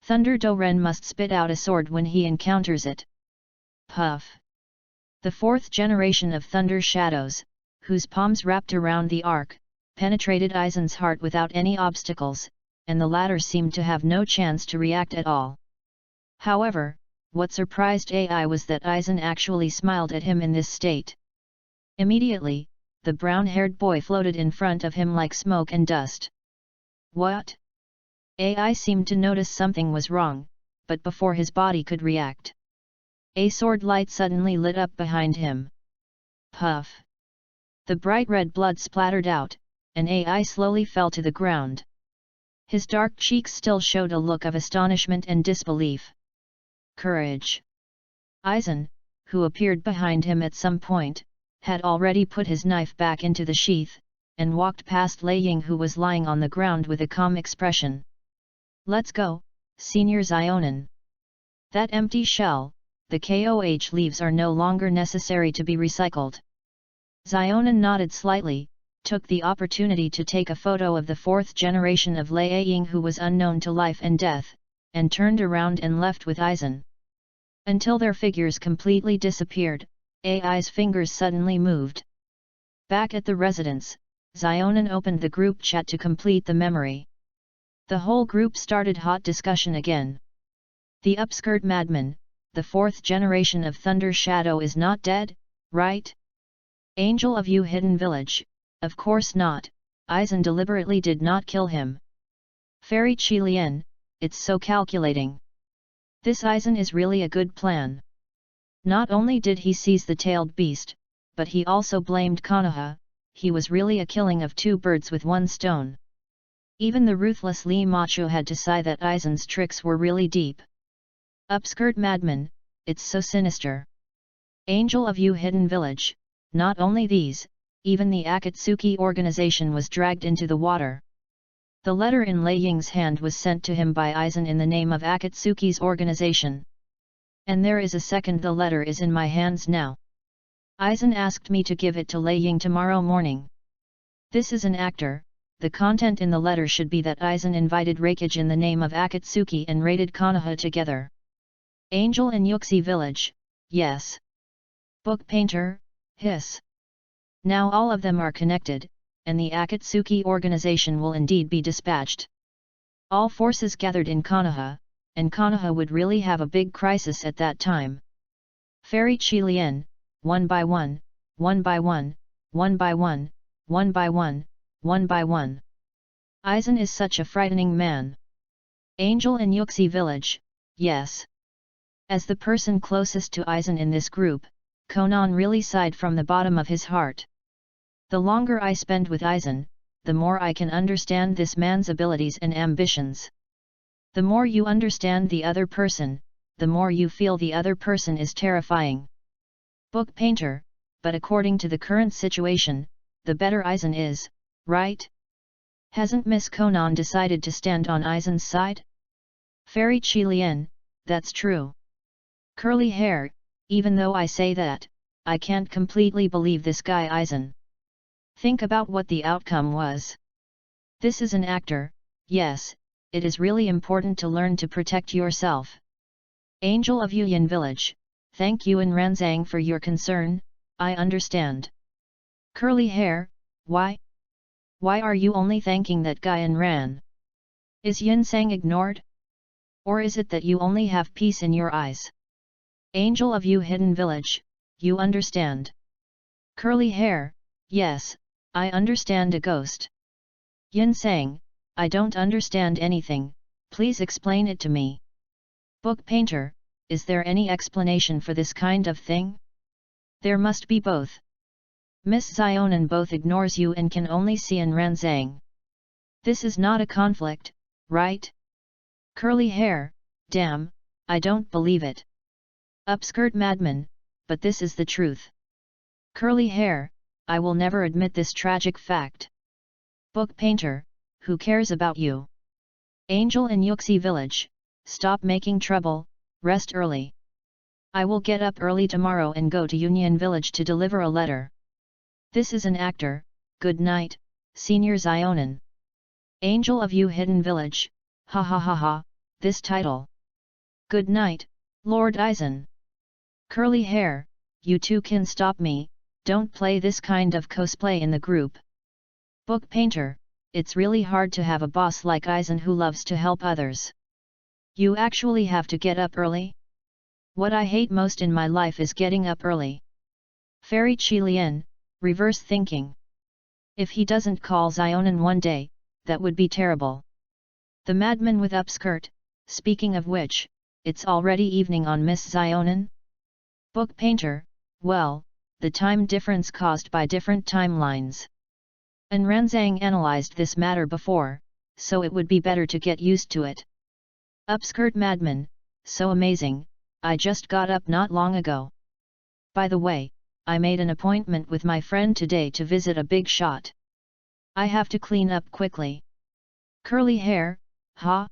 Thunder Doren must spit out a sword when he encounters it. Puff. The fourth generation of Thunder Shadows, whose palms wrapped around the arc, penetrated Aizen's heart without any obstacles, and the latter seemed to have no chance to react at all. However, what surprised Ai was that Aizen actually smiled at him in this state. Immediately, the brown-haired boy floated in front of him like smoke and dust. What? Ai seemed to notice something was wrong, but before his body could react, a sword light suddenly lit up behind him. Puff! The bright red blood splattered out, and Ai slowly fell to the ground. His dark cheeks still showed a look of astonishment and disbelief. Courage! Aizen, who appeared behind him at some point, had already put his knife back into the sheath, and walked past Lei Ying who was lying on the ground with a calm expression. Let's go, Senior Zionin. That empty shell, the KOH leaves are no longer necessary to be recycled. Zionin nodded slightly, took the opportunity to take a photo of the fourth generation of Lei Ying who was unknown to life and death, and turned around and left with Aizen. Until their figures completely disappeared, Ai's fingers suddenly moved. Back at the residence, Zionin opened the group chat to complete the memory. The whole group started hot discussion again. The upskirt madman, the fourth generation of Thunder Shadow is not dead, right? Angel of You Hidden Village, of course not, Aizen deliberately did not kill him. Fairy Qilian, it's so calculating. This Aizen is really a good plan. Not only did he seize the tailed beast, but he also blamed Konoha. He was really a killing of two birds with one stone. Even the ruthless Li Macho had to sigh that Aizen's tricks were really deep. Upskirt madman, it's so sinister. Angel of You Hidden Village, not only these, even the Akatsuki organization was dragged into the water. The letter in Lei Ying's hand was sent to him by Aizen in the name of Akatsuki's organization. And there is a second, the letter is in my hands now. Aizen asked me to give it to Lei Ying tomorrow morning. This is an actor. The content in the letter should be that Aizen invited Reikage in the name of Akatsuki and raided Konoha together. Angel in Yuxi village, yes. Book painter, hiss. Now all of them are connected, and the Akatsuki organization will indeed be dispatched. All forces gathered in Konoha, and Konoha would really have a big crisis at that time. Fairy Qilian, one by one, one by one, one by one, one by one, one by one. Aizen is such a frightening man. Angel in Yuxi village, yes. As the person closest to Aizen in this group, Konan really sighed from the bottom of his heart. The longer I spend with Aizen, the more I can understand this man's abilities and ambitions. The more you understand the other person, the more you feel the other person is terrifying. Book painter, but according to the current situation, the better Aizen is, right? Hasn't Miss Konan decided to stand on Aizen's side? Fairy Qilian, that's true. Curly hair, even though I say that, I can't completely believe this guy Aizen. Think about what the outcome was. This is an actor, yes, it is really important to learn to protect yourself. Angel of Yuyan village, thank you in Ranzang for your concern, I understand. Curly hair, why? Why are you only thanking that guy in Ran? Is Yunsang ignored? Or is it that you only have peace in your eyes? Angel of Yu hidden village, you understand. Curly hair, yes, I understand a ghost. Yunsang, I don't understand anything, please explain it to me. Book painter, is there any explanation for this kind of thing? There must be both. Miss Zionan both ignores you and can only see in Ranzang. This is not a conflict, right? Curly hair, damn, I don't believe it. Upskirt madman, but this is the truth. Curly hair, I will never admit this tragic fact. Book painter, who cares about you? Angel in Yuxi village, stop making trouble, rest early. I will get up early tomorrow and go to Union village to deliver a letter. This is an actor, good night, Senior Zionan. Angel of Yu hidden village, ha ha ha ha, this title. Good night, Lord Aizen. Curly hair, you two can stop me, don't play this kind of cosplay in the group. Book painter, it's really hard to have a boss like Aizen who loves to help others. You actually have to get up early? What I hate most in my life is getting up early. Fairy Qilian, reverse thinking. If he doesn't call Zionan one day, that would be terrible. The madman with upskirt, speaking of which, it's already evening on Miss Zionan? Book painter, well, the time difference caused by different timelines. And Ranzang analyzed this matter before, so it would be better to get used to it. Upskirt madman, so amazing, I just got up not long ago. By the way, I made an appointment with my friend today to visit a big shot. I have to clean up quickly. Curly hair, huh?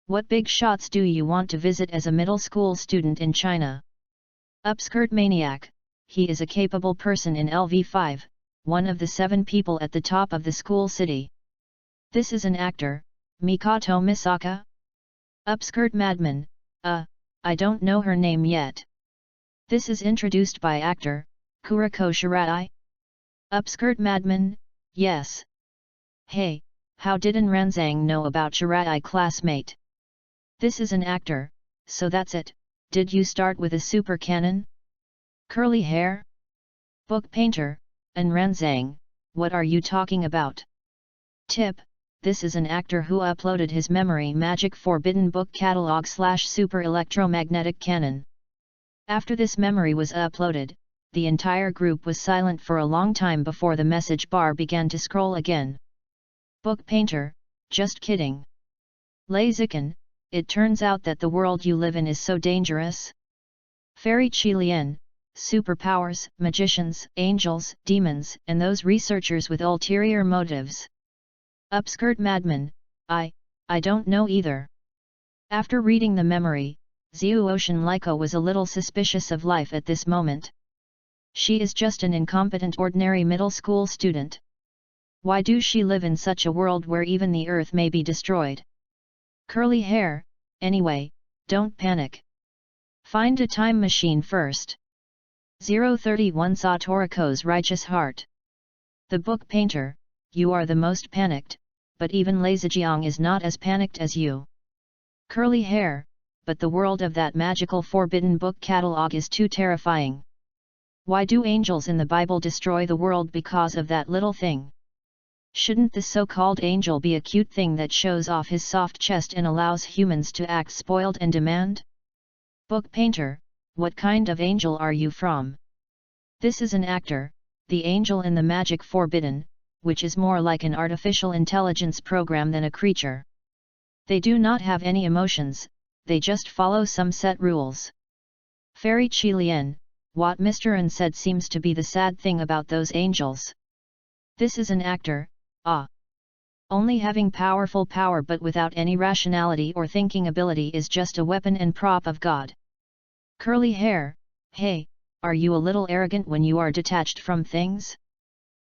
What big shots do you want to visit as a middle school student in China? Upskirt maniac, he is a capable person in LV5, one of the 7 people at the top of the school city. This is an actor, Mikoto Misaka? Upskirt madman, I don't know her name yet. This is introduced by actor, Kuriko Shirai? Upskirt madman, yes. Hey, how didn't Ranzang know about Shirai classmate? This is an actor, so that's it, did you start with a super cannon? Curly hair? Book painter, and Ranzang, what are you talking about? Tip, this is an actor who uploaded his memory magic forbidden book catalog / super electromagnetic cannon. After this memory was uploaded, the entire group was silent for a long time before the message bar began to scroll again. Book painter, just kidding. Laziken, it turns out that the world you live in is so dangerous. Fairy Qilian, superpowers, magicians, angels, demons, and those researchers with ulterior motives. Upskirt madman, I don't know either. After reading the memory, Xiu Ocean Lyko was a little suspicious of life at this moment. She is just an incompetent ordinary middle school student. Why do she live in such a world where even the earth may be destroyed? Curly hair, anyway, don't panic. Find a time machine first. 031 Saw Toriko's Righteous Heart. The book painter, you are the most panicked, but even Lei Zijiang is not as panicked as you. Curly hair, but the world of that magical forbidden book catalog is too terrifying. Why do angels in the Bible destroy the world because of that little thing? Shouldn't the so-called angel be a cute thing that shows off his soft chest and allows humans to act spoiled and demand? Book painter, what kind of angel are you from? This is an actor, the angel in the magic forbidden, which is more like an artificial intelligence program than a creature. They do not have any emotions, they just follow some set rules. Fairy Qilian, what Mr. An said seems to be the sad thing about those angels. This is an actor, only having powerful power but without any rationality or thinking ability is just a weapon and prop of God. Curly hair, hey, are you a little arrogant when you are detached from things?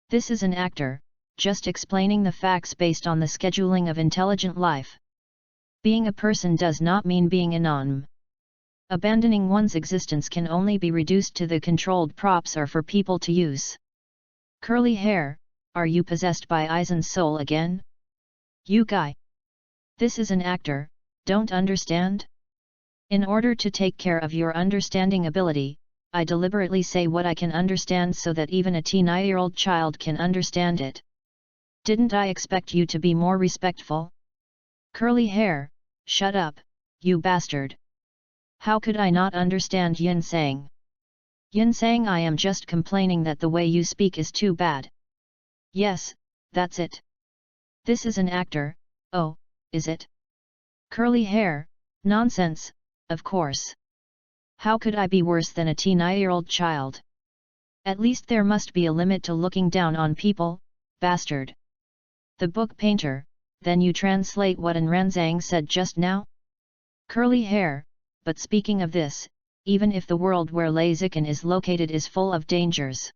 This is an actor, just explaining the facts based on the scheduling of intelligent life. Being a person does not mean being anonymous. Abandoning one's existence can only be reduced to the controlled props or for people to use. Curly hair, are you possessed by Aizen's soul again? You guy. This is an actor, don't understand? In order to take care of your understanding ability, I deliberately say what I can understand so that even a 9-year-old child can understand it. Didn't I expect you to be more respectful? Curly hair, shut up, you bastard. How could I not understand Yin Sang? Yin Sang, I am just complaining that the way you speak is too bad. Yes, that's it. This is an actor, oh, is it? Curly hair, nonsense, of course. How could I be worse than a 9-year-old child? At least there must be a limit to looking down on people, bastard. The book painter, then you translate what An Ranzang said just now? Curly hair, but speaking of this, even if the world where Lei Zikan is located is full of dangers.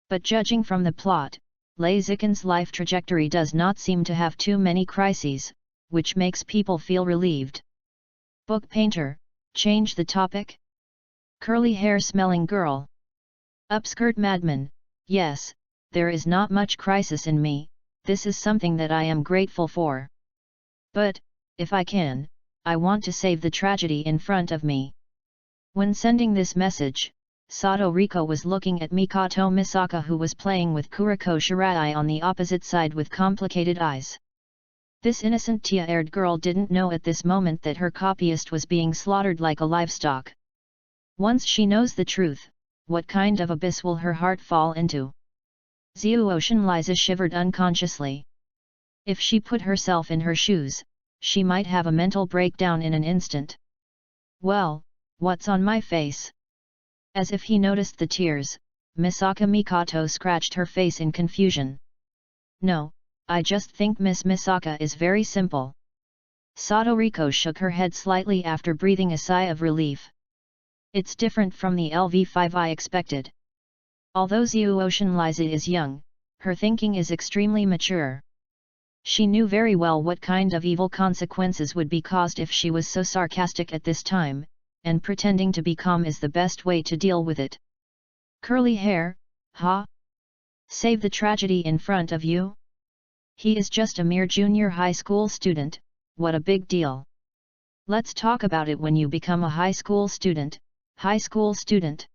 But judging from the plot, Lei Zikan's life trajectory does not seem to have too many crises, which makes people feel relieved. Book painter, change the topic? Curly hair smelling girl. Upskirt madman, yes, there is not much crisis in me, this is something that I am grateful for. But, if I can, I want to save the tragedy in front of me. When sending this message, Sato Riko was looking at Mikoto Misaka, who was playing with Kuriko Shirai on the opposite side with complicated eyes. This innocent tea-haired girl didn't know at this moment that her copyist was being slaughtered like a livestock. Once she knows the truth, what kind of abyss will her heart fall into? Zuoshin Liza shivered unconsciously. If she put herself in her shoes, she might have a mental breakdown in an instant. Well, what's on my face? As if he noticed the tears, Misaka Mikoto scratched her face in confusion. No, I just think Miss Misaka is very simple. Sato Riko shook her head slightly after breathing a sigh of relief. It's different from the LV5 I expected. Although Zuoshin Liza is young, her thinking is extremely mature. She knew very well what kind of evil consequences would be caused if she was so sarcastic at this time, and pretending to be calm is the best way to deal with it. Curly hair, ha? Save the tragedy in front of you? He is just a mere junior high school student, what a big deal. Let's talk about it when you become a high school student. High school student.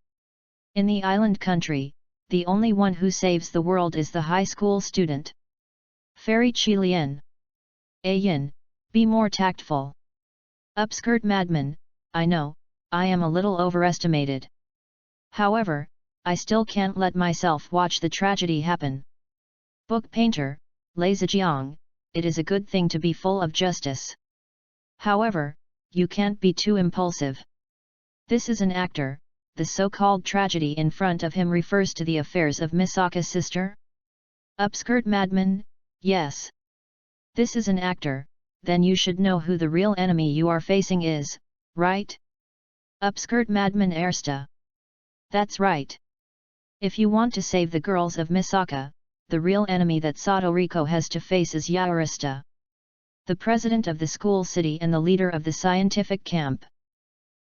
In the island country, the only one who saves the world is the high school student. Fairy Qilian. Yin, be more tactful. Upskirt madman, I know, I am a little overestimated. However, I still can't let myself watch the tragedy happen. Book painter, Lei Zijiang, it is a good thing to be full of justice. However, you can't be too impulsive. This is an actor, the so-called tragedy in front of him refers to the affairs of Misaka's sister? Upskirt madman, yes. This is an actor, then you should know who the real enemy you are facing is, right? Upskirt madman Ersta. That's right. If you want to save the girls of Misaka, the real enemy that Sadoriko has to face is Yaorista, the president of the school city and the leader of the scientific camp.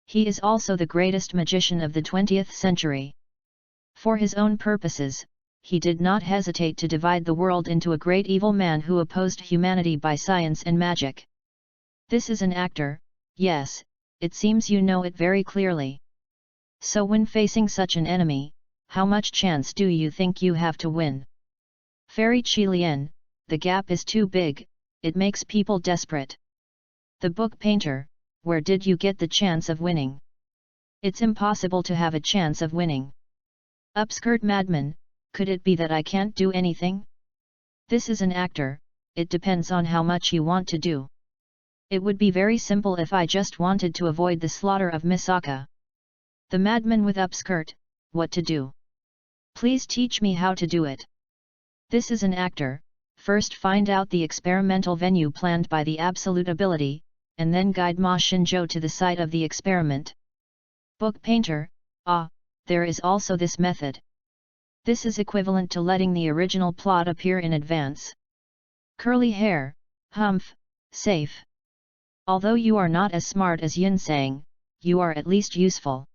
He is also the greatest magician of the 20th century. For his own purposes, he did not hesitate to divide the world into a great evil man who opposed humanity by science and magic. This is an actor, yes, it seems you know it very clearly. So when facing such an enemy, how much chance do you think you have to win? Fairy Qilian, the gap is too big, it makes people desperate. The book painter, where did you get the chance of winning? It's impossible to have a chance of winning. Upskirt madman, could it be that I can't do anything? This is an actor, it depends on how much you want to do. It would be very simple if I just wanted to avoid the slaughter of Misaka. The madman with upskirt, what to do? Please teach me how to do it. This is an actor, first find out the experimental venue planned by the absolute ability, and then guide Ma Shinjo to the site of the experiment. Book painter, there is also this method. This is equivalent to letting the original plot appear in advance. Curly hair, humph, safe. Although you are not as smart as Yinsang, you are at least useful.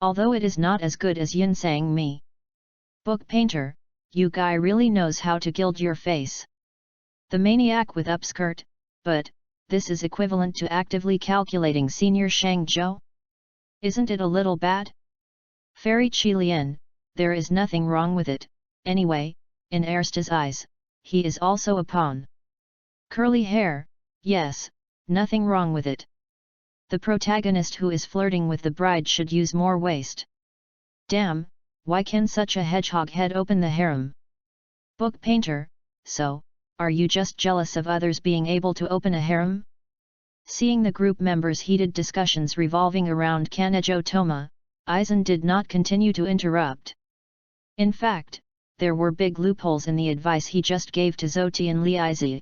Although it is not as good as Yinsang me. Book painter, you guy really knows how to gild your face. The maniac with upskirt, but, this is equivalent to actively calculating Senior Shangzhou? Isn't it a little bad? Fairy Qilian, there is nothing wrong with it, anyway, in Arista's eyes, he is also a pawn. Curly hair, yes, nothing wrong with it. The protagonist who is flirting with the bride should use more waist. Damn, why can such a hedgehog head open the harem? Book painter, so, are you just jealous of others being able to open a harem? Seeing the group members' heated discussions revolving around Kanejo Toma, Aizen did not continue to interrupt. In fact, there were big loopholes in the advice he just gave to Zoti and Liaizi.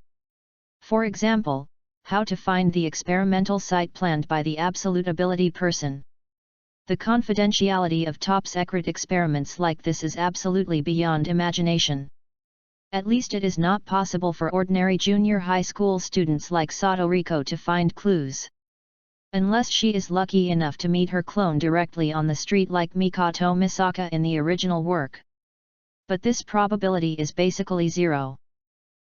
For example, how to find the experimental site planned by the absolute ability person. The confidentiality of top secret experiments like this is absolutely beyond imagination. At least it is not possible for ordinary junior high school students like Sadoriko to find clues. Unless she is lucky enough to meet her clone directly on the street like Mikoto Misaka in the original work. But this probability is basically zero.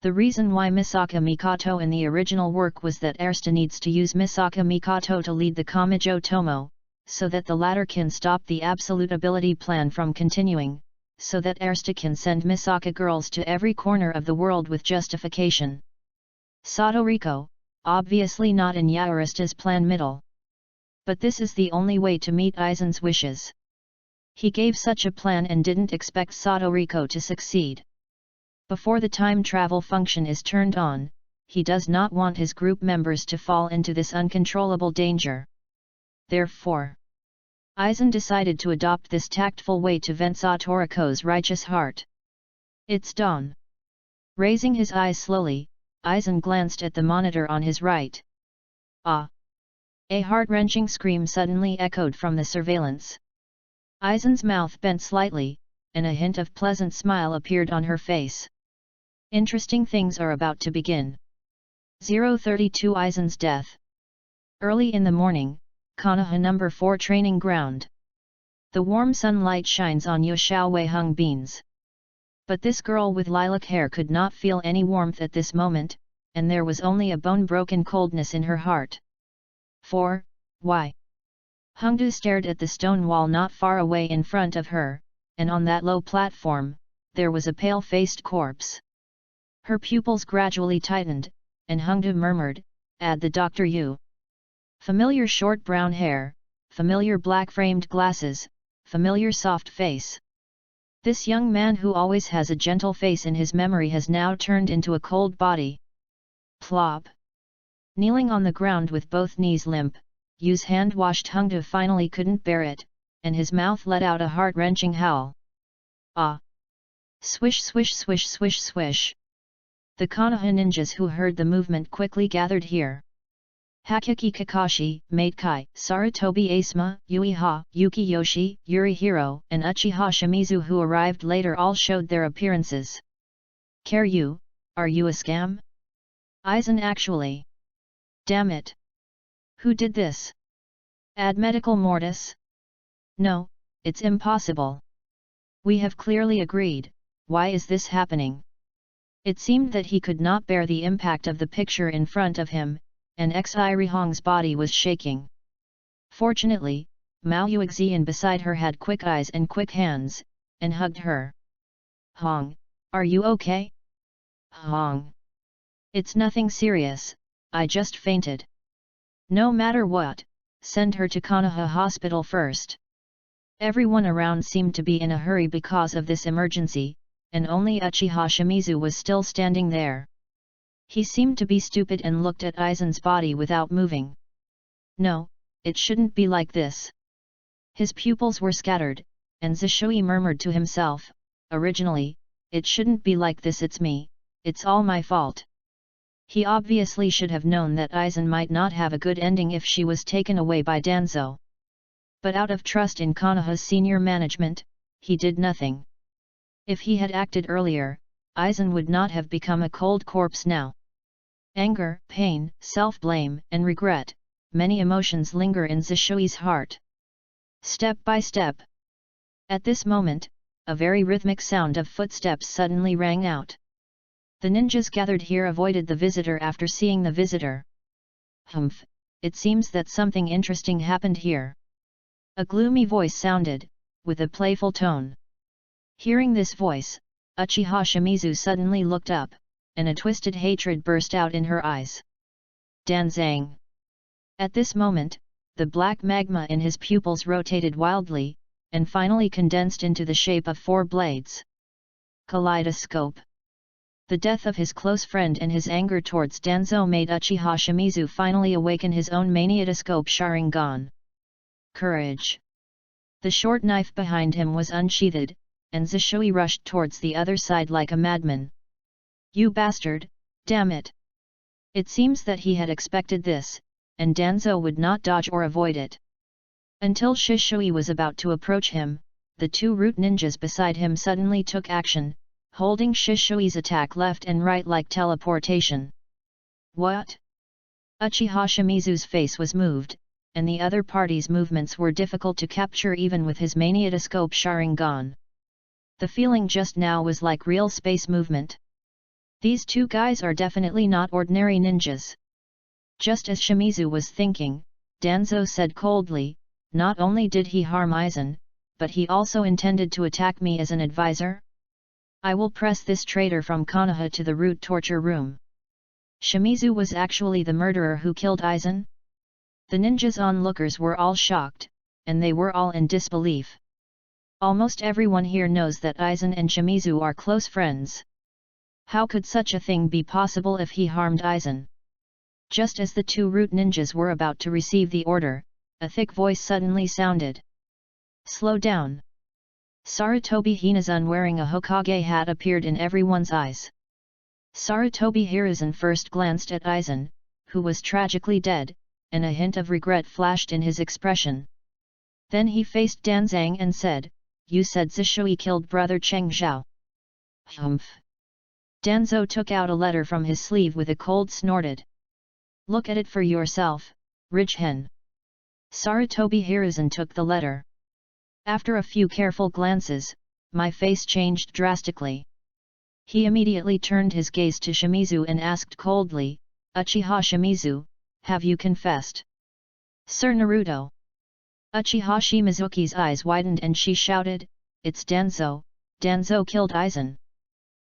The reason why Misaka Mikoto in the original work was that Arista needs to use Misaka Mikoto to lead the Kamijo Tomo, so that the latter can stop the absolute ability plan from continuing, so that Arista can send Misaka girls to every corner of the world with justification. Sadoriko, obviously not in Yaorista's plan middle. But this is the only way to meet Aizen's wishes. He gave such a plan and didn't expect Sadoriko to succeed. Before the time travel function is turned on, he does not want his group members to fall into this uncontrollable danger. Therefore, Aizen decided to adopt this tactful way to vent Sadoriko's righteous heart. It's dawn. Raising his eyes slowly, Aizen glanced at the monitor on his right. Ah! A heart-wrenching scream suddenly echoed from the surveillance. Aizen's mouth bent slightly, and a hint of pleasant smile appeared on her face. Interesting things are about to begin. 032 Aizen's death. Early in the morning, Konoha No. 4 training ground. The warm sunlight shines on Yoshao Weihung beans. But this girl with lilac hair could not feel any warmth at this moment, and there was only a bone-broken coldness in her heart. Why? Hungdu stared at the stone wall not far away in front of her, and on that low platform, there was a pale-faced corpse. Her pupils gradually tightened, and Hungdu murmured, "Add the Dr. Yu." Familiar short brown hair, familiar black-framed glasses, familiar soft face. This young man who always has a gentle face in his memory has now turned into a cold body. Plop! Kneeling on the ground with both knees limp, Yu's hand-washed Hungdu finally couldn't bear it, and his mouth let out a heart-wrenching howl. Ah! Swish swish swish swish swish! The Konoha ninjas who heard the movement quickly gathered here. Hakiki Kakashi, Mate Kai, Sarutobi Asuma, Ueha, Yuki Yoshi, Yurihiro, and Uchiha Shimizu who arrived later all showed their appearances. Care you, are you a scam? Aizen actually. Damn it. Who did this? Ad medical mortis? No, it's impossible. We have clearly agreed, why is this happening? It seemed that he could not bear the impact of the picture in front of him, and Xi Rihong's body was shaking. Fortunately, Mao Yuexian beside her had quick eyes and quick hands, and hugged her. Hong, are you okay? Hong. It's nothing serious, I just fainted. No matter what, send her to Konoha Hospital first. Everyone around seemed to be in a hurry because of this emergency, and only Uchiha Shimizu was still standing there. He seemed to be stupid and looked at Aizen's body without moving. No, it shouldn't be like this. His pupils were scattered, and Zishui murmured to himself, originally, it shouldn't be like this, it's me, it's all my fault. He obviously should have known that Aizen might not have a good ending if she was taken away by Danzo. But out of trust in Konoha's senior management, he did nothing. If he had acted earlier, Aizen would not have become a cold corpse now. Anger, pain, self-blame, and regret, many emotions linger in Zishui's heart. Step by step. At this moment, a very rhythmic sound of footsteps suddenly rang out. The ninjas gathered here avoided the visitor after seeing the visitor. Humph, it seems that something interesting happened here. A gloomy voice sounded, with a playful tone. Hearing this voice, Uchiha Shimizu suddenly looked up, and a twisted hatred burst out in her eyes. Danzang. At this moment, the black magma in his pupils rotated wildly, and finally condensed into the shape of 4 blades. Kaleidoscope. The death of his close friend and his anger towards Danzo made Uchiha Shimizu finally awaken his own maniatoscope Sharingan. Courage. The short knife behind him was unsheathed, and Zishui rushed towards the other side like a madman. You bastard, damn it! It seems that he had expected this, and Danzo would not dodge or avoid it. Until Shishui was about to approach him, the 2 root ninjas beside him suddenly took action, holding Shishui's attack left and right like teleportation. What? Uchiha Shimizu's face was moved, and the other party's movements were difficult to capture even with his maniatoscope Sharingan. The feeling just now was like real space movement. These 2 guys are definitely not ordinary ninjas. Just as Shimizu was thinking, Danzo said coldly, not only did he harm Aizen, but he also intended to attack me as an advisor? I will press this traitor from Konoha to the root torture room. Shimizu was actually the murderer who killed Aizen? The ninjas onlookers were all shocked, and they were all in disbelief. Almost everyone here knows that Aizen and Shimizu are close friends. How could such a thing be possible if he harmed Aizen? Just as the 2 root ninjas were about to receive the order, a thick voice suddenly sounded. Slow down. Sarutobi Hinazun wearing a Hokage hat appeared in everyone's eyes. Sarutobi Hiruzen first glanced at Aizen, who was tragically dead, and a hint of regret flashed in his expression. Then he faced Danzang and said, You said Zishui killed brother Cheng Zhao. Humph. Danzo took out a letter from his sleeve with a cold snorted. Look at it for yourself, Ridge Hen. Sarutobi Hiruzen took the letter. After a few careful glances, my face changed drastically. He immediately turned his gaze to Shimizu and asked coldly, Uchiha Shimizu, have you confessed? Sir Naruto. Uchiha Shimizuki's eyes widened and she shouted, It's Danzo, Danzo killed Aizen.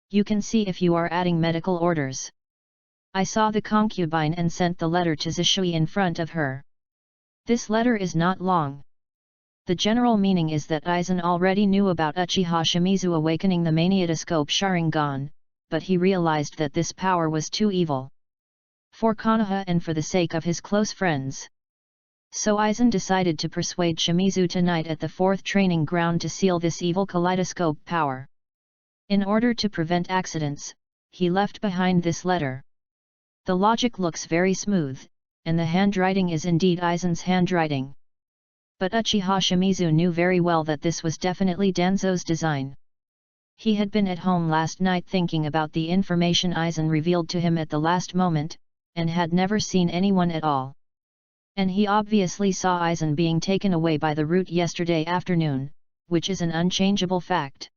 You can see if you are adding medical orders. I saw the concubine and sent the letter to Zishui in front of her. This letter is not long. The general meaning is that Aizen already knew about Uchiha Shimizu awakening the maniatoscope Sharingan, but he realized that this power was too evil for Konoha and for the sake of his close friends. So Aizen decided to persuade Shimizu tonight at the 4th training ground to seal this evil kaleidoscope power. In order to prevent accidents, he left behind this letter. The logic looks very smooth, and the handwriting is indeed Aizen's handwriting. But Uchiha Shimizu knew very well that this was definitely Danzo's design. He had been at home last night thinking about the information Aizen revealed to him at the last moment, and had never seen anyone at all. And he obviously saw Aizen being taken away by the root yesterday afternoon, which is an unchangeable fact.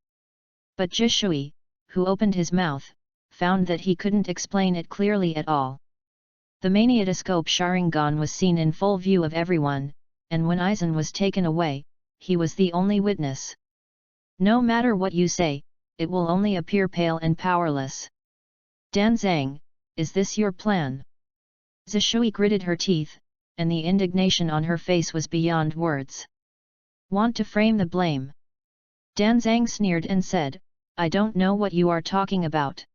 But Jishui, who opened his mouth, found that he couldn't explain it clearly at all. The Maniatoscope Sharingan was seen in full view of everyone, and when Aizen was taken away, he was the only witness. No matter what you say, it will only appear pale and powerless. Danzang, is this your plan? Zishui gritted her teeth, and the indignation on her face was beyond words. Want to frame the blame? Danzang sneered and said, I don't know what you are talking about.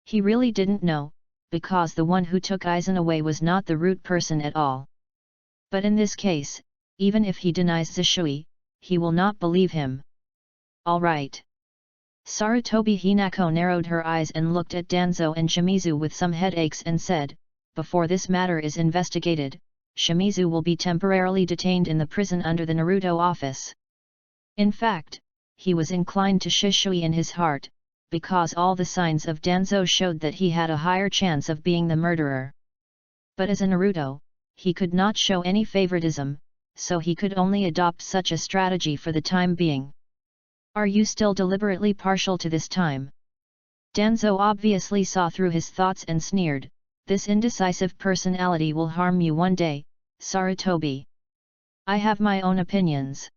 He really didn't know, because the one who took Aizen away was not the root person at all. But in this case, even if he denies Zishui, he will not believe him. All right. Sarutobi Hinako narrowed her eyes and looked at Danzo and Shimizu with some headaches and said, before this matter is investigated, Shimizu will be temporarily detained in the prison under the Naruto office. In fact, he was inclined to Shishui in his heart, because all the signs of Danzo showed that he had a higher chance of being the murderer. But as a Naruto, he could not show any favoritism, so he could only adopt such a strategy for the time being. Are you still deliberately partial to this time? Danzo obviously saw through his thoughts and sneered, this indecisive personality will harm you one day, Sarutobi. I have my own opinions.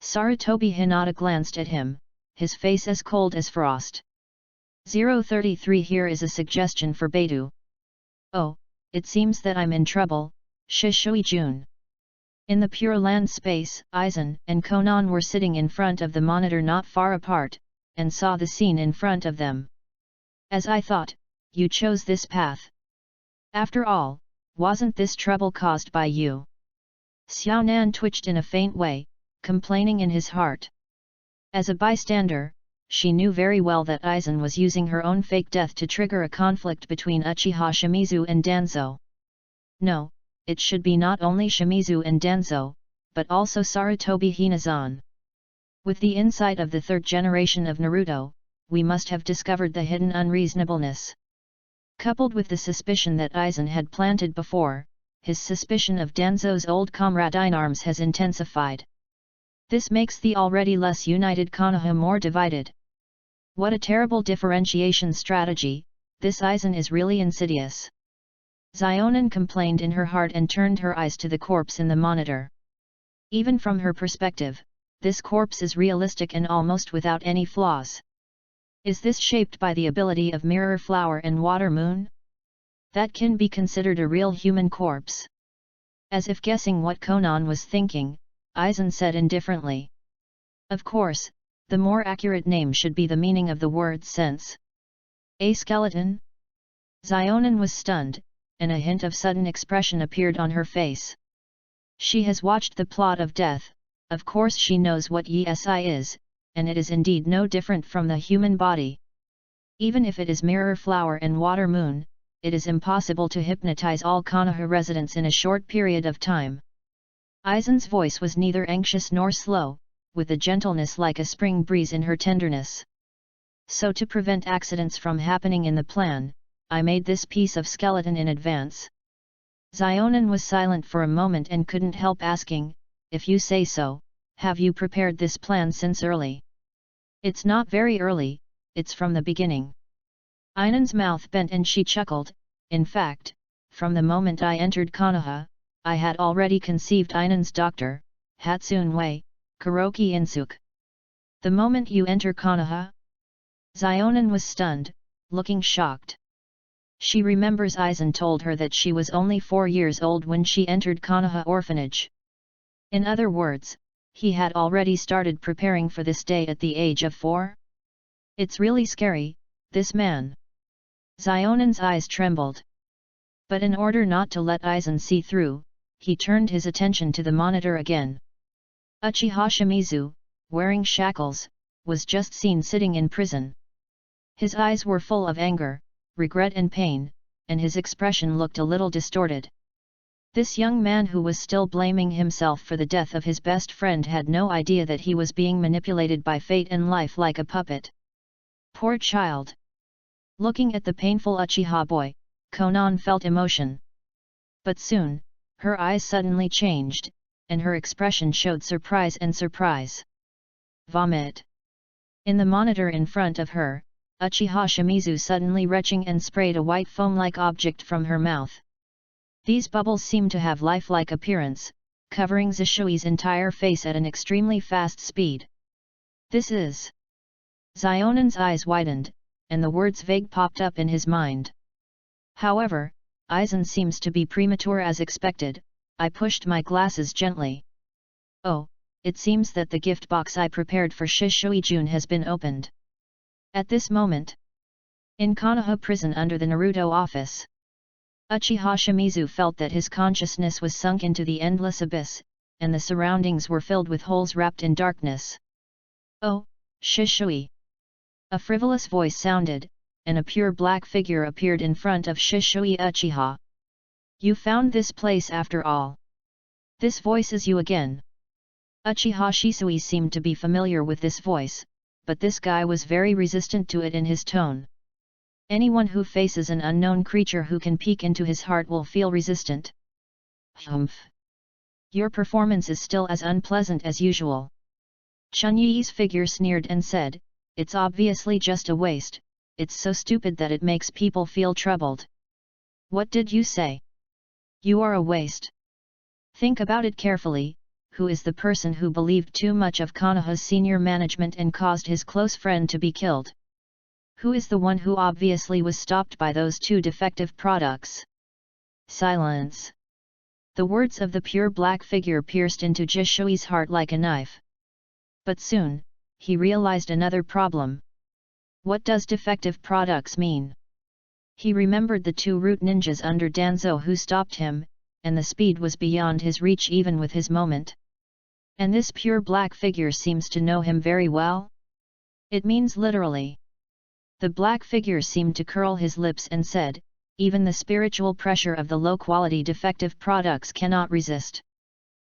Sarutobi Hinata glanced at him, his face as cold as frost. 033 Here is a suggestion for Beidou. Oh, it seems that I'm in trouble, Shishui-jun. In the Pure Land space, Aizen and Konan were sitting in front of the monitor not far apart, and saw the scene in front of them. As I thought, you chose this path. After all, wasn't this trouble caused by you? Xiaonan twitched in a faint way, complaining in his heart. As a bystander, she knew very well that Aizen was using her own fake death to trigger a conflict between Uchiha Shimizu and Danzo. No, it should be not only Shimizu and Danzo, but also Sarutobi Hinazan. With the insight of the third generation of Naruto, we must have discovered the hidden unreasonableness. Coupled with the suspicion that Aizen had planted before, his suspicion of Danzo's old comrade in arms has intensified. This makes the already less united Konoha more divided. What a terrible differentiation strategy, this Aizen is really insidious. Xionan complained in her heart and turned her eyes to the corpse in the monitor. Even from her perspective, this corpse is realistic and almost without any flaws. Is this shaped by the ability of Mirror Flower and Water Moon? That can be considered a real human corpse. As if guessing what Konan was thinking, Aizen said indifferently. Of course, the more accurate name should be the meaning of the word sense. A skeleton? Xionan was stunned, and a hint of sudden expression appeared on her face. She has watched the plot of death, of course she knows what Yi is, and it is indeed no different from the human body. Even if it is Mirror Flower and Water Moon, it is impossible to hypnotize all Konoha residents in a short period of time. Aizen's voice was neither anxious nor slow, with a gentleness like a spring breeze in her tenderness. So to prevent accidents from happening in the plan, I made this piece of skeleton in advance. Xionan was silent for a moment and couldn't help asking, if you say so, have you prepared this plan since early? It's not very early, it's from the beginning. Ainan's mouth bent and she chuckled, in fact, from the moment I entered Konoha, I had already conceived Ainan's doctor, Hatsune Wei, Kuroki Insuk. The moment you enter Konoha? Xionan was stunned, looking shocked. She remembers Aizen told her that she was only 4 years old when she entered Konoha orphanage. In other words, he had already started preparing for this day at the age of 4? It's really scary, this man. Xionan's eyes trembled. But in order not to let Aizen see through, he turned his attention to the monitor again. Uchiha Shimizu, wearing shackles, was just seen sitting in prison. His eyes were full of anger, regret and pain, and his expression looked a little distorted. This young man, who was still blaming himself for the death of his best friend, had no idea that he was being manipulated by fate and life like a puppet. Poor child! Looking at the painful Uchiha boy, Konan felt emotion. But soon, her eyes suddenly changed, and her expression showed surprise and surprise. Vomit! In the monitor in front of her, Uchiha Shimizu suddenly retching and sprayed a white foam-like object from her mouth. These bubbles seemed to have lifelike appearance, covering Zishui's entire face at an extremely fast speed. This is... Zionan's eyes widened, and the words vague popped up in his mind. However, Aizen seems to be premature as expected. I pushed my glasses gently. Oh, it seems that the gift box I prepared for Shishui-jun has been opened. At this moment, in Konoha prison under the Naruto office, Uchiha Shimizu felt that his consciousness was sunk into the endless abyss, and the surroundings were filled with holes wrapped in darkness. Oh, Shishui! A frivolous voice sounded, and a pure black figure appeared in front of Shishui Uchiha. You found this place after all. This voice is you again. Uchiha Shisui seemed to be familiar with this voice, but this guy was very resistant to it in his tone. Anyone who faces an unknown creature who can peek into his heart will feel resistant. Humph! Your performance is still as unpleasant as usual. Chunyi's figure sneered and said, it's obviously just a waste, it's so stupid that it makes people feel troubled. What did you say? You are a waste. Think about it carefully. Who is the person who believed too much of Konoha's senior management and caused his close friend to be killed? Who is the one who obviously was stopped by those two defective products? Silence. The words of the pure black figure pierced into Jishui's heart like a knife. But soon, he realized another problem. What does defective products mean? He remembered the two root ninjas under Danzo who stopped him, and the speed was beyond his reach even with his moment. And this pure black figure seems to know him very well? It means literally. The black figure seemed to curl his lips and said, even the spiritual pressure of the low-quality defective products cannot resist.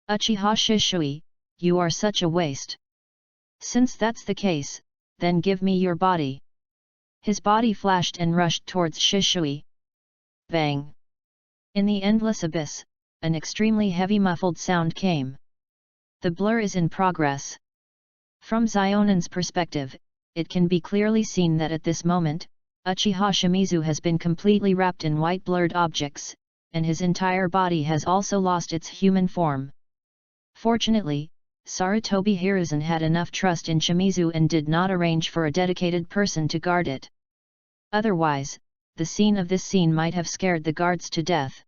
Uchiha Shishui, you are such a waste. Since that's the case, then give me your body. His body flashed and rushed towards Shishui. Bang! In the endless abyss, an extremely heavy muffled sound came. The blur is in progress. From Zionan's perspective, it can be clearly seen that at this moment, Uchiha Shimizu has been completely wrapped in white blurred objects, and his entire body has also lost its human form. Fortunately, Sarutobi Hiruzen had enough trust in Shimizu and did not arrange for a dedicated person to guard it. Otherwise, the scene of this scene might have scared the guards to death.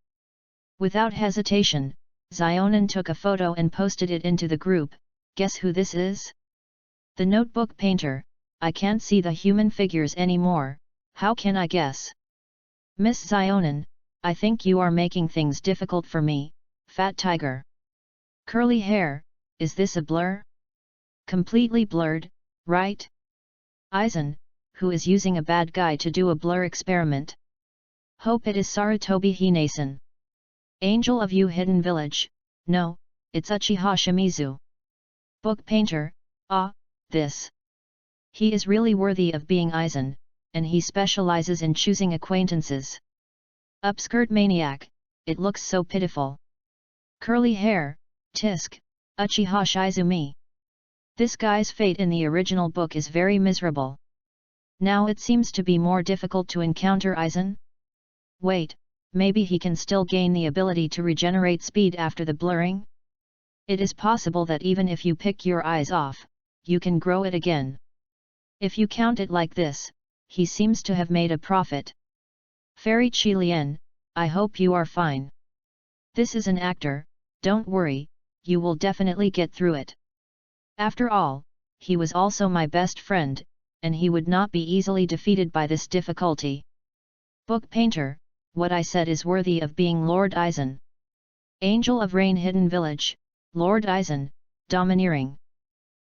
Without hesitation, Zionan took a photo and posted it into the group. Guess who this is? The notebook painter. I can't see the human figures anymore, how can I guess? Miss Zionan, I think you are making things difficult for me, fat tiger. Curly hair, is this a blur? Completely blurred, right? Aizen, who is using a bad guy to do a blur experiment? Hope it is Sarutobi Hinesan. Angel of You Hidden Village, no, it's Uchiha Shimizu. Book painter, this. He is really worthy of being Aizen, and he specializes in choosing acquaintances. Upskirt maniac, it looks so pitiful. Curly hair, tisk, Uchiha Shizumi. This guy's fate in the original book is very miserable. Now it seems to be more difficult to encounter Aizen? Wait, maybe he can still gain the ability to regenerate speed after the blurring? It is possible that even if you pick your eyes off, you can grow it again. If you count it like this, he seems to have made a profit. Fairy Qilian, I hope you are fine. This is an actor, don't worry, you will definitely get through it. After all, he was also my best friend, and he would not be easily defeated by this difficulty. Book painter, what I said is worthy of being Lord Aizen. Angel of Rain Hidden Village, Lord Aizen, domineering.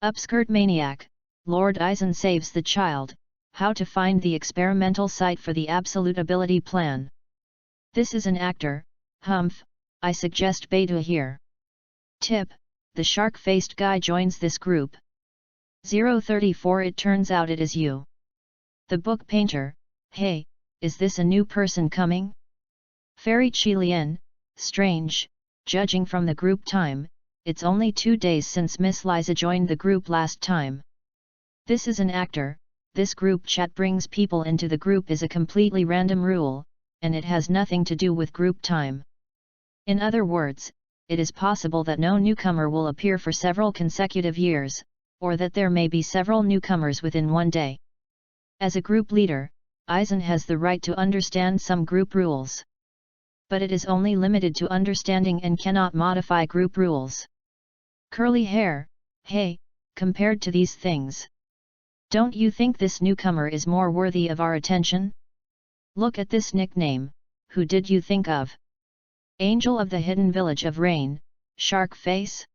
Upskirt maniac, Lord Aizen saves the child. How to find the experimental site for the absolute ability plan. This is an actor, humph, I suggest beta here. Tip: the shark-faced guy joins this group. 034 It turns out it is you. The book painter: hey, is this a new person coming? Fairy Chilian: strange, judging from the group time, it's only 2 days since Miss Liza joined the group last time. This is an actor. This group chat brings people into the group is a completely random rule, and it has nothing to do with group time. In other words, it is possible that no newcomer will appear for several consecutive years, or that there may be several newcomers within one day. As a group leader, Aizen has the right to understand some group rules. But it is only limited to understanding and cannot modify group rules. Curly hair: hey, compared to these things, don't you think this newcomer is more worthy of our attention? Look at this nickname, who did you think of? Angel of the Hidden Village of Rain, Shark Face?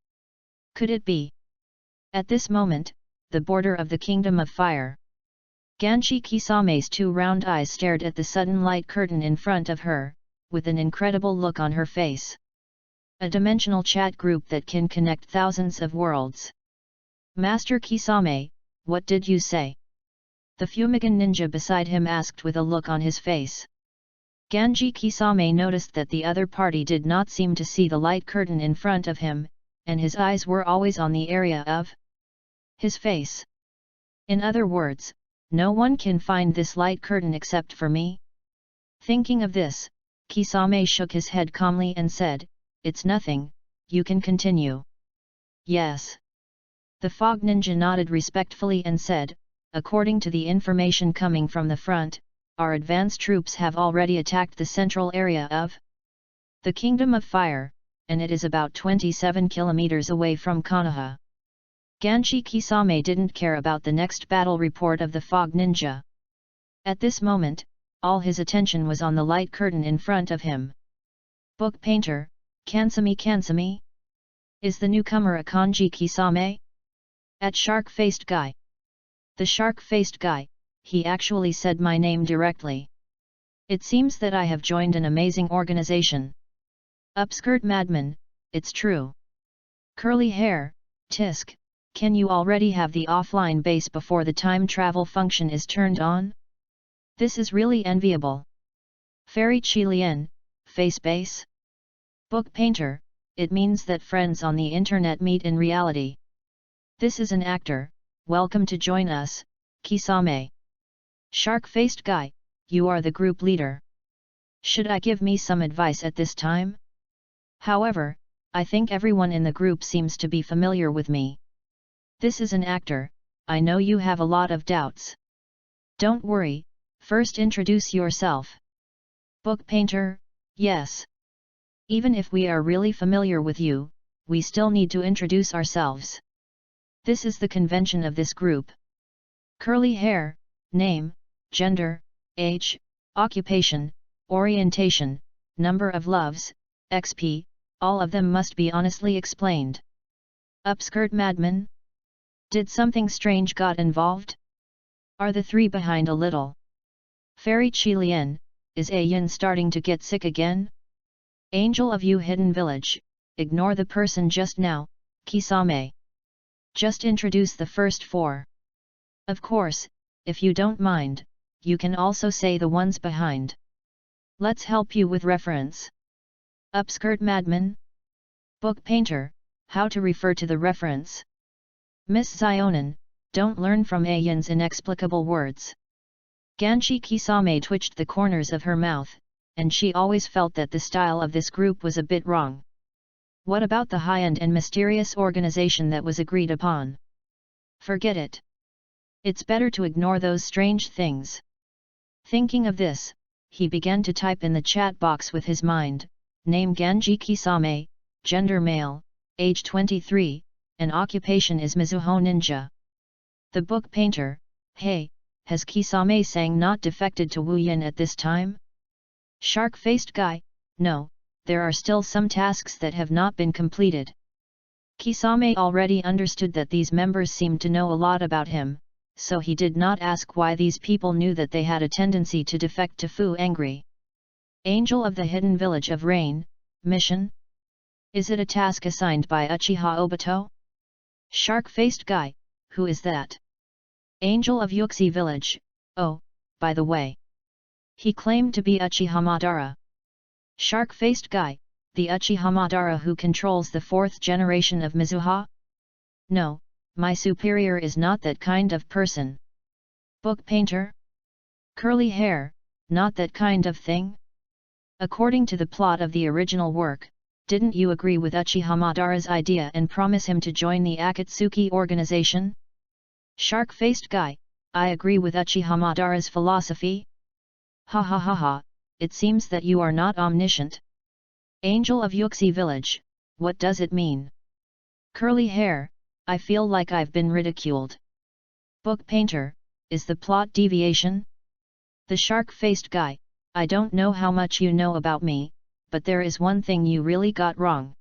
Could it be? At this moment, the border of the Kingdom of Fire. Ganshi Kisame's 2 round eyes stared at the sudden light curtain in front of her, with an incredible look on her face. A dimensional chat group that can connect thousands of worlds. Master Kisame, what did you say? The Fumigan ninja beside him asked with a look on his face. Ganji Kisame noticed that the other party did not seem to see the light curtain in front of him, and his eyes were always on the area of his face. In other words, no one can find this light curtain except for me. Thinking of this, Kisame shook his head calmly and said, "It's nothing, you can continue." Yes. The fog ninja nodded respectfully and said, "According to the information coming from the front, our advance troops have already attacked the central area of the Kingdom of Fire, and it is about 27 kilometers away from Konoha." Ganshi Kisame didn't care about the next battle report of the fog ninja. At this moment, all his attention was on the light curtain in front of him. Book painter: Kansami? Is the newcomer a Kanji Kisame? At shark-faced guy. The shark-faced guy, he actually said my name directly. It seems that I have joined an amazing organization. Upskirt madman: it's true. Curly hair: tisk, can you already have the offline base before the time travel function is turned on? This is really enviable. Fairy Chilian: face base? Book painter: it means that friends on the internet meet in reality. This is an actor, welcome to join us, Kisame. Shark-faced guy: you are the group leader. Should I give me some advice at this time? However, I think everyone in the group seems to be familiar with me. This is an actor, I know you have a lot of doubts. Don't worry, first introduce yourself. Book painter: yes. Even if we are really familiar with you, we still need to introduce ourselves. This is the convention of this group. Curly hair: name, gender, age, occupation, orientation, number of loves, XP, all of them must be honestly explained. Upskirt madman? Did something strange got involved? Are the 3 behind a little? Fairy Chilian: is Aizen starting to get sick again? Angel of you Hidden Village: ignore the person just now, Kisame. Just introduce the first 4. Of course, if you don't mind, you can also say the ones behind. Let's help you with reference. Upskirt madman? Book painter: how to refer to the reference? Miss Zionin, don't learn from Aizen's inexplicable words. Ganshi Kisame twitched the corners of her mouth, and she always felt that the style of this group was a bit wrong. What about the high-end and mysterious organization that was agreed upon? Forget it. It's better to ignore those strange things. Thinking of this, he began to type in the chat box with his mind, name Ganji Kisame, gender male, age 23, and occupation is Mizuho Ninja. The book painter: hey, has Kisame-sang not defected to Wu Yin at this time? Shark-faced guy: no, there are still some tasks that have not been completed. Kisame already understood that these members seemed to know a lot about him, so he did not ask why these people knew that they had a tendency to defect to Fu Angry. Angel of the Hidden Village of Rain, mission? Is it a task assigned by Uchiha Obito? Shark-faced guy, who is that? Angel of Yuxi village, oh, by the way. He claimed to be Uchiha Madara. Shark-faced guy, the Uchiha Madara who controls the 4th generation of Mizuha? No, my superior is not that kind of person. Book painter? Curly hair, not that kind of thing? According to the plot of the original work, didn't you agree with Uchiha Madara's idea and promise him to join the Akatsuki organization? Shark-faced guy, I agree with Uchiha Madara's philosophy. Ha ha ha ha, it seems that you are not omniscient. Angel of Yuxi village, what does it mean? Curly hair, I feel like I've been ridiculed. Book painter, is the plot deviation? The shark-faced guy, I don't know how much you know about me, but there is one thing you really got wrong.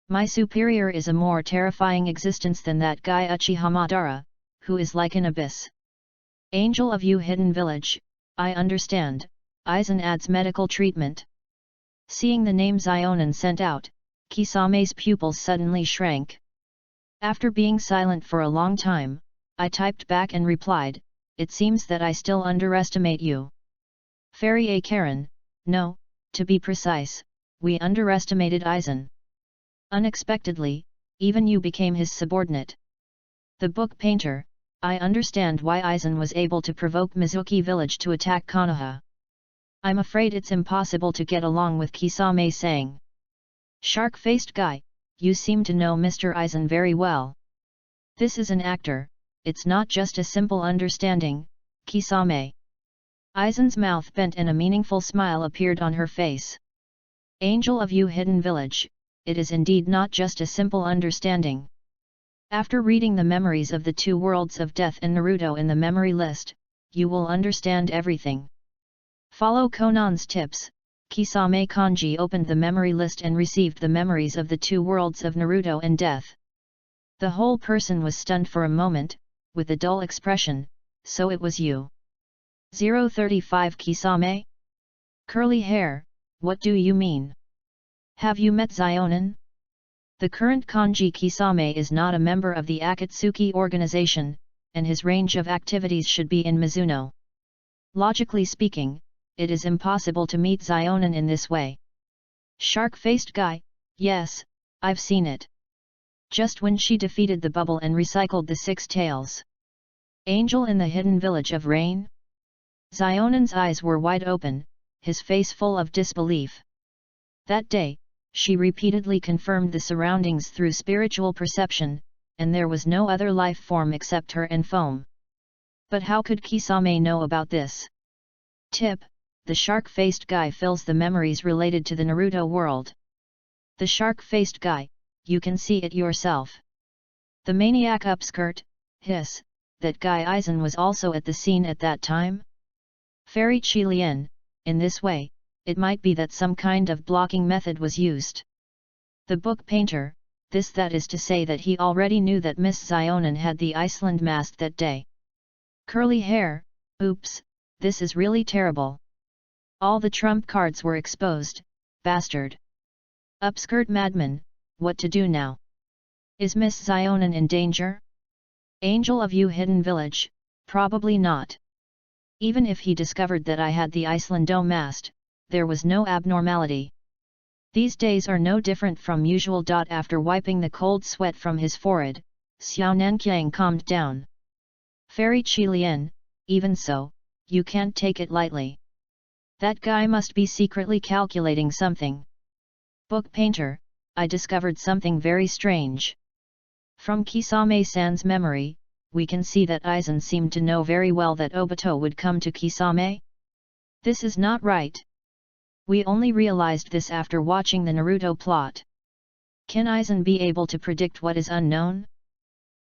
My superior is a more terrifying existence than that guy Uchiha Madara, who is like an abyss. Angel of You Hidden Village, I understand, Aizen adds medical treatment. Seeing the name Zionin sent out, Kisame's pupils suddenly shrank. After being silent for a long time, I typed back and replied, it seems that I still underestimate you. Fairy A. Karen, no, to be precise, we underestimated Aizen. Unexpectedly, even you became his subordinate. The book painter, I understand why Aizen was able to provoke Mizuki village to attack Konoha. I'm afraid it's impossible to get along with Kisame saying. Shark-faced guy, you seem to know Mr. Aizen very well. This is an actor, it's not just a simple understanding, Kisame. Aizen's mouth bent and a meaningful smile appeared on her face. Angel of You Hidden Village, it is indeed not just a simple understanding. After reading the memories of the 2 worlds of death and Naruto in the memory list, you will understand everything. Follow Conan's tips. Kisame Kanji opened the memory list and received the memories of the 2 worlds of Naruto and death. The whole person was stunned for a moment, with a dull expression, so it was you. 035 Kisame? Curly hair, what do you mean? Have you met Zionin? The current Kanji Kisame is not a member of the Akatsuki organization, and his range of activities should be in Mizuno. Logically speaking, it is impossible to meet Zionin in this way. Shark-faced guy, yes, I've seen it. Just when she defeated the bubble and recycled the 6 tails. Angel in the hidden village of rain? Zionin's eyes were wide open, his face full of disbelief. That day, she repeatedly confirmed the surroundings through spiritual perception, and there was no other life form except her and foam. But how could Kisame know about this? Tip: the shark-faced guy fills the memories related to the Naruto world. The shark-faced guy, you can see it yourself. The maniac upskirt, hiss, that guy Aizen was also at the scene at that time? Fairy Qilian, in this way, it might be that some kind of blocking method was used. The book painter, that is to say that he already knew that Miss Zionin had the Iceland mask that day. Curly hair, oops, this is really terrible. All the trump cards were exposed, bastard. Upskirt madman, what to do now? Is Miss Zionin in danger? Angel of You Hidden Village, probably not. Even if he discovered that I had the Icelando mask, there was no abnormality. These days are no different from usual. After wiping the cold sweat from his forehead, Xiao Nanqiang calmed down. Fairy Qilian, even so, you can't take it lightly. That guy must be secretly calculating something. Book painter, I discovered something very strange. From Kisame-san's memory, we can see that Aizen seemed to know very well that Obito would come to Kisame. This is not right. We only realized this after watching the Naruto plot. Can Aizen be able to predict what is unknown?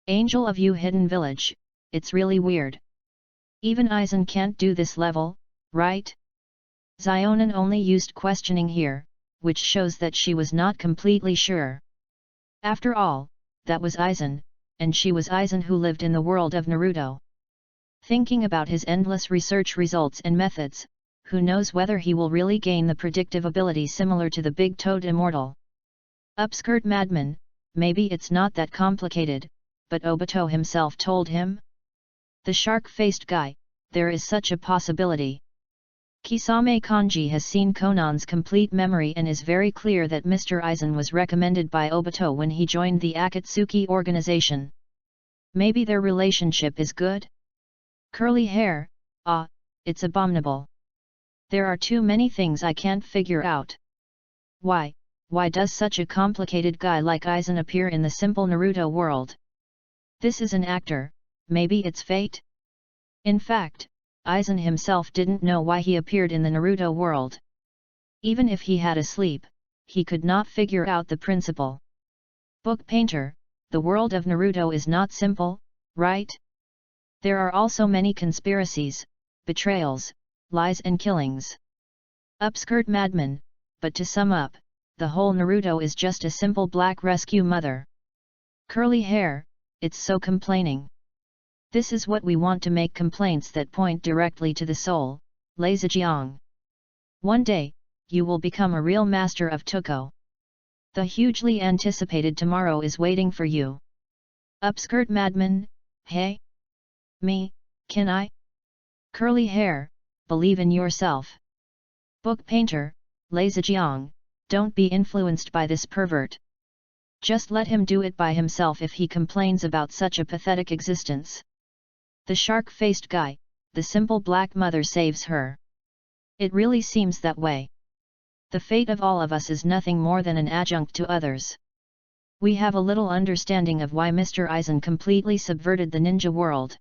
Angel of You Hidden Village, it's really weird. Even Aizen can't do this level, right? Zionin only used questioning here, which shows that she was not completely sure. After all, that was Aizen, and she was Aizen who lived in the world of Naruto. Thinking about his endless research results and methods, who knows whether he will really gain the predictive ability similar to the Big Toad Immortal. Upskirt madman, maybe it's not that complicated, but Obito himself told him? The shark-faced guy, there is such a possibility. Kisame Kanji has seen Conan's complete memory and is very clear that Mr. Aizen was recommended by Obito when he joined the Akatsuki organization. Maybe their relationship is good? Curly hair, it's abominable. There are too many things I can't figure out. Why does such a complicated guy like Aizen appear in the simple Naruto world? This is an actor, maybe it's fate? In fact, Aizen himself didn't know why he appeared in the Naruto world. Even if he had a sleep, he could not figure out the principle. Book painter, the world of Naruto is not simple, right? There are also many conspiracies, betrayals, lies and killings. Upskirt madman, but to sum up, the whole Naruto is just a simple black rescue mother. Curly hair, it's so complaining. This is what we want to make complaints that point directly to the soul, Lazijiang. One day, you will become a real master of Tuko. The hugely anticipated tomorrow is waiting for you. Upskirt madman, hey? Me, can I? Curly hair, believe in yourself. Book painter, Lazijiang, don't be influenced by this pervert. Just let him do it by himself if he complains about such a pathetic existence. The shark-faced guy, the simple black mother saves her. It really seems that way. The fate of all of us is nothing more than an adjunct to others. We have a little understanding of why Mr. Aizen completely subverted the ninja world.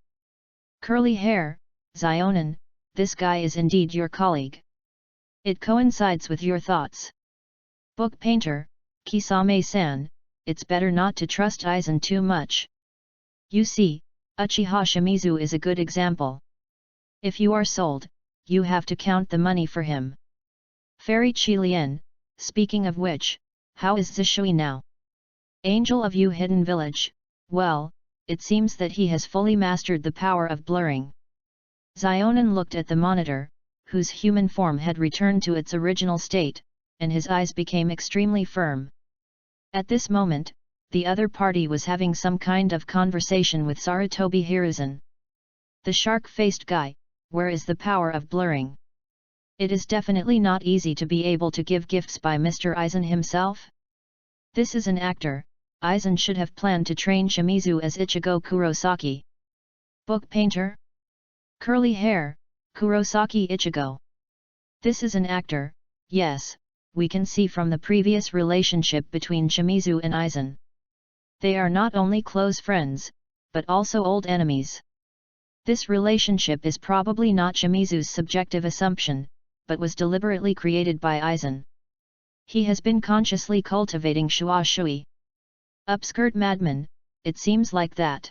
Curly hair, Zionin, this guy is indeed your colleague. It coincides with your thoughts. Book painter, Kisame-san, it's better not to trust Aizen too much. You see, Uchiha Shimizu is a good example. If you are sold, you have to count the money for him. Fairy Qilian, speaking of which, how is Zishui now? Angel of You Hidden Village, well, it seems that he has fully mastered the power of blurring. Zionin looked at the monitor, whose human form had returned to its original state, and his eyes became extremely firm. At this moment, the other party was having some kind of conversation with Sarutobi Hiruzen. The shark-faced guy, where is the power of blurring? It is definitely not easy to be able to give gifts by Mr. Aizen himself. This is an actor, Aizen should have planned to train Shimizu as Ichigo Kurosaki. Book painter? Curly hair, Kurosaki Ichigo. This is an actor, yes, we can see from the previous relationship between Shimizu and Aizen. They are not only close friends, but also old enemies. This relationship is probably not Shimizu's subjective assumption, but was deliberately created by Aizen. He has been consciously cultivating Shua Shui. Upskirt madman, it seems like that.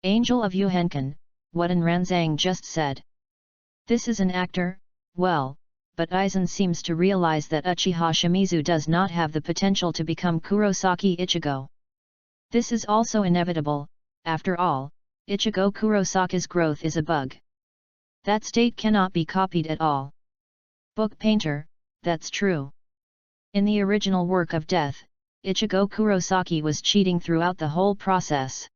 Angel of Yuhenkan, what an Ranzang just said. This is an actor, well, but Aizen seems to realize that Uchiha Shimizu does not have the potential to become Kurosaki Ichigo. This is also inevitable, after all, Ichigo Kurosaki's growth is a bug. That state cannot be copied at all. Book painter, that's true. In the original work of Death, Ichigo Kurosaki was cheating throughout the whole process.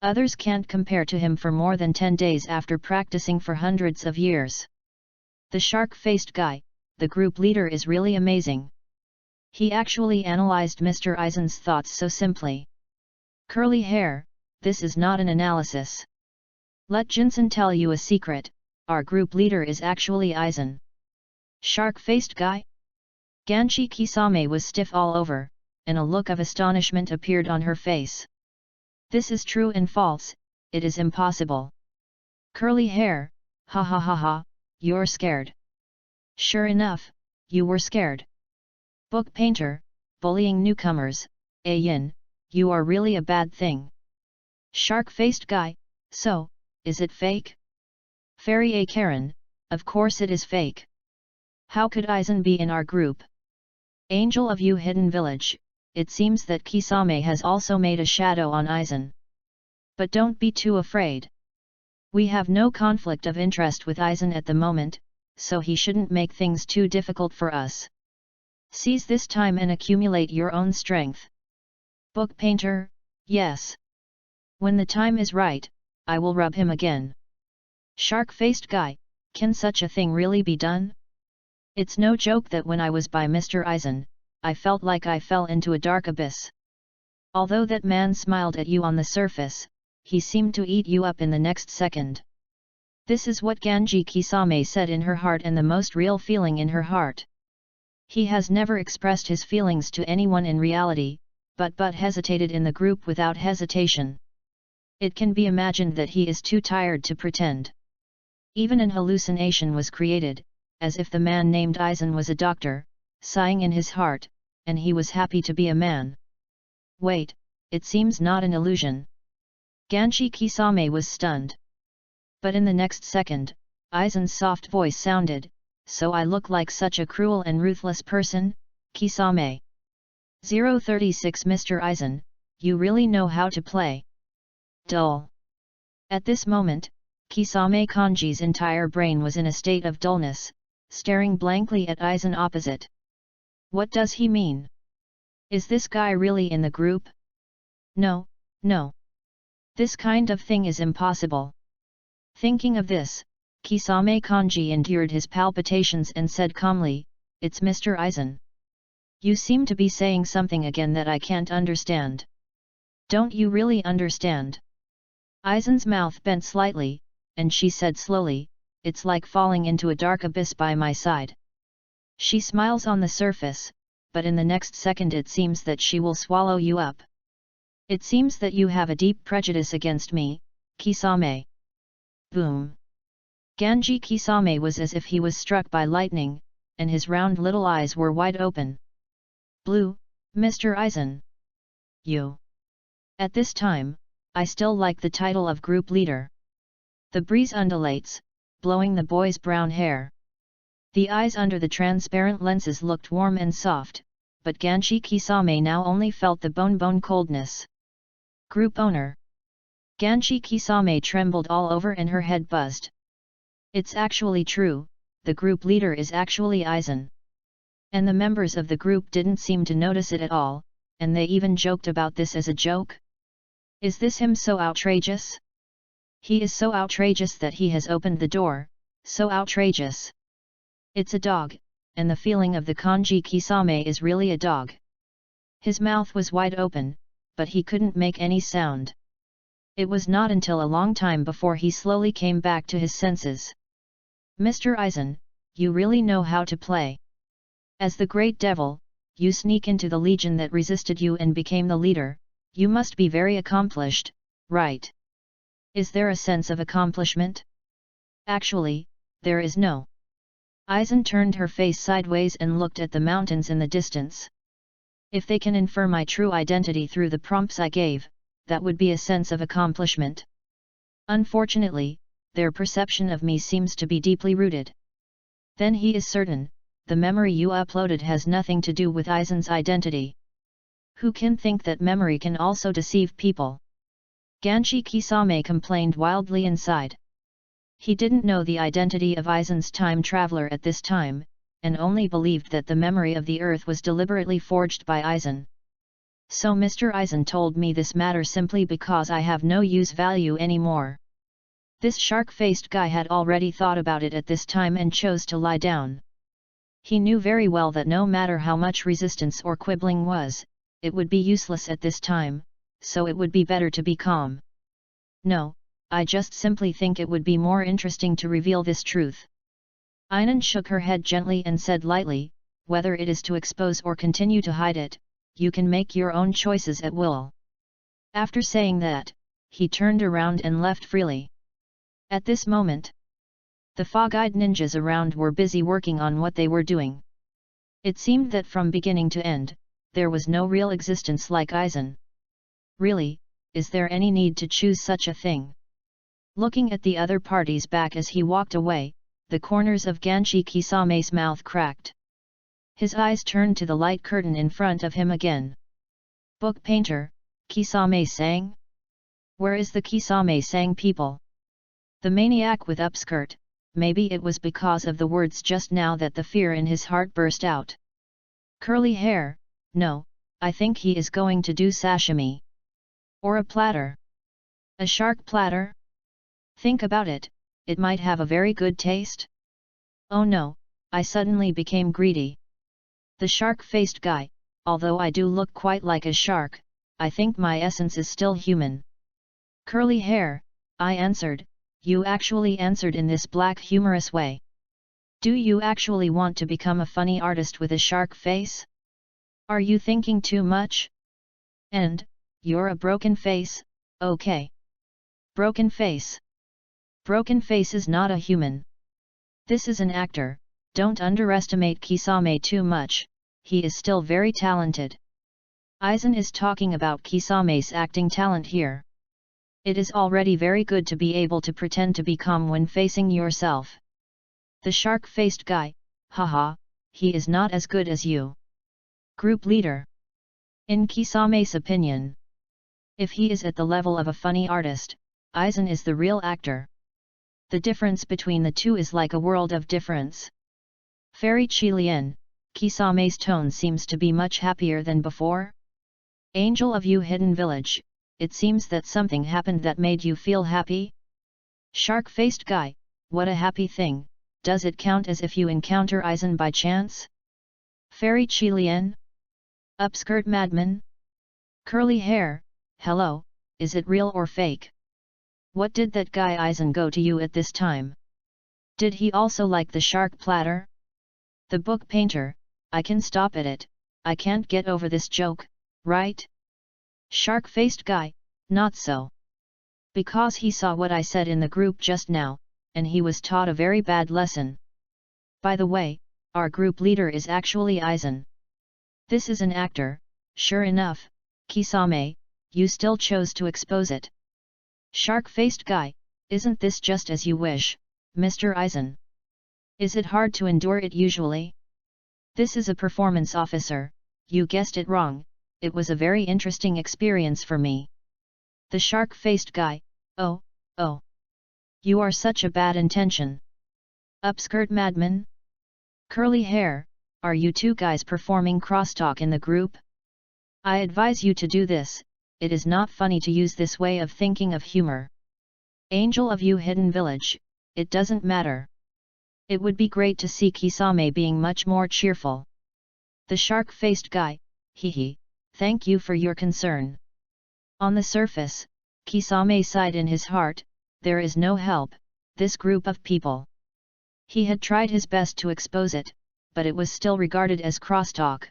Others can't compare to him for more than 10 days after practicing for hundreds of years. The shark-faced guy, the group leader, is really amazing. He actually analyzed Mr. Aizen's thoughts so simply. Curly hair, this is not an analysis. Let Jinsen tell you a secret, our group leader is actually Aizen. Shark-faced guy? Ganshi Kisame was stiff all over, and a look of astonishment appeared on her face. This is true and false, it is impossible. Curly hair, ha ha ha ha, you're scared. Sure enough, you were scared. Book painter, bullying newcomers, Aizen, you are really a bad thing. Shark-faced guy, so, is it fake? Fairy A. Karen, of course it is fake. How could Aizen be in our group? Angel of You Hidden Village, it seems that Kisame has also made a shadow on Aizen. But don't be too afraid. We have no conflict of interest with Aizen at the moment, so he shouldn't make things too difficult for us. Seize this time and accumulate your own strength. Book painter, yes. When the time is right, I will rub him again. Shark-faced guy, can such a thing really be done? It's no joke that when I was by Mr. Aizen, I felt like I fell into a dark abyss. Although that man smiled at you on the surface, he seemed to eat you up in the next second. This is what Ganji Kisame said in her heart, and the most real feeling in her heart. He has never expressed his feelings to anyone in reality, but hesitated in the group without hesitation. It can be imagined that he is too tired to pretend. Even an hallucination was created, as if the man named Aizen was a doctor, sighing in his heart, and he was happy to be a man. Wait, it seems not an illusion. Ganji Kisame was stunned. But in the next second, Aizen's soft voice sounded, "So I look like such a cruel and ruthless person, Kisame?" 036 Mr. Aizen, you really know how to play. Dull. At this moment, Kisame Kanji's entire brain was in a state of dullness, staring blankly at Aizen opposite. What does he mean? Is this guy really in the group? No, no. This kind of thing is impossible. Thinking of this, Kisame Kanji endured his palpitations and said calmly, "It's Mr. Aizen. You seem to be saying something again that I can't understand. Don't you really understand?" Aizen's mouth bent slightly, and she said slowly, "It's like falling into a dark abyss by my side." She smiles on the surface, but in the next second it seems that she will swallow you up. It seems that you have a deep prejudice against me, Kisame. Boom. Ganji Kisame was as if he was struck by lightning, and his round little eyes were wide open. Blue, Mr. Aizen. You. At this time, I still like the title of group leader. The breeze undulates, blowing the boy's brown hair. The eyes under the transparent lenses looked warm and soft, but Ganji Kisame now only felt the bone coldness. Group owner. Ganji Kisame trembled all over and her head buzzed. It's actually true, the group leader is actually Aizen. And the members of the group didn't seem to notice it at all, and they even joked about this as a joke. Is this him so outrageous? He is so outrageous that he has opened the door, so outrageous. It's a dog, and the feeling of the Kanji Kisame is really a dog. His mouth was wide open, but he couldn't make any sound. It was not until a long time before he slowly came back to his senses. Mr. Aizen, you really know how to play. As the great devil, you sneak into the legion that resisted you and became the leader, you must be very accomplished, right? Is there a sense of accomplishment? Actually, there is no. Aizen turned her face sideways and looked at the mountains in the distance. If they can infer my true identity through the prompts I gave, that would be a sense of accomplishment. Unfortunately, their perception of me seems to be deeply rooted. Then he is certain, the memory you uploaded has nothing to do with Aizen's identity. Who can think that memory can also deceive people? Ganji Kisame complained wildly inside. He didn't know the identity of Aizen's time traveler at this time, and only believed that the memory of the earth was deliberately forged by Aizen. So Mr. Aizen told me this matter simply because I have no use value anymore. This shark-faced guy had already thought about it at this time and chose to lie down. He knew very well that no matter how much resistance or quibbling was, it would be useless at this time, so it would be better to be calm. No, I just simply think it would be more interesting to reveal this truth. Aizen shook her head gently and said lightly, whether it is to expose or continue to hide it, you can make your own choices at will. After saying that, he turned around and left freely. At this moment, the fog-eyed ninjas around were busy working on what they were doing. It seemed that from beginning to end, there was no real existence like Aizen. Really, is there any need to choose such a thing? Looking at the other party's back as he walked away, the corners of Ganji Kisame's mouth cracked. His eyes turned to the light curtain in front of him again. Book painter, Kisame sang? Where is the Kisame sang people? The maniac with upskirt, maybe it was because of the words just now that the fear in his heart burst out. Curly hair, no, I think he is going to do sashimi. Or a platter. A shark platter? Think about it, it might have a very good taste. Oh no, I suddenly became greedy. The shark-faced guy, although I do look quite like a shark, I think my essence is still human. Curly hair, I answered, you actually answered in this black humorous way. Do you actually want to become a funny artist with a shark face? Are you thinking too much? And, you're a broken face, okay. Broken face. Broken face is not a human. This is an actor, don't underestimate Kisame too much, he is still very talented. Aizen is talking about Kisame's acting talent here. It is already very good to be able to pretend to be calm when facing yourself. The shark-faced guy, haha, he is not as good as you. Group leader. In Kisame's opinion, if he is at the level of a funny artist, Aizen is the real actor. The difference between the two is like a world of difference. Fairy Chilian, Kisame's tone seems to be much happier than before. Angel of You Hidden Village, it seems that something happened that made you feel happy? Shark-faced guy, what a happy thing, does it count as if you encounter Aizen by chance? Fairy Chilian? Upskirt madman? Curly hair, hello, is it real or fake? What did that guy Aizen go to you at this time? Did he also like the shark platter? The book painter, I can stop at it, I can't get over this joke, right? Shark-faced guy, not so. Because he saw what I said in the group just now, and he was taught a very bad lesson. By the way, our group leader is actually Aizen. This is an actor, sure enough, Kisame, you still chose to expose it. Shark-faced guy, isn't this just as you wish, Mr. Aizen? Is it hard to endure it usually? This is a performance officer, you guessed it wrong, it was a very interesting experience for me. The shark-faced guy, oh. You are such a bad intention. Upskirt madman? Curly hair, are you two guys performing crosstalk in the group? I advise you to do this, it is not funny to use this way of thinking of humor. Angel of You Hidden Village, it doesn't matter. It would be great to see Kisame being much more cheerful. The shark-faced guy, hehe, thank you for your concern. On the surface, Kisame sighed in his heart, there is no help, this group of people. He had tried his best to expose it, but it was still regarded as crosstalk.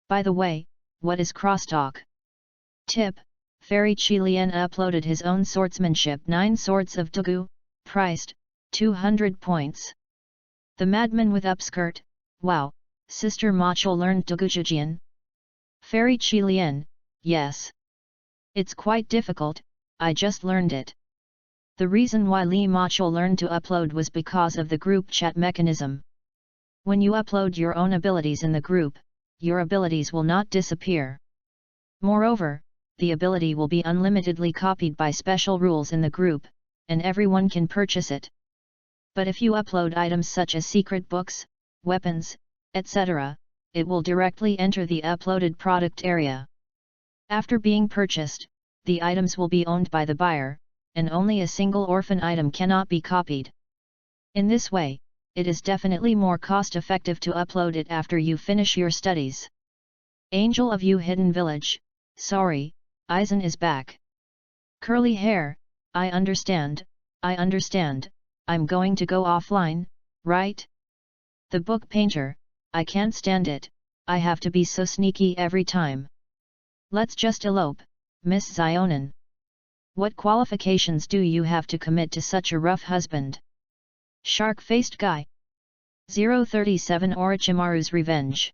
By the way, what is crosstalk? Tip, Fairy Chilian uploaded his own swordsmanship 9 Swords of Dogu, priced, 200 points. The madman with upskirt, wow, Sister Macho learned Dogujijian? Fairy Chilian, yes. It's quite difficult, I just learned it. The reason why Li Macho learned to upload was because of the group chat mechanism. When you upload your own abilities in the group, your abilities will not disappear. Moreover, the ability will be unlimitedly copied by special rules in the group, and everyone can purchase it. But if you upload items such as secret books, weapons, etc., it will directly enter the uploaded product area. After being purchased, the items will be owned by the buyer, and only a single orphan item cannot be copied. In this way, it is definitely more cost-effective to upload it after you finish your studies. Angel of You Hidden Village, sorry, Aizen is back. Curly hair, I understand, I'm going to go offline, right? The book painter, I can't stand it, I have to be so sneaky every time. Let's just elope, Miss Zionin. What qualifications do you have to commit to such a rough husband? Shark-faced guy. 037 Orochimaru's Revenge.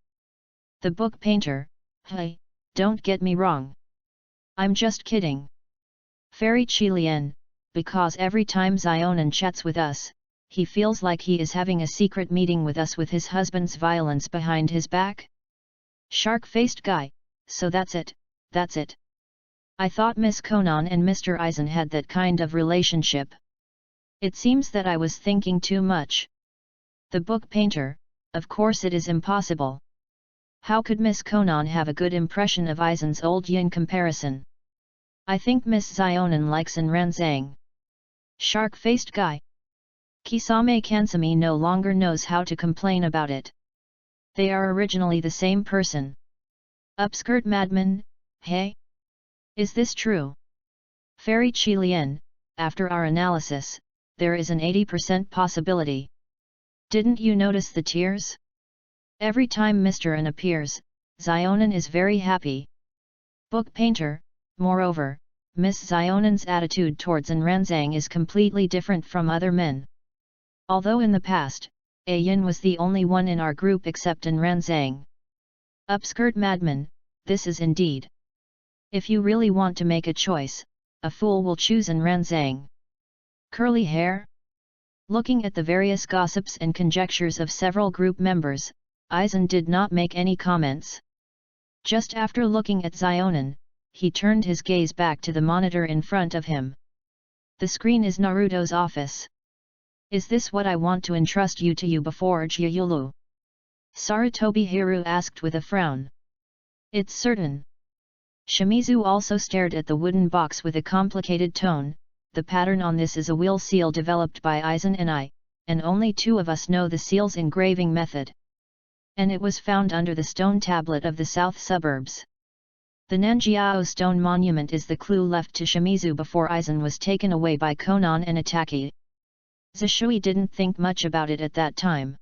The book painter, hey, don't get me wrong. I'm just kidding. Fairy Chilian, because every time Zionin chats with us, he feels like he is having a secret meeting with us with his husband's violence behind his back. Shark-faced guy, so that's it. I thought Miss Konan and Mr. Aizen had that kind of relationship. It seems that I was thinking too much. The book painter, of course it is impossible. How could Miss Konan have a good impression of Aizen's old yin comparison? I think Miss Zionan likes an Ranzang. Shark-faced guy. Kisame Kansami no longer knows how to complain about it. They are originally the same person. Upskirt madman, hey? Is this true? Fairy Qilian, after our analysis, there is an 80% possibility. Didn't you notice the tears? Every time Mr. An appears, Zionan is very happy. Book painter, moreover, Miss Zionan's attitude towards An Ranzang is completely different from other men. Although in the past, Aizen was the only one in our group except An Ranzang. Upskirt madman, this is indeed. If you really want to make a choice, a fool will choose An Ranzang. Curly hair? Looking at the various gossips and conjectures of several group members, Aizen did not make any comments. Just after looking at Zionan, he turned his gaze back to the monitor in front of him. The screen is Naruto's office. Is this what I want to entrust you to before Gyuyulu? Sarutobi Hiru asked with a frown. It's certain. Shimizu also stared at the wooden box with a complicated tone. The pattern on this is a wheel seal developed by Aizen and I, and only two of us know the seal's engraving method. And it was found under the stone tablet of the south suburbs. The Nanjiao stone monument is the clue left to Shimizu before Aizen was taken away by Konan and Ataki. Zishui didn't think much about it at that time.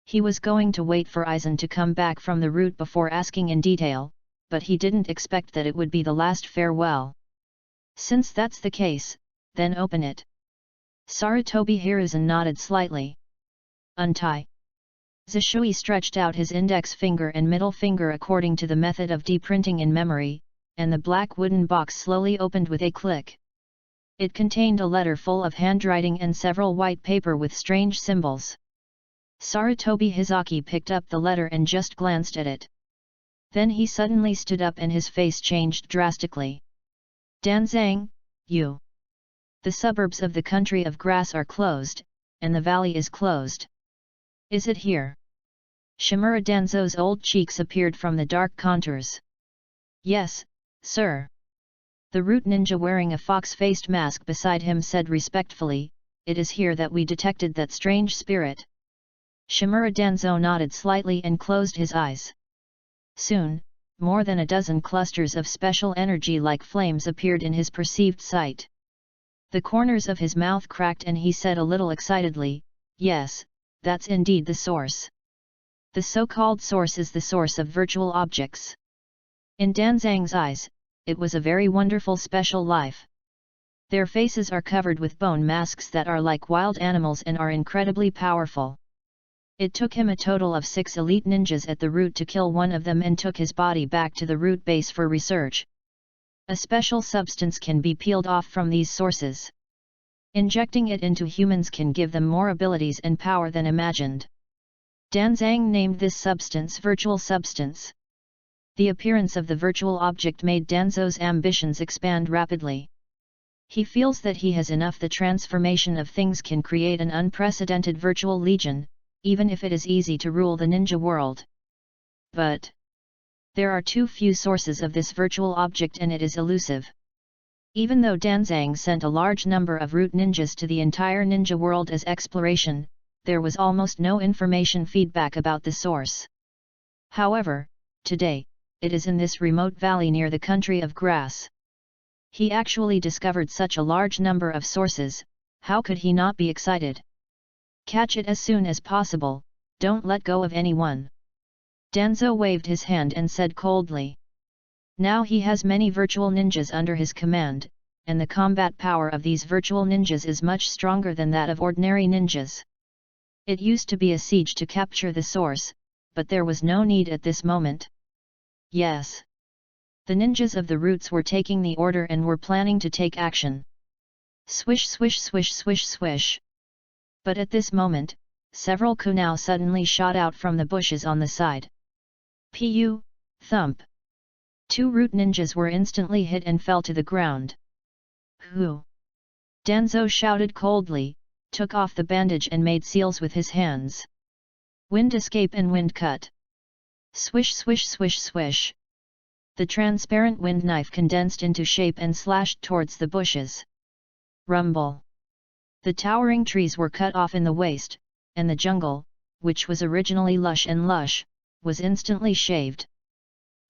He was going to wait for Aizen to come back from the route before asking in detail, but he didn't expect that it would be the last farewell. Since that's the case, then open it. Sarutobi Hiruzen nodded slightly. Untie. Zishui stretched out his index finger and middle finger according to the method of deprinting in memory, and the black wooden box slowly opened with a click. It contained a letter full of handwriting and several white paper with strange symbols. Sarutobi Hizaki picked up the letter and just glanced at it. Then he suddenly stood up and his face changed drastically. Danzang, you. The suburbs of the country of grass are closed, and the valley is closed. Is it here? Shimura Danzo's old cheeks appeared from the dark contours. Yes, sir. The root ninja wearing a fox-faced mask beside him said respectfully, it is here that we detected that strange spirit. Shimura Danzo nodded slightly and closed his eyes. Soon, more than a dozen clusters of special energy like flames appeared in his perceived sight. The corners of his mouth cracked and he said a little excitedly, yes, that's indeed the source. The so-called source is the source of virtual objects. In Danzang's eyes, it was a very wonderful special life. Their faces are covered with bone masks that are like wild animals and are incredibly powerful. It took him a total of 6 elite ninjas at the root to kill one of them and took his body back to the root base for research. A special substance can be peeled off from these sources. Injecting it into humans can give them more abilities and power than imagined. Danzang named this substance virtual substance. The appearance of the virtual object made Danzo's ambitions expand rapidly. He feels that he has enough. The transformation of things can create an unprecedented virtual legion, even if it is easy to rule the ninja world. But there are too few sources of this virtual object and it is elusive. Even though Danzang sent a large number of root ninjas to the entire ninja world as exploration, there was almost no information feedback about the source. However, today, it is in this remote valley near the country of grass. He actually discovered such a large number of sources, how could he not be excited? Catch it as soon as possible, don't let go of anyone. Danzo waved his hand and said coldly. Now he has many virtual ninjas under his command, and the combat power of these virtual ninjas is much stronger than that of ordinary ninjas. It used to be a siege to capture the source, but there was no need at this moment. Yes. The ninjas of the roots were taking the order and were planning to take action. Swish swish swish swish swish. But at this moment, several kunao suddenly shot out from the bushes on the side. Pu, thump. 2 root ninjas were instantly hit and fell to the ground. Who? Danzo shouted coldly, took off the bandage and made seals with his hands. Wind escape and wind cut. Swish swish swish swish. The transparent wind knife condensed into shape and slashed towards the bushes. Rumble. The towering trees were cut off in the waste, and the jungle, which was originally lush and lush, was instantly shaved.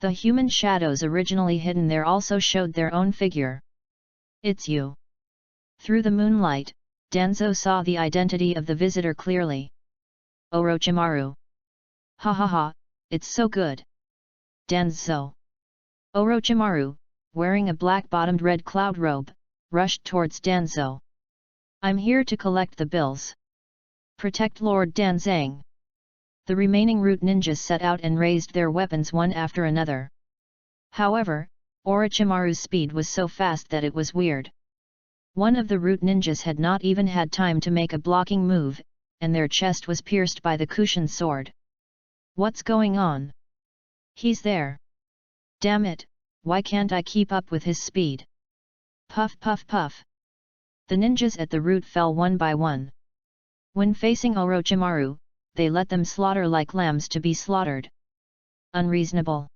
The human shadows originally hidden there also showed their own figure. It's you. Through the moonlight, Danzo saw the identity of the visitor clearly. Orochimaru. Ha ha ha, it's so good. Danzo. Orochimaru, wearing a black-bottomed red cloud robe, rushed towards Danzo. I'm here to collect the bills. Protect Lord Danzang. The remaining root ninjas set out and raised their weapons one after another. However, Orochimaru's speed was so fast that it was weird. One of the root ninjas had not even had time to make a blocking move, and their chest was pierced by the Kushin sword. What's going on? He's there. Damn it, why can't I keep up with his speed? Puff puff puff. The ninjas at the root fell one by one. When facing Orochimaru, they let them slaughter like lambs to be slaughtered. Unreasonable.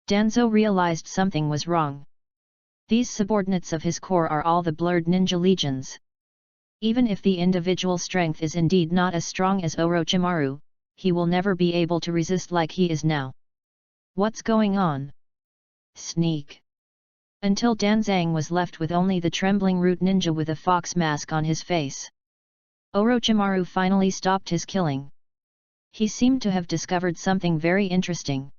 Danzo realized something was wrong. These subordinates of his corps are all the blurred ninja legions. Even if the individual strength is indeed not as strong as Orochimaru, he will never be able to resist like he is now. What's going on? Sneak. Until Danzang was left with only the trembling root ninja with a fox mask on his face. Orochimaru finally stopped his killing. He seemed to have discovered something very interesting.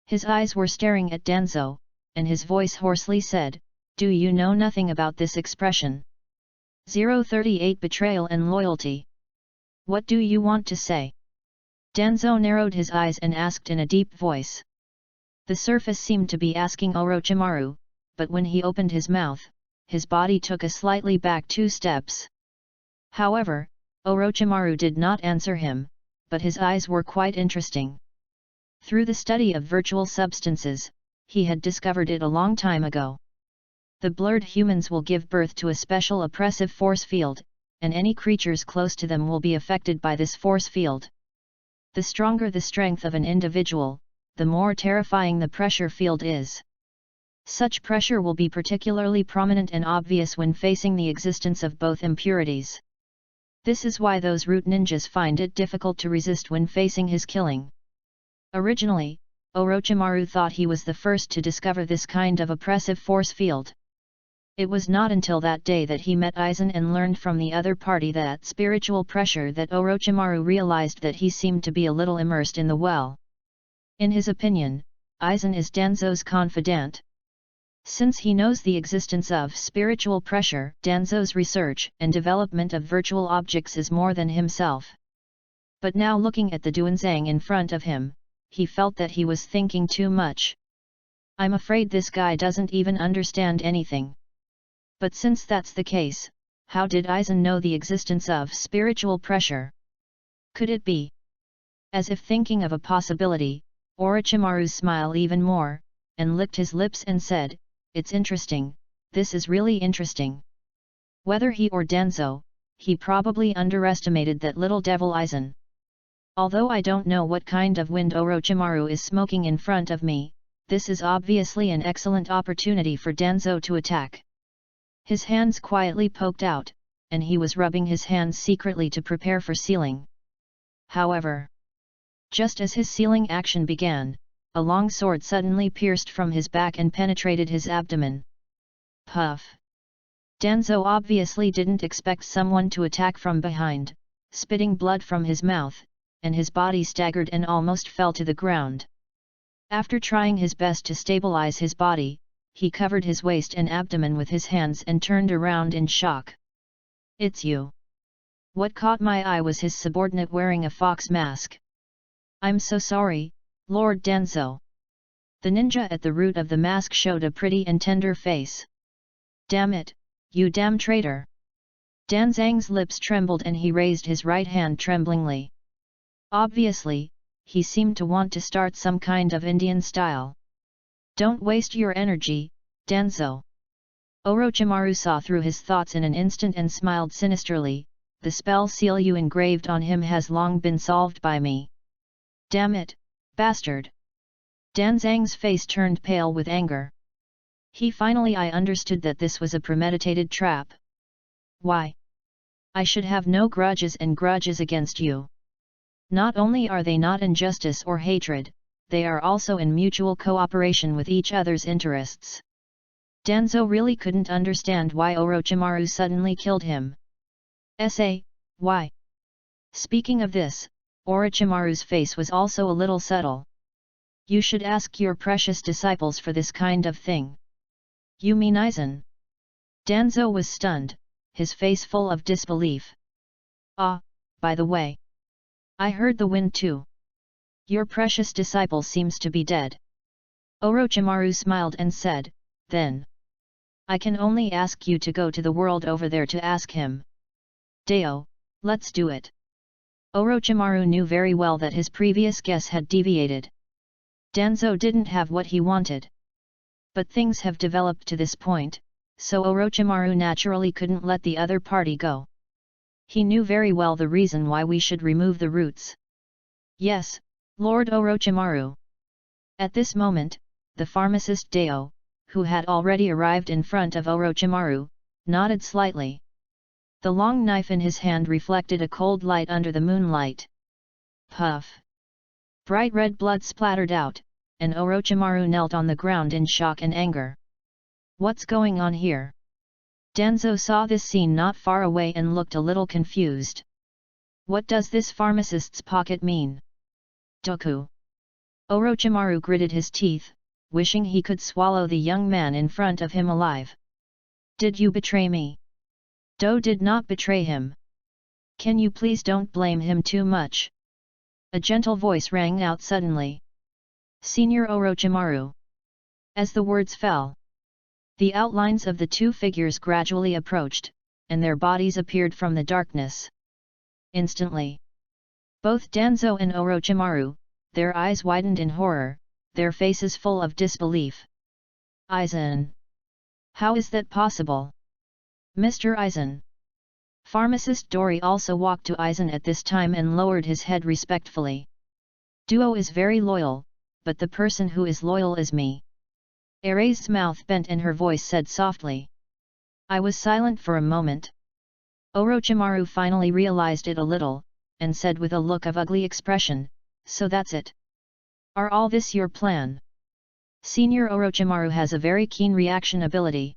His eyes were staring at Danzo, and his voice hoarsely said, "Do you know nothing about this expression? 038 Betrayal and Loyalty. What do you want to say?" Danzo narrowed his eyes and asked in a deep voice. The surface seemed to be asking Orochimaru, but when he opened his mouth, his body took a slightly back 2 steps. However, Orochimaru did not answer him, but his eyes were quite interesting. Through the study of virtual substances, he had discovered it a long time ago. The blurred humans will give birth to a special oppressive force field, and any creatures close to them will be affected by this force field. The stronger the strength of an individual, the more terrifying the pressure field is. Such pressure will be particularly prominent and obvious when facing the existence of both impurities. This is why those root ninjas find it difficult to resist when facing his killing. Originally, Orochimaru thought he was the first to discover this kind of oppressive force field. It was not until that day that he met Aizen and learned from the other party that spiritual pressure that Orochimaru realized that he seemed to be a little immersed in the well. In his opinion, Aizen is Danzo's confidant. Since he knows the existence of spiritual pressure, Danzo's research and development of virtual objects is more than himself. But now looking at the Duanzang in front of him, he felt that he was thinking too much. I'm afraid this guy doesn't even understand anything. But since that's the case, how did Aizen know the existence of spiritual pressure? Could it be? As if thinking of a possibility, Orochimaru smiled even more, and licked his lips and said, "It's interesting, this is really interesting." Whether he or Danzo, he probably underestimated that little devil Aizen. Although I don't know what kind of wind Orochimaru is smoking in front of me, this is obviously an excellent opportunity for Danzo to attack. His hands quietly poked out, and he was rubbing his hands secretly to prepare for sealing. However, just as his sealing action began, a long sword suddenly pierced from his back and penetrated his abdomen. Puff! Danzo obviously didn't expect someone to attack from behind, spitting blood from his mouth, and his body staggered and almost fell to the ground. After trying his best to stabilize his body, he covered his waist and abdomen with his hands and turned around in shock. "It's you." What caught my eye was his subordinate wearing a fox mask. "I'm so sorry, Lord Danzo." The ninja at the root of the mask showed a pretty and tender face. "Damn it, you damn traitor!" Danzang's lips trembled and he raised his right hand tremblingly. Obviously, he seemed to want to start some kind of Indian style. "Don't waste your energy, Danzo." Orochimaru saw through his thoughts in an instant and smiled sinisterly, "The spell seal you engraved on him has long been solved by me." "Damn it, Bastard! Danzang's face turned pale with anger. I understood that this was a premeditated trap. Why? I should have no grudges against you. Not only are they not injustice or hatred, they are also in mutual cooperation with each other's interests. Danzo really couldn't understand why Orochimaru suddenly killed him. Why? Speaking of this, Orochimaru's face was also a little subtle. You should ask your precious disciples for this kind of thing. You mean Aizen? Danzo was stunned, his face full of disbelief. Ah, by the way. I heard the wind too. Your precious disciple seems to be dead. Orochimaru smiled and said, then. I can only ask you to go to the world over there to ask him. Deo, let's do it. Orochimaru knew very well that his previous guess had deviated. Danzo didn't have what he wanted. But things have developed to this point, so Orochimaru naturally couldn't let the other party go. He knew very well the reason why we should remove the roots. Yes, Lord Orochimaru. At this moment, the pharmacist Deo, who had already arrived in front of Orochimaru, nodded slightly. The long knife in his hand reflected a cold light under the moonlight. Puff! Bright red blood splattered out, and Orochimaru knelt on the ground in shock and anger. What's going on here? Danzo saw this scene not far away and looked a little confused. What does this pharmacist's pocket mean? Doku. Orochimaru gritted his teeth, wishing he could swallow the young man in front of him alive. Did you betray me? Do did not betray him. Can you please don't blame him too much? A gentle voice rang out suddenly. Senior Orochimaru. As the words fell, the outlines of the two figures gradually approached, and their bodies appeared from the darkness. Instantly, both Danzo and Orochimaru, their eyes widened in horror, their faces full of disbelief. Aizen! How is that possible? Mr. Aizen! Pharmacist Dori also walked to Aizen at this time and lowered his head respectfully. Duo is very loyal, but the person who is loyal is me. Eras's mouth bent and her voice said softly. I was silent for a moment. Orochimaru finally realized it a little, and said with a look of ugly expression, so that's it. Are all this your plan? Senior Orochimaru has a very keen reaction ability.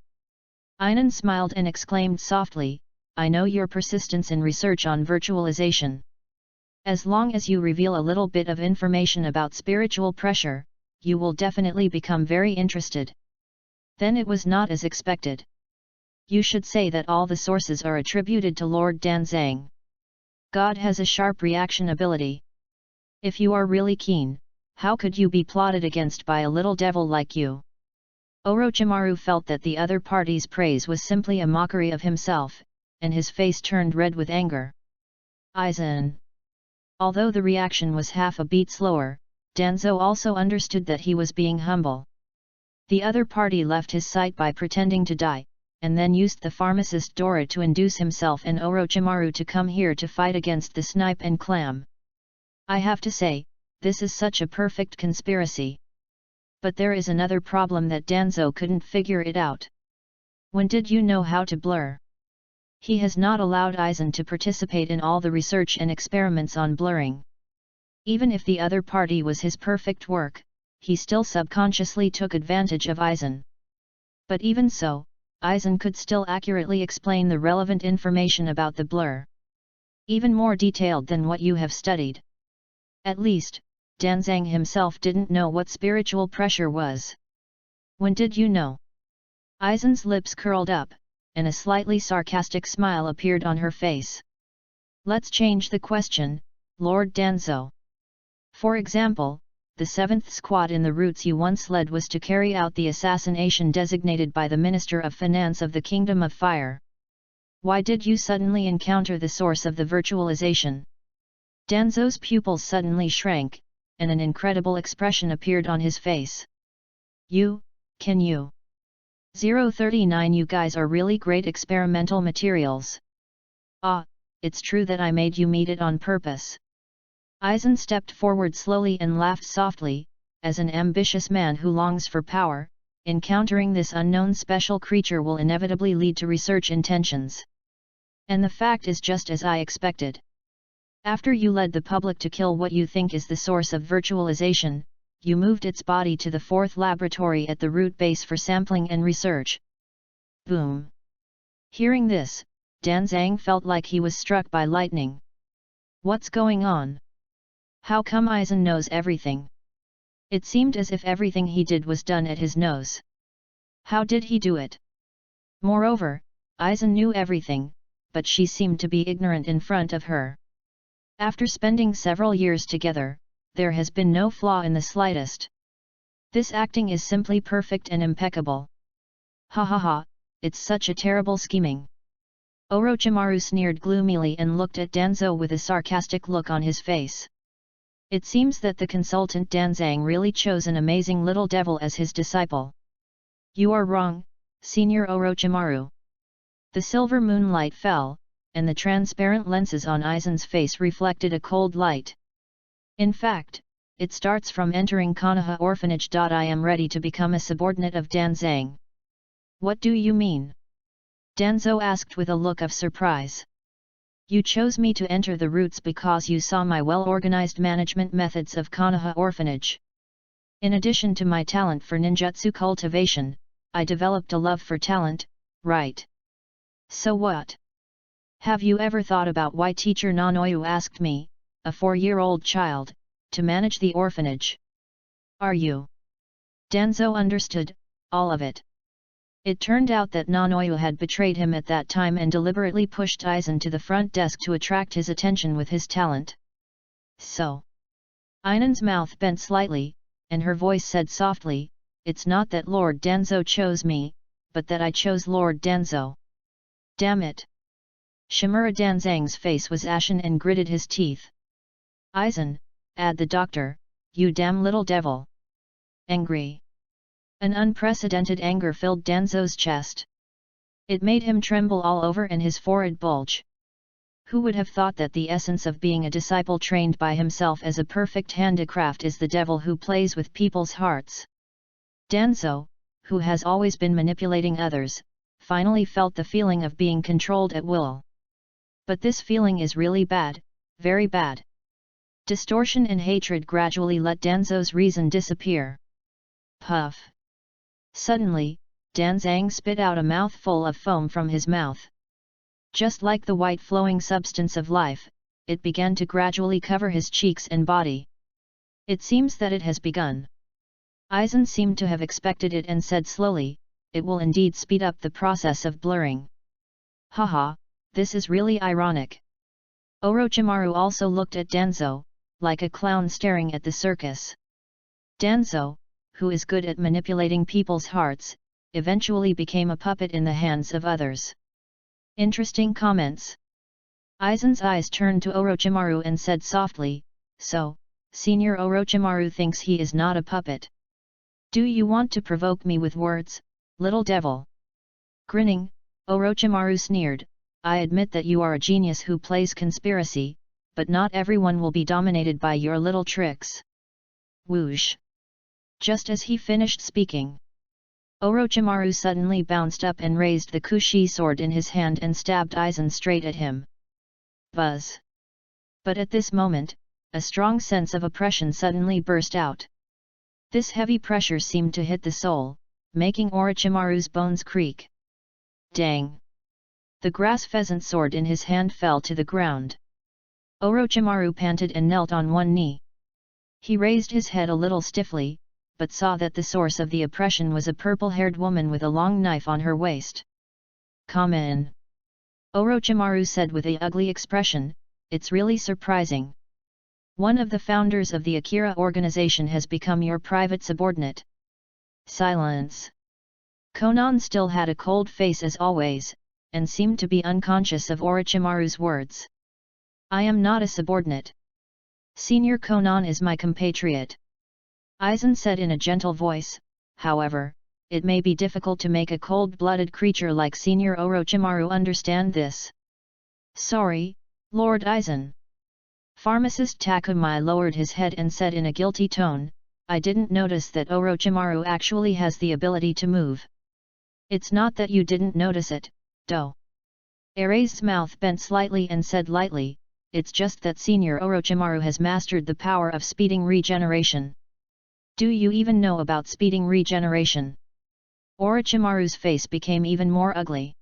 Aizen smiled and exclaimed softly, I know your persistence in research on virtualization. As long as you reveal a little bit of information about spiritual pressure, you will definitely become very interested. Then it was not as expected. You should say that all the sources are attributed to Lord Danzang. God has a sharp reaction ability. If you are really keen, how could you be plotted against by a little devil like you? Orochimaru felt that the other party's praise was simply a mockery of himself, and his face turned red with anger. Aizen. Although the reaction was half a beat slower, Danzo also understood that he was being humble. The other party left his sight by pretending to die, and then used the pharmacist Dora to induce himself and Orochimaru to come here to fight against the snipe and clam. I have to say, this is such a perfect conspiracy. But there is another problem that Danzo couldn't figure it out. When did you know how to blur? He has not allowed Aizen to participate in all the research and experiments on blurring. Even if the other party was his perfect work, he still subconsciously took advantage of Aizen. But even so, Aizen could still accurately explain the relevant information about the blur. Even more detailed than what you have studied. At least, Danzang himself didn't know what spiritual pressure was. When did you know? Aizen's lips curled up, and a slightly sarcastic smile appeared on her face. Let's change the question, Lord Danzo. For example, the 7th squad in the routes you once led was to carry out the assassination designated by the Minister of Finance of the Kingdom of Fire. Why did you suddenly encounter the source of the virtualization? Danzo's pupils suddenly shrank, and an incredible expression appeared on his face. Can you? 039 You guys are really great experimental materials. Ah, it's true that I made you meet it on purpose. Aizen stepped forward slowly and laughed softly. As an ambitious man who longs for power, encountering this unknown special creature will inevitably lead to research intentions. And the fact is just as I expected. After you led the public to kill what you think is the source of virtualization, you moved its body to the 4th laboratory at the root base for sampling and research. Boom! Hearing this, Danzang felt like he was struck by lightning. What's going on? How come Aizen knows everything? It seemed as if everything he did was done at his nose. How did he do it? Moreover, Aizen knew everything, but she seemed to be ignorant in front of her. After spending several years together, there has been no flaw in the slightest. This acting is simply perfect and impeccable. Ha ha ha, it's such a terrible scheming. Orochimaru sneered gloomily and looked at Danzo with a sarcastic look on his face. It seems that the consultant Danzang really chose an amazing little devil as his disciple. You are wrong, Senior Orochimaru. The silver moonlight fell, and the transparent lenses on Aizen's face reflected a cold light. In fact, it starts from entering Konoha orphanage. I am ready to become a subordinate of Danzang. What do you mean? Danzo asked with a look of surprise. You chose me to enter the roots because you saw my well-organized management methods of Konoha orphanage. In addition to my talent for ninjutsu cultivation, I developed a love for talent, right? So what? Have you ever thought about why teacher Nanoyu asked me, a 4-year-old child, to manage the orphanage? Are you? Danzo understood, all of it. It turned out that Nanoyu had betrayed him at that time and deliberately pushed Aizen to the front desk to attract his attention with his talent. So. Ainen's mouth bent slightly, and her voice said softly, it's not that Lord Danzo chose me, but that I chose Lord Danzo. Damn it! Shimura Danzang's face was ashen and gritted his teeth. Aizen, add the doctor, you damn little devil! Angry. An unprecedented anger filled Danzo's chest. It made him tremble all over and his forehead bulge. Who would have thought that the essence of being a disciple trained by himself as a perfect handicraft is the devil who plays with people's hearts? Danzo, who has always been manipulating others, finally felt the feeling of being controlled at will. But this feeling is really bad, very bad. Distortion and hatred gradually let Danzo's reason disappear. Puff. Suddenly, Danzang spit out a mouthful of foam from his mouth. Just like the white flowing substance of life, it began to gradually cover his cheeks and body. It seems that it has begun. Aizen seemed to have expected it and said slowly, it will indeed speed up the process of blurring. Haha, this is really ironic. Orochimaru also looked at Danzo, like a clown staring at the circus. Danzo, who is good at manipulating people's hearts, eventually became a puppet in the hands of others. Interesting comments. Aizen's eyes turned to Orochimaru and said softly, so, Senior Orochimaru thinks he is not a puppet. Do you want to provoke me with words, little devil? Grinning, Orochimaru sneered, I admit that you are a genius who plays conspiracy, but not everyone will be dominated by your little tricks. Whoosh! Just as he finished speaking, Orochimaru suddenly bounced up and raised the Kushi sword in his hand and stabbed Aizen straight at him. Buzz! But at this moment, a strong sense of oppression suddenly burst out. This heavy pressure seemed to hit the soul, making Orochimaru's bones creak. Dang! The grass pheasant sword in his hand fell to the ground. Orochimaru panted and knelt on one knee. He raised his head a little stiffly, but saw that the source of the oppression was a purple-haired woman with a long knife on her waist. Come in. Orochimaru said with a ugly expression, it's really surprising. One of the founders of the Akira organization has become your private subordinate. Silence. Konan still had a cold face as always, and seemed to be unconscious of Orochimaru's words. I am not a subordinate. Senior Konan is my compatriot. Aizen said in a gentle voice, however, it may be difficult to make a cold-blooded creature like Senior Orochimaru understand this. Sorry, Lord Aizen. Pharmacist Takumai lowered his head and said in a guilty tone, I didn't notice that Orochimaru actually has the ability to move. It's not that you didn't notice it, though. Aizen's mouth bent slightly and said lightly, it's just that Senior Orochimaru has mastered the power of speeding regeneration. Do you even know about speeding regeneration? Orochimaru's face became even more ugly.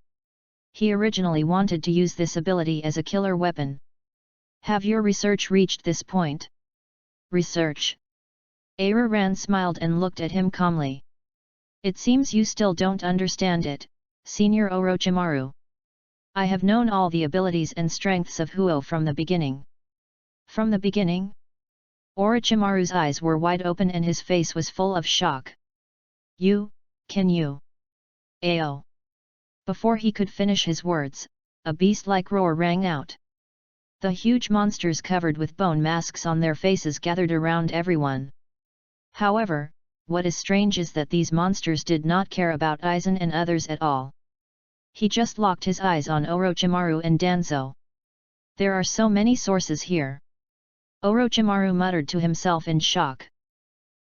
He originally wanted to use this ability as a killer weapon. Have your research reached this point? Research? Aizen smiled and looked at him calmly. It seems you still don't understand it, Senior Orochimaru. I have known all the abilities and strengths of Huo from the beginning. From the beginning? Orochimaru's eyes were wide open and his face was full of shock. Can you? Ao. Before he could finish his words, a beast-like roar rang out. The huge monsters covered with bone masks on their faces gathered around everyone. However, what is strange is that these monsters did not care about Aizen and others at all. He just locked his eyes on Orochimaru and Danzo. There are so many sources here. Orochimaru muttered to himself in shock.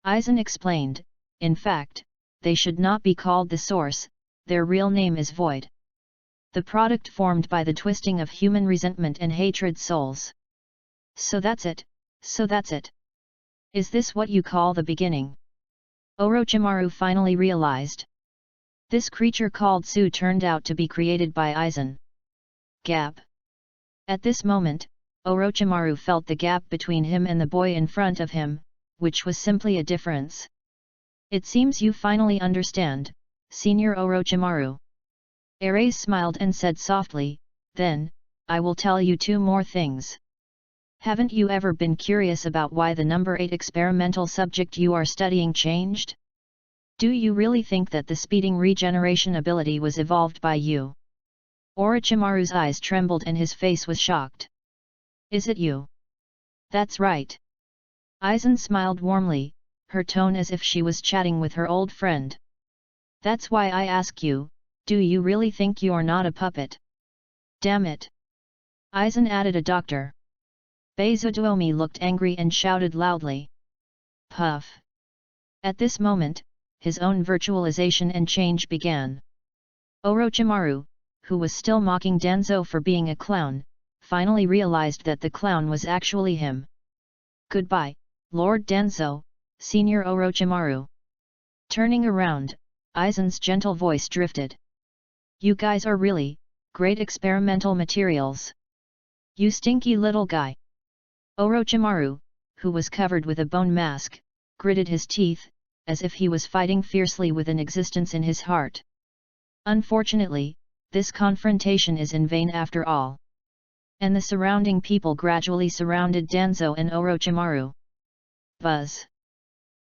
Aizen explained, in fact, they should not be called the source, their real name is void. The product formed by the twisting of human resentment and hatred souls. So that's it. Is this what you call the beginning? Orochimaru finally realized. This creature called Su turned out to be created by Aizen. Gap. At this moment, Orochimaru felt the gap between him and the boy in front of him, which was simply a difference. It seems you finally understand, Senior Orochimaru. Aizen smiled and said softly, then, I will tell you two more things. Haven't you ever been curious about why the number 8 experimental subject you are studying changed? Do you really think that the speeding regeneration ability was evolved by you? Orochimaru's eyes trembled and his face was shocked. Is it you? That's right. Aizen smiled warmly, her tone as if she was chatting with her old friend. That's why I ask you, do you really think you're not a puppet? Damn it! Aizen added a doctor. Beizuomi looked angry and shouted loudly. Puff! At this moment, his own virtualization and change began. Orochimaru, who was still mocking Danzo for being a clown, finally realized that the clown was actually him. Goodbye, Lord Danzo, Senior Orochimaru. Turning around, Aizen's gentle voice drifted. You guys are really great experimental materials. You stinky little guy. Orochimaru, who was covered with a bone mask, gritted his teeth, as if he was fighting fiercely with an existence in his heart. Unfortunately, this confrontation is in vain after all. And the surrounding people gradually surrounded Danzo and Orochimaru. Buzz!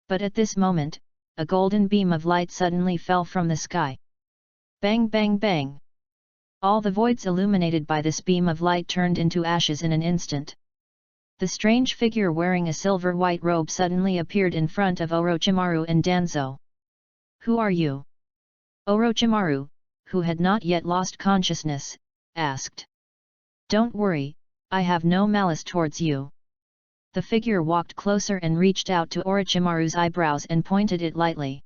But at this moment, a golden beam of light suddenly fell from the sky. Bang bang bang! All the voids illuminated by this beam of light turned into ashes in an instant. The strange figure wearing a silver-white robe suddenly appeared in front of Orochimaru and Danzo. Who are you? Orochimaru, who had not yet lost consciousness, asked. Don't worry, I have no malice towards you. The figure walked closer and reached out to Orochimaru's eyebrows and pointed it lightly.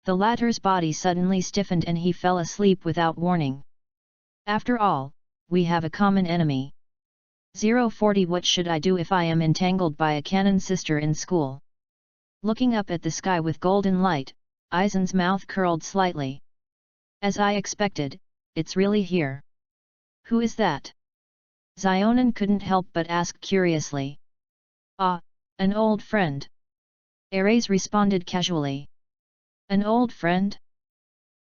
The latter's body suddenly stiffened and he fell asleep without warning. After all, we have a common enemy. 040 What should I do if I am entangled by a canon sister in school? Looking up at the sky with golden light, Aizen's mouth curled slightly. As I expected, it's really here. Who is that? Zionin couldn't help but ask curiously. Ah, an old friend. Aizen responded casually. An old friend?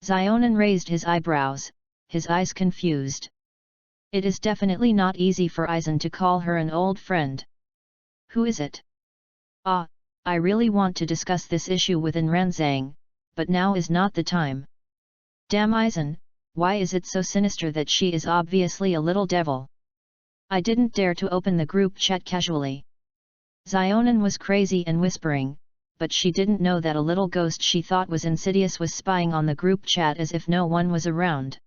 Zionin raised his eyebrows, his eyes confused. It is definitely not easy for Aizen to call her an old friend. Who is it? Ah, I really want to discuss this issue with Ranzang, but now is not the time. Damn Aizen, why is it so sinister that she is obviously a little devil? I didn't dare to open the group chat casually. Zionin was crazy and whispering, but she didn't know that a little ghost she thought was insidious was spying on the group chat as if no one was around.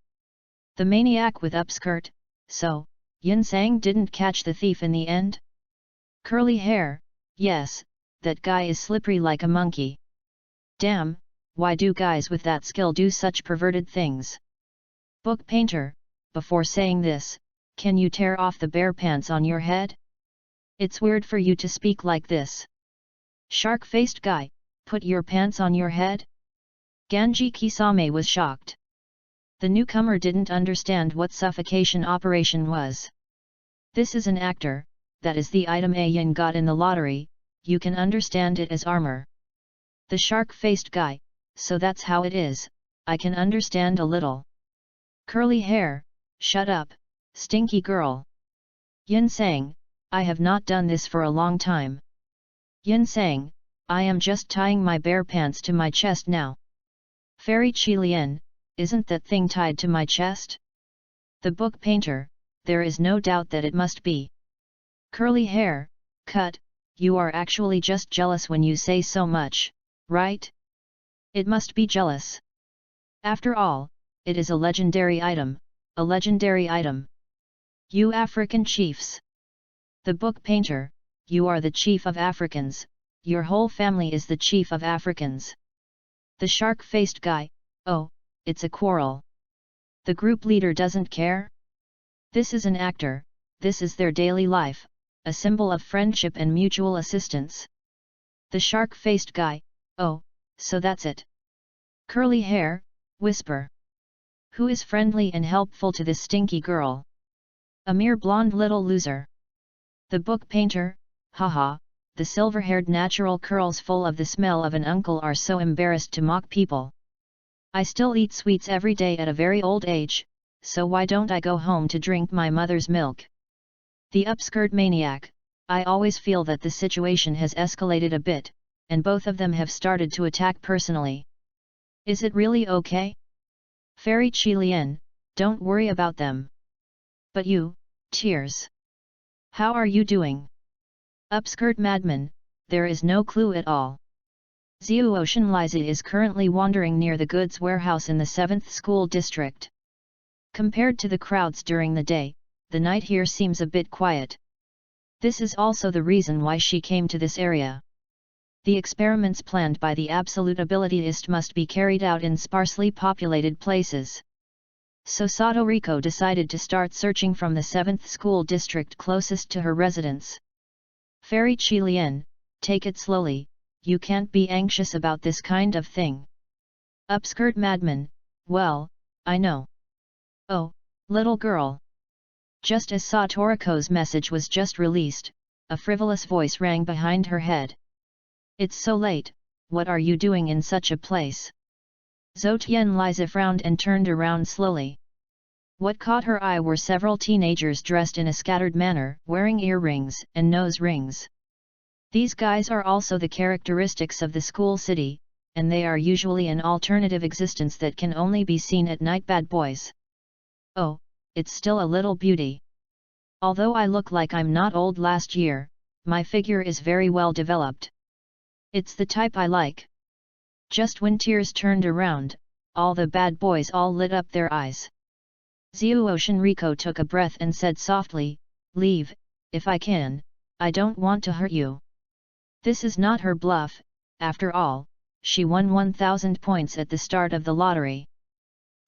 The maniac with upskirt, so, Yin Sang didn't catch the thief in the end? Curly hair, yes, that guy is slippery like a monkey. Damn, why do guys with that skill do such perverted things? Book painter, before saying this, can you tear off the bare pants on your head? It's weird for you to speak like this. Shark-faced guy, put your pants on your head? Ganji Kisame was shocked. The newcomer didn't understand what suffocation operation was. This is an actor, that is the item Aizen got in the lottery, you can understand it as armor. The shark-faced guy, so that's how it is, I can understand a little. Curly hair, shut up, stinky girl. Yin sang, I have not done this for a long time. Yin sang, I am just tying my bare pants to my chest now. Fairy Qilian, isn't that thing tied to my chest? The book painter, there is no doubt that it must be. Curly hair, cut, you are actually just jealous when you say so much, right? It must be jealous. After all, it is a legendary item, a legendary item. You African chiefs. The book painter, you are the chief of Africans, your whole family is the chief of Africans. The shark-faced guy, oh, it's a quarrel. The group leader doesn't care? This is an actor, this is their daily life, a symbol of friendship and mutual assistance. The shark-faced guy, oh, so that's it. Curly hair, whisper. Who is friendly and helpful to this stinky girl? A mere blonde little loser. The book painter, haha, the silver-haired natural curls full of the smell of an uncle are so embarrassed to mock people. I still eat sweets every day at a very old age, so why don't I go home to drink my mother's milk? The upskirt maniac, I always feel that the situation has escalated a bit, and both of them have started to attack personally. Is it really okay? Fairy Qilian, don't worry about them. But you, Tears. How are you doing? Upskirt madman, there is no clue at all. Zuoshan Liza is currently wandering near the goods warehouse in the 7th school district. Compared to the crowds during the day, the night here seems a bit quiet. This is also the reason why she came to this area. The experiments planned by the absolute abilityist must be carried out in sparsely populated places. So Satoriko decided to start searching from the 7th school district closest to her residence. Fairy Qilian, take it slowly, you can't be anxious about this kind of thing. Upskirt madman, well, I know. Oh, little girl. Just as Satoriko's message was just released, a frivolous voice rang behind her head. It's so late, what are you doing in such a place? Zotian Liza frowned and turned around slowly. What caught her eye were several teenagers dressed in a scattered manner, wearing earrings and nose rings. These guys are also the characteristics of the school city, and they are usually an alternative existence that can only be seen at night. Bad boys. Oh, it's still a little beauty. Although I look like I'm not old last year, my figure is very well developed. It's the type I like. Just when Tears turned around, all the bad boys all lit up their eyes. Zuoshan Riko took a breath and said softly, leave, if I can, I don't want to hurt you. This is not her bluff, after all, she won 1000 points at the start of the lottery.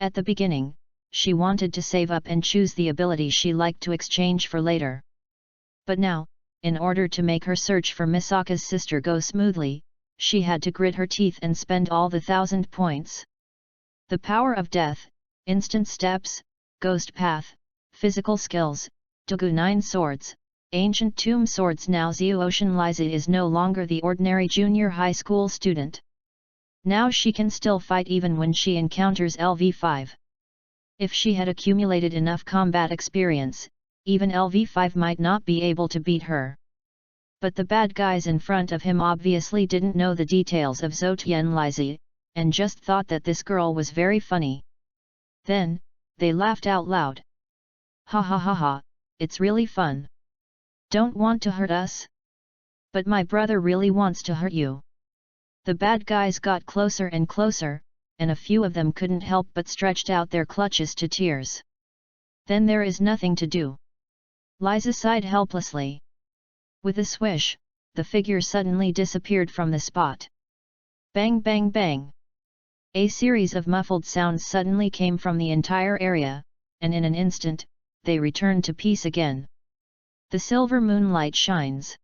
At the beginning, she wanted to save up and choose the ability she liked to exchange for later. But now, in order to make her search for Misaka's sister go smoothly, she had to grit her teeth and spend all the 1000 points. The power of death, instant steps, ghost path, physical skills, Dogu 9 swords, ancient tomb swords. Now Zuoshan Liza is no longer the ordinary junior high school student. Now she can still fight even when she encounters LV5. If she had accumulated enough combat experience, even LV5 might not be able to beat her. But the bad guys in front of him obviously didn't know the details of Zotian Liza, and just thought that this girl was very funny. Then, they laughed out loud. Ha ha ha ha, it's really fun. Don't want to hurt us? But my brother really wants to hurt you. The bad guys got closer and closer, and a few of them couldn't help but stretched out their clutches to Tears. Then there is nothing to do. Liza sighed helplessly. With a swish, the figure suddenly disappeared from the spot. Bang bang bang! A series of muffled sounds suddenly came from the entire area, and in an instant, they returned to peace again. The silver moonlight shines.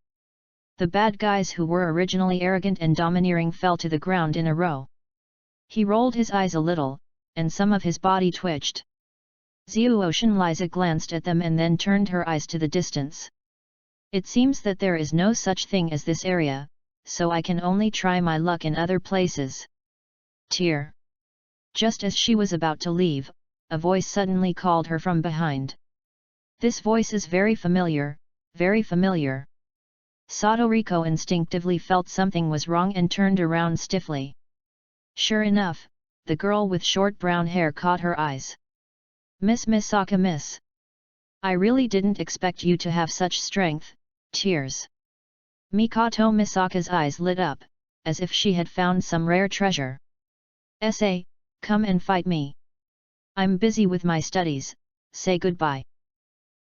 The bad guys who were originally arrogant and domineering fell to the ground in a row. He rolled his eyes a little, and some of his body twitched. Zhuotian Liza glanced at them and then turned her eyes to the distance. It seems that there is no such thing as this area, so I can only try my luck in other places. Tear. Just as she was about to leave, a voice suddenly called her from behind. This voice is very familiar, very familiar. Sadoriko instinctively felt something was wrong and turned around stiffly. Sure enough, the girl with short brown hair caught her eyes. Miss Misaka, miss. I really didn't expect you to have such strength. Tears. Mikoto Misaka's eyes lit up, as if she had found some rare treasure. "Sa, come and fight me. I'm busy with my studies, say goodbye."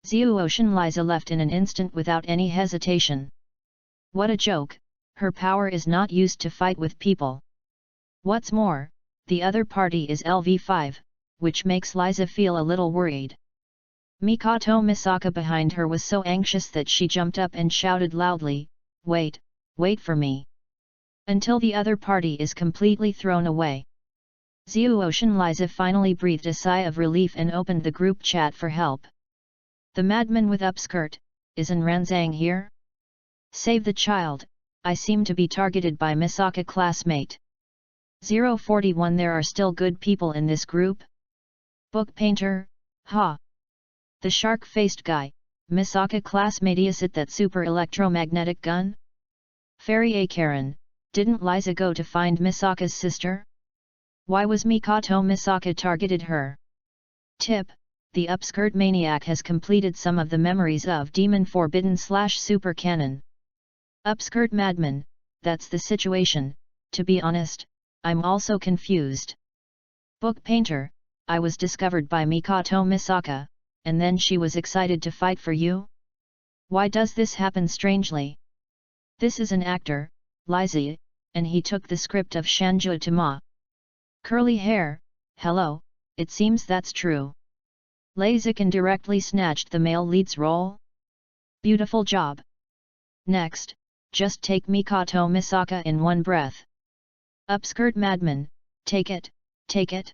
Zhuotian Liza left in an instant without any hesitation. What a joke, her power is not used to fight with people. What's more, the other party is LV5, which makes Liza feel a little worried. Mikoto Misaka behind her was so anxious that she jumped up and shouted loudly, "Wait, wait for me. Until the other party is completely thrown away." Zhuotian Liza finally breathed a sigh of relief and opened the group chat for help. "The madman with upskirt, isn't Ranzang here? Save the child, I seem to be targeted by Misaka classmate. 041 There are still good people in this group? Book painter, ha! The shark-faced guy, Misaka classmate, is it that super electromagnetic gun? Fairy A. Karen, didn't Liza go to find Misaka's sister? Why was Mikoto Misaka targeted her?" Tip: the upskirt maniac has completed some of the memories of Demon Forbidden / Super Canon. Upskirt madman, that's the situation. To be honest, I'm also confused. Book painter, I was discovered by Mikoto Misaka, and then she was excited to fight for you? Why does this happen strangely? This is an actor, Liza, and he took the script of Shanju Tama. Curly hair, hello, it seems that's true. Laziken directly snatched the male lead's role? Beautiful job. Next, just take Mikoto Misaka in one breath. Upskirt madman, take it, take it.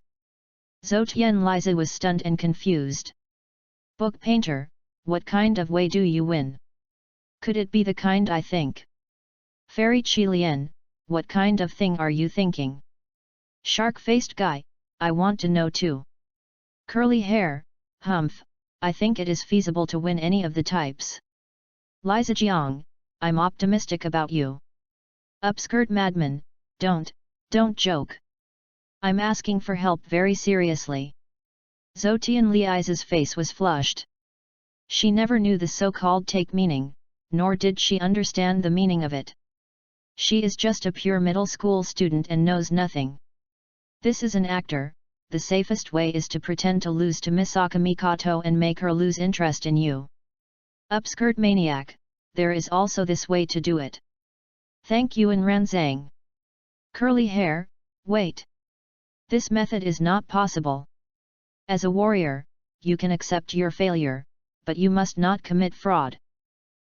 Zhotian Liza was stunned and confused. Book painter, what kind of way do you win? Could it be the kind I think? Fairy Qilian, what kind of thing are you thinking? Shark-faced guy, I want to know too. Curly hair, humph, I think it is feasible to win any of the types. Liza Jiang, I'm optimistic about you. Upskirt madman, don't joke. I'm asking for help very seriously. Zhotian Liza's face was flushed. She never knew the so-called take meaning, nor did she understand the meaning of it. She is just a pure middle school student and knows nothing. This is an actor, the safest way is to pretend to lose to Misaka Mikoto and make her lose interest in you. Upskirt maniac, there is also this way to do it. Thank you in Ranzang. Curly hair, wait. This method is not possible. As a warrior, you can accept your failure, but you must not commit fraud.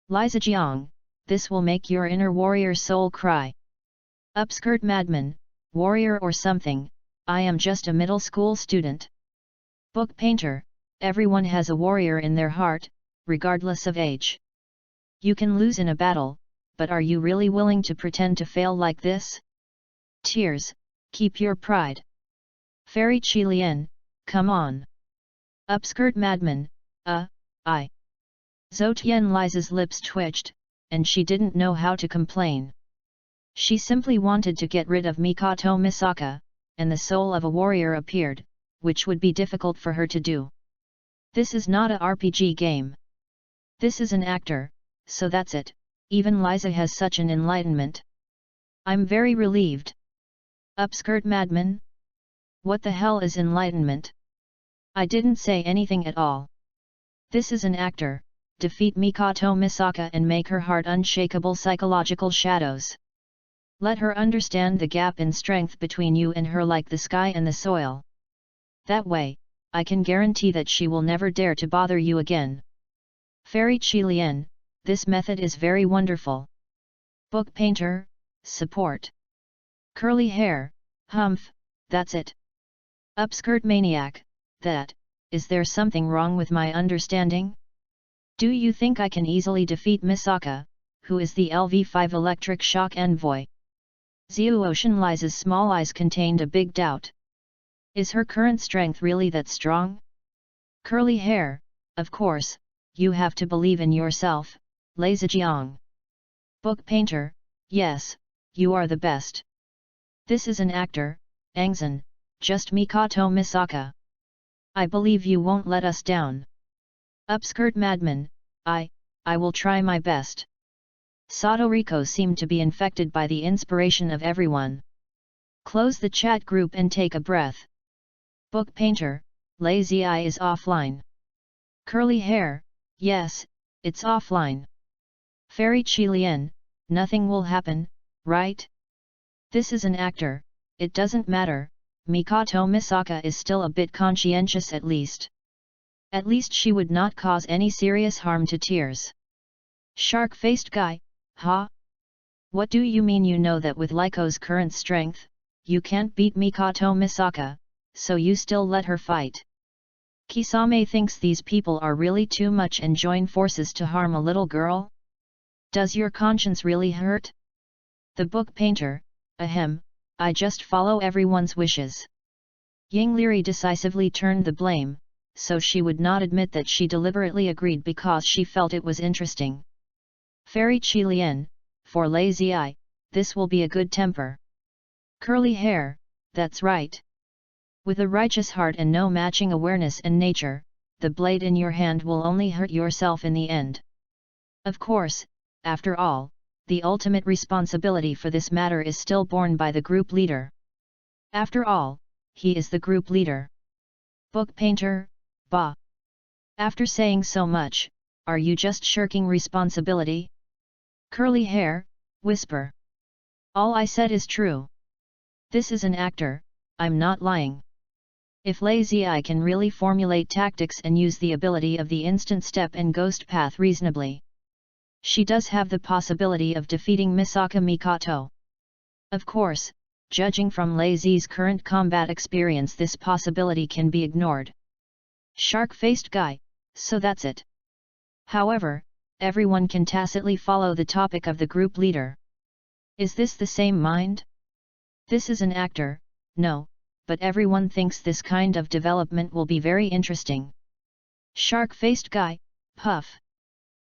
Liza Jiang, this will make your inner warrior soul cry. Upskirt madman, warrior or something, I am just a middle school student. Book painter, everyone has a warrior in their heart, regardless of age. You can lose in a battle, but are you really willing to pretend to fail like this? Tears, keep your pride. Fairy Qilian, come on. Upskirt madman, I. Zhotian Liza's lips twitched, and she didn't know how to complain. She simply wanted to get rid of Mikoto Misaka, and the soul of a warrior appeared, which would be difficult for her to do. This is not a RPG game. This is an actor, so that's it, even Liza has such an enlightenment. I'm very relieved. Upskirt madman? What the hell is enlightenment? I didn't say anything at all. This is an actor, defeat Mikoto Misaka and make her heart unshakable psychological shadows. Let her understand the gap in strength between you and her like the sky and the soil. That way, I can guarantee that she will never dare to bother you again. Fairy Qilian, this method is very wonderful. Book painter, support. Curly hair, humph, that's it. Upskirt maniac, that, is there something wrong with my understanding? Do you think I can easily defeat Misaka, who is the LV5 electric shock envoy? Xiu Oceanlize's small eyes contained a big doubt. Is her current strength really that strong? Curly hair, of course, you have to believe in yourself, Lei Zijiang. Book painter, yes, you are the best. This is an actor, Aizen, just Mikoto Misaka. I believe you won't let us down. Upskirt madman, I will try my best. Sadoriko seemed to be infected by the inspiration of everyone. Close the chat group and take a breath. Book painter, Lazy Eye is offline. Curly hair, yes, it's offline. Fairy Qilian, nothing will happen, right? This is an actor, it doesn't matter, Mikoto Misaka is still a bit conscientious at least. At least she would not cause any serious harm to Tears. Shark-faced guy, huh? What do you mean? You know that with Leiko's current strength, you can't beat Mikoto Misaka, so you still let her fight. Kisame thinks these people are really too much and join forces to harm a little girl? Does your conscience really hurt? The book painter, ahem, I just follow everyone's wishes. Yingliri decisively turned the blame, so she would not admit that she deliberately agreed because she felt it was interesting. Fairy Qilian, for Lazy Eye, this will be a good temper. Curly hair, that's right. With a righteous heart and no matching awareness and nature, the blade in your hand will only hurt yourself in the end. Of course, after all, the ultimate responsibility for this matter is still borne by the group leader. After all, he is the group leader. Book painter, bah. After saying so much, are you just shirking responsibility? Curly hair, whisper. All I said is true. This is an actor, I'm not lying. If Lazy Eye can really formulate tactics and use the ability of the instant step and ghost path reasonably, she does have the possibility of defeating Misaka Mikoto. Of course, judging from Lazy's current combat experience, this possibility can be ignored. Shark-faced guy, so that's it. However, everyone can tacitly follow the topic of the group leader. Is this the same mind? This is an actor, no, but everyone thinks this kind of development will be very interesting. Shark-faced guy, puff.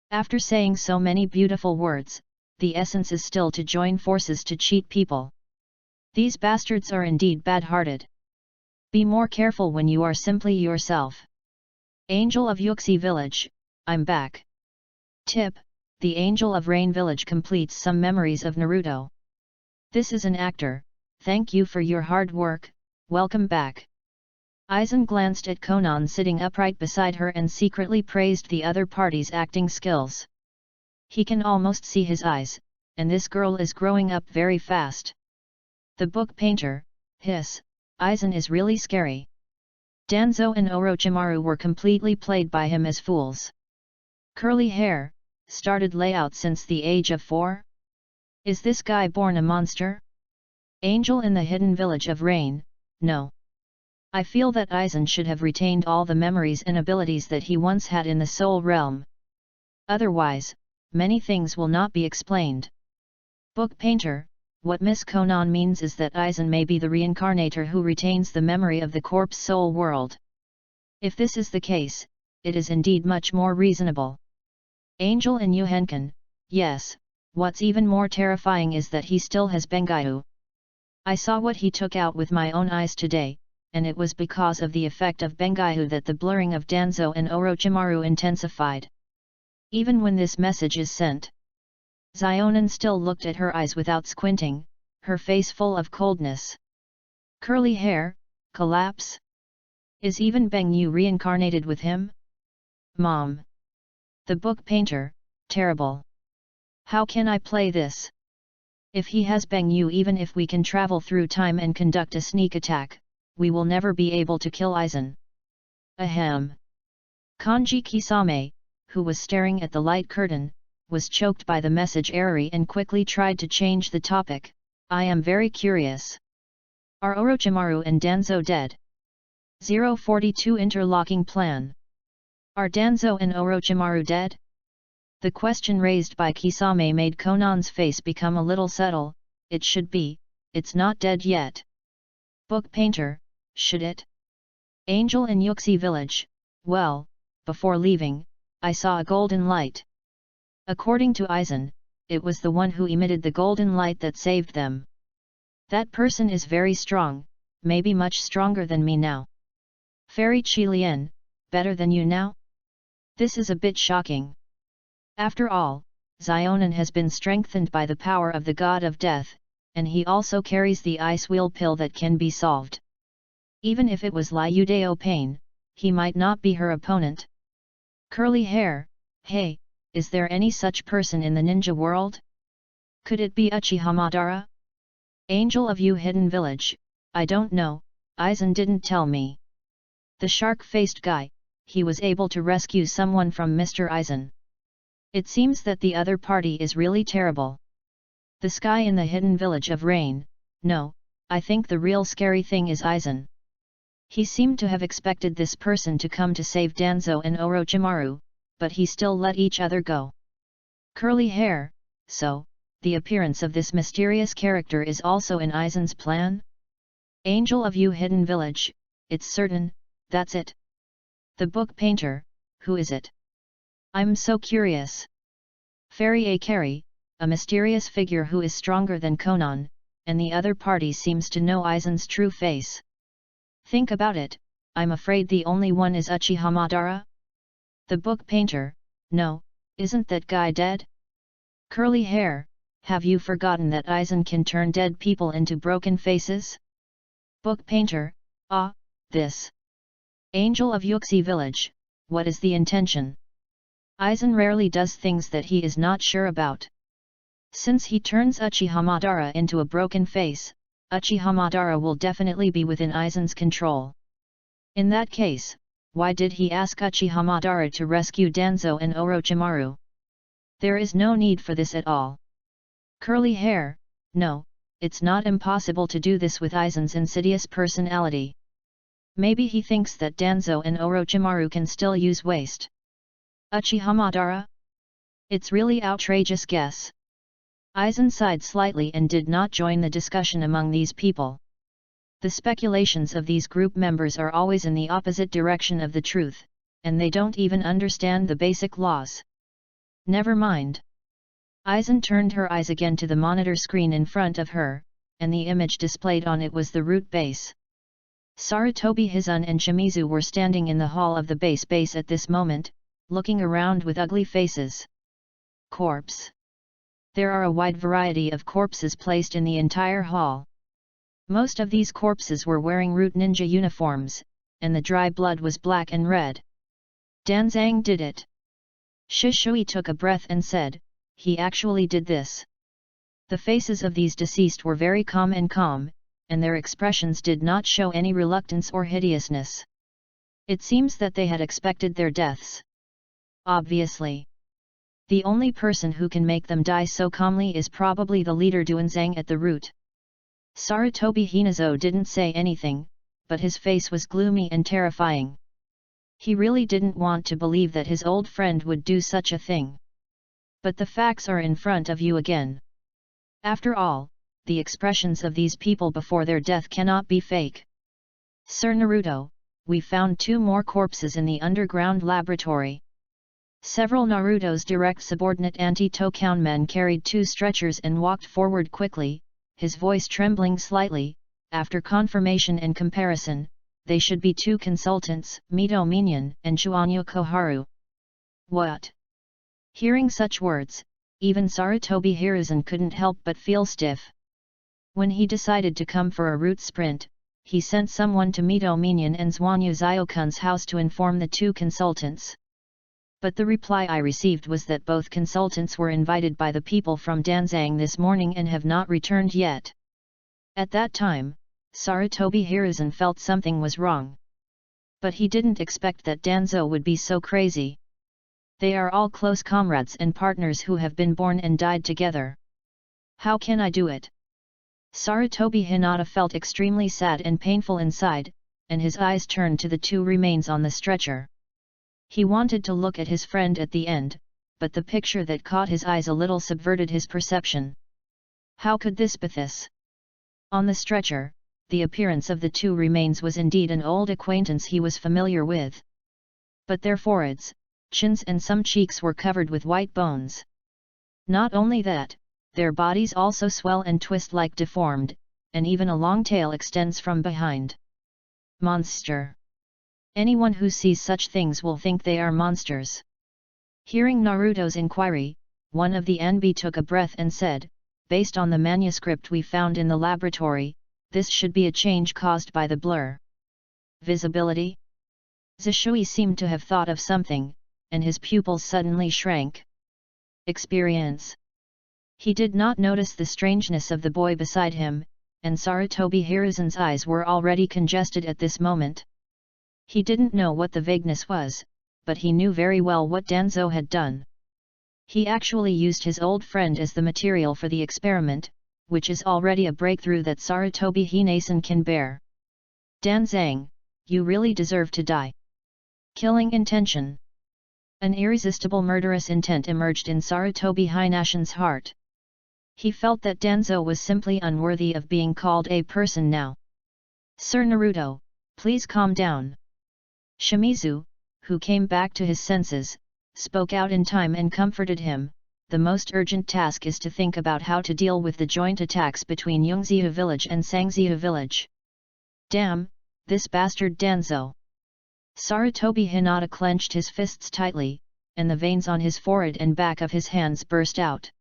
After saying so many beautiful words, the essence is still to join forces to cheat people. These bastards are indeed bad-hearted. Be more careful when you are simply yourself. Angel of Yuxi Village, I'm back. Tip, the Angel of Rain Village completes some memories of Naruto. This is an actor, thank you for your hard work, welcome back. Aizen glanced at Konan sitting upright beside her and secretly praised the other party's acting skills. He can almost see his eyes, and this girl is growing up very fast. The book painter, hiss, Aizen is really scary. Danzo and Orochimaru were completely played by him as fools. Curly hair, started layout since the age of 4? Is this guy born a monster? Angel in the hidden village of Rain, no. I feel that Aizen should have retained all the memories and abilities that he once had in the Soul Realm. Otherwise, many things will not be explained. Book painter, what Miss Konan means is that Aizen may be the reincarnator who retains the memory of the corpse soul world. If this is the case, it is indeed much more reasonable. Angel and Yuhenkan, yes, what's even more terrifying is that he still has Bengaiu. I saw what he took out with my own eyes today, and it was because of the effect of Bengaiu that the blurring of Danzo and Orochimaru intensified. Even when this message is sent, Xionan still looked at her eyes without squinting, her face full of coldness. Curly hair, collapse? Is even Beng Yu reincarnated with him? Mom! The book painter, terrible. How can I play this? If he has Bang Yu, even if we can travel through time and conduct a sneak attack, we will never be able to kill Aizen. Ahem. Kanji Kisame, who was staring at the light curtain, was choked by the message Eri and quickly tried to change the topic. I am very curious. Are Orochimaru and Danzo dead? 042 Interlocking Plan. Are Danzo and Orochimaru dead? The question raised by Kisame made Konan's face become a little subtle. It should be, it's not dead yet. Book painter, should it? Angel in Yuxi village, well, before leaving, I saw a golden light. According to Aizen, it was the one who emitted the golden light that saved them. That person is very strong, maybe much stronger than me now. Fairy Qilian, better than you now? This is a bit shocking. After all, Xionan has been strengthened by the power of the god of death, and he also carries the ice wheel pill that can be solved. Even if it was Liu Dao Pain, he might not be her opponent. Curly hair, hey, is there any such person in the ninja world? Could it be Uchiha Madara? Angel of Yu Hidden Village, I don't know, Aizen didn't tell me. The shark-faced guy, he was able to rescue someone from Mr. Aizen. It seems that the other party is really terrible. The sky in the hidden village of rain, no, I think the real scary thing is Aizen. He seemed to have expected this person to come to save Danzo and Orochimaru, but he still let each other go. Curly hair, so, the appearance of this mysterious character is also in Aizen's plan? Angel of Yu Hidden Village, it's certain, that's it. The book painter, who is it? I'm so curious. Fairy Akari, a mysterious figure who is stronger than Konan, and the other party seems to know Aizen's true face. Think about it, I'm afraid the only one is Uchiha Madara? The book painter, no, isn't that guy dead? Curly hair, have you forgotten that Aizen can turn dead people into broken faces? Book painter, this. Angel of Yuxi village, what is the intention? Aizen rarely does things that he is not sure about. Since he turns Uchiha Madara into a broken face, Uchiha Madara will definitely be within Aizen's control. In that case, why did he ask Uchiha Madara to rescue Danzo and Orochimaru? There is no need for this at all. Curly hair, no, it's not impossible to do this with Aizen's insidious personality. Maybe he thinks that Danzo and Orochimaru can still use waste. Uchiha Madara? It's really outrageous guess. Aizen sighed slightly and did not join the discussion among these people. The speculations of these group members are always in the opposite direction of the truth, and they don't even understand the basic laws. Never mind. Aizen turned her eyes again to the monitor screen in front of her, and the image displayed on it was the root base. Sarutobi Hizun and Shimizu were standing in the hall of the base at this moment, looking around with ugly faces. Corpse. There are a wide variety of corpses placed in the entire hall. Most of these corpses were wearing root ninja uniforms, and the dry blood was black and red. Danzang did it. Shishui took a breath and said, he actually did this. The faces of these deceased were very calm, and their expressions did not show any reluctance or hideousness. It seems that they had expected their deaths. Obviously. The only person who can make them die so calmly is probably the leader Duanzang at the root. Sarutobi Hinazo didn't say anything, but his face was gloomy and terrifying. He really didn't want to believe that his old friend would do such a thing. But the facts are in front of you again. After all, the expressions of these people before their death cannot be fake. Sir Naruto, we found 2 more corpses in the underground laboratory. Several Naruto's direct subordinate anti-Tokuon men carried 2 stretchers and walked forward quickly, his voice trembling slightly. After confirmation and comparison, they should be 2 consultants, Mito Minyan and Chuanyu Koharu. What? Hearing such words, even Sarutobi Hiruzen couldn't help but feel stiff. When he decided to come for a route sprint, he sent someone to Mito Minyan and Zhuanyu Ziokun's house to inform the 2 consultants. But the reply I received was that both consultants were invited by the people from Danzang this morning and have not returned yet. At that time, Sarutobi Hiruzen felt something was wrong. But he didn't expect that Danzo would be so crazy. They are all close comrades and partners who have been born and died together. How can I do it? Sarutobi Hinata felt extremely sad and painful inside, and his eyes turned to the two remains on the stretcher. He wanted to look at his friend at the end, but the picture that caught his eyes a little subverted his perception. How could this be this? On the stretcher, the appearance of the two remains was indeed an old acquaintance he was familiar with. But their foreheads, chins and some cheeks were covered with white bones. Not only that, their bodies also swell and twist like deformed, and even a long tail extends from behind. Monster! Anyone who sees such things will think they are monsters. Hearing Naruto's inquiry, one of the NB took a breath and said, based on the manuscript we found in the laboratory, this should be a change caused by the blur. Visibility? Zishui seemed to have thought of something, and his pupils suddenly shrank. Experience. He did not notice the strangeness of the boy beside him, and Sarutobi Hiruzen's eyes were already congested at this moment. He didn't know what the vagueness was, but he knew very well what Danzo had done. He actually used his old friend as the material for the experiment, which is already a breakthrough that Sarutobi Hiruzen can bear. Danzang, you really deserve to die. Killing intention. An irresistible murderous intent emerged in Sarutobi Hinashin's heart. He felt that Danzo was simply unworthy of being called a person now. Sir Naruto, please calm down. Shimizu, who came back to his senses, spoke out in time and comforted him. The most urgent task is to think about how to deal with the joint attacks between Yongzhou village and Sangzhou village. Damn, this bastard Danzo! Sarutobi Hinata clenched his fists tightly, and the veins on his forehead and back of his hands burst out.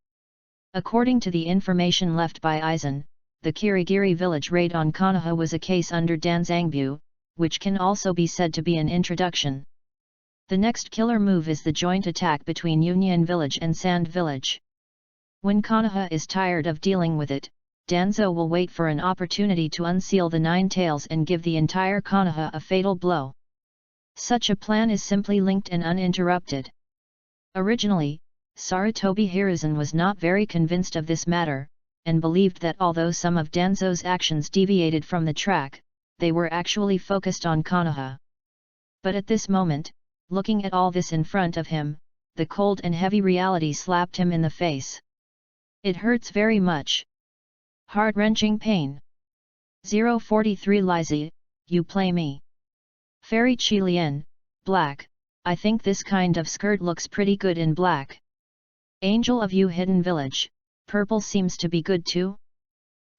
According to the information left by Aizen, the Kirigiri village raid on Konoha was a case under Danzangbu, which can also be said to be an introduction. The next killer move is the joint attack between Union village and Sand village. When Konoha is tired of dealing with it, Danzo will wait for an opportunity to unseal the Nine Tails and give the entire Konoha a fatal blow. Such a plan is simply linked and uninterrupted. Originally, Sarutobi Hiruzen was not very convinced of this matter, and believed that although some of Danzo's actions deviated from the track, they were actually focused on Konoha. But at this moment, looking at all this in front of him, the cold and heavy reality slapped him in the face. It hurts very much. Heart-wrenching pain. 043 Liza, you play me. Fairy Qilian, black, I think this kind of skirt looks pretty good in black. Angel of You Hidden Village, purple seems to be good too.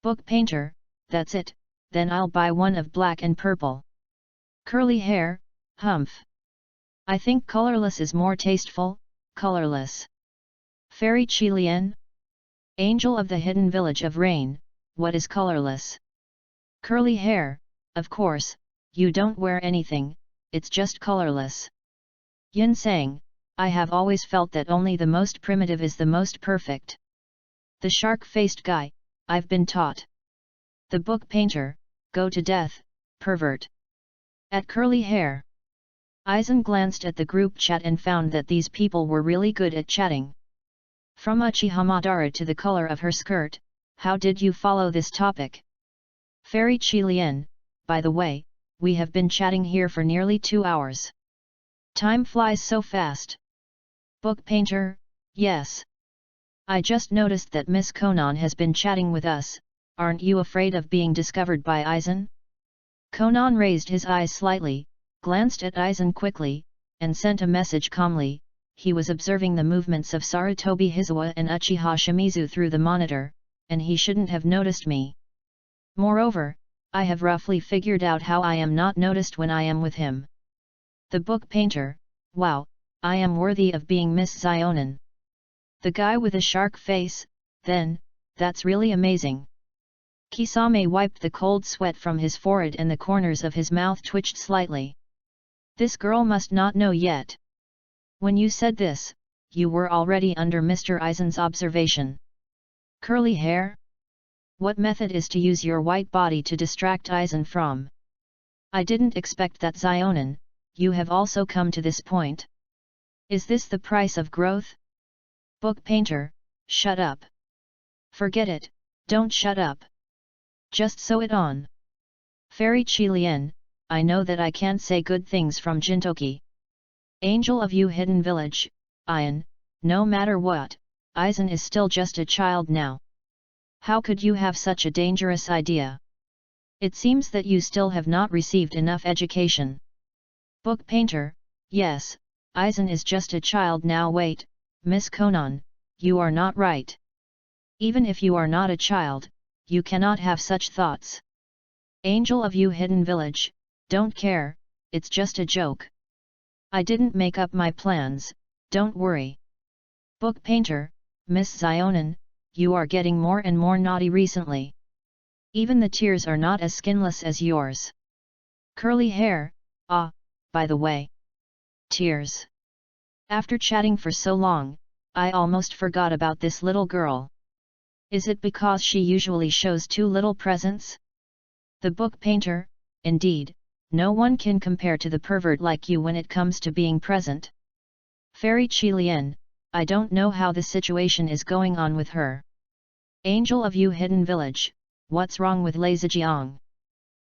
Book painter, that's it, then I'll buy one of black and purple. Curly hair, humph. I think colorless is more tasteful, colorless. Fairy Qilian? Angel of the Hidden Village of Rain, what is colorless? Curly hair, of course, you don't wear anything, it's just colorless. Yin Sang, I have always felt that only the most primitive is the most perfect. The shark-faced guy, I've been taught. The book painter, go to death, pervert. At curly hair. Aizen glanced at the group chat and found that these people were really good at chatting. From Uchiha Madara to the color of her skirt, how did you follow this topic? Fairy Qilian, by the way, we have been chatting here for nearly 2 hours. Time flies so fast. Book painter, yes. I just noticed that Miss Konan has been chatting with us, aren't you afraid of being discovered by Aizen? Konan raised his eyes slightly, glanced at Aizen quickly, and sent a message calmly. He was observing the movements of Sarutobi Hizawa and Uchiha Shimizu through the monitor, and he shouldn't have noticed me. Moreover, I have roughly figured out how I am not noticed when I am with him. The book painter, wow, I am worthy of being Miss Zionin. The guy with a shark face, then, that's really amazing. Kisame wiped the cold sweat from his forehead and the corners of his mouth twitched slightly. This girl must not know yet. When you said this, you were already under Mr. Aizen's observation. Curly hair? What method is to use your white body to distract Aizen from? I didn't expect that, Zionin, you have also come to this point. Is this the price of growth? Book painter, shut up. Forget it, don't shut up. Just sew it on. Fairy Qilian, I know that I can't say good things from Jintoki. Angel of You Hidden Village, Ian, no matter what, Aizen is still just a child now. How could you have such a dangerous idea? It seems that you still have not received enough education. Book painter, yes, Aizen is just a child now. Wait, Miss Konan, you are not right. Even if you are not a child, you cannot have such thoughts. Angel of You Hidden Village, don't care, it's just a joke. I didn't make up my plans, don't worry. Book painter, Miss Zionin, you are getting more and more naughty recently. Even the tears are not as skinless as yours. Curly hair, ah, by the way. Tears. After chatting for so long, I almost forgot about this little girl. Is it because she usually shows too little presence? The book painter, indeed, no one can compare to the pervert like you when it comes to being present. Fairy Qilian, I don't know how the situation is going on with her. Angel of You Hidden Village, what's wrong with Lei Zijiang?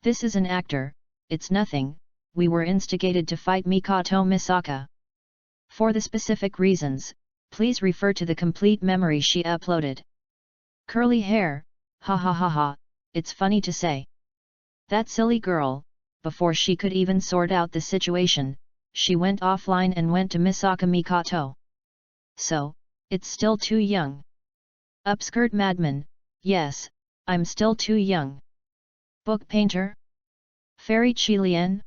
This is an actor, it's nothing, we were instigated to fight Mikoto Misaka. For the specific reasons, please refer to the complete memory she uploaded. Curly hair, ha ha ha ha, it's funny to say. That silly girl, before she could even sort out the situation, she went offline and went to Misaka Mikoto. So, it's still too young. Upskirt madman, yes, I'm still too young. Book painter? Fairy Qilian?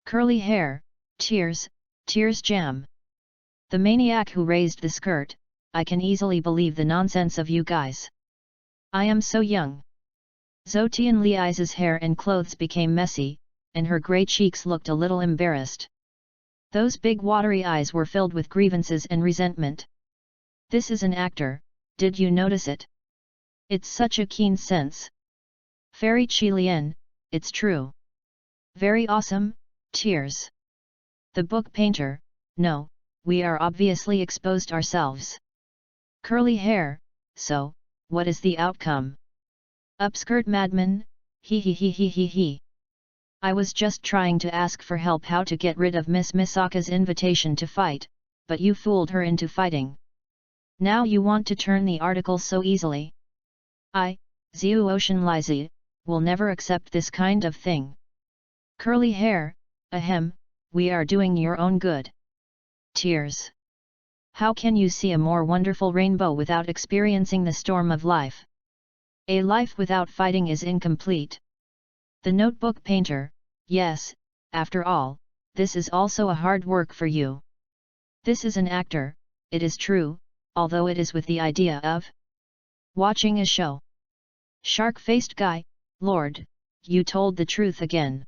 Curly hair, tears, tears jam. The maniac who raised the skirt, I can easily believe the nonsense of you guys. I am so young. Zotian Liai's hair and clothes became messy, and her grey cheeks looked a little embarrassed. Those big watery eyes were filled with grievances and resentment. This is an actor, did you notice it? It's such a keen sense. Fairy Qilian, it's true. Very awesome, tears. The book painter, no, we are obviously exposed ourselves. Curly hair, so, what is the outcome? Upskirt madman, he he he he he he. I was just trying to ask for help how to get rid of Miss Misaka's invitation to fight, but you fooled her into fighting. Now you want to turn the article so easily. I, Ziu Ocean Lizi, will never accept this kind of thing. Curly hair, ahem, we are doing your own good. Tears. How can you see a more wonderful rainbow without experiencing the storm of life? A life without fighting is incomplete. The notebook painter, yes, after all, this is also a hard work for you. This is an actor, it is true, although it is with the idea of watching a show. Shark-faced guy, Lord, you told the truth again.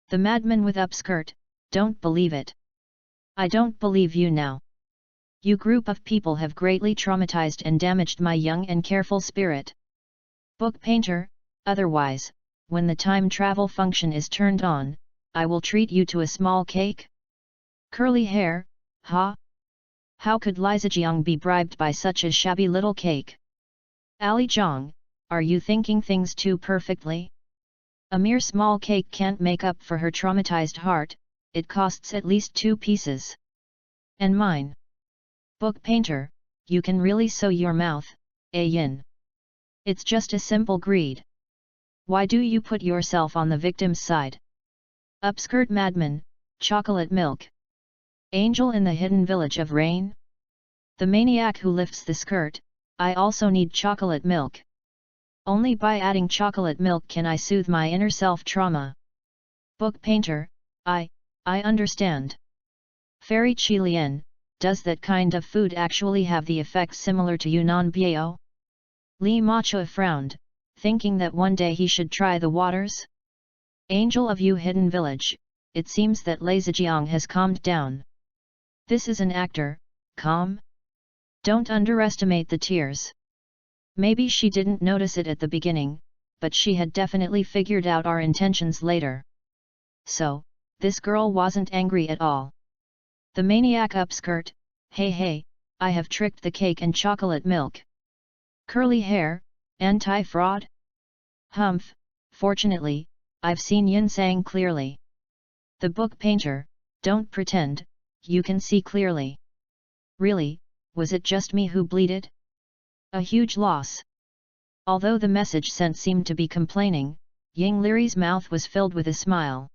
The madman with upskirt, don't believe it. I don't believe you now. You group of people have greatly traumatized and damaged my young and careful spirit. Book painter, otherwise, when the time travel function is turned on, I will treat you to a small cake. Curly hair, ha? How could Liza Jiang be bribed by such a shabby little cake? Ali Jiang, are you thinking things too perfectly? A mere small cake can't make up for her traumatized heart, it costs at least 2 pieces. And mine. Book painter, you can really sew your mouth, Aizen. It's just a simple greed. Why do you put yourself on the victim's side? Upskirt madman, chocolate milk. Angel in the hidden village of rain? The maniac who lifts the skirt, I also need chocolate milk. Only by adding chocolate milk can I soothe my inner self trauma. Book painter, I understand. Fairy Qilian, does that kind of food actually have the effects similar to Yunnan Biao? Li Macha frowned, thinking that one day he should try the waters. Angel of You Hidden Village, it seems that Lei Zijiang has calmed down. This is an actor, calm. Don't underestimate the tears. Maybe she didn't notice it at the beginning, but she had definitely figured out our intentions later. So, this girl wasn't angry at all. The maniac upskirt, hey, I have tricked the cake and chocolate milk. Curly hair, anti-fraud? Humph, fortunately, I've seen Yin Sang clearly. The book painter, don't pretend, you can see clearly. Really, was it just me who bleated? A huge loss. Although the message sent seemed to be complaining, Ying Liry's mouth was filled with a smile.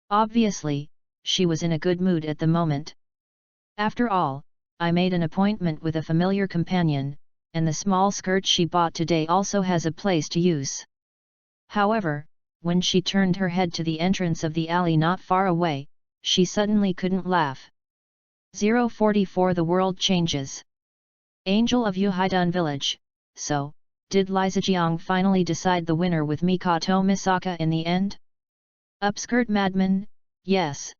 Obviously, she was in a good mood at the moment. After all, I made an appointment with a familiar companion, and the small skirt she bought today also has a place to use. However, when she turned her head to the entrance of the alley not far away, she suddenly couldn't laugh. 044 The world changes. Angel of Yuhaidun Village. So, did Lizijiang finally decide the winner with Mikoto Misaka in the end? Upskirt madman, yes.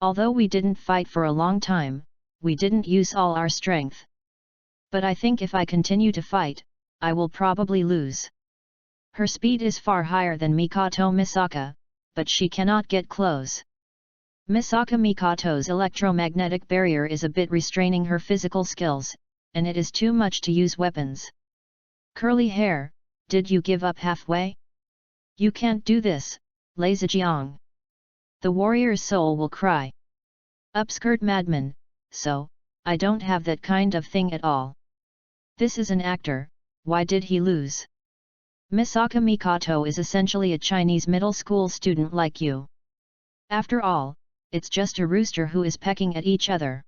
Although we didn't fight for a long time, we didn't use all our strength. But I think if I continue to fight, I will probably lose. Her speed is far higher than Mikoto Misaka, but she cannot get close. Misaka Mikoto's electromagnetic barrier is a bit restraining her physical skills, and it is too much to use weapons. Curly hair, did you give up halfway? You can't do this, Lizijiang. The warrior's soul will cry. Upskirt madman, so, I don't have that kind of thing at all. This is an actor, why did he lose? Misaka Mikoto is essentially a Chinese middle school student like you. After all, it's just a rooster who is pecking at each other.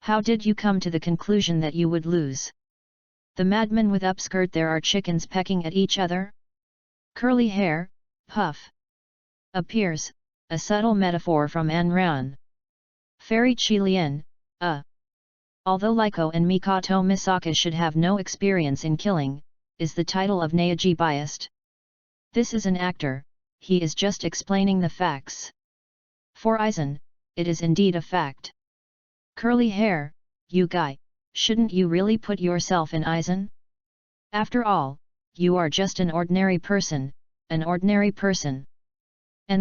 How did you come to the conclusion that you would lose? The madman with upskirt, there are chickens pecking at each other? Curly hair, puff. Appears, a subtle metaphor from An Ran. Fairy Qilian, Although Liko and Mikoto Misaka should have no experience in killing, is the title of Neaji biased? This is an actor, he is just explaining the facts. For Aizen, it is indeed a fact. Curly hair, you guy, shouldn't you really put yourself in Aizen? After all, you are just an ordinary person, And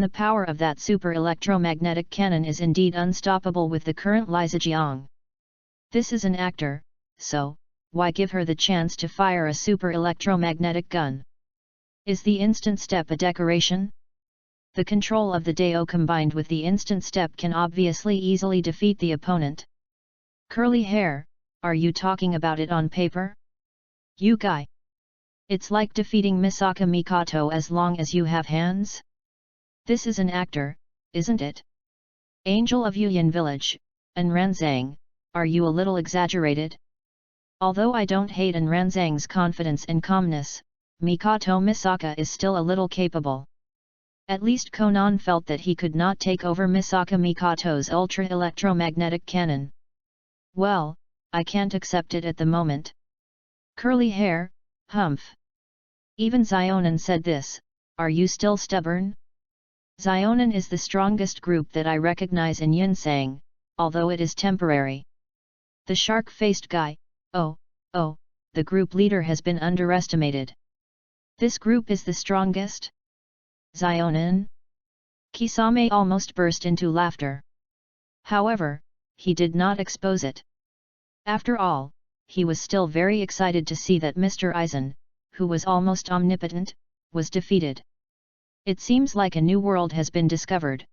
the power of that super electromagnetic cannon is indeed unstoppable with the current Lizijiang. This is an actor, so, why give her the chance to fire a super electromagnetic gun? Is the instant step a decoration? The control of the Dao combined with the instant step can obviously easily defeat the opponent. Curly hair, are you talking about it on paper? You guy. It's like defeating Misaka Mikoto as long as you have hands? This is an actor, isn't it? Angel of Yuyan Village, An Ranzang, are you a little exaggerated? Although I don't hate An Ranzang's confidence and calmness, Mikoto Misaka is still a little capable. At least Konan felt that he could not take over Misaka Mikoto's ultra-electromagnetic cannon. Well, I can't accept it at the moment. Curly hair, humph. Even Zionan said this, are you still stubborn? Zionan is the strongest group that I recognize in Yinsang, although it is temporary. The shark-faced guy, oh, the group leader has been underestimated. This group is the strongest? Zionan? Kisame almost burst into laughter. However, he did not expose it. After all, he was still very excited to see that Mr. Aizen, who was almost omnipotent, was defeated. It seems like a new world has been discovered.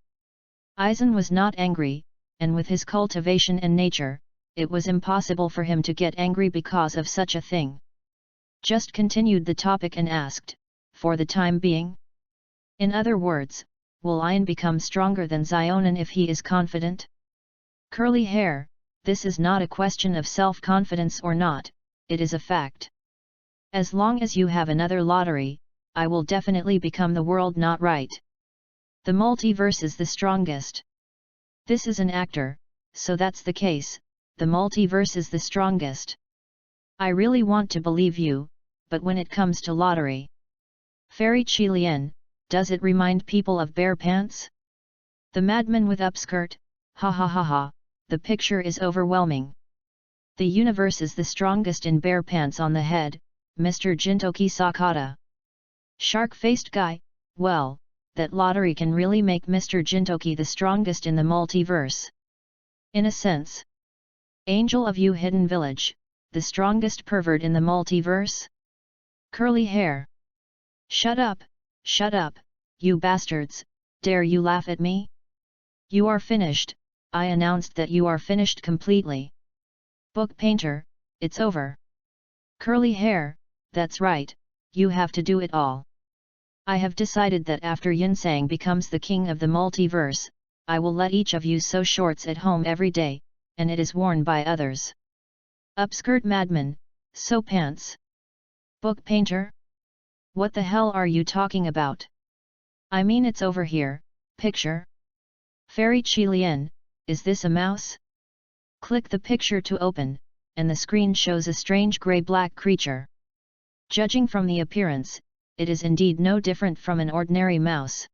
Aizen was not angry, and with his cultivation and nature, it was impossible for him to get angry because of such a thing. Just continued the topic and asked, for the time being? In other words, will Aizen become stronger than Zionan if he is confident? Curly hair, this is not a question of self-confidence or not, it is a fact. As long as you have another lottery, I will definitely become the world not right. The multiverse is the strongest. This is an actor, so that's the case, the multiverse is the strongest. I really want to believe you, but when it comes to lottery. Fairy Qilian, does it remind people of bear pants? The madman with upskirt, ha ha ha ha, the picture is overwhelming. The universe is the strongest in bare pants on the head, Mr. Jintoki Sakata. Shark-faced guy, well, that lottery can really make Mr. Jintoki the strongest in the multiverse. In a sense. Angel of You Hidden Village, the strongest pervert in the multiverse? Curly hair. Shut up, you bastards, dare you laugh at me? You are finished, I announced that you are finished completely. Book painter, it's over. Curly hair, that's right, you have to do it all. I have decided that after Yinsang becomes the king of the multiverse, I will let each of you sew shorts at home every day, and it is worn by others. Upskirt madman, sew pants. Book painter? What the hell are you talking about? I mean it's over here, picture. Fairy Qilian, is this a mouse? Click the picture to open, and the screen shows a strange grey-black creature. Judging from the appearance, it is indeed no different from an ordinary mouse.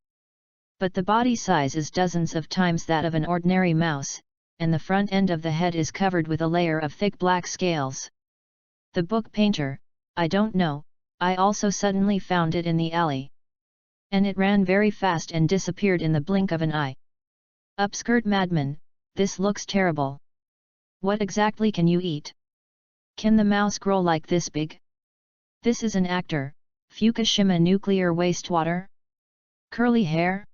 But the body size is dozens of times that of an ordinary mouse, and the front end of the head is covered with a layer of thick black scales. The book painter, I don't know, I also suddenly found it in the alley. And it ran very fast and disappeared in the blink of an eye. Upskirt madman, this looks terrible. What exactly can you eat? Can the mouse grow like this big? This is an actor, Fukushima nuclear wastewater? Curly hair?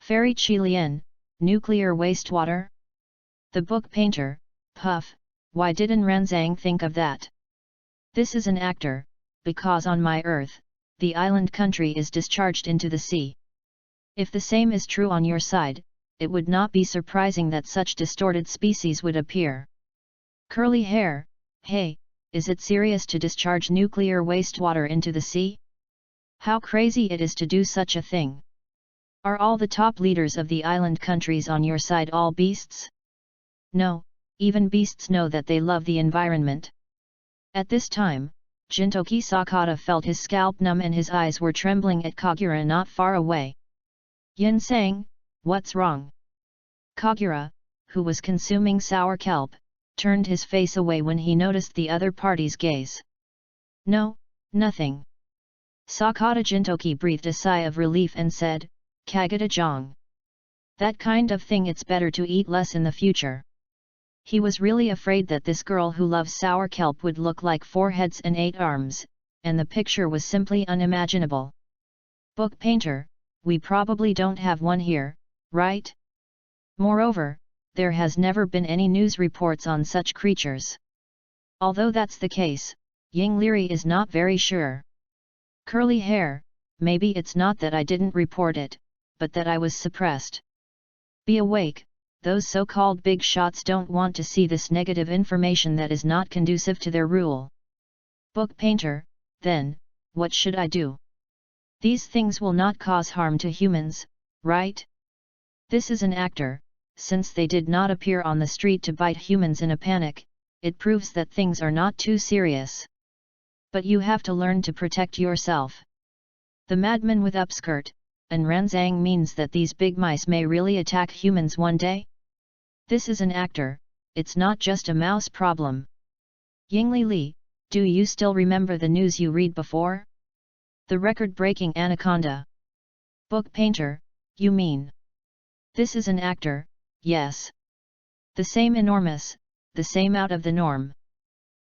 Fairy Qilian, nuclear wastewater? The book painter, puff, why didn't Ranzang think of that? This is an actor, because on my Earth, the island country is discharged into the sea. If the same is true on your side, it would not be surprising that such distorted species would appear. Curly hair, hey, is it serious to discharge nuclear wastewater into the sea? How crazy it is to do such a thing. Are all the top leaders of the island countries on your side all beasts? No, even beasts know that they love the environment. At this time, Jintoki Sakata felt his scalp numb and his eyes were trembling at Kagura not far away. Yinsang, what's wrong? Kagura, who was consuming sour kelp, turned his face away when he noticed the other party's gaze. No, nothing. Sakata Jintoki breathed a sigh of relief and said, Kagura-jong. That kind of thing it's better to eat less in the future. He was really afraid that this girl who loves sour kelp would look like 4 heads and 8 arms, and the picture was simply unimaginable. Book painter, we probably don't have one here, right? Moreover, there has never been any news reports on such creatures. Although that's the case, Ying Leary is not very sure. Curly hair, maybe it's not that I didn't report it, but that I was suppressed. Be awake, those so-called big shots don't want to see this negative information that is not conducive to their rule. Book painter, then, what should I do? These things will not cause harm to humans, right? This is an actor, since they did not appear on the street to bite humans in a panic, it proves that things are not too serious. But you have to learn to protect yourself. The madman with upskirt, and Ranzang means that these big mice may really attack humans one day? This is an actor, it's not just a mouse problem. Yingli Li, do you still remember the news you read before? The record-breaking anaconda. Book painter, you mean? This is an actor, yes. The same enormous, the same out of the norm.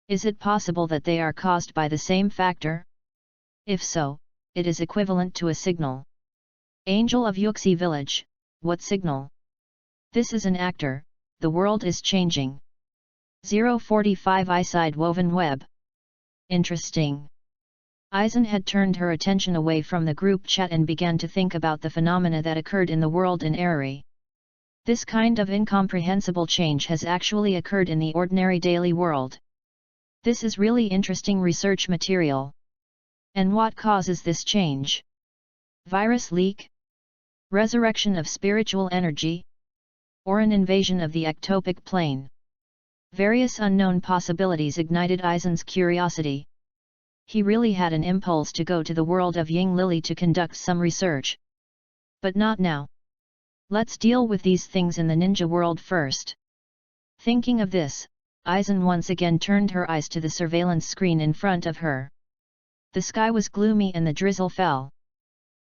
Is it possible that they are caused by the same factor? If so, it is equivalent to a signal. Angel of Yuxi Village, what signal? This is an actor, the world is changing. 045 Eyeside Woven Web. Interesting. Aizen had turned her attention away from the group chat and began to think about the phenomena that occurred in the world in Eriri. This kind of incomprehensible change has actually occurred in the ordinary daily world. This is really interesting research material. And what causes this change? Virus leak? Resurrection of spiritual energy? Or an invasion of the ectopic plane? Various unknown possibilities ignited Aizen's curiosity. He really had an impulse to go to the world of Ying Lily to conduct some research. But not now. Let's deal with these things in the ninja world first. Thinking of this, Aizen once again turned her eyes to the surveillance screen in front of her. The sky was gloomy and the drizzle fell.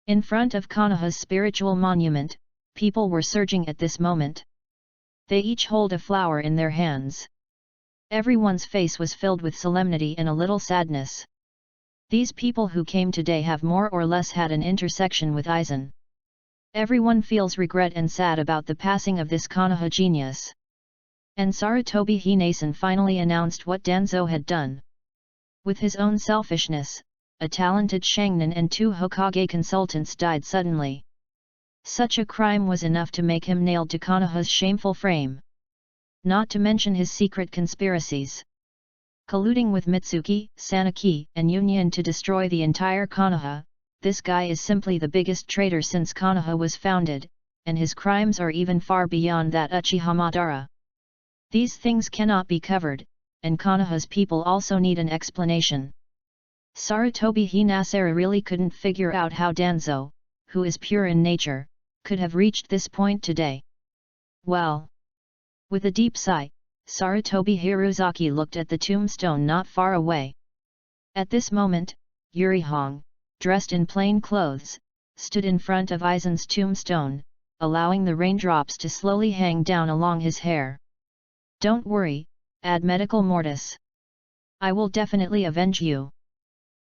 In front of Konoha's spiritual monument, people were surging at this moment. They each hold a flower in their hands. Everyone's face was filled with solemnity and a little sadness. These people who came today have more or less had an intersection with Aizen. Everyone feels regret and sad about the passing of this Konoha genius. And Sarutobi Hinesan finally announced what Danzo had done. With his own selfishness, a talented Shangnan and 2 Hokage consultants died suddenly. Such a crime was enough to make him nailed to Konoha's shameful frame. Not to mention his secret conspiracies. Colluding with Mitsuki, Sanaki, and Union to destroy the entire Konoha, this guy is simply the biggest traitor since Konoha was founded, and his crimes are even far beyond that Uchiha Madara. These things cannot be covered, and Konoha's people also need an explanation. Sarutobi Hinasara really couldn't figure out how Danzo, who is pure in nature, could have reached this point today. Well. With a deep sigh, Sarutobi Hirozaki looked at the tombstone not far away. At this moment, Yurihong, dressed in plain clothes, stood in front of Aizen's tombstone, allowing the raindrops to slowly hang down along his hair. Don't worry, ad medical mortis. I will definitely avenge you.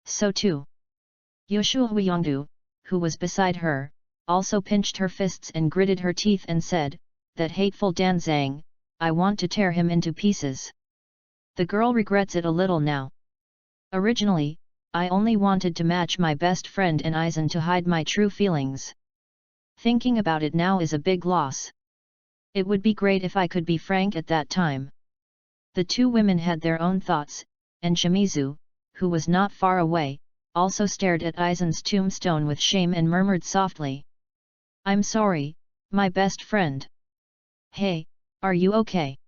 So too. Yoshua Huiyongdu, who was beside her, also pinched her fists and gritted her teeth and said, that hateful Danzang, I want to tear him into pieces. The girl regrets it a little now. Originally, I only wanted to match my best friend and Aizen to hide my true feelings. Thinking about it now is a big loss. It would be great if I could be frank at that time. The two women had their own thoughts, and Shimizu, who was not far away, also stared at Aizen's tombstone with shame and murmured softly. I'm sorry, my best friend. Hey, are you okay?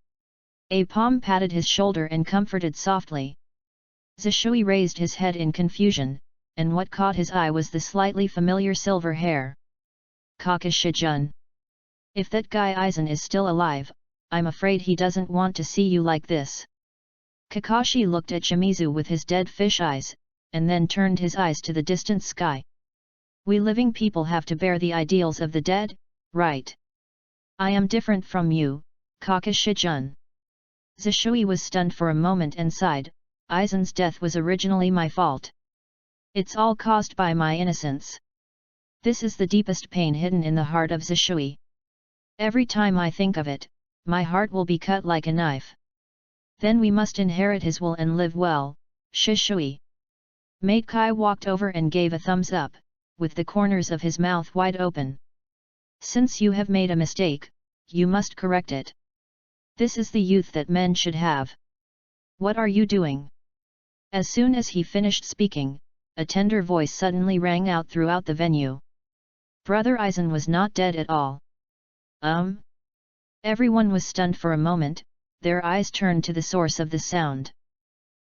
Apom patted his shoulder and comforted softly. Zishui raised his head in confusion, and what caught his eye was the slightly familiar silver hair. Kakashijun. If that guy Aizen is still alive, I'm afraid he doesn't want to see you like this. Kakashi looked at Shimizu with his dead fish eyes, and then turned his eyes to the distant sky. We living people have to bear the ideals of the dead, right? I am different from you, Kakashijun. Zishui was stunned for a moment and sighed, Aizen's death was originally my fault. It's all caused by my innocence. This is the deepest pain hidden in the heart of Zishui. Every time I think of it, my heart will be cut like a knife. Then we must inherit his will and live well, Shishui. Mate Kai walked over and gave a thumbs up, with the corners of his mouth wide open. Since you have made a mistake, you must correct it. This is the youth that men should have. What are you doing? As soon as he finished speaking, a tender voice suddenly rang out throughout the venue. Brother Aizen was not dead at all. Everyone was stunned for a moment, their eyes turned to the source of the sound.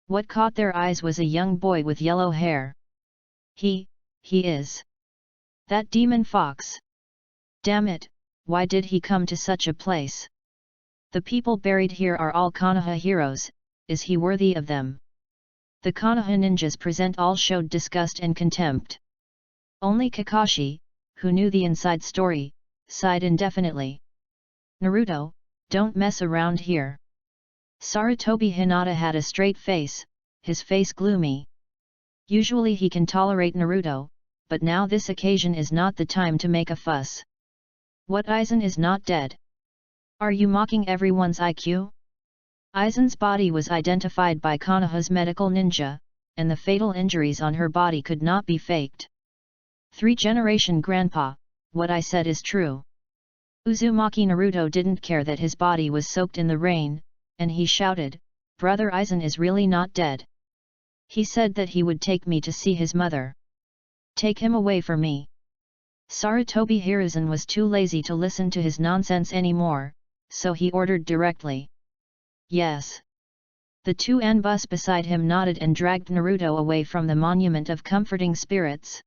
What caught their eyes was a young boy with yellow hair. He is. That demon fox. Damn it, why did he come to such a place? The people buried here are all Konoha heroes, is he worthy of them? The Konoha ninjas present all showed disgust and contempt. Only Kakashi, who knew the inside story, sighed indefinitely. Naruto, don't mess around here. Sarutobi Hinata had a straight face, his face gloomy. Usually he can tolerate Naruto, but now this occasion is not the time to make a fuss. What, Aizen is not dead? Are you mocking everyone's IQ? Aizen's body was identified by Konoha's medical ninja, and the fatal injuries on her body could not be faked. 3-generation grandpa, what I said is true. Uzumaki Naruto didn't care that his body was soaked in the rain, and he shouted, Brother Aizen is really not dead. He said that he would take me to see his mother. Take him away from me. Sarutobi Hiruzen was too lazy to listen to his nonsense anymore, so he ordered directly. Yes. The two Anbus beside him nodded and dragged Naruto away from the monument of comforting spirits.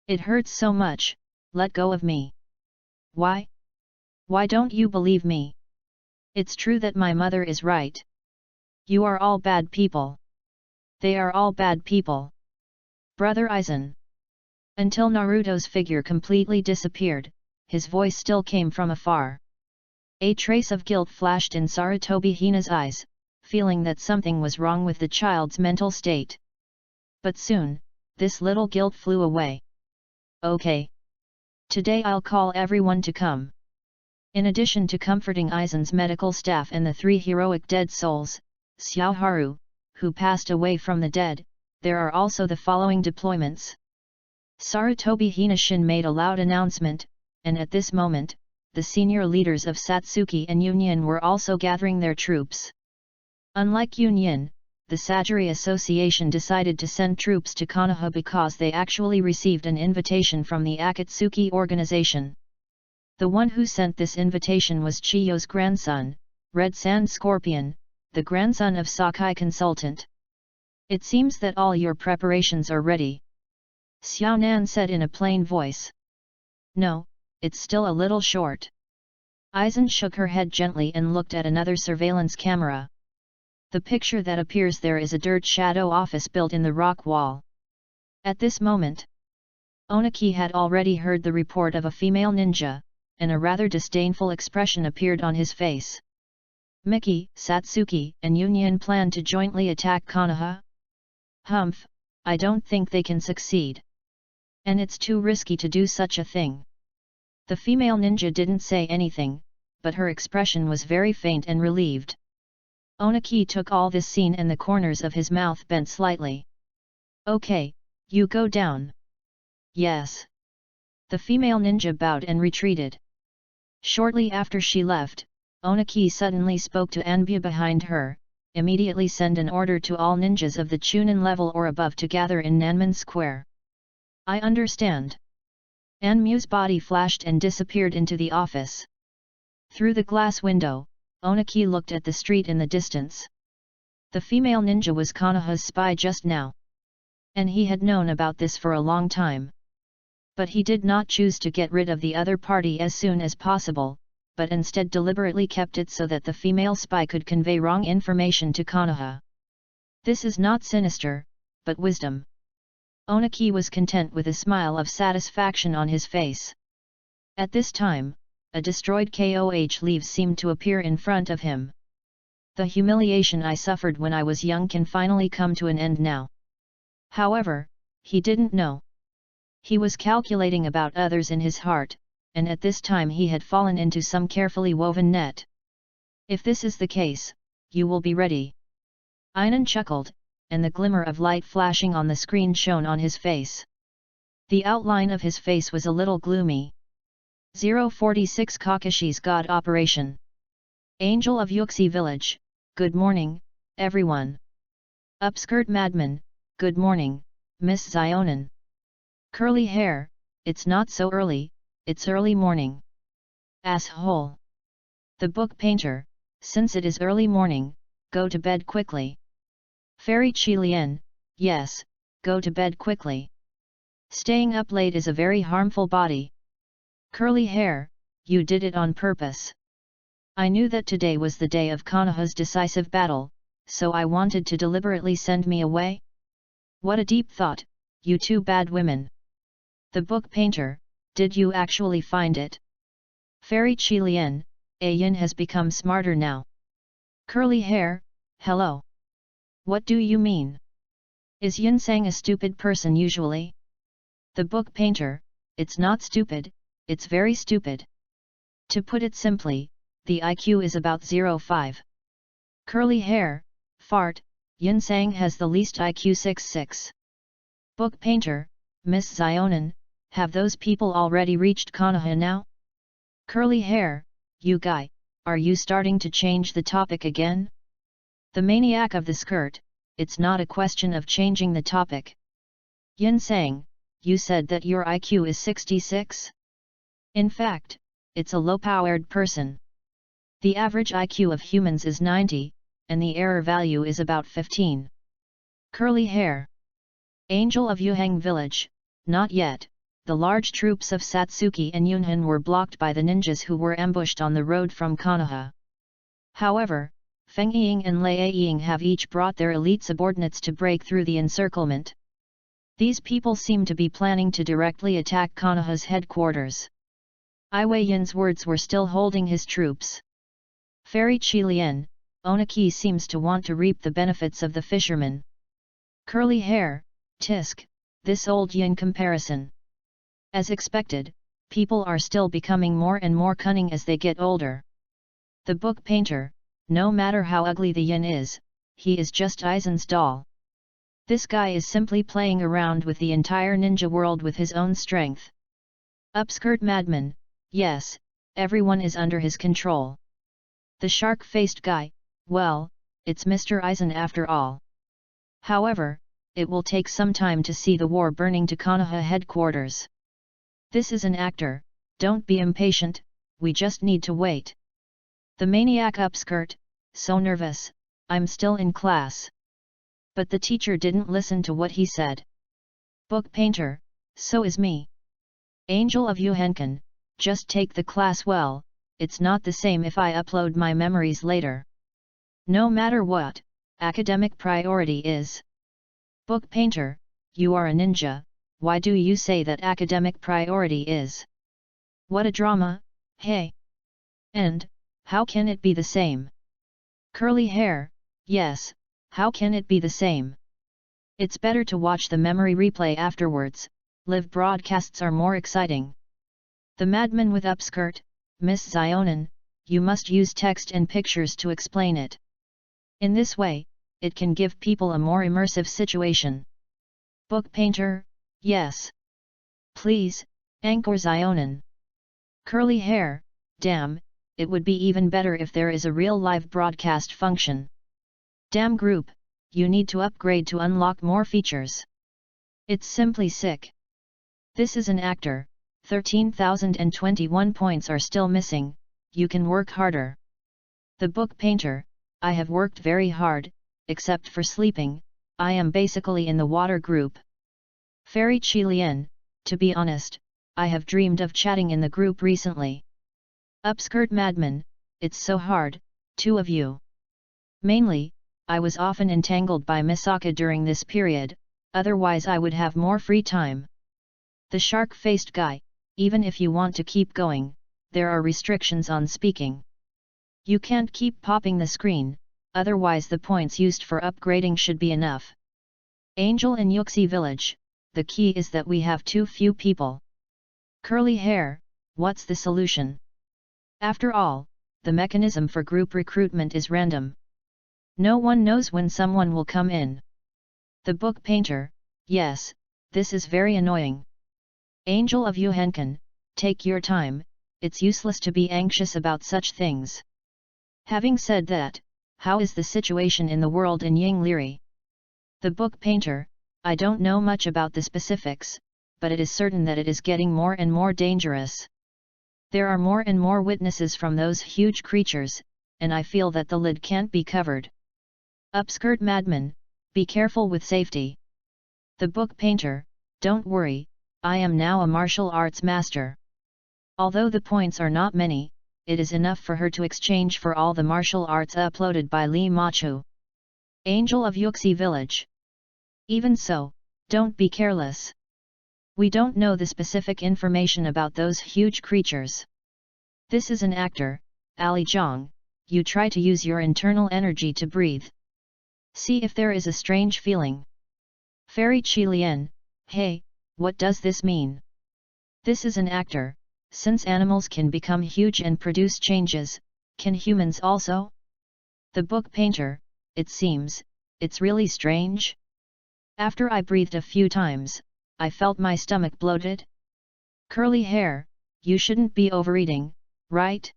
It hurts so much, let go of me. Why? Why don't you believe me? It's true that my mother is right. You are all bad people. They are all bad people. Brother Aizen. Until Naruto's figure completely disappeared, his voice still came from afar. A trace of guilt flashed in Sarutobi Hina's eyes, feeling that something was wrong with the child's mental state. But soon, this little guilt flew away. Okay. Today I'll call everyone to come. In addition to comforting Aizen's medical staff and the 3 heroic dead souls, Xiaoharu, who passed away from the dead, there are also the following deployments. Sarutobi Hinashin made a loud announcement, and at this moment, the senior leaders of Satsuki and Union were also gathering their troops. Unlike Union, the Sagiri Association decided to send troops to Konoha because they actually received an invitation from the Akatsuki organization. The one who sent this invitation was Chiyo's grandson, Red Sand Scorpion, the grandson of Sakai Consultant. It seems that all your preparations are ready. Xiaonan said in a plain voice. No, it's still a little short. Aizen shook her head gently and looked at another surveillance camera. The picture that appears there is a dirt shadow office built in the rock wall. At this moment, Oniki had already heard the report of a female ninja, and a rather disdainful expression appeared on his face. Miki, Satsuki, and Union plan to jointly attack Konoha? Humph, I don't think they can succeed. And it's too risky to do such a thing. The female ninja didn't say anything, but her expression was very faint and relieved. Oniki took all this scene and the corners of his mouth bent slightly. Okay, you go down. Yes. The female ninja bowed and retreated. Shortly after she left, Oniki suddenly spoke to Anbu behind her, immediately send an order to all ninjas of the Chunin level or above to gather in Nanman Square. I understand. Anmu's body flashed and disappeared into the office. Through the glass window, Oniki looked at the street in the distance. The female ninja was Konoha's spy just now. And he had known about this for a long time. But he did not choose to get rid of the other party as soon as possible, but instead deliberately kept it so that the female spy could convey wrong information to Konoha. This is not sinister, but wisdom. Oniki was content with a smile of satisfaction on his face. At this time, a destroyed KOH leaf seemed to appear in front of him. The humiliation I suffered when I was young can finally come to an end now. However, he didn't know. He was calculating about others in his heart, and at this time he had fallen into some carefully woven net. If this is the case, you will be ready. Aizen chuckled, and the glimmer of light flashing on the screen shone on his face. The outline of his face was a little gloomy. 046 Kakashi's God Operation. Angel of Yuxi Village, good morning, everyone. Upskirt Madman, good morning, Miss Zionin. Curly hair, it's not so early, it's early morning. Asshole. The book painter, since it is early morning, go to bed quickly. Fairy Qilian, yes, go to bed quickly. Staying up late is a very harmful body. Curly hair, you did it on purpose. I knew that today was the day of Konoha's decisive battle, so I wanted to deliberately send me away. What a deep thought, you two bad women. The book painter, did you actually find it? Fairy Qilian, Aizen has become smarter now. Curly hair, hello. What do you mean? Is Yinsang a stupid person usually? The book painter, it's not stupid, it's very stupid. To put it simply, the IQ is about 0.5. Curly hair, fart, Yinsang has the least IQ 66. Book painter, Miss Zionin, have those people already reached Konoha now? Curly hair, you guy, are you starting to change the topic again? The maniac of the skirt, it's not a question of changing the topic. Yinsang, you said that your IQ is 66? In fact, it's a low-powered person. The average IQ of humans is 90, and the error value is about 15. Curly hair. Angel of Yuhang Village, not yet. The large troops of Satsuki and Yunhan were blocked by the ninjas who were ambushed on the road from Konoha. However, Feng Ying and Lei Ying have each brought their elite subordinates to break through the encirclement. These people seem to be planning to directly attack Konoha's headquarters. Ai Weiyin's words were still holding his troops. Fairy Qilian, Onaki seems to want to reap the benefits of the fisherman. Curly hair, tisk, this old yin comparison. As expected, people are still becoming more and more cunning as they get older. The book painter, no matter how ugly the yin is, he is just Aizen's doll. This guy is simply playing around with the entire ninja world with his own strength. Upskirt madman, yes, everyone is under his control. The shark-faced guy, well, it's Mr. Aizen after all. However, it will take some time to see the war burning to Konoha headquarters. This is an actor, don't be impatient, we just need to wait. The maniac upskirt, so nervous, I'm still in class. But the teacher didn't listen to what he said. Book painter, so is me. Angel of Yuhenkan, just take the class well, it's not the same if I upload my memories later. No matter what, academic priority is. Book painter, you are a ninja, why do you say that academic priority is? What a drama, hey! And, how can it be the same? Curly hair, yes, how can it be the same? It's better to watch the memory replay afterwards, live broadcasts are more exciting. The madman with upskirt, Miss Zionin, you must use text and pictures to explain it. In this way, it can give people a more immersive situation. Book painter, yes. Please, Anchor Zionin. Curly hair, damn, it would be even better if there is a real live broadcast function. Damn group, you need to upgrade to unlock more features. It's simply sick. This is an actor, 13,021 points are still missing, you can work harder. The book painter, I have worked very hard, except for sleeping, I am basically in the water group. Fairy Qilian, to be honest, I have dreamed of chatting in the group recently. Upskirt madman, it's so hard, two of you. Mainly, I was often entangled by Misaka during this period, otherwise I would have more free time. The shark-faced guy, even if you want to keep going, there are restrictions on speaking. You can't keep popping the screen, otherwise the points used for upgrading should be enough. Angel in Yuxi village, the key is that we have too few people. Curly hair, what's the solution? After all, the mechanism for group recruitment is random. No one knows when someone will come in. The book painter, yes, this is very annoying. Angel of Yuhenkan, take your time, it's useless to be anxious about such things. Having said that, how is the situation in the world in Yingliri? The book painter, I don't know much about the specifics, but it is certain that it is getting more and more dangerous. There are more and more witnesses from those huge creatures, and I feel that the lid can't be covered. Upskirt madman, be careful with safety. The book painter, don't worry, I am now a martial arts master. Although the points are not many, it is enough for her to exchange for all the martial arts uploaded by Li Machu. Angel of Yuxi village. Even so, don't be careless. We don't know the specific information about those huge creatures. This is an actor, Ali Zhang, you try to use your internal energy to breathe. See if there is a strange feeling. Fairy Qilian, hey, what does this mean? This is an actor, since animals can become huge and produce changes, can humans also? The book painter, it seems, it's really strange. After I breathed a few times, I felt my stomach bloated. Curly hair, you shouldn't be overeating, right?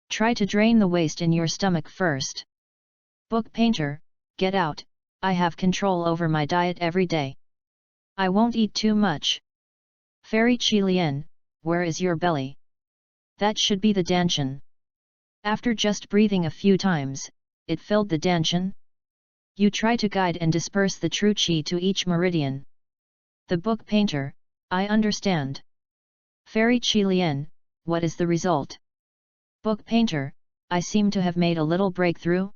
Try to drain the waste in your stomach first. Book painter, get out, I have control over my diet every day. I won't eat too much. Fairy Qilian, where is your belly? That should be the danshan. After just breathing a few times, it filled the danshan. You try to guide and disperse the true qi to each meridian. The book painter, I understand. Fairy Qilian, what is the result? Book painter, I seem to have made a little breakthrough?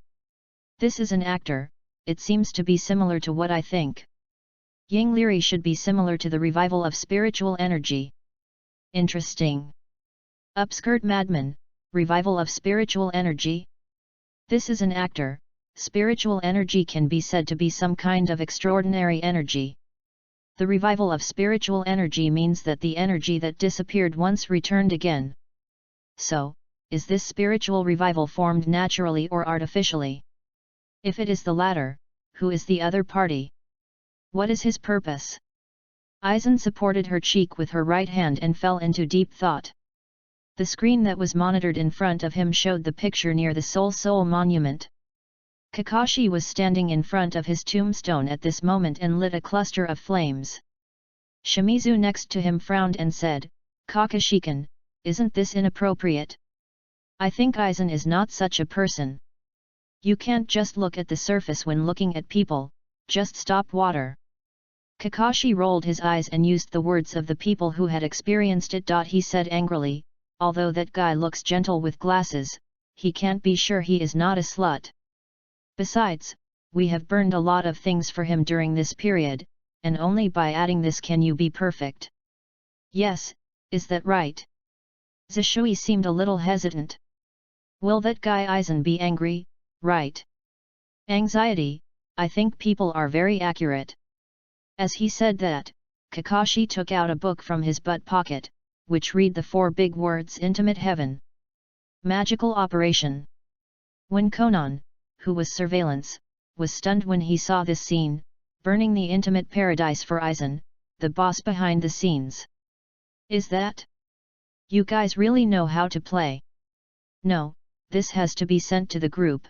This is an actor, it seems to be similar to what I think. Ying Leary should be similar to the revival of spiritual energy. Interesting. Upskirt Madman, revival of spiritual energy? This is an actor, spiritual energy can be said to be some kind of extraordinary energy. The revival of spiritual energy means that the energy that disappeared once returned again. So, is this spiritual revival formed naturally or artificially? If it is the latter, who is the other party? What is his purpose? Aizen supported her cheek with her right hand and fell into deep thought. The screen that was monitored in front of him showed the picture near the Soul Monument. Kakashi was standing in front of his tombstone at this moment and lit a cluster of flames. Shimizu next to him frowned and said, "Kakashi-kun, isn't this inappropriate? I think Aizen is not such a person. You can't just look at the surface when looking at people, just stop water." Kakashi rolled his eyes and used the words of the people who had experienced it. He said angrily, "Although that guy looks gentle with glasses, he can't be sure he is not a slut. Besides, we have burned a lot of things for him during this period, and only by adding this can you be perfect." "Yes, is that right?" Zishui seemed a little hesitant. "Will that guy Aizen be angry, right?" "Anxiety, I think people are very accurate." As he said that, Kakashi took out a book from his butt pocket, which read the 4 big words Intimate Heaven. Magical Operation. When Conan, who was surveillance, was stunned when he saw this scene, burning the intimate paradise for Aizen, the boss behind the scenes. "Is that? You guys really know how to play?" "No, this has to be sent to the group."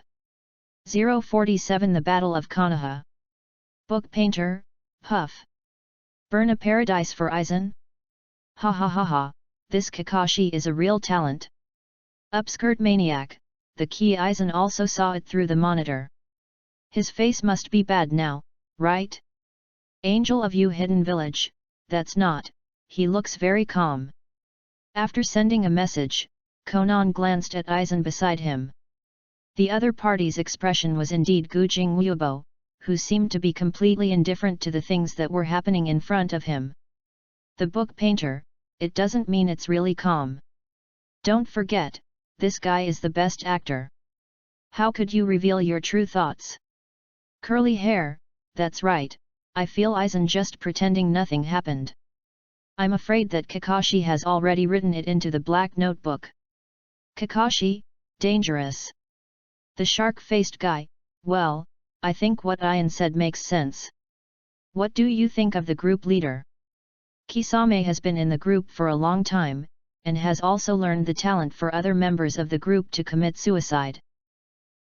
047 The Battle of Konoha. Book Painter, Puff. Burn a paradise for Aizen? Ha ha ha ha, this Kakashi is a real talent. Upskirt Maniac, the key Aizen also saw it through the monitor. His face must be bad now, right? Angel of You Hidden Village, that's not, he looks very calm. After sending a message, Conan glanced at Aizen beside him. The other party's expression was indeed Gujing Wubo, who seemed to be completely indifferent to the things that were happening in front of him. The book painter, it doesn't mean it's really calm. Don't forget, this guy is the best actor. How could you reveal your true thoughts? Curly hair, that's right, I feel Aizen just pretending nothing happened. I'm afraid that Kakashi has already written it into the black notebook. Kakashi, dangerous. The shark-faced guy, well, I think what Aizen said makes sense. What do you think of the group leader? Kisame has been in the group for a long time, and has also learned the talent for other members of the group to commit suicide.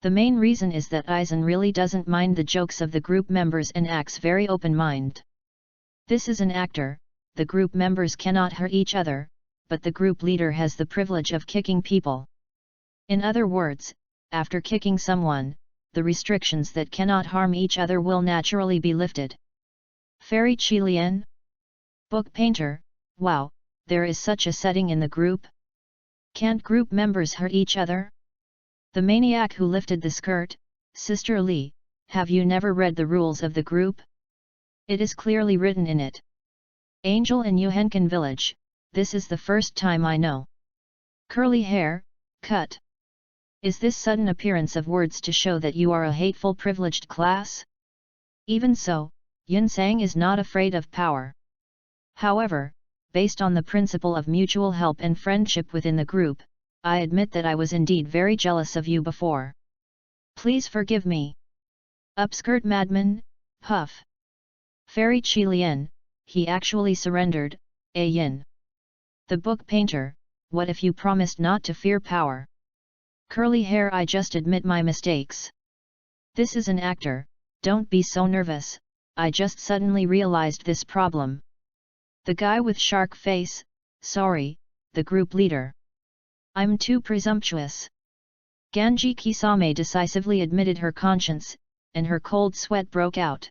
The main reason is that Aizen really doesn't mind the jokes of the group members and acts very open-minded. This is an actor, the group members cannot hurt each other, but the group leader has the privilege of kicking people. In other words, after kicking someone, the restrictions that cannot harm each other will naturally be lifted. Fairy Qilian? Book painter, wow, there is such a setting in the group? Can't group members hurt each other? The maniac who lifted the skirt, Sister Lee, have you never read the rules of the group? It is clearly written in it. Angel in Yuhenkan village, this is the first time I know. Curly hair, cut. Is this sudden appearance of words to show that you are a hateful privileged class? Even so, Yun Sang is not afraid of power. However, based on the principle of mutual help and friendship within the group, I admit that I was indeed very jealous of you before. Please forgive me. Upskirt Madman, Puff. Fairy Qilian, he actually surrendered, Yin. The book painter, what if you promised not to fear power? Curly hair, I just admit my mistakes. This is an actor, don't be so nervous, I just suddenly realized this problem. The guy with shark face, sorry, the group leader. I'm too presumptuous. Ganji Kisame decisively admitted her conscience, and her cold sweat broke out.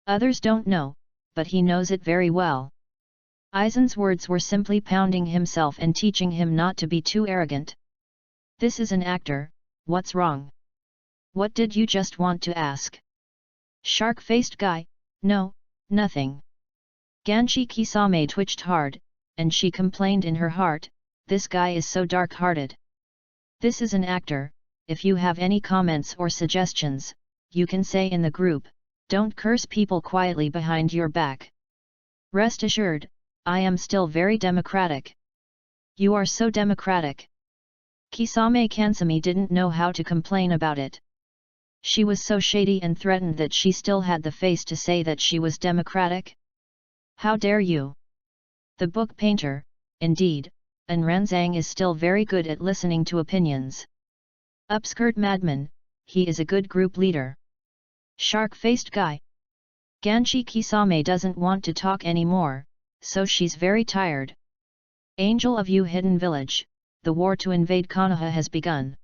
Others don't know, but he knows it very well. Aizen's words were simply pounding himself and teaching him not to be too arrogant. This is an actor, what's wrong? What did you just want to ask? Shark-faced guy, no, nothing. Ganshi Kisame twitched hard, and she complained in her heart, this guy is so dark-hearted. This is an actor, if you have any comments or suggestions, you can say in the group, don't curse people quietly behind your back. Rest assured, I am still very democratic. You are so democratic. Kisame Kansumi didn't know how to complain about it. She was so shady and threatened that she still had the face to say that she was democratic. How dare you? The book painter, indeed, and Ranzang is still very good at listening to opinions. Upskirt madman, he is a good group leader. Shark-faced guy. Ganshi Kisame doesn't want to talk anymore, so she's very tired. Angel of You Hidden Village, the war to invade Konoha has begun.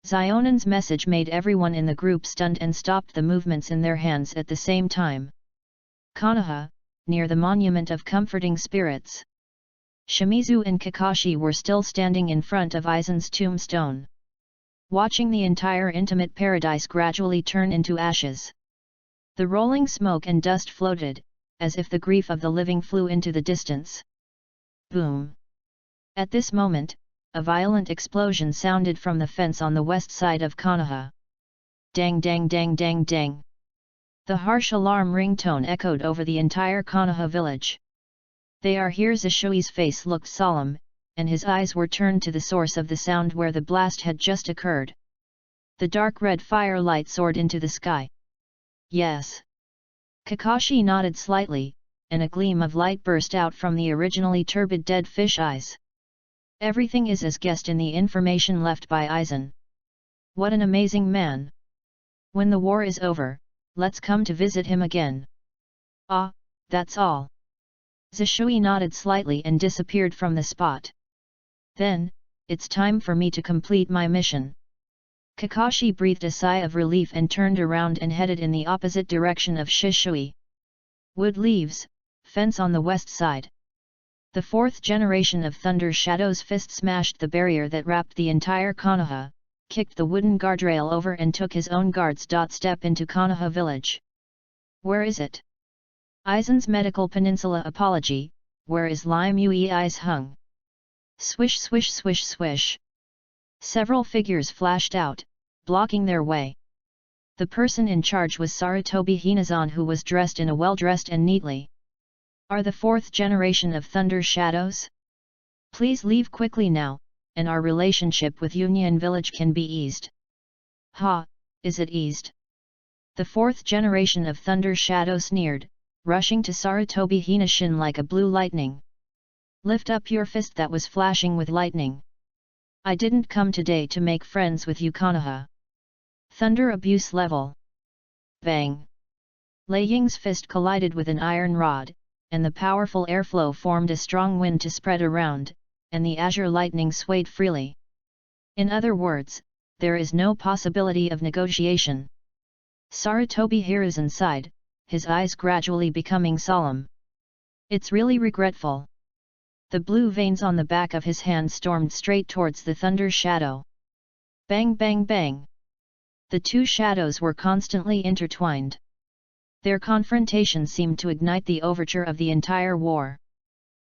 Zionan's message made everyone in the group stunned and stopped the movements in their hands at the same time. Konoha, near the Monument of Comforting Spirits. Shimizu and Kakashi were still standing in front of Aizen's tombstone, watching the entire intimate paradise gradually turn into ashes. The rolling smoke and dust floated, as if the grief of the living flew into the distance. Boom! At this moment, a violent explosion sounded from the fence on the west side of Konoha. Dang dang dang dang dang! The harsh alarm ringtone echoed over the entire Konoha village. They are here. Zishui's face looked solemn, and his eyes were turned to the source of the sound where the blast had just occurred. The dark red firelight soared into the sky. Yes. Kakashi nodded slightly, and a gleam of light burst out from the originally turbid dead fish eyes. Everything is as guessed in the information left by Aizen. What an amazing man! When the war is over, let's come to visit him again. Ah, that's all. Zishui nodded slightly and disappeared from the spot. Then, it's time for me to complete my mission. Kakashi breathed a sigh of relief and turned around and headed in the opposite direction of Shishui. Wood leaves, fence on the west side. The fourth generation of Thunder Shadow's fist smashed the barrier that wrapped the entire Konoha, kicked the wooden guardrail over and took his own guards. Step into Konoha village. Where is it? Aizen's Medical Peninsula apology, where is Lime Ue eyes hung? Swish swish swish swish. Several figures flashed out, blocking their way. The person in charge was Sarutobi Hinazan, who was dressed in a well-dressed and neatly. Are the fourth generation of Thunder Shadows? Please leave quickly now, and our relationship with Union Village can be eased. Ha, is it eased? The fourth generation of Thunder Shadow sneered, rushing to Sarutobi Hinashin like a blue lightning. Lift up your fist that was flashing with lightning. I didn't come today to make friends with you, Konoha. Thunder abuse level. Bang! Lei Ying's fist collided with an iron rod, and the powerful airflow formed a strong wind to spread around, and the azure lightning swayed freely. In other words, there is no possibility of negotiation. Sarutobi Hiruzen sighed, his eyes gradually becoming solemn. It's really regretful. The blue veins on the back of his hand stormed straight towards the Thunder Shadow. Bang bang bang! The two shadows were constantly intertwined. Their confrontation seemed to ignite the overture of the entire war.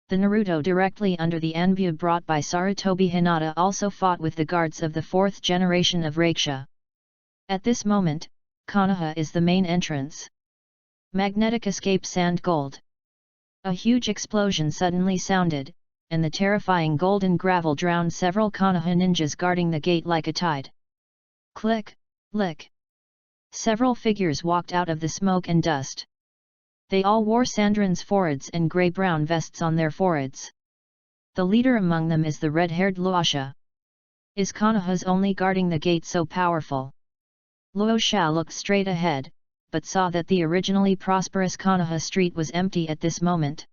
The Naruto directly under the Anbu brought by Sarutobi Hinata also fought with the guards of the fourth generation of Raksha. At this moment, Konoha is the main entrance. Magnetic escape sand gold. A huge explosion suddenly sounded, and the terrifying golden gravel drowned several Konoha ninjas guarding the gate like a tide. Click, lick. Several figures walked out of the smoke and dust. They all wore Sandrin's foreheads and grey-brown vests on their foreheads. The leader among them is the red-haired Luosha. Is Konoha's only guarding the gate so powerful? Luosha looked straight ahead, but saw that the originally prosperous Konoha street was empty at this moment.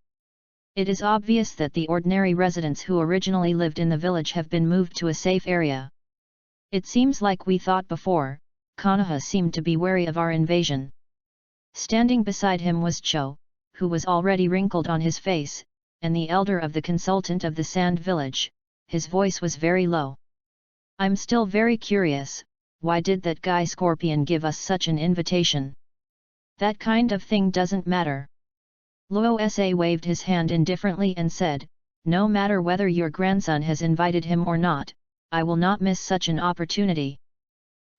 It is obvious that the ordinary residents who originally lived in the village have been moved to a safe area. It seems like we thought before, Konoha seemed to be wary of our invasion. Standing beside him was Cho, who was already wrinkled on his face, and the elder of the consultant of the Sand Village. His voice was very low. I'm still very curious, why did that guy Scorpion give us such an invitation? That kind of thing doesn't matter. Luo Sa waved his hand indifferently and said, no matter whether your grandson has invited him or not, I will not miss such an opportunity.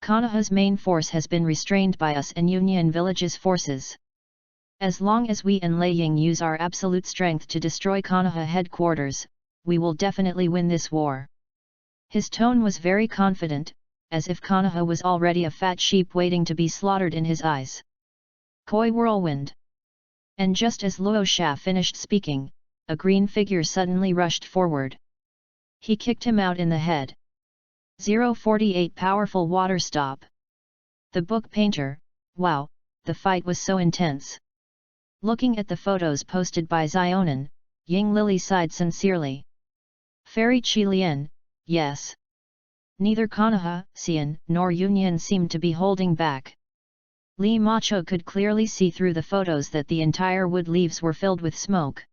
Konoha's main force has been restrained by us and Union Village's forces. As long as we and Lei Ying use our absolute strength to destroy Konoha headquarters, we will definitely win this war. His tone was very confident, as if Konoha was already a fat sheep waiting to be slaughtered in his eyes. Koi whirlwind. And just as Luo Sha finished speaking, a green figure suddenly rushed forward. He kicked him out in the head. 048 Powerful water stop. The book painter, wow, the fight was so intense. Looking at the photos posted by Xionin, Ying Lily sighed sincerely. Fairy Qilian, yes. Neither Konoha, Xian, nor Union seemed to be holding back. Li Macho could clearly see through the photos that the entire wood leaves were filled with smoke.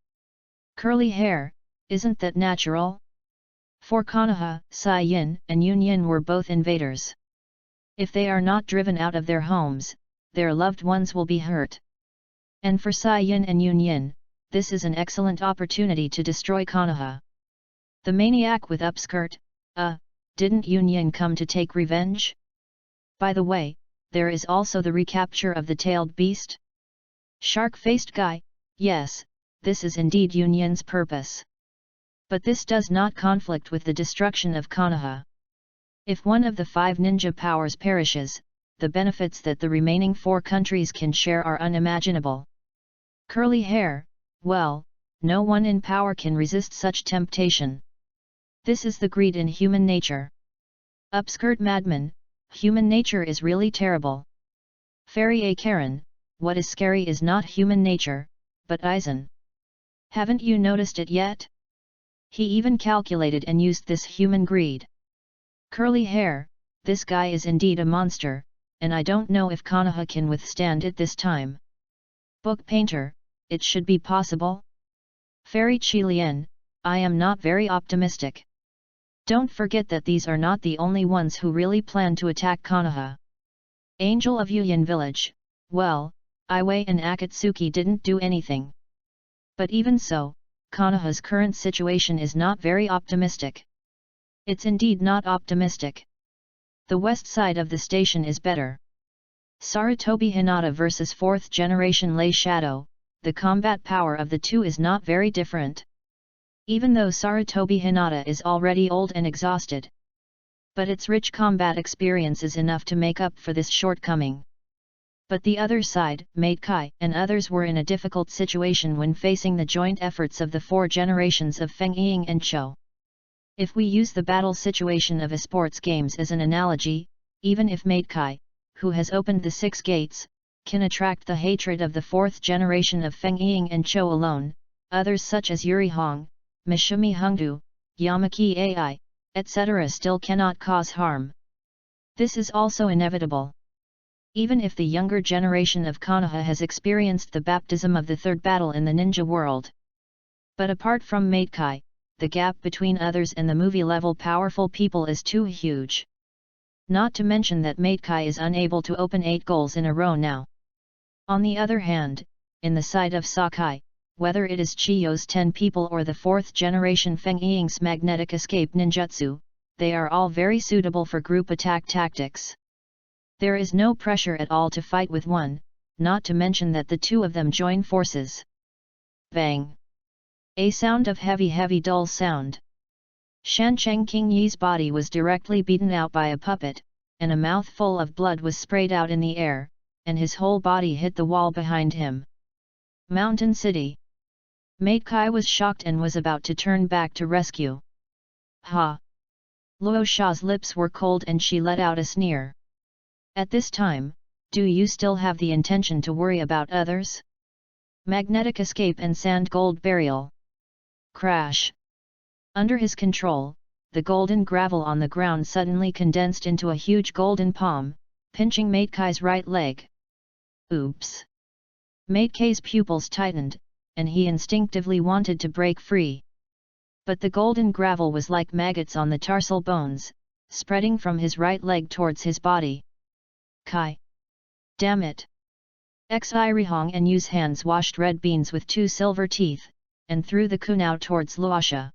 Curly hair, isn't that natural? For Konoha, Xian, and Union were both invaders. If they are not driven out of their homes, their loved ones will be hurt. And for Xian and Union, this is an excellent opportunity to destroy Konoha. The maniac with upskirt, didn't Union come to take revenge? By the way, there is also the recapture of the tailed beast? Shark-faced guy, yes, this is indeed Union's purpose. But this does not conflict with the destruction of Konoha. If one of the 5 ninja powers perishes, the benefits that the remaining 4 countries can share are unimaginable. Curly hair, well, no one in power can resist such temptation. This is the greed in human nature. Upskirt madman, human nature is really terrible. Fairy A. Karen, what is scary is not human nature, but Aizen. Haven't you noticed it yet? He even calculated and used this human greed. Curly hair, this guy is indeed a monster, and I don't know if Konoha can withstand it this time. Book painter, it should be possible. Fairy Qilian, I am not very optimistic. Don't forget that these are not the only ones who really plan to attack Konoha. Angel of Union Village, well, Iway and Akatsuki didn't do anything. But even so, Konoha's current situation is not very optimistic. It's indeed not optimistic. The west side of the station is better. Sarutobi Hinata vs 4th generation Lei Shadow, the combat power of the two is not very different. Even though Sarutobi Hinata is already old and exhausted. But its rich combat experience is enough to make up for this shortcoming. But the other side, Mate Kai and others were in a difficult situation when facing the joint efforts of the 4 generations of Feng Ying and Chou. If we use the battle situation of esports games as an analogy, even if Mate Kai, who has opened the 6 gates, can attract the hatred of the 4th generation of Feng Ying and Chou alone, others such as Yuri Hong, Mishumi Hongdu, Yamaki Ai, etc. still cannot cause harm. This is also inevitable. Even if the younger generation of Konoha has experienced the baptism of the 3rd battle in the ninja world. But apart from Mate Kai, the gap between others and the movie-level powerful people is too huge. Not to mention that Mate Kai is unable to open 8 goals in a row now. On the other hand, in the side of Sakai, whether it is Chiyo's 10 people or the 4th generation Feng Ying's magnetic escape ninjutsu, they are all very suitable for group attack tactics. There is no pressure at all to fight with one, not to mention that the 2 of them join forces. Bang! A sound of heavy dull sound. Shancheng King Yi's body was directly beaten out by a puppet, and a mouthful of blood was sprayed out in the air, and his whole body hit the wall behind him. Mountain City. Mate Kai was shocked and was about to turn back to rescue. Ha! Luo Sha's lips were cold and she let out a sneer. At this time, do you still have the intention to worry about others? Magnetic escape and sand gold burial. Crash! Under his control, the golden gravel on the ground suddenly condensed into a huge golden palm, pinching Mate Kai's right leg. Oops! Mate Kai's pupils tightened, and he instinctively wanted to break free. But the golden gravel was like maggots on the tarsal bones, spreading from his right leg towards his body. Kai! Damn it! Xi Rihong and Yu's hands washed red beans with 2 silver teeth, and threw the kunao towards Luosha.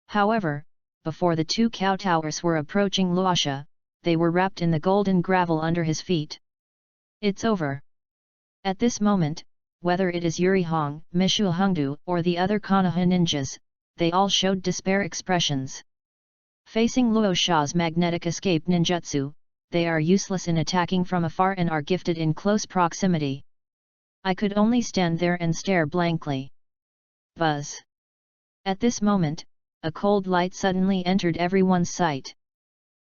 However, before the 2 kowtowers were approaching Luosha, they were wrapped in the golden gravel under his feet. It's over. At this moment, whether it is Yuri Hong, Mishu Hongdu or the other Konoha ninjas, they all showed despair expressions. Facing Luosha's magnetic escape ninjutsu, they are useless in attacking from afar and are gifted in close proximity. I could only stand there and stare blankly. Buzz! At this moment, a cold light suddenly entered everyone's sight.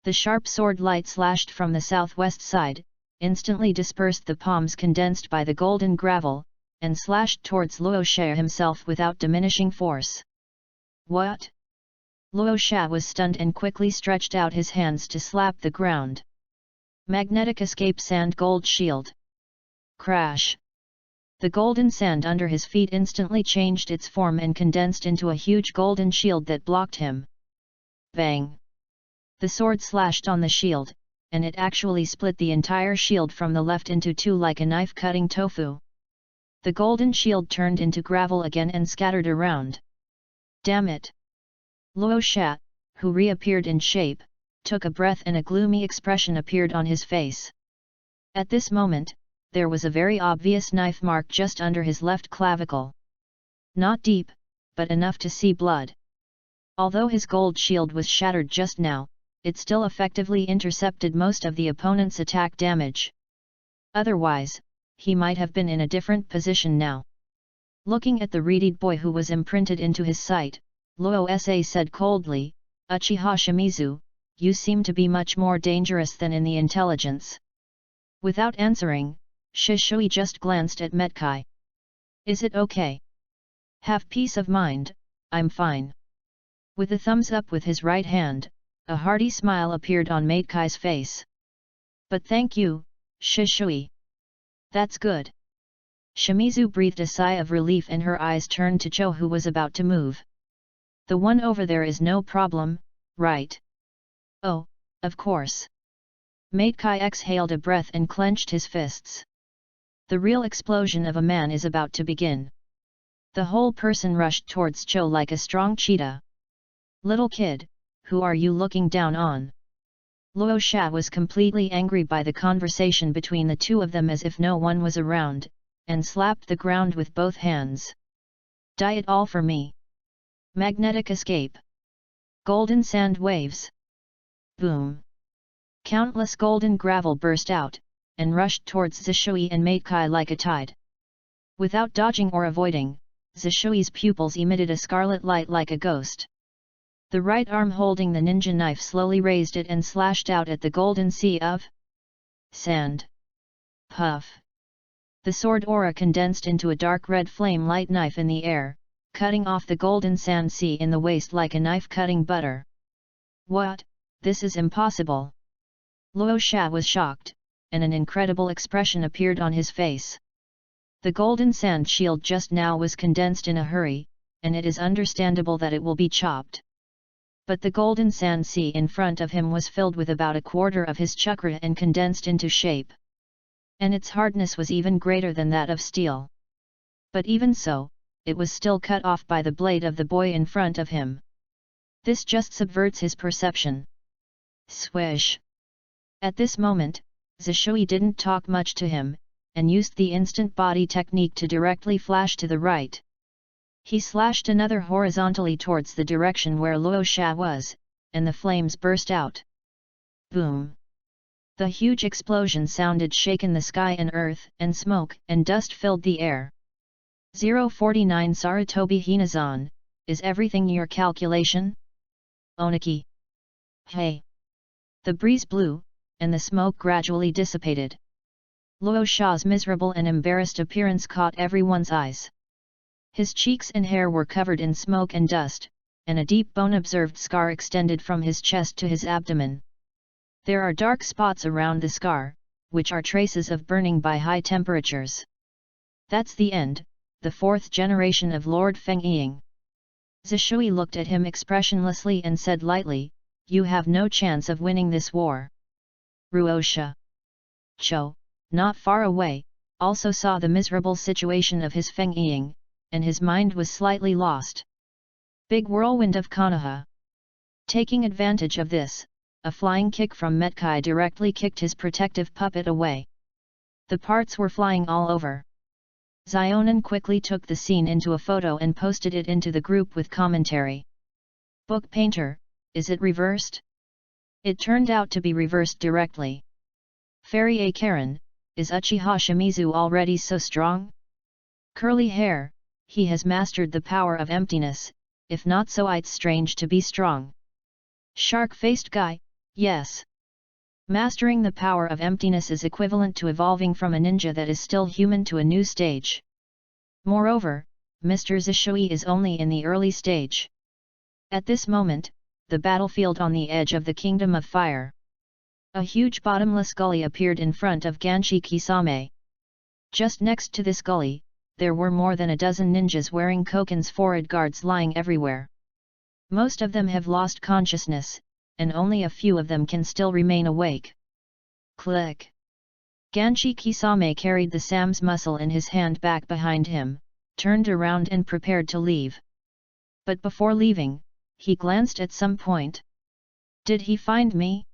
The sharp sword light slashed from the southwest side, instantly dispersed the palms condensed by the golden gravel, and slashed towards Luosha himself without diminishing force. What? Luosha was stunned and quickly stretched out his hands to slap the ground. Magnetic escape sand gold shield. Crash! The golden sand under his feet instantly changed its form and condensed into a huge golden shield that blocked him. Bang! The sword slashed on the shield, and it actually split the entire shield from the left into 2 like a knife cutting tofu. The golden shield turned into gravel again and scattered around. Damn it! Luosha, who reappeared in shape, took a breath and a gloomy expression appeared on his face. At this moment, there was a very obvious knife mark just under his left clavicle. Not deep, but enough to see blood. Although his gold shield was shattered just now, it still effectively intercepted most of the opponent's attack damage. Otherwise, he might have been in a different position now. Looking at the reeded boy who was imprinted into his sight, Luosa said coldly, "Uchiha Shimizu, you seem to be much more dangerous than in the intelligence." Without answering, Shishui just glanced at Metkai. "Is it okay? Have peace of mind, I'm fine." With a thumbs up with his right hand, a hearty smile appeared on Metkai's face. "But thank you, Shishui. That's good." Shimizu breathed a sigh of relief and her eyes turned to Cho who was about to move. "The one over there is no problem, right?" "Oh, of course." Metkai exhaled a breath and clenched his fists. The real explosion of a man is about to begin. The whole person rushed towards Cho like a strong cheetah. "Little kid, who are you looking down on?" Luosha was completely angry by the conversation between the two of them as if no one was around, and slapped the ground with both hands. "Die it all for me." Magnetic escape. Golden sand waves. Boom. Countless golden gravel burst out, and rushed towards Zishui and Metkai like a tide. Without dodging or avoiding, Zishui's pupils emitted a scarlet light like a ghost. The right arm holding the ninja knife slowly raised it and slashed out at the golden sea of sand. Puff! The sword aura condensed into a dark red flame light knife in the air, cutting off the golden sand sea in the waist like a knife cutting butter. "What? This is impossible!" Luosha was shocked, and an incredible expression appeared on his face. The golden sand shield just now was condensed in a hurry, and it is understandable that it will be chopped. But the golden sand sea in front of him was filled with about a quarter of his chakra and condensed into shape. And its hardness was even greater than that of steel. But even so, it was still cut off by the blade of the boy in front of him. This just subverts his perception. Swish! At this moment, Zishui didn't talk much to him, and used the instant body technique to directly flash to the right. He slashed another horizontally towards the direction where Luosha was, and the flames burst out. Boom! The huge explosion sounded shaken the sky and earth, and smoke and dust filled the air. 049 Sarutobi Hinazan, is everything your calculation? Oniki. Hey! The breeze blew, and the smoke gradually dissipated. Luosha's miserable and embarrassed appearance caught everyone's eyes. His cheeks and hair were covered in smoke and dust, and a deep bone-observed scar extended from his chest to his abdomen. There are dark spots around the scar, which are traces of burning by high temperatures. That's the end, the fourth generation of Lord Feng Ying. Zishui looked at him expressionlessly and said lightly, you have no chance of winning this war. Ruosha Cho, not far away, also saw the miserable situation of his Feng Ying, and his mind was slightly lost. Big whirlwind of Konoha. Taking advantage of this, a flying kick from Metkai directly kicked his protective puppet away. The parts were flying all over. Zionin quickly took the scene into a photo and posted it into the group with commentary. Book painter, is it reversed? It turned out to be reversed directly. Fairy A. Karen, is Uchiha Shimizu already so strong? Curly hair, he has mastered the power of emptiness, if not so it's strange to be strong. Shark-faced guy, yes. Mastering the power of emptiness is equivalent to evolving from a ninja that is still human to a new stage. Moreover, Mr. Zishui is only in the early stage. At this moment, the battlefield on the edge of the Kingdom of Fire. A huge bottomless gully appeared in front of Ganshi Kisame. Just next to this gully, there were more than a dozen ninjas wearing Koken's forward guards lying everywhere. Most of them have lost consciousness, and only a few of them can still remain awake. Click. Ganshi Kisame carried the Sam's muscle in his hand back behind him, turned around and prepared to leave. But before leaving, he glanced at some point. Did he find me?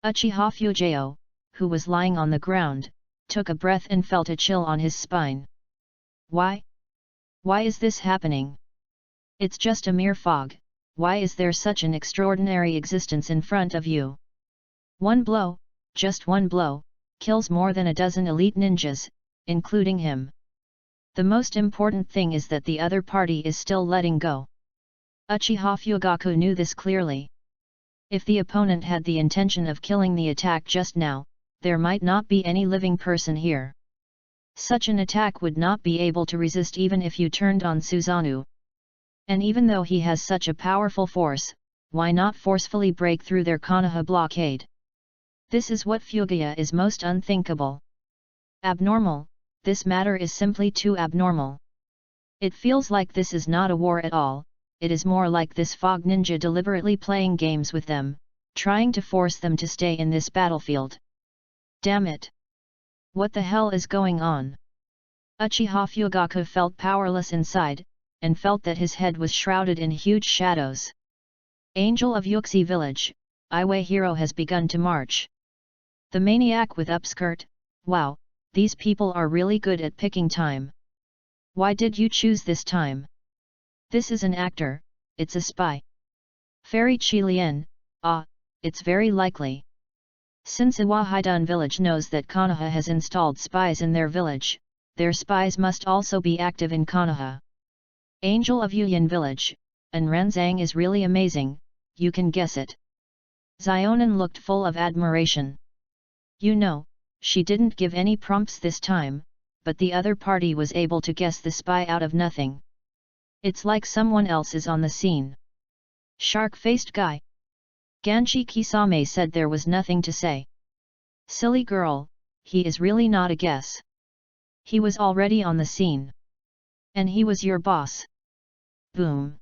Uchiha Fujio, who was lying on the ground, took a breath and felt a chill on his spine. Why? Why is this happening? It's just a mere fog. Why is there such an extraordinary existence in front of you? One blow, just one blow, kills more than a dozen elite ninjas, including him. The most important thing is that the other party is still letting go. Uchiha Fugaku knew this clearly. If the opponent had the intention of killing the attack just now, there might not be any living person here. Such an attack would not be able to resist even if you turned on Susanoo. And even though he has such a powerful force, why not forcefully break through their Konoha blockade? This is what Fugiya is most unthinkable. Abnormal, this matter is simply too abnormal. It feels like this is not a war at all, it is more like this fog ninja deliberately playing games with them, trying to force them to stay in this battlefield. Damn it! What the hell is going on? Uchiha Fugaku felt powerless inside, and felt that his head was shrouded in huge shadows. Angel of Yuxi village, Iway hero has begun to march. The maniac with upskirt, wow, these people are really good at picking time. Why did you choose this time? This is an actor, it's a spy. Fairy Qilian, it's very likely. Since Iwahidun village knows that Konoha has installed spies in their village, their spies must also be active in Konoha. Angel of Yuyan village, and Ranzang is really amazing, you can guess it. Zionin looked full of admiration. You know, she didn't give any prompts this time, but the other party was able to guess the spy out of nothing. It's like someone else is on the scene. Shark-faced guy. Ganshi Kisame said there was nothing to say. Silly girl, he is really not a guess. He was already on the scene. And he was your boss. Boom.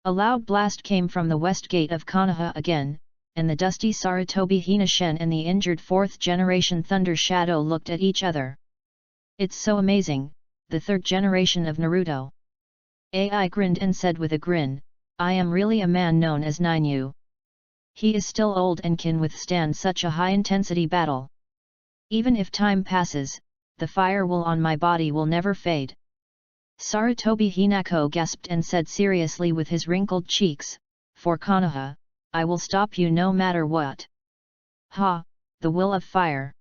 A loud blast came from the west gate of Konoha again, and the dusty Sarutobi Hinashen and the injured 4th generation Thunder Shadow looked at each other. It's so amazing, the 3rd generation of Naruto. AI grinned and said with a grin, I am really a man known as Nainu. He is still old and can withstand such a high-intensity battle. Even if time passes, the fire will on my body will never fade. Sarutobi Hinako gasped and said seriously with his wrinkled cheeks, for Konoha, I will stop you no matter what. Ha, the will of fire.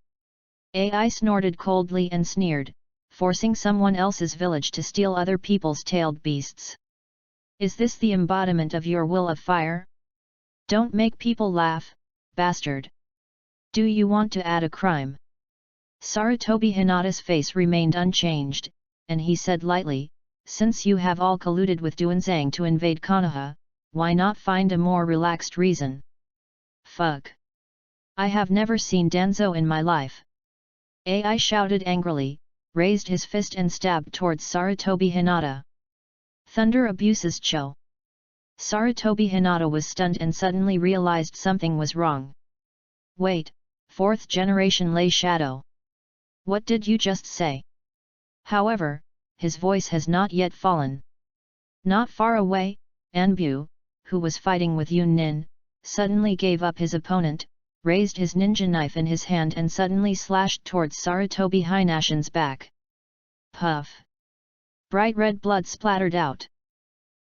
AI snorted coldly and sneered, forcing someone else's village to steal other people's tailed beasts. Is this the embodiment of your will of fire? Don't make people laugh, bastard. Do you want to add a crime? Sarutobi Hinata's face remained unchanged, and he said lightly, since you have all colluded with Duanzang to invade Konoha, why not find a more relaxed reason? Fuck. I have never seen Danzo in my life. AI shouted angrily, raised his fist and stabbed towards Sarutobi Hinata. Thunder abuses Cho. Sarutobi Hinata was stunned and suddenly realized something was wrong. Wait, 4th generation lay shadow. What did you just say? However, his voice has not yet fallen. Not far away, Anbu, who was fighting with Yun Nin, suddenly gave up his opponent, raised his ninja knife in his hand and suddenly slashed towards Sarutobi Hinashin's back. Puff! Bright red blood splattered out.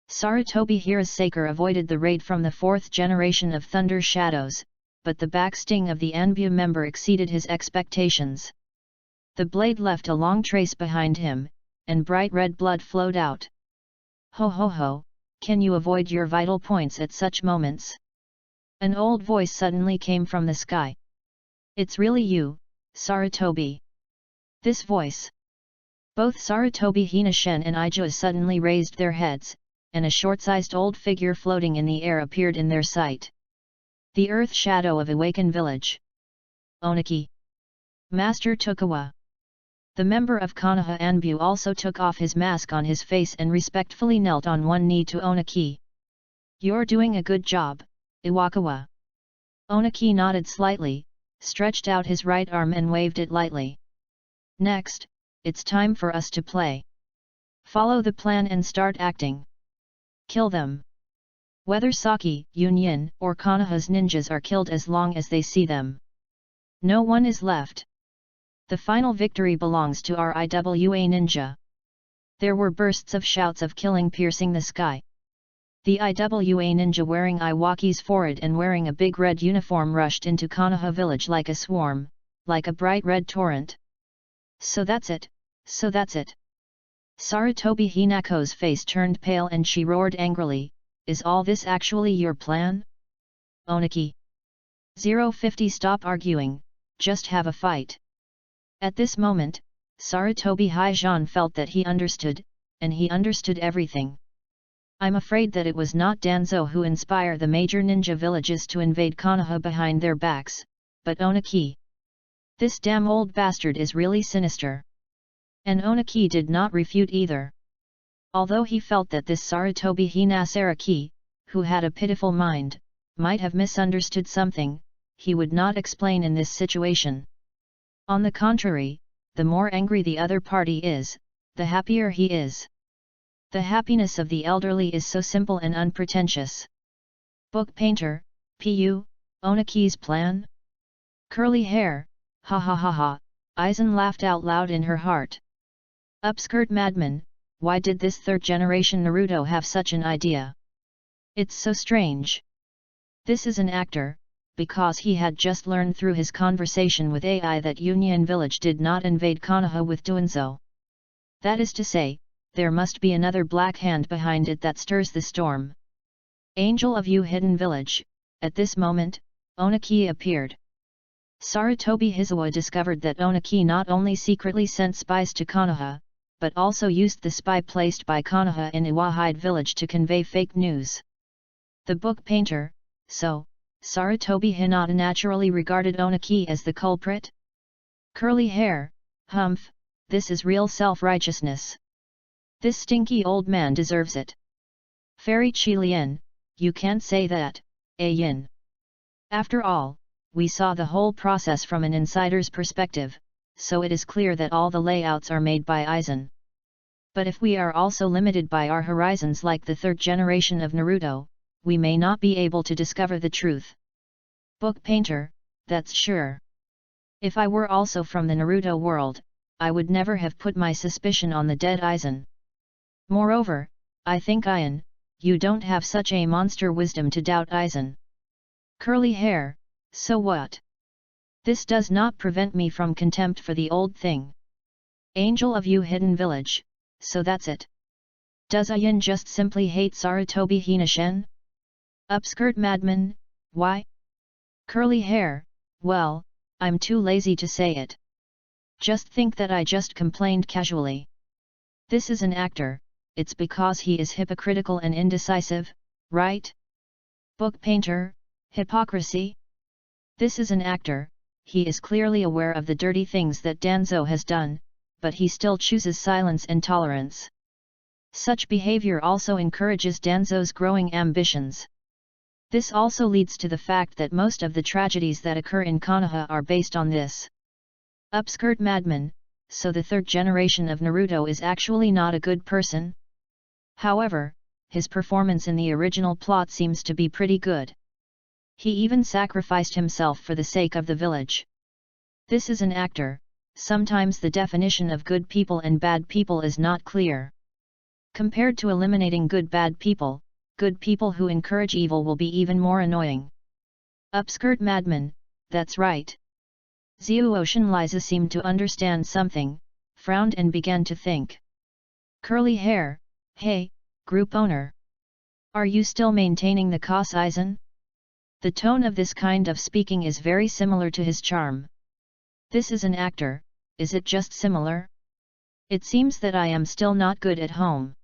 Sarutobi Hirasaker avoided the raid from the 4th generation of Thunder Shadows, but the backsting of the Anbu member exceeded his expectations. The blade left a long trace behind him, and bright red blood flowed out. Ho ho ho, can you avoid your vital points at such moments? An old voice suddenly came from the sky. It's really you, Sarutobi. This voice. Both Sarutobi Hinashin and Ijua suddenly raised their heads, and a short-sized old figure floating in the air appeared in their sight. The earth shadow of Awaken Village. Oniki. Master Tokawa. The member of Konoha Anbu also took off his mask on his face and respectfully knelt on one knee to Oniki. You're doing a good job, Iwakawa. Oniki nodded slightly, stretched out his right arm and waved it lightly. Next, it's time for us to play. Follow the plan and start acting. Kill them. Whether Saki, Yunyin, or Konoha's ninjas are killed as long as they see them. No one is left. The final victory belongs to our IWA ninja. There were bursts of shouts of killing piercing the sky. The IWA ninja wearing Iwaki's forehead and wearing a big red uniform rushed into Konoha village like a swarm, like a bright red torrent. So that's it, so that's it. Sarutobi Hinako's face turned pale and she roared angrily, is all this actually your plan? Oniki. 050 Stop arguing, just have a fight. At this moment, Sarutobi Hijan felt that he understood, and he understood everything. I'm afraid that it was not Danzo who inspired the major ninja villages to invade Konoha behind their backs, but Oniki. This damn old bastard is really sinister. And Oniki did not refute either. Although he felt that this Sarutobi Hinasaraki, who had a pitiful mind, might have misunderstood something, he would not explain in this situation. On the contrary, the more angry the other party is, the happier he is. The happiness of the elderly is so simple and unpretentious. Book painter, Pu, Oniki's plan? Curly hair, ha ha ha ha, Aizen laughed out loud in her heart. Upskirt madman, why did this 3rd generation Naruto have such an idea? It's so strange. This is an actor, because he had just learned through his conversation with AI that Union Village did not invade Konoha with Duanzo. That is to say, there must be another black hand behind it that stirs the storm. Angel of You Hidden Village, at this moment, Oniki appeared. Sarutobi Hizawa discovered that Oniki not only secretly sent spies to Konoha, but also used the spy placed by Konoha in Iwahide village to convey fake news. The book painter, so, Sarutobi Hinata naturally regarded Oniki as the culprit? Curly hair, humph, this is real self-righteousness. This stinky old man deserves it. Fairy Qilian, you can't say that, Yin. After all, we saw the whole process from an insider's perspective, so it is clear that all the layouts are made by Aizen. But if we are also limited by our horizons like the 3rd generation of Naruto, we may not be able to discover the truth. Book painter, that's sure. If I were also from the Naruto world, I would never have put my suspicion on the dead Aizen. Moreover, I think Aizen, you don't have such a monster wisdom to doubt Aizen. Curly hair, so what? This does not prevent me from contempt for the old thing. Angel of You Hidden Village, so that's it. Does Aizen just simply hate Sarutobi Hinashin? Upskirt madman, why? Curly hair, well, I'm too lazy to say it. Just think that I just complained casually. This is an actor, it's because he is hypocritical and indecisive, right? Book painter, hypocrisy? This is an actor, he is clearly aware of the dirty things that Danzo has done, but he still chooses silence and tolerance. Such behavior also encourages Danzo's growing ambitions. This also leads to the fact that most of the tragedies that occur in Konoha are based on this. Upskirt madman, so the third generation of Naruto is actually not a good person? However, his performance in the original plot seems to be pretty good. He even sacrificed himself for the sake of the village. This is an actor. Sometimes the definition of good people and bad people is not clear. Compared to eliminating good people who encourage evil will be even more annoying. Upskirt madman, that's right. Ocean Liza seemed to understand something, frowned and began to think. Curly hair, hey, group owner. Are you still maintaining the cause, Aizen? The tone of this kind of speaking is very similar to his charm. This is an actor, is it just similar? It seems that I am still not good at home.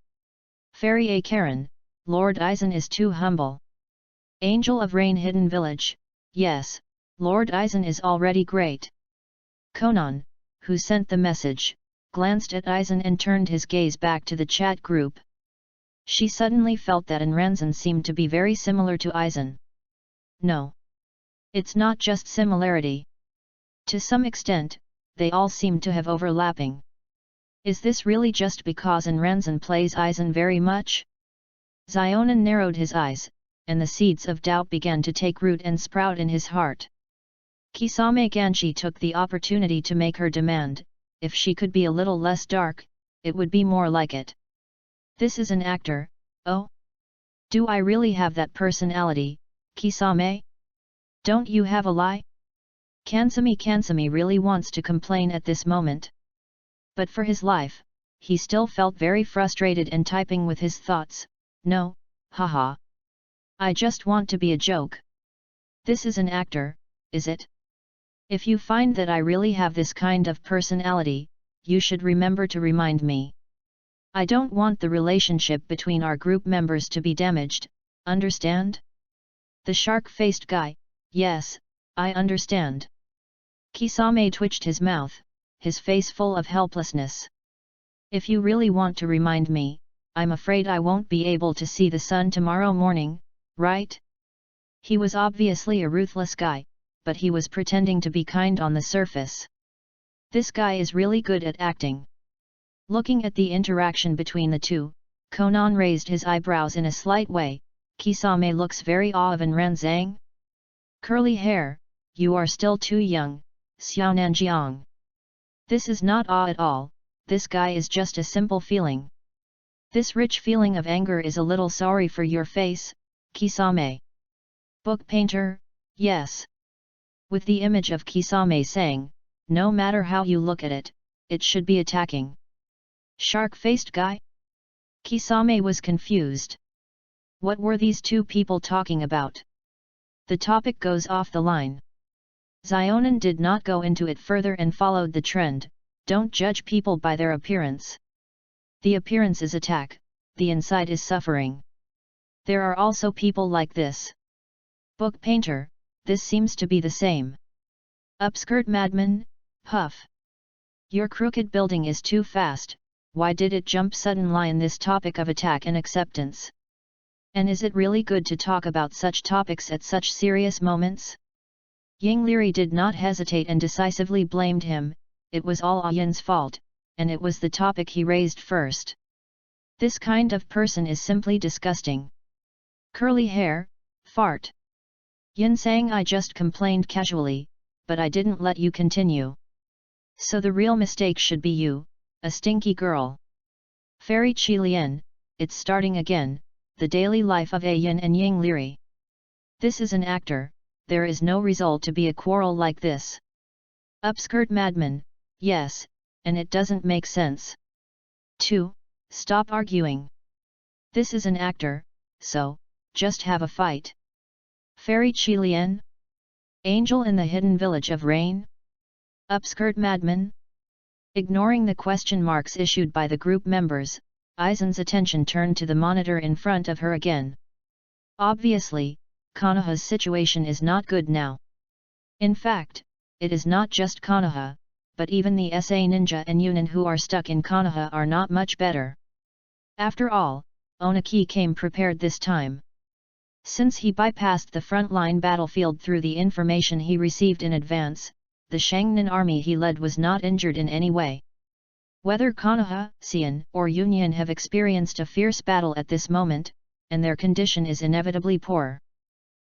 Fairy A. Karen, Lord Aizen is too humble. Angel of Rain Hidden Village, yes, Lord Aizen is already great. Konan, who sent the message, glanced at Aizen and turned his gaze back to the chat group. She suddenly felt that Ranzan seemed to be very similar to Aizen. No. It's not just similarity. To some extent, they all seem to have overlapping. Is this really just because Ranzan plays Aizen very much? Zionan narrowed his eyes, and the seeds of doubt began to take root and sprout in his heart. Kisame Ganshi took the opportunity to make her demand, if she could be a little less dark, it would be more like it. This is an actor, oh? Do I really have that personality, Kisame? Don't you have a lie? Kansumi really wants to complain at this moment. But for his life, he still felt very frustrated and typing with his thoughts, no, haha. I just want to be a joke. This is an actor, is it? If you find that I really have this kind of personality, you should remember to remind me. I don't want the relationship between our group members to be damaged, understand? The shark-faced guy, yes, I understand. Kisame twitched his mouth, his face full of helplessness. If you really want to remind me, I'm afraid I won't be able to see the sun tomorrow morning, right? He was obviously a ruthless guy, but he was pretending to be kind on the surface. This guy is really good at acting. Looking at the interaction between the two, Konan raised his eyebrows in a slight way. Kisame looks very awe of Ranzang. Curly hair, you are still too young, Xiaonanjiang. This is not awe at all, this guy is just a simple feeling. This rich feeling of anger is a little sorry for your face, Kisame. Book painter, yes. With the image of Kisame saying, no matter how you look at it, it should be attacking. Shark-faced guy? Kisame was confused. What were these two people talking about? The topic goes off the line. Zionan did not go into it further and followed the trend, don't judge people by their appearance. The appearance is attack, the inside is suffering. There are also people like this. Book painter, this seems to be the same. Upskirt madman, puff. Your crooked building is too fast, why did it jump suddenly in this topic of attack and acceptance? And is it really good to talk about such topics at such serious moments? Yingliri did not hesitate and decisively blamed him, it was all Ayin's fault, and it was the topic he raised first. This kind of person is simply disgusting. Curly hair, fart. Yin sang I just complained casually, but I didn't let you continue. So the real mistake should be you, a stinky girl. Fairy Qilian, it's starting again, the daily life of Ayin and Yingliri. This is an actor, there is no result to be a quarrel like this. Upskirt madman, yes, and it doesn't make sense. 2. Stop arguing. This is an actor, so, just have a fight. Fairy Qilian? Angel in the hidden village of Rain? Upskirt madman? Ignoring the question marks issued by the group members, Aizen's attention turned to the monitor in front of her again. Obviously, Konoha's situation is not good now. In fact, it is not just Konoha, but even the SA Ninja and Yunin who are stuck in Konoha are not much better. After all, Onaki came prepared this time. Since he bypassed the front-line battlefield through the information he received in advance, the Shangnan army he led was not injured in any way. Whether Konoha, Xian, or Union have experienced a fierce battle at this moment, and their condition is inevitably poor.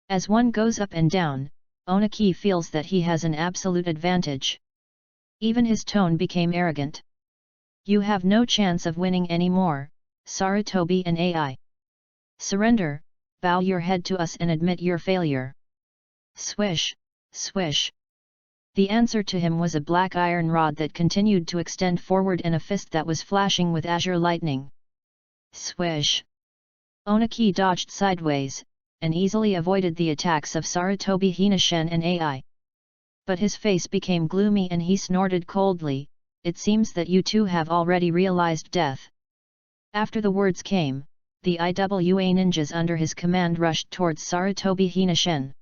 As one goes up and down, Onaki feels that he has an absolute advantage. Even his tone became arrogant. You have no chance of winning anymore, Sarutobi and Ai. Surrender, bow your head to us and admit your failure. Swish, swish. The answer to him was a black iron rod that continued to extend forward and a fist that was flashing with azure lightning. Swish. Onaki dodged sideways, and easily avoided the attacks of Sarutobi Hinashen and Ai. But his face became gloomy and he snorted coldly, "It seems that you two have already realized death." After the words came, the IWA ninjas under his command rushed towards Sarutobi Hinashen.